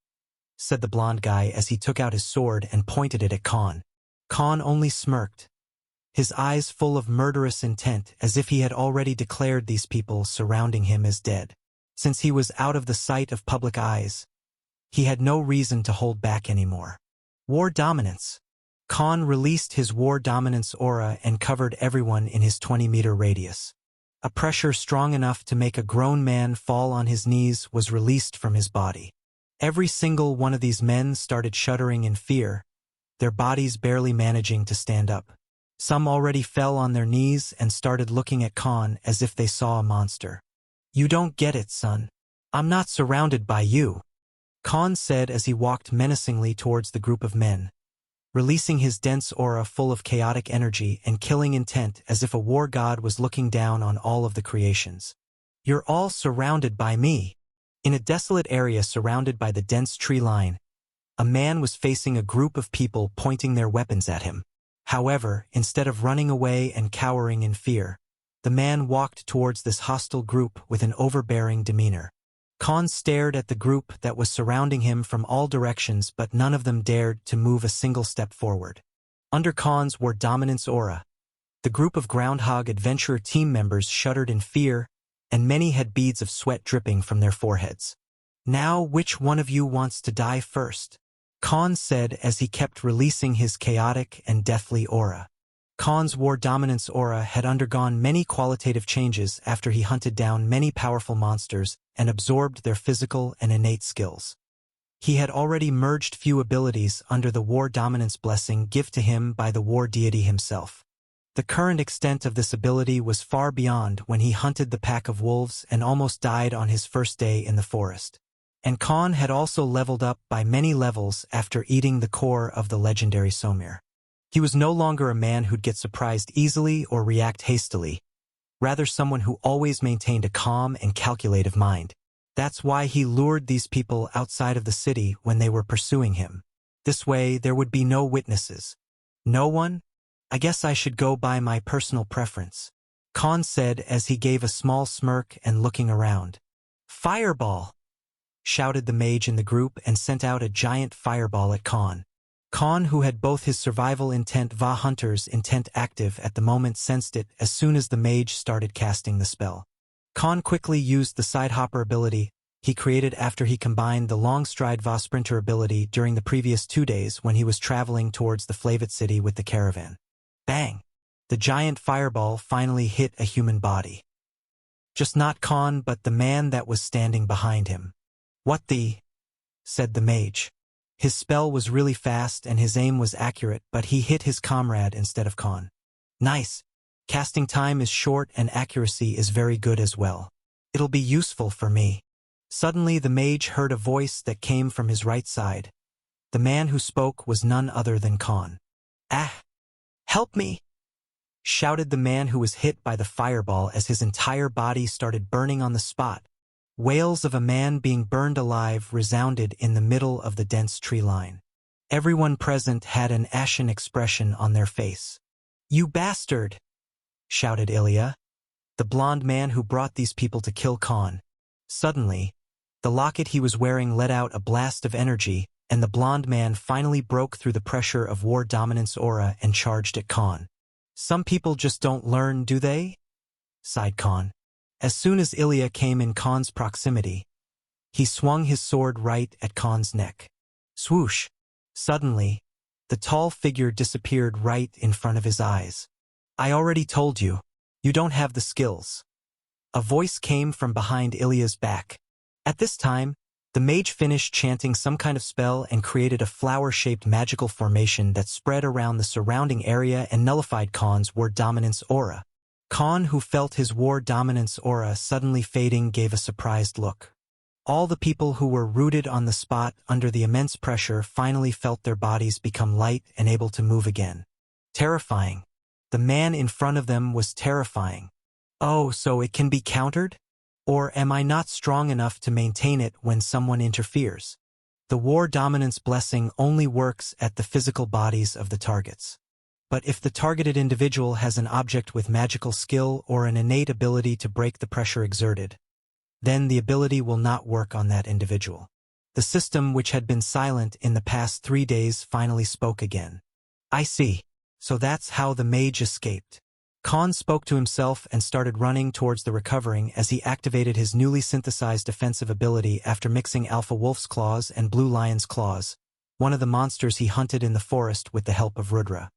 A: said the blonde guy as he took out his sword and pointed it at Khan. Khan only smirked, his eyes full of murderous intent as if he had already declared these people surrounding him as dead. Since he was out of the sight of public eyes, he had no reason to hold back anymore. War dominance. Khan released his war dominance aura and covered everyone in his 20-meter radius. A pressure strong enough to make a grown man fall on his knees was released from his body. Every single one of these men started shuddering in fear, their bodies barely managing to stand up. Some already fell on their knees and started looking at Khan as if they saw a monster. "You don't get it, son. I'm not surrounded by you," Khan said as he walked menacingly towards the group of men, releasing his dense aura full of chaotic energy and killing intent as if a war god was looking down on all of the creations. "You're all surrounded by me." In a desolate area surrounded by the dense tree line, a man was facing a group of people pointing their weapons at him. However, instead of running away and cowering in fear, the man walked towards this hostile group with an overbearing demeanor. Khan stared at the group that was surrounding him from all directions, but none of them dared to move a single step forward. Under Khan's war dominance aura, the group of Groundhog Adventurer team members shuddered in fear, and many had beads of sweat dripping from their foreheads. "Now, which one of you wants to die first?" Khan said as he kept releasing his chaotic and deathly aura. Khan's war dominance aura had undergone many qualitative changes after he hunted down many powerful monsters and absorbed their physical and innate skills. He had already merged few abilities under the war dominance blessing given to him by the war deity himself. The current extent of this ability was far beyond when he hunted the pack of wolves and almost died on his first day in the forest. And Khan had also leveled up by many levels after eating the core of the legendary Somir. He was no longer a man who'd get surprised easily or react hastily, rather someone who always maintained a calm and calculative mind. That's why he lured these people outside of the city when they were pursuing him. This way, there would be no witnesses. No one? I guess I should go by my personal preference, Khan said as he gave a small smirk and looking around. Fireball! Shouted the mage in the group and sent out a giant fireball at Khan. Khan, who had both his survival intent va hunter's intent active at the moment, sensed it as soon as the mage started casting the spell. Khan quickly used the sidehopper ability he created after he combined the long stride va sprinter ability during the previous 2 days when he was traveling towards the Flavit city with the caravan. Bang! The giant fireball finally hit a human body. Just not Khan, but the man that was standing behind him. What the? Said the mage. His spell was really fast and his aim was accurate, but he hit his comrade instead of Khan. Nice. Casting time is short and accuracy is very good as well. It'll be useful for me. Suddenly the mage heard a voice that came from his right side. The man who spoke was none other than Khan. Ah! Help me! Shouted the man who was hit by the fireball as his entire body started burning on the spot. Wails of a man being burned alive resounded in the middle of the dense tree line. Everyone present had an ashen expression on their face. You bastard! Shouted Ilya, the blonde man who brought these people to kill Khan. Suddenly, the locket he was wearing let out a blast of energy, and the blonde man finally broke through the pressure of war dominance aura and charged at Khan. Some people just don't learn, do they? Sighed Khan. As soon as Ilya came in Khan's proximity, he swung his sword right at Khan's neck. Swoosh! Suddenly, the tall figure disappeared right in front of his eyes. I already told you, you don't have the skills. A voice came from behind Ilya's back. At this time, the mage finished chanting some kind of spell and created a flower-shaped magical formation that spread around the surrounding area and nullified Khan's war dominance aura. Khan, who felt his war dominance aura suddenly fading, gave a surprised look. All the people who were rooted on the spot under the immense pressure finally felt their bodies become light and able to move again. Terrifying. The man in front of them was terrifying. Oh, so it can be countered? Or am I not strong enough to maintain it when someone interferes? The war dominance blessing only works at the physical bodies of the targets. But if the targeted individual has an object with magical skill or an innate ability to break the pressure exerted, then the ability will not work on that individual. The system, which had been silent in the past 3 days, finally spoke again. I see. So that's how the mage escaped. Khan spoke to himself and started running towards the recovering as he activated his newly synthesized defensive ability after mixing Alpha Wolf's Claws and Blue Lion's Claws, one of the monsters he hunted in the forest with the help of Rudra.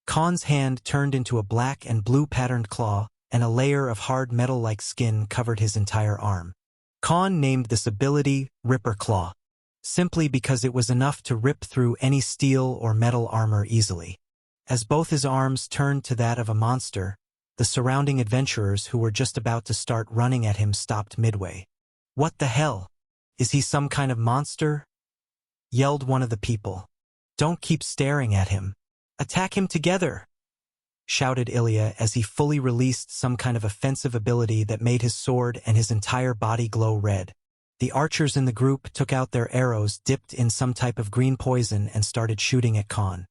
A: Khan's hand turned into a black and blue patterned claw, and a layer of hard metal-like skin covered his entire arm. Khan named this ability Ripper Claw, simply because it was enough to rip through any steel or metal armor easily. As both his arms turned to that of a monster, the surrounding adventurers who were just about to start running at him stopped midway. What the hell? Is he some kind of monster? Yelled one of the people. Don't keep staring at him. Attack him together! Shouted Ilya as he fully released some kind of offensive ability that made his sword and his entire body glow red. The archers in the group took out their arrows dipped in some type of green poison and started shooting at Khan.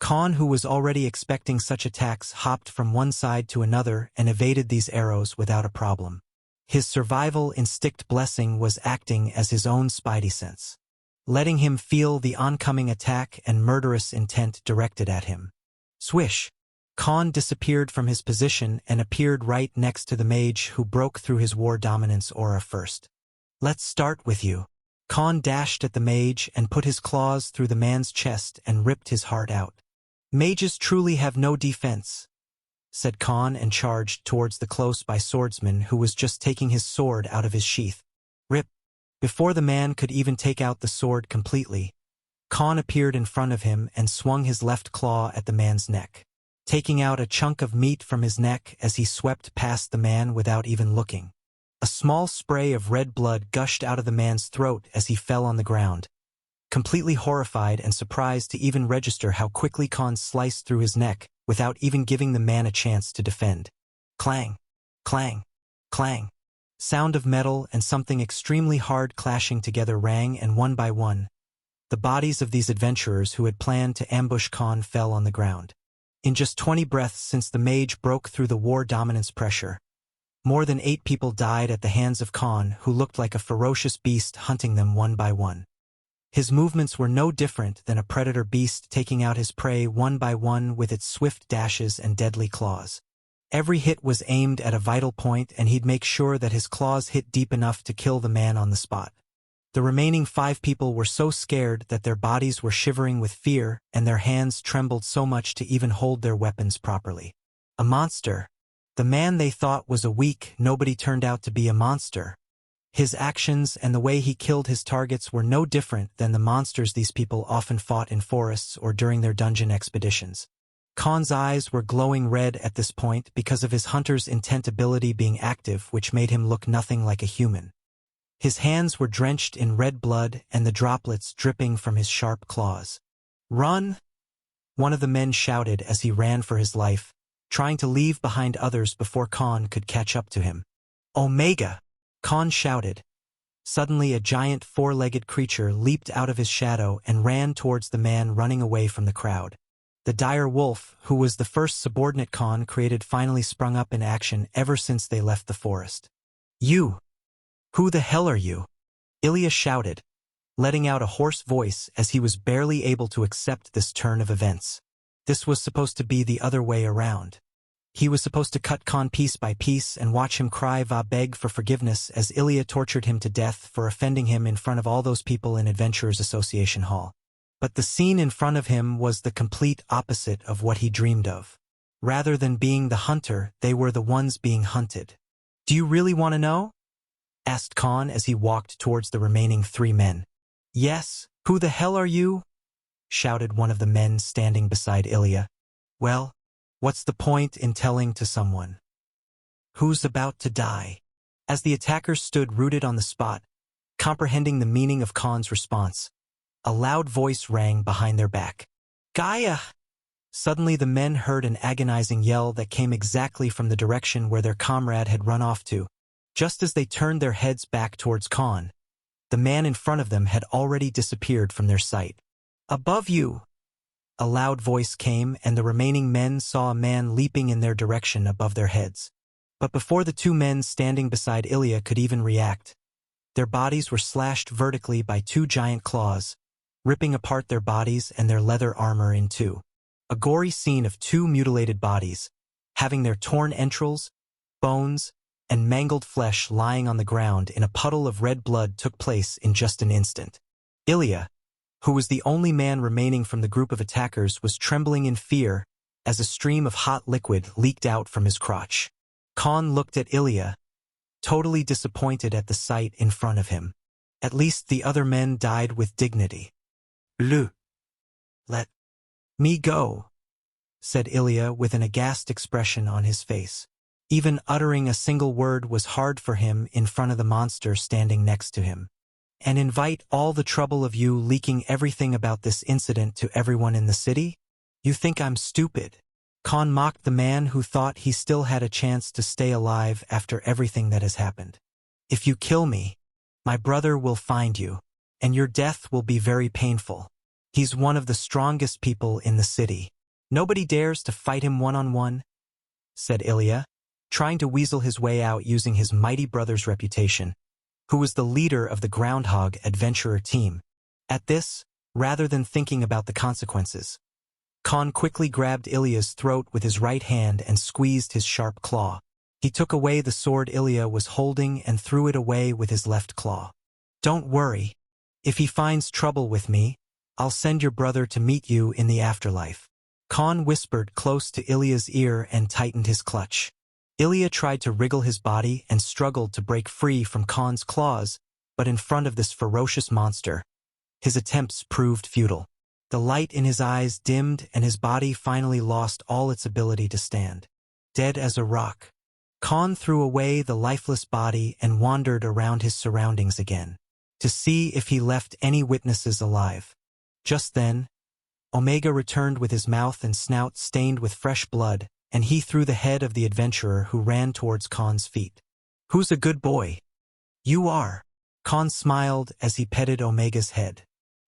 A: Khan, who was already expecting such attacks, hopped from one side to another and evaded these arrows without a problem. His survival instinct blessing was acting as his own spidey sense, letting him feel the oncoming attack and murderous intent directed at him. Swish! Khan disappeared from his position and appeared right next to the mage who broke through his war dominance aura first. Let's start with you. Khan dashed at the mage and put his claws through the man's chest and ripped his heart out. Mages truly have no defense, said Khan and charged towards the close-by swordsman who was just taking his sword out of his sheath. Rip! Before the man could even take out the sword completely, Khan appeared in front of him and swung his left claw at the man's neck, taking out a chunk of meat from his neck as he swept past the man without even looking. A small spray of red blood gushed out of the man's throat as he fell on the ground. Completely horrified and surprised to even register how quickly Khan sliced through his neck without even giving the man a chance to defend. Clang, clang, clang. Sound of metal and something extremely hard clashing together rang, and one by one, the bodies of these adventurers who had planned to ambush Khan fell on the ground. In just 20 breaths since the mage broke through the war dominance pressure, more than 8 people died at the hands of Khan, who looked like a ferocious beast hunting them one by one. His movements were no different than a predator beast taking out his prey one by one with its swift dashes and deadly claws. Every hit was aimed at a vital point, and he'd make sure that his claws hit deep enough to kill the man on the spot. The remaining 5 people were so scared that their bodies were shivering with fear, and their hands trembled so much to even hold their weapons properly. A monster. The man they thought was a weak nobody turned out to be a monster. His actions and the way he killed his targets were no different than the monsters these people often fought in forests or during their dungeon expeditions. Khan's eyes were glowing red at this point because of his hunter's intent ability being active, which made him look nothing like a human. His hands were drenched in red blood and the droplets dripping from his sharp claws. "Run!" one of the men shouted as he ran for his life, trying to leave behind others before Khan could catch up to him. "Omega!" Khan shouted. Suddenly a giant 4-legged creature leaped out of his shadow and ran towards the man running away from the crowd. The dire wolf, who was the first subordinate Khan created, finally sprung up in action ever since they left the forest. "You! Who the hell are you?" Ilya shouted, letting out a hoarse voice as he was barely able to accept this turn of events. This was supposed to be the other way around. He was supposed to cut Khan piece by piece and watch him cry va beg for forgiveness as Ilya tortured him to death for offending him in front of all those people in Adventurers Association Hall. But the scene in front of him was the complete opposite of what he dreamed of. Rather than being the hunter, they were the ones being hunted. "Do you really want to know?" asked Khan as he walked towards the remaining 3 men. "Yes, who the hell are you?" shouted one of the men standing beside Ilya. "Well, what's the point in telling to someone who's about to die?" As the attackers stood rooted on the spot, comprehending the meaning of Khan's response, a loud voice rang behind their back. "Gaia!" Suddenly the men heard an agonizing yell that came exactly from the direction where their comrade had run off to. Just as they turned their heads back towards Khan, the man in front of them had already disappeared from their sight. "Above you!" A loud voice came, and the remaining men saw a man leaping in their direction above their heads. But before the 2 men standing beside Ilya could even react, their bodies were slashed vertically by 2 giant claws, ripping apart their bodies and their leather armor in 2. A gory scene of 2 mutilated bodies, having their torn entrails, bones, and mangled flesh lying on the ground in a puddle of red blood took place in just an instant. Ilya, who was the only man remaining from the group of attackers, was trembling in fear as a stream of hot liquid leaked out from his crotch. Khan looked at Ilya, totally disappointed at the sight in front of him. At least the other men died with dignity. "Let me go," said Ilya with an aghast expression on his face. Even uttering a single word was hard for him in front of the monster standing next to him. "And invite all the trouble of you leaking everything about this incident to everyone in the city? You think I'm stupid?" Khan mocked the man who thought he still had a chance to stay alive after everything that has happened. "If you kill me, my brother will find you, and your death will be very painful. He's one of the strongest people in the city. Nobody dares to fight him one-on-one," said Ilya, trying to weasel his way out using his mighty brother's reputation, who was the leader of the Groundhog adventurer team. At this, rather than thinking about the consequences, Khan quickly grabbed Ilya's throat with his right hand and squeezed his sharp claw. He took away the sword Ilya was holding and threw it away with his left claw. "Don't worry. If he finds trouble with me, I'll send your brother to meet you in the afterlife." Khan whispered close to Ilya's ear and tightened his clutch. Ilya tried to wriggle his body and struggled to break free from Khan's claws, but in front of this ferocious monster, his attempts proved futile. The light in his eyes dimmed and his body finally lost all its ability to stand. Dead as a rock, Khan threw away the lifeless body and wandered around his surroundings again, to see if he left any witnesses alive. Just then, Omega returned with his mouth and snout stained with fresh blood, and he threw the head of the adventurer who ran towards Khan's feet. "Who's a good boy?" "You are." Khan smiled as he petted Omega's head.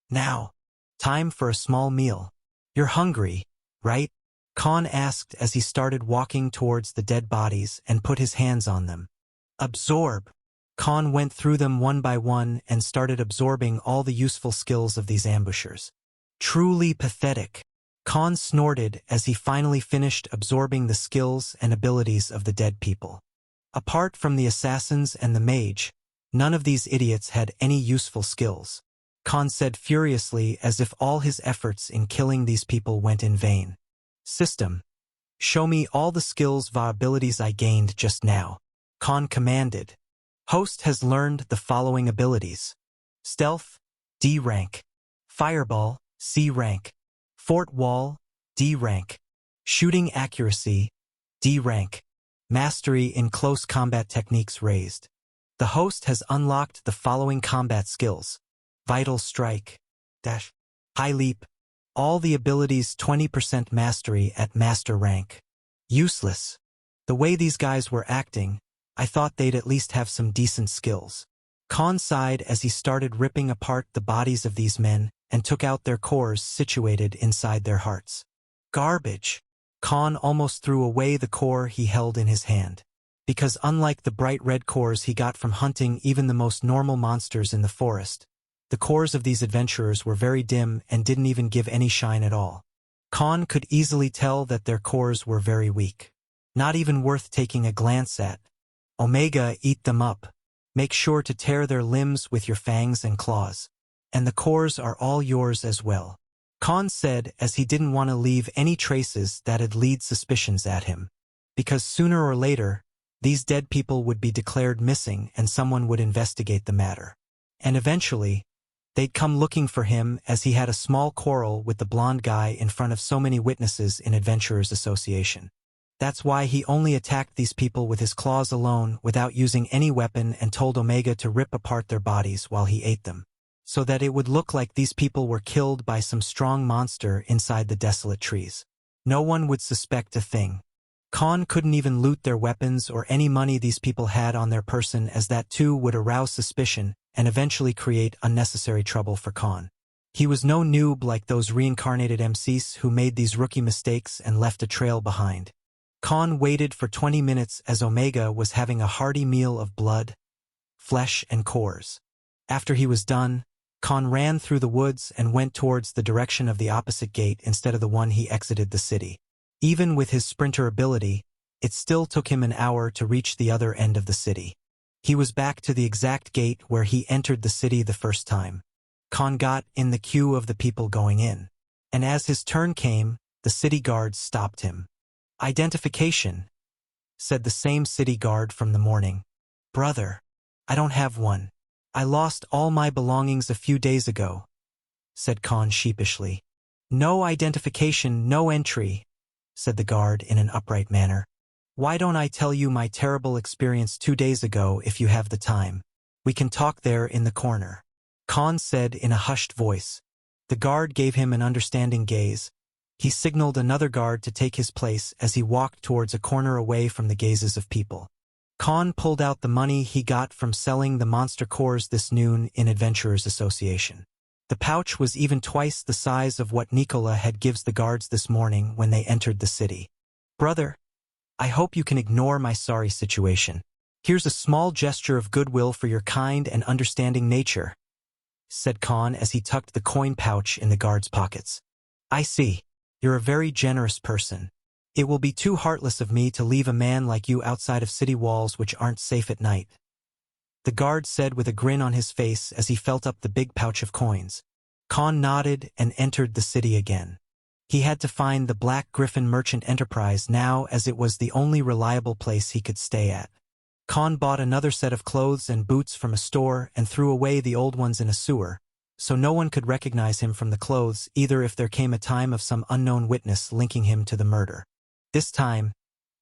A: "Now, time for a small meal. You're hungry, right?" Khan asked as he started walking towards the dead bodies and put his hands on them. "Absorb." Khan went through them one by one and started absorbing all the useful skills of these ambushers. Truly pathetic. Khan snorted as he finally finished absorbing the skills and abilities of the dead people. Apart from the assassins and the mage, none of these idiots had any useful skills. Khan said furiously as if all his efforts in killing these people went in vain. "System, show me all the skills va abilities I gained just now," Khan commanded. Host has learned the following abilities: Stealth, D rank; Fireball, C rank; Fort Wall, D rank; Shooting Accuracy, D rank; Mastery in Close Combat Techniques raised. The host has unlocked the following combat skills: Vital Strike, Dash, High Leap. All the abilities 20% mastery at Master rank. Useless. The way these guys were acting, I thought they'd at least have some decent skills. Khan sighed as he started ripping apart the bodies of these men and took out their cores situated inside their hearts. Garbage. Khan almost threw away the core he held in his hand. Because unlike the bright red cores he got from hunting even the most normal monsters in the forest, the cores of these adventurers were very dim and didn't even give any shine at all. Khan could easily tell that their cores were very weak. Not even worth taking a glance at. Omega, eat them up. Make sure to tear their limbs with your fangs and claws. And the cores are all yours as well. Khan said as he didn't want to leave any traces that'd lead suspicions at him. Because sooner or later, these dead people would be declared missing and someone would investigate the matter. And eventually, they'd come looking for him as he had a small quarrel with the blonde guy in front of so many witnesses in Adventurers Association. That's why he only attacked these people with his claws alone without using any weapon and told Omega to rip apart their bodies while he ate them, so that it would look like these people were killed by some strong monster inside the desolate trees. No one would suspect a thing. Khan couldn't even loot their weapons or any money these people had on their person, as that too would arouse suspicion and eventually create unnecessary trouble for Khan. He was no noob like those reincarnated MCs who made these rookie mistakes and left a trail behind. Khan waited for 20 minutes as Omega was having a hearty meal of blood, flesh, and cores. After he was done, Khan ran through the woods and went towards the direction of the opposite gate instead of the one he exited the city. Even with his sprinter ability, it still took him an hour to reach the other end of the city. He was back to the exact gate where he entered the city the first time. Khan got in the queue of the people going in. And as his turn came, the city guards stopped him. "Identification," said the same city guard from the morning. "Brother, I don't have one. I lost all my belongings a few days ago," said Khan sheepishly. "No identification, no entry," said the guard in an upright manner. "Why don't I tell you my terrible experience 2 days ago if you have the time? We can talk there in the corner," Khan said in a hushed voice. The guard gave him an understanding gaze. He signaled another guard to take his place as he walked towards a corner away from the gazes of people. Khan pulled out the money he got from selling the monster cores this noon in Adventurers Association. The pouch was even twice the size of what Nicola had gives the guards this morning when they entered the city. "Brother, I hope you can ignore my sorry situation. Here's a small gesture of goodwill for your kind and understanding nature," said Khan as he tucked the coin pouch in the guard's pockets. "I see. You're a very generous person. It will be too heartless of me to leave a man like you outside of city walls which aren't safe at night," the guard said with a grin on his face as he felt up the big pouch of coins. Khan nodded and entered the city again. He had to find the Black Griffin Merchant Enterprise now, as it was the only reliable place he could stay at. Khan bought another set of clothes and boots from a store and threw away the old ones in a sewer, so no one could recognize him from the clothes either if there came a time of some unknown witness linking him to the murder. This time,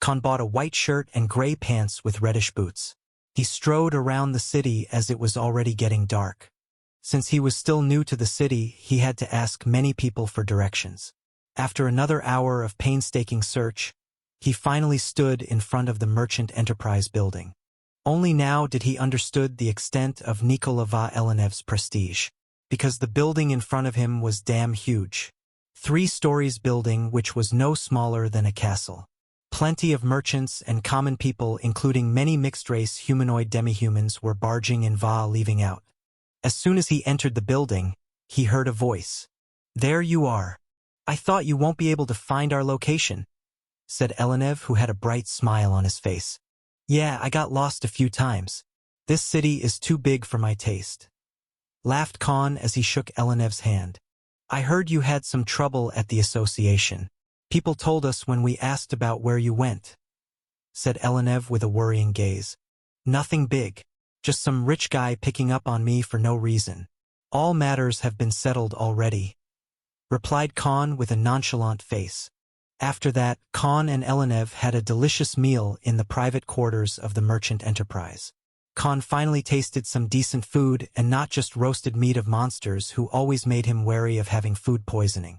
A: Khan bought a white shirt and gray pants with reddish boots. He strode around the city as it was already getting dark. Since he was still new to the city, he had to ask many people for directions. After another hour of painstaking search, he finally stood in front of the Merchant Enterprise building. Only now did he understood the extent of Nikola Valenev's prestige, because the building in front of him was damn huge. 3 stories building which was no smaller than a castle. Plenty of merchants and common people, including many mixed-race humanoid demi-humans, were barging in leaving out. As soon as he entered the building, he heard a voice. "There you are. I thought you won't be able to find our location," said Elenev, who had a bright smile on his face. "Yeah, I got lost a few times. This city is too big for my taste," laughed Khan as he shook Elenev's hand. "I heard you had some trouble at the association. People told us when we asked about where you went," said Elenev with a worrying gaze. "Nothing big. Just some rich guy picking up on me for no reason. All matters have been settled already," replied Khan with a nonchalant face. After that, Khan and Elenev had a delicious meal in the private quarters of the Merchant Enterprise. Khan finally tasted some decent food and not just roasted meat of monsters who always made him wary of having food poisoning.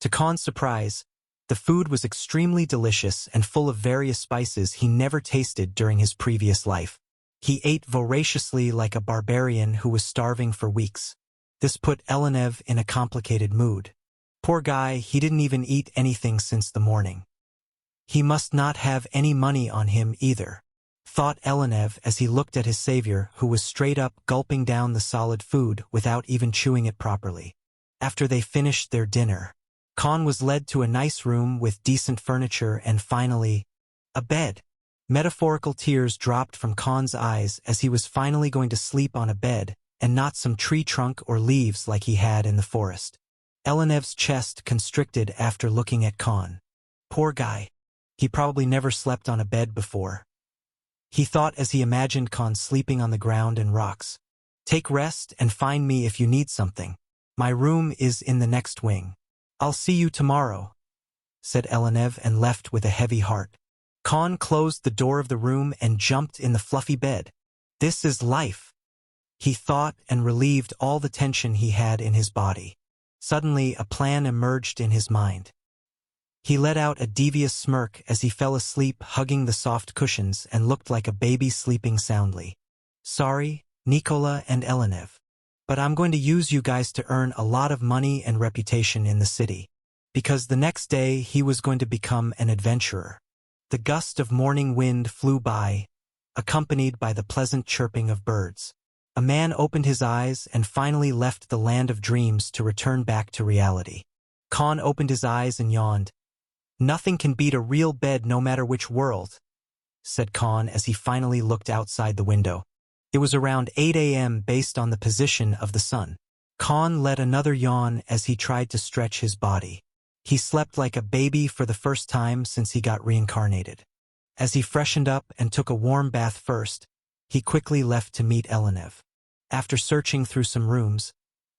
A: To Khan's surprise, the food was extremely delicious and full of various spices he never tasted during his previous life. He ate voraciously like a barbarian who was starving for weeks. This put Elenev in a complicated mood. Poor guy, he didn't even eat anything since the morning. He must not have any money on him either, thought Elenev as he looked at his savior, who was straight up gulping down the solid food without even chewing it properly. After they finished their dinner, Khan was led to a nice room with decent furniture and finally, a bed. Metaphorical tears dropped from Khan's eyes as he was finally going to sleep on a bed and not some tree trunk or leaves like he had in the forest. Elenev's chest constricted after looking at Khan. Poor guy. He probably never slept on a bed before, he thought as he imagined Khan sleeping on the ground and rocks. "Take rest and find me if you need something. My room is in the next wing. I'll see you tomorrow," said Elenev and left with a heavy heart. Khan closed the door of the room and jumped in the fluffy bed. This is life, he thought, and relieved all the tension he had in his body. Suddenly, a plan emerged in his mind. He let out a devious smirk as he fell asleep, hugging the soft cushions, and looked like a baby sleeping soundly. "Sorry, Nikola and Elenev, but I'm going to use you guys to earn a lot of money and reputation in the city," because the next day he was going to become an adventurer. The gust of morning wind flew by, accompanied by the pleasant chirping of birds. A man opened his eyes and finally left the land of dreams to return back to reality. Khan opened his eyes and yawned. "Nothing can beat a real bed no matter which world," said Khan as he finally looked outside the window. It was around 8 a.m. based on the position of the sun. Khan let another yawn as he tried to stretch his body. He slept like a baby for the first time since he got reincarnated. As he freshened up and took a warm bath first, he quickly left to meet Elenev. After searching through some rooms,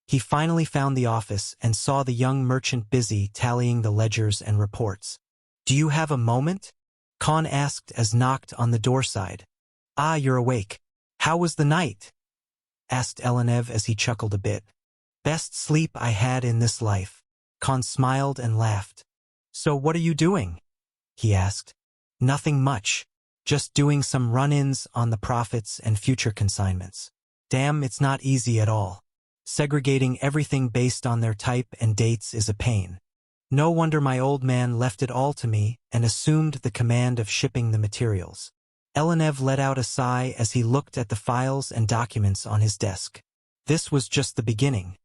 A: he finally found the office and saw the young merchant busy tallying the ledgers and reports. "Do you have a moment?" Khan asked as knocked on the door side. "Ah, you're awake. How was the night?" asked Elenev as he chuckled a bit. "Best sleep I had in this life." Khan smiled and laughed. "So what are you doing?" he asked. "Nothing much. Just doing some run-ins on the profits and future consignments. Damn, it's not easy at all. Segregating everything based on their type and dates is a pain. No wonder my old man left it all to me and assumed the command of shipping the materials." Elenev let out a sigh as he looked at the files and documents on his desk. This was just the beginning.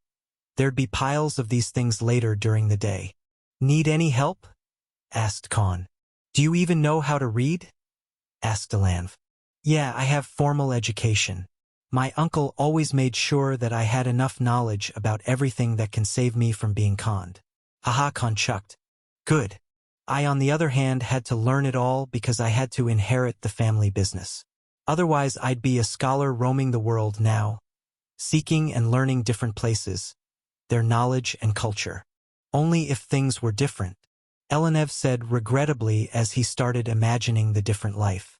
A: There'd be piles of these things later during the day. "Need any help?" asked Khan. "Do you even know how to read?" asked Elenev. "Yeah, I have formal education. My uncle always made sure that I had enough knowledge about everything that can save me from being conned." Haha, Khan chucked. "Good. I, on the other hand, had to learn it all because I had to inherit the family business. Otherwise, I'd be a scholar roaming the world now, seeking and learning different places, their knowledge and culture. Only if things were different. Elenev said regrettably as he started imagining the different life.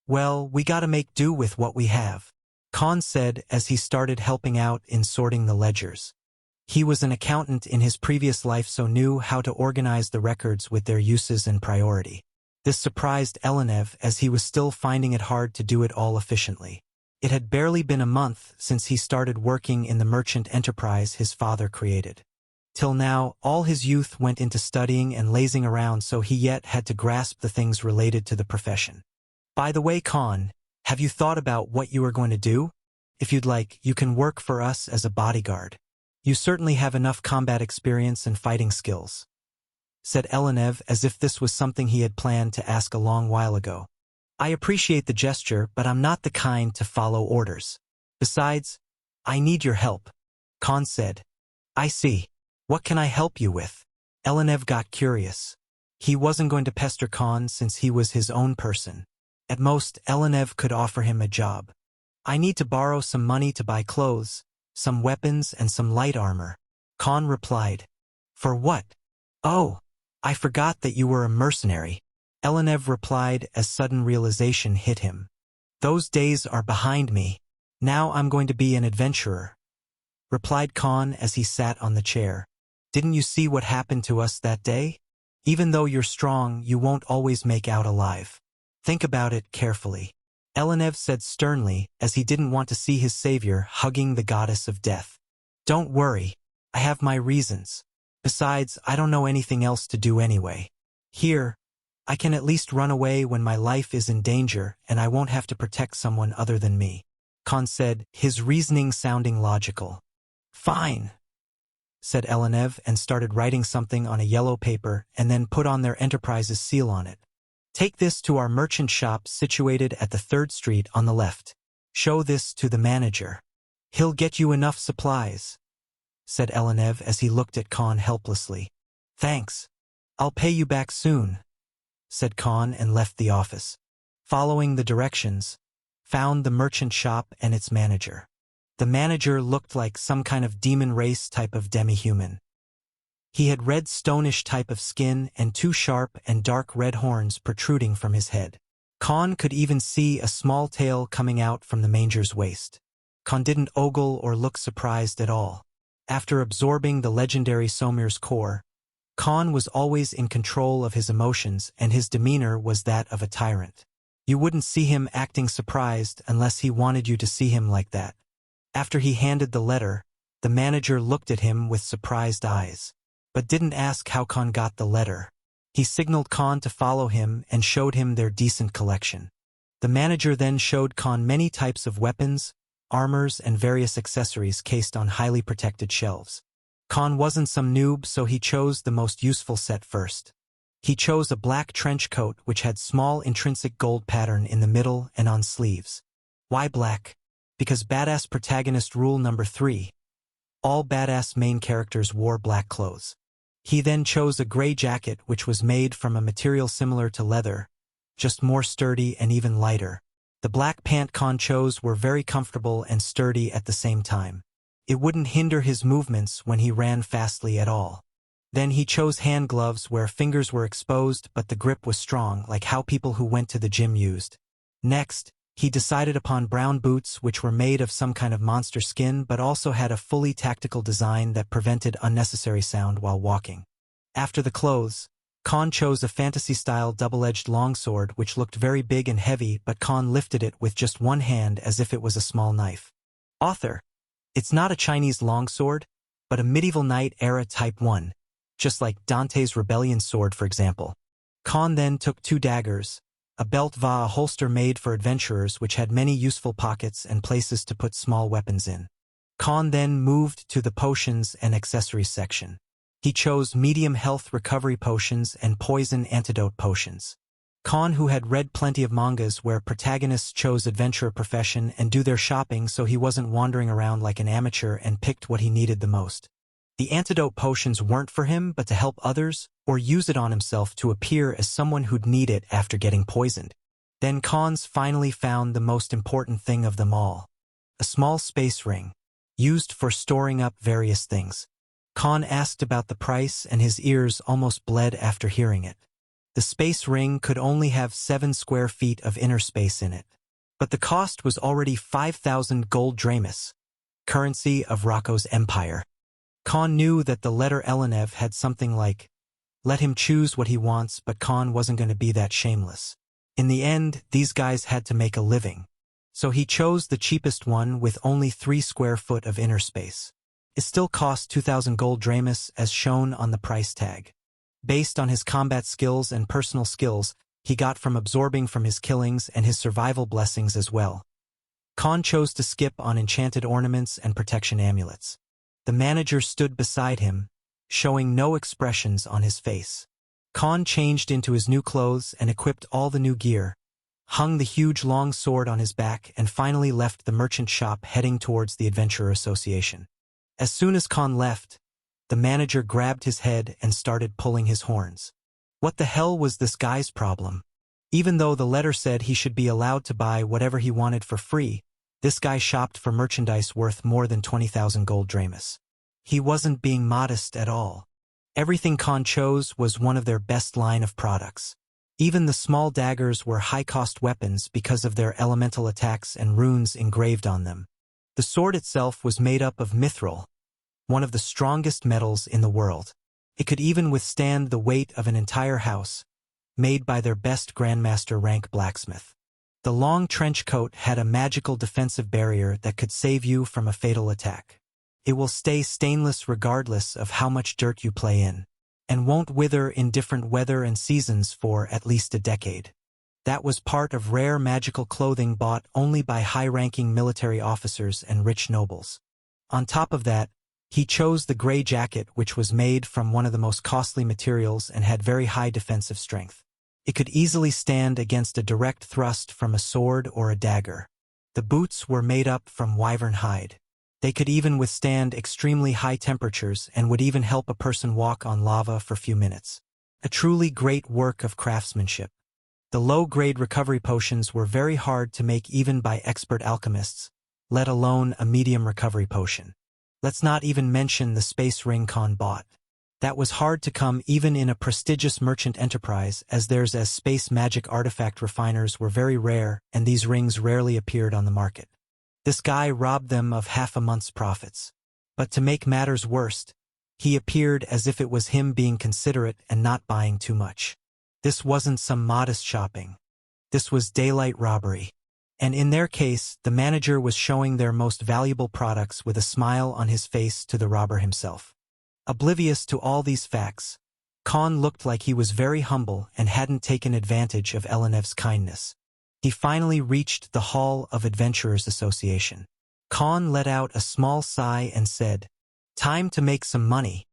A: Well, we gotta make do with what we have, Khan said as he started helping out in sorting the ledgers. He was an accountant in his previous life, so knew how to organize the records with their uses and priority. This surprised Elenev as he was still finding it hard to do it all efficiently. It had barely been a month since he started working in the merchant enterprise his father created. Till now, all his youth went into studying and lazing around, so he yet had to grasp the things related to the profession. By the way, Khan, have you thought about what you are going to do? If you'd like, you can work for us as a bodyguard. You certainly have enough combat experience and fighting skills, said Elenev as if this was something he had planned to ask a long while ago. I appreciate the gesture, but I'm not the kind to follow orders. Besides, I need your help, Khan said. I see. What can I help you with? Elenev got curious. He wasn't going to pester Khan since he was his own person. At most, Elenev could offer him a job. I need to borrow some money to buy clothes, some weapons and some light armor, Khan replied. For what? Oh, I forgot that you were a mercenary, Elenev replied as sudden realization hit him. Those days are behind me. Now I'm going to be an adventurer, replied Khan as he sat on the chair. Didn't you see what happened to us that day? Even though you're strong, you won't always make out alive. Think about it carefully, Elenev said sternly as he didn't want to see his savior hugging the goddess of death. Don't worry, I have my reasons. Besides, I don't know anything else to do anyway. Here, I can at least run away when my life is in danger and I won't have to protect someone other than me, Khan said, his reasoning sounding logical. Fine, said Elenev and started writing something on a yellow paper and then put on their enterprise's seal on it. Take this to our merchant shop situated at the 3rd Street on the left. Show this to the manager. He'll get you enough supplies, said Elenev as he looked at Khan helplessly. Thanks. I'll pay you back soon, said Khan and left the office. Following the directions, found the merchant shop and its manager. The manager looked like some kind of demon race type of demi-human. He had red stonish type of skin and 2 sharp and dark red horns protruding from his head. Khan could even see a small tail coming out from the manger's waist. Khan didn't ogle or look surprised at all. After absorbing the legendary Somir's core, Khan was always in control of his emotions and his demeanor was that of a tyrant. You wouldn't see him acting surprised unless he wanted you to see him like that. After he handed the letter, the manager looked at him with surprised eyes, but didn't ask how Khan got the letter. He signaled Khan to follow him and showed him their decent collection. The manager then showed Khan many types of weapons, armors and various accessories cased on highly protected shelves. Khan wasn't some noob, so he chose the most useful set first. He chose a black trench coat which had small intrinsic gold pattern in the middle and on sleeves. Why black? Because badass protagonist rule number 3. All badass main characters wore black clothes. He then chose a gray jacket which was made from a material similar to leather, just more sturdy and even lighter. The black pant Khan chose were very comfortable and sturdy at the same time. It wouldn't hinder his movements when he ran fastly at all. Then he chose hand gloves where fingers were exposed but the grip was strong, like how people who went to the gym used. Next, he decided upon brown boots which were made of some kind of monster skin but also had a fully tactical design that prevented unnecessary sound while walking. After the clothes, Khan chose a fantasy-style double-edged longsword which looked very big and heavy, but Khan lifted it with just one hand as if it was a small knife. Author. It's not a Chinese longsword, but a medieval knight-era Type 1, just like Dante's Rebellion sword for example. Khan then took 2 daggers, a belt va a holster made for adventurers which had many useful pockets and places to put small weapons in. Khan then moved to the potions and accessories section. He chose medium health recovery potions and poison antidote potions. Khan, who had read plenty of mangas where protagonists chose adventurer profession and do their shopping, so he wasn't wandering around like an amateur and picked what he needed the most. The antidote potions weren't for him but to help others, or use it on himself to appear as someone who'd need it after getting poisoned. Then Khan's finally found the most important thing of them all. A small space ring, used for storing up various things. Khan asked about the price and his ears almost bled after hearing it. The space ring could only have 7 square feet of inner space in it. But the cost was already 5,000 gold dramas, currency of Rocco's empire. Khan knew that the letter Elenev had something like, let him choose what he wants, but Khan wasn't going to be that shameless. In the end, these guys had to make a living. So he chose the cheapest one with only 3 square foot of inner space. It still cost 2,000 gold dramas as shown on the price tag. Based on his combat skills and personal skills, he got from absorbing from his killings and his survival blessings as well. Khan chose to skip on enchanted ornaments and protection amulets. The manager stood beside him, showing no expressions on his face. Khan changed into his new clothes and equipped all the new gear, hung the huge long sword on his back, and finally left the merchant shop heading towards the Adventurer Association. As soon as Khan left, the manager grabbed his head and started pulling his horns. What the hell was this guy's problem? Even though the letter said he should be allowed to buy whatever he wanted for free, this guy shopped for merchandise worth more than 20,000 gold dramas. He wasn't being modest at all. Everything Khan chose was one of their best line of products. Even the small daggers were high-cost weapons because of their elemental attacks and runes engraved on them. The sword itself was made up of mithril, one of the strongest metals in the world. It could even withstand the weight of an entire house, made by their best Grandmaster rank blacksmith. The long trench coat had a magical defensive barrier that could save you from a fatal attack. It will stay stainless regardless of how much dirt you play in, and won't wither in different weather and seasons for at least a decade. That was part of rare magical clothing bought only by high-ranking military officers and rich nobles. On top of that, he chose the gray jacket, which was made from one of the most costly materials and had very high defensive strength. It could easily stand against a direct thrust from a sword or a dagger. The boots were made up from wyvern hide. They could even withstand extremely high temperatures and would even help a person walk on lava for a few minutes. A truly great work of craftsmanship. The low-grade recovery potions were very hard to make even by expert alchemists, let alone a medium recovery potion. Let's not even mention the space ring Khan bought. That was hard to come even in a prestigious merchant enterprise, as theirs as space magic artifact refiners were very rare and these rings rarely appeared on the market. This guy robbed them of half a month's profits. But to make matters worse, he appeared as if it was him being considerate and not buying too much. This wasn't some modest shopping. This was daylight robbery. And in their case, the manager was showing their most valuable products with a smile on his face to the robber himself. Oblivious to all these facts, Khan looked like he was very humble and hadn't taken advantage of Elenev's kindness. He finally reached the Hall of Adventurers Association. Khan let out a small sigh and said, "Time to make some money."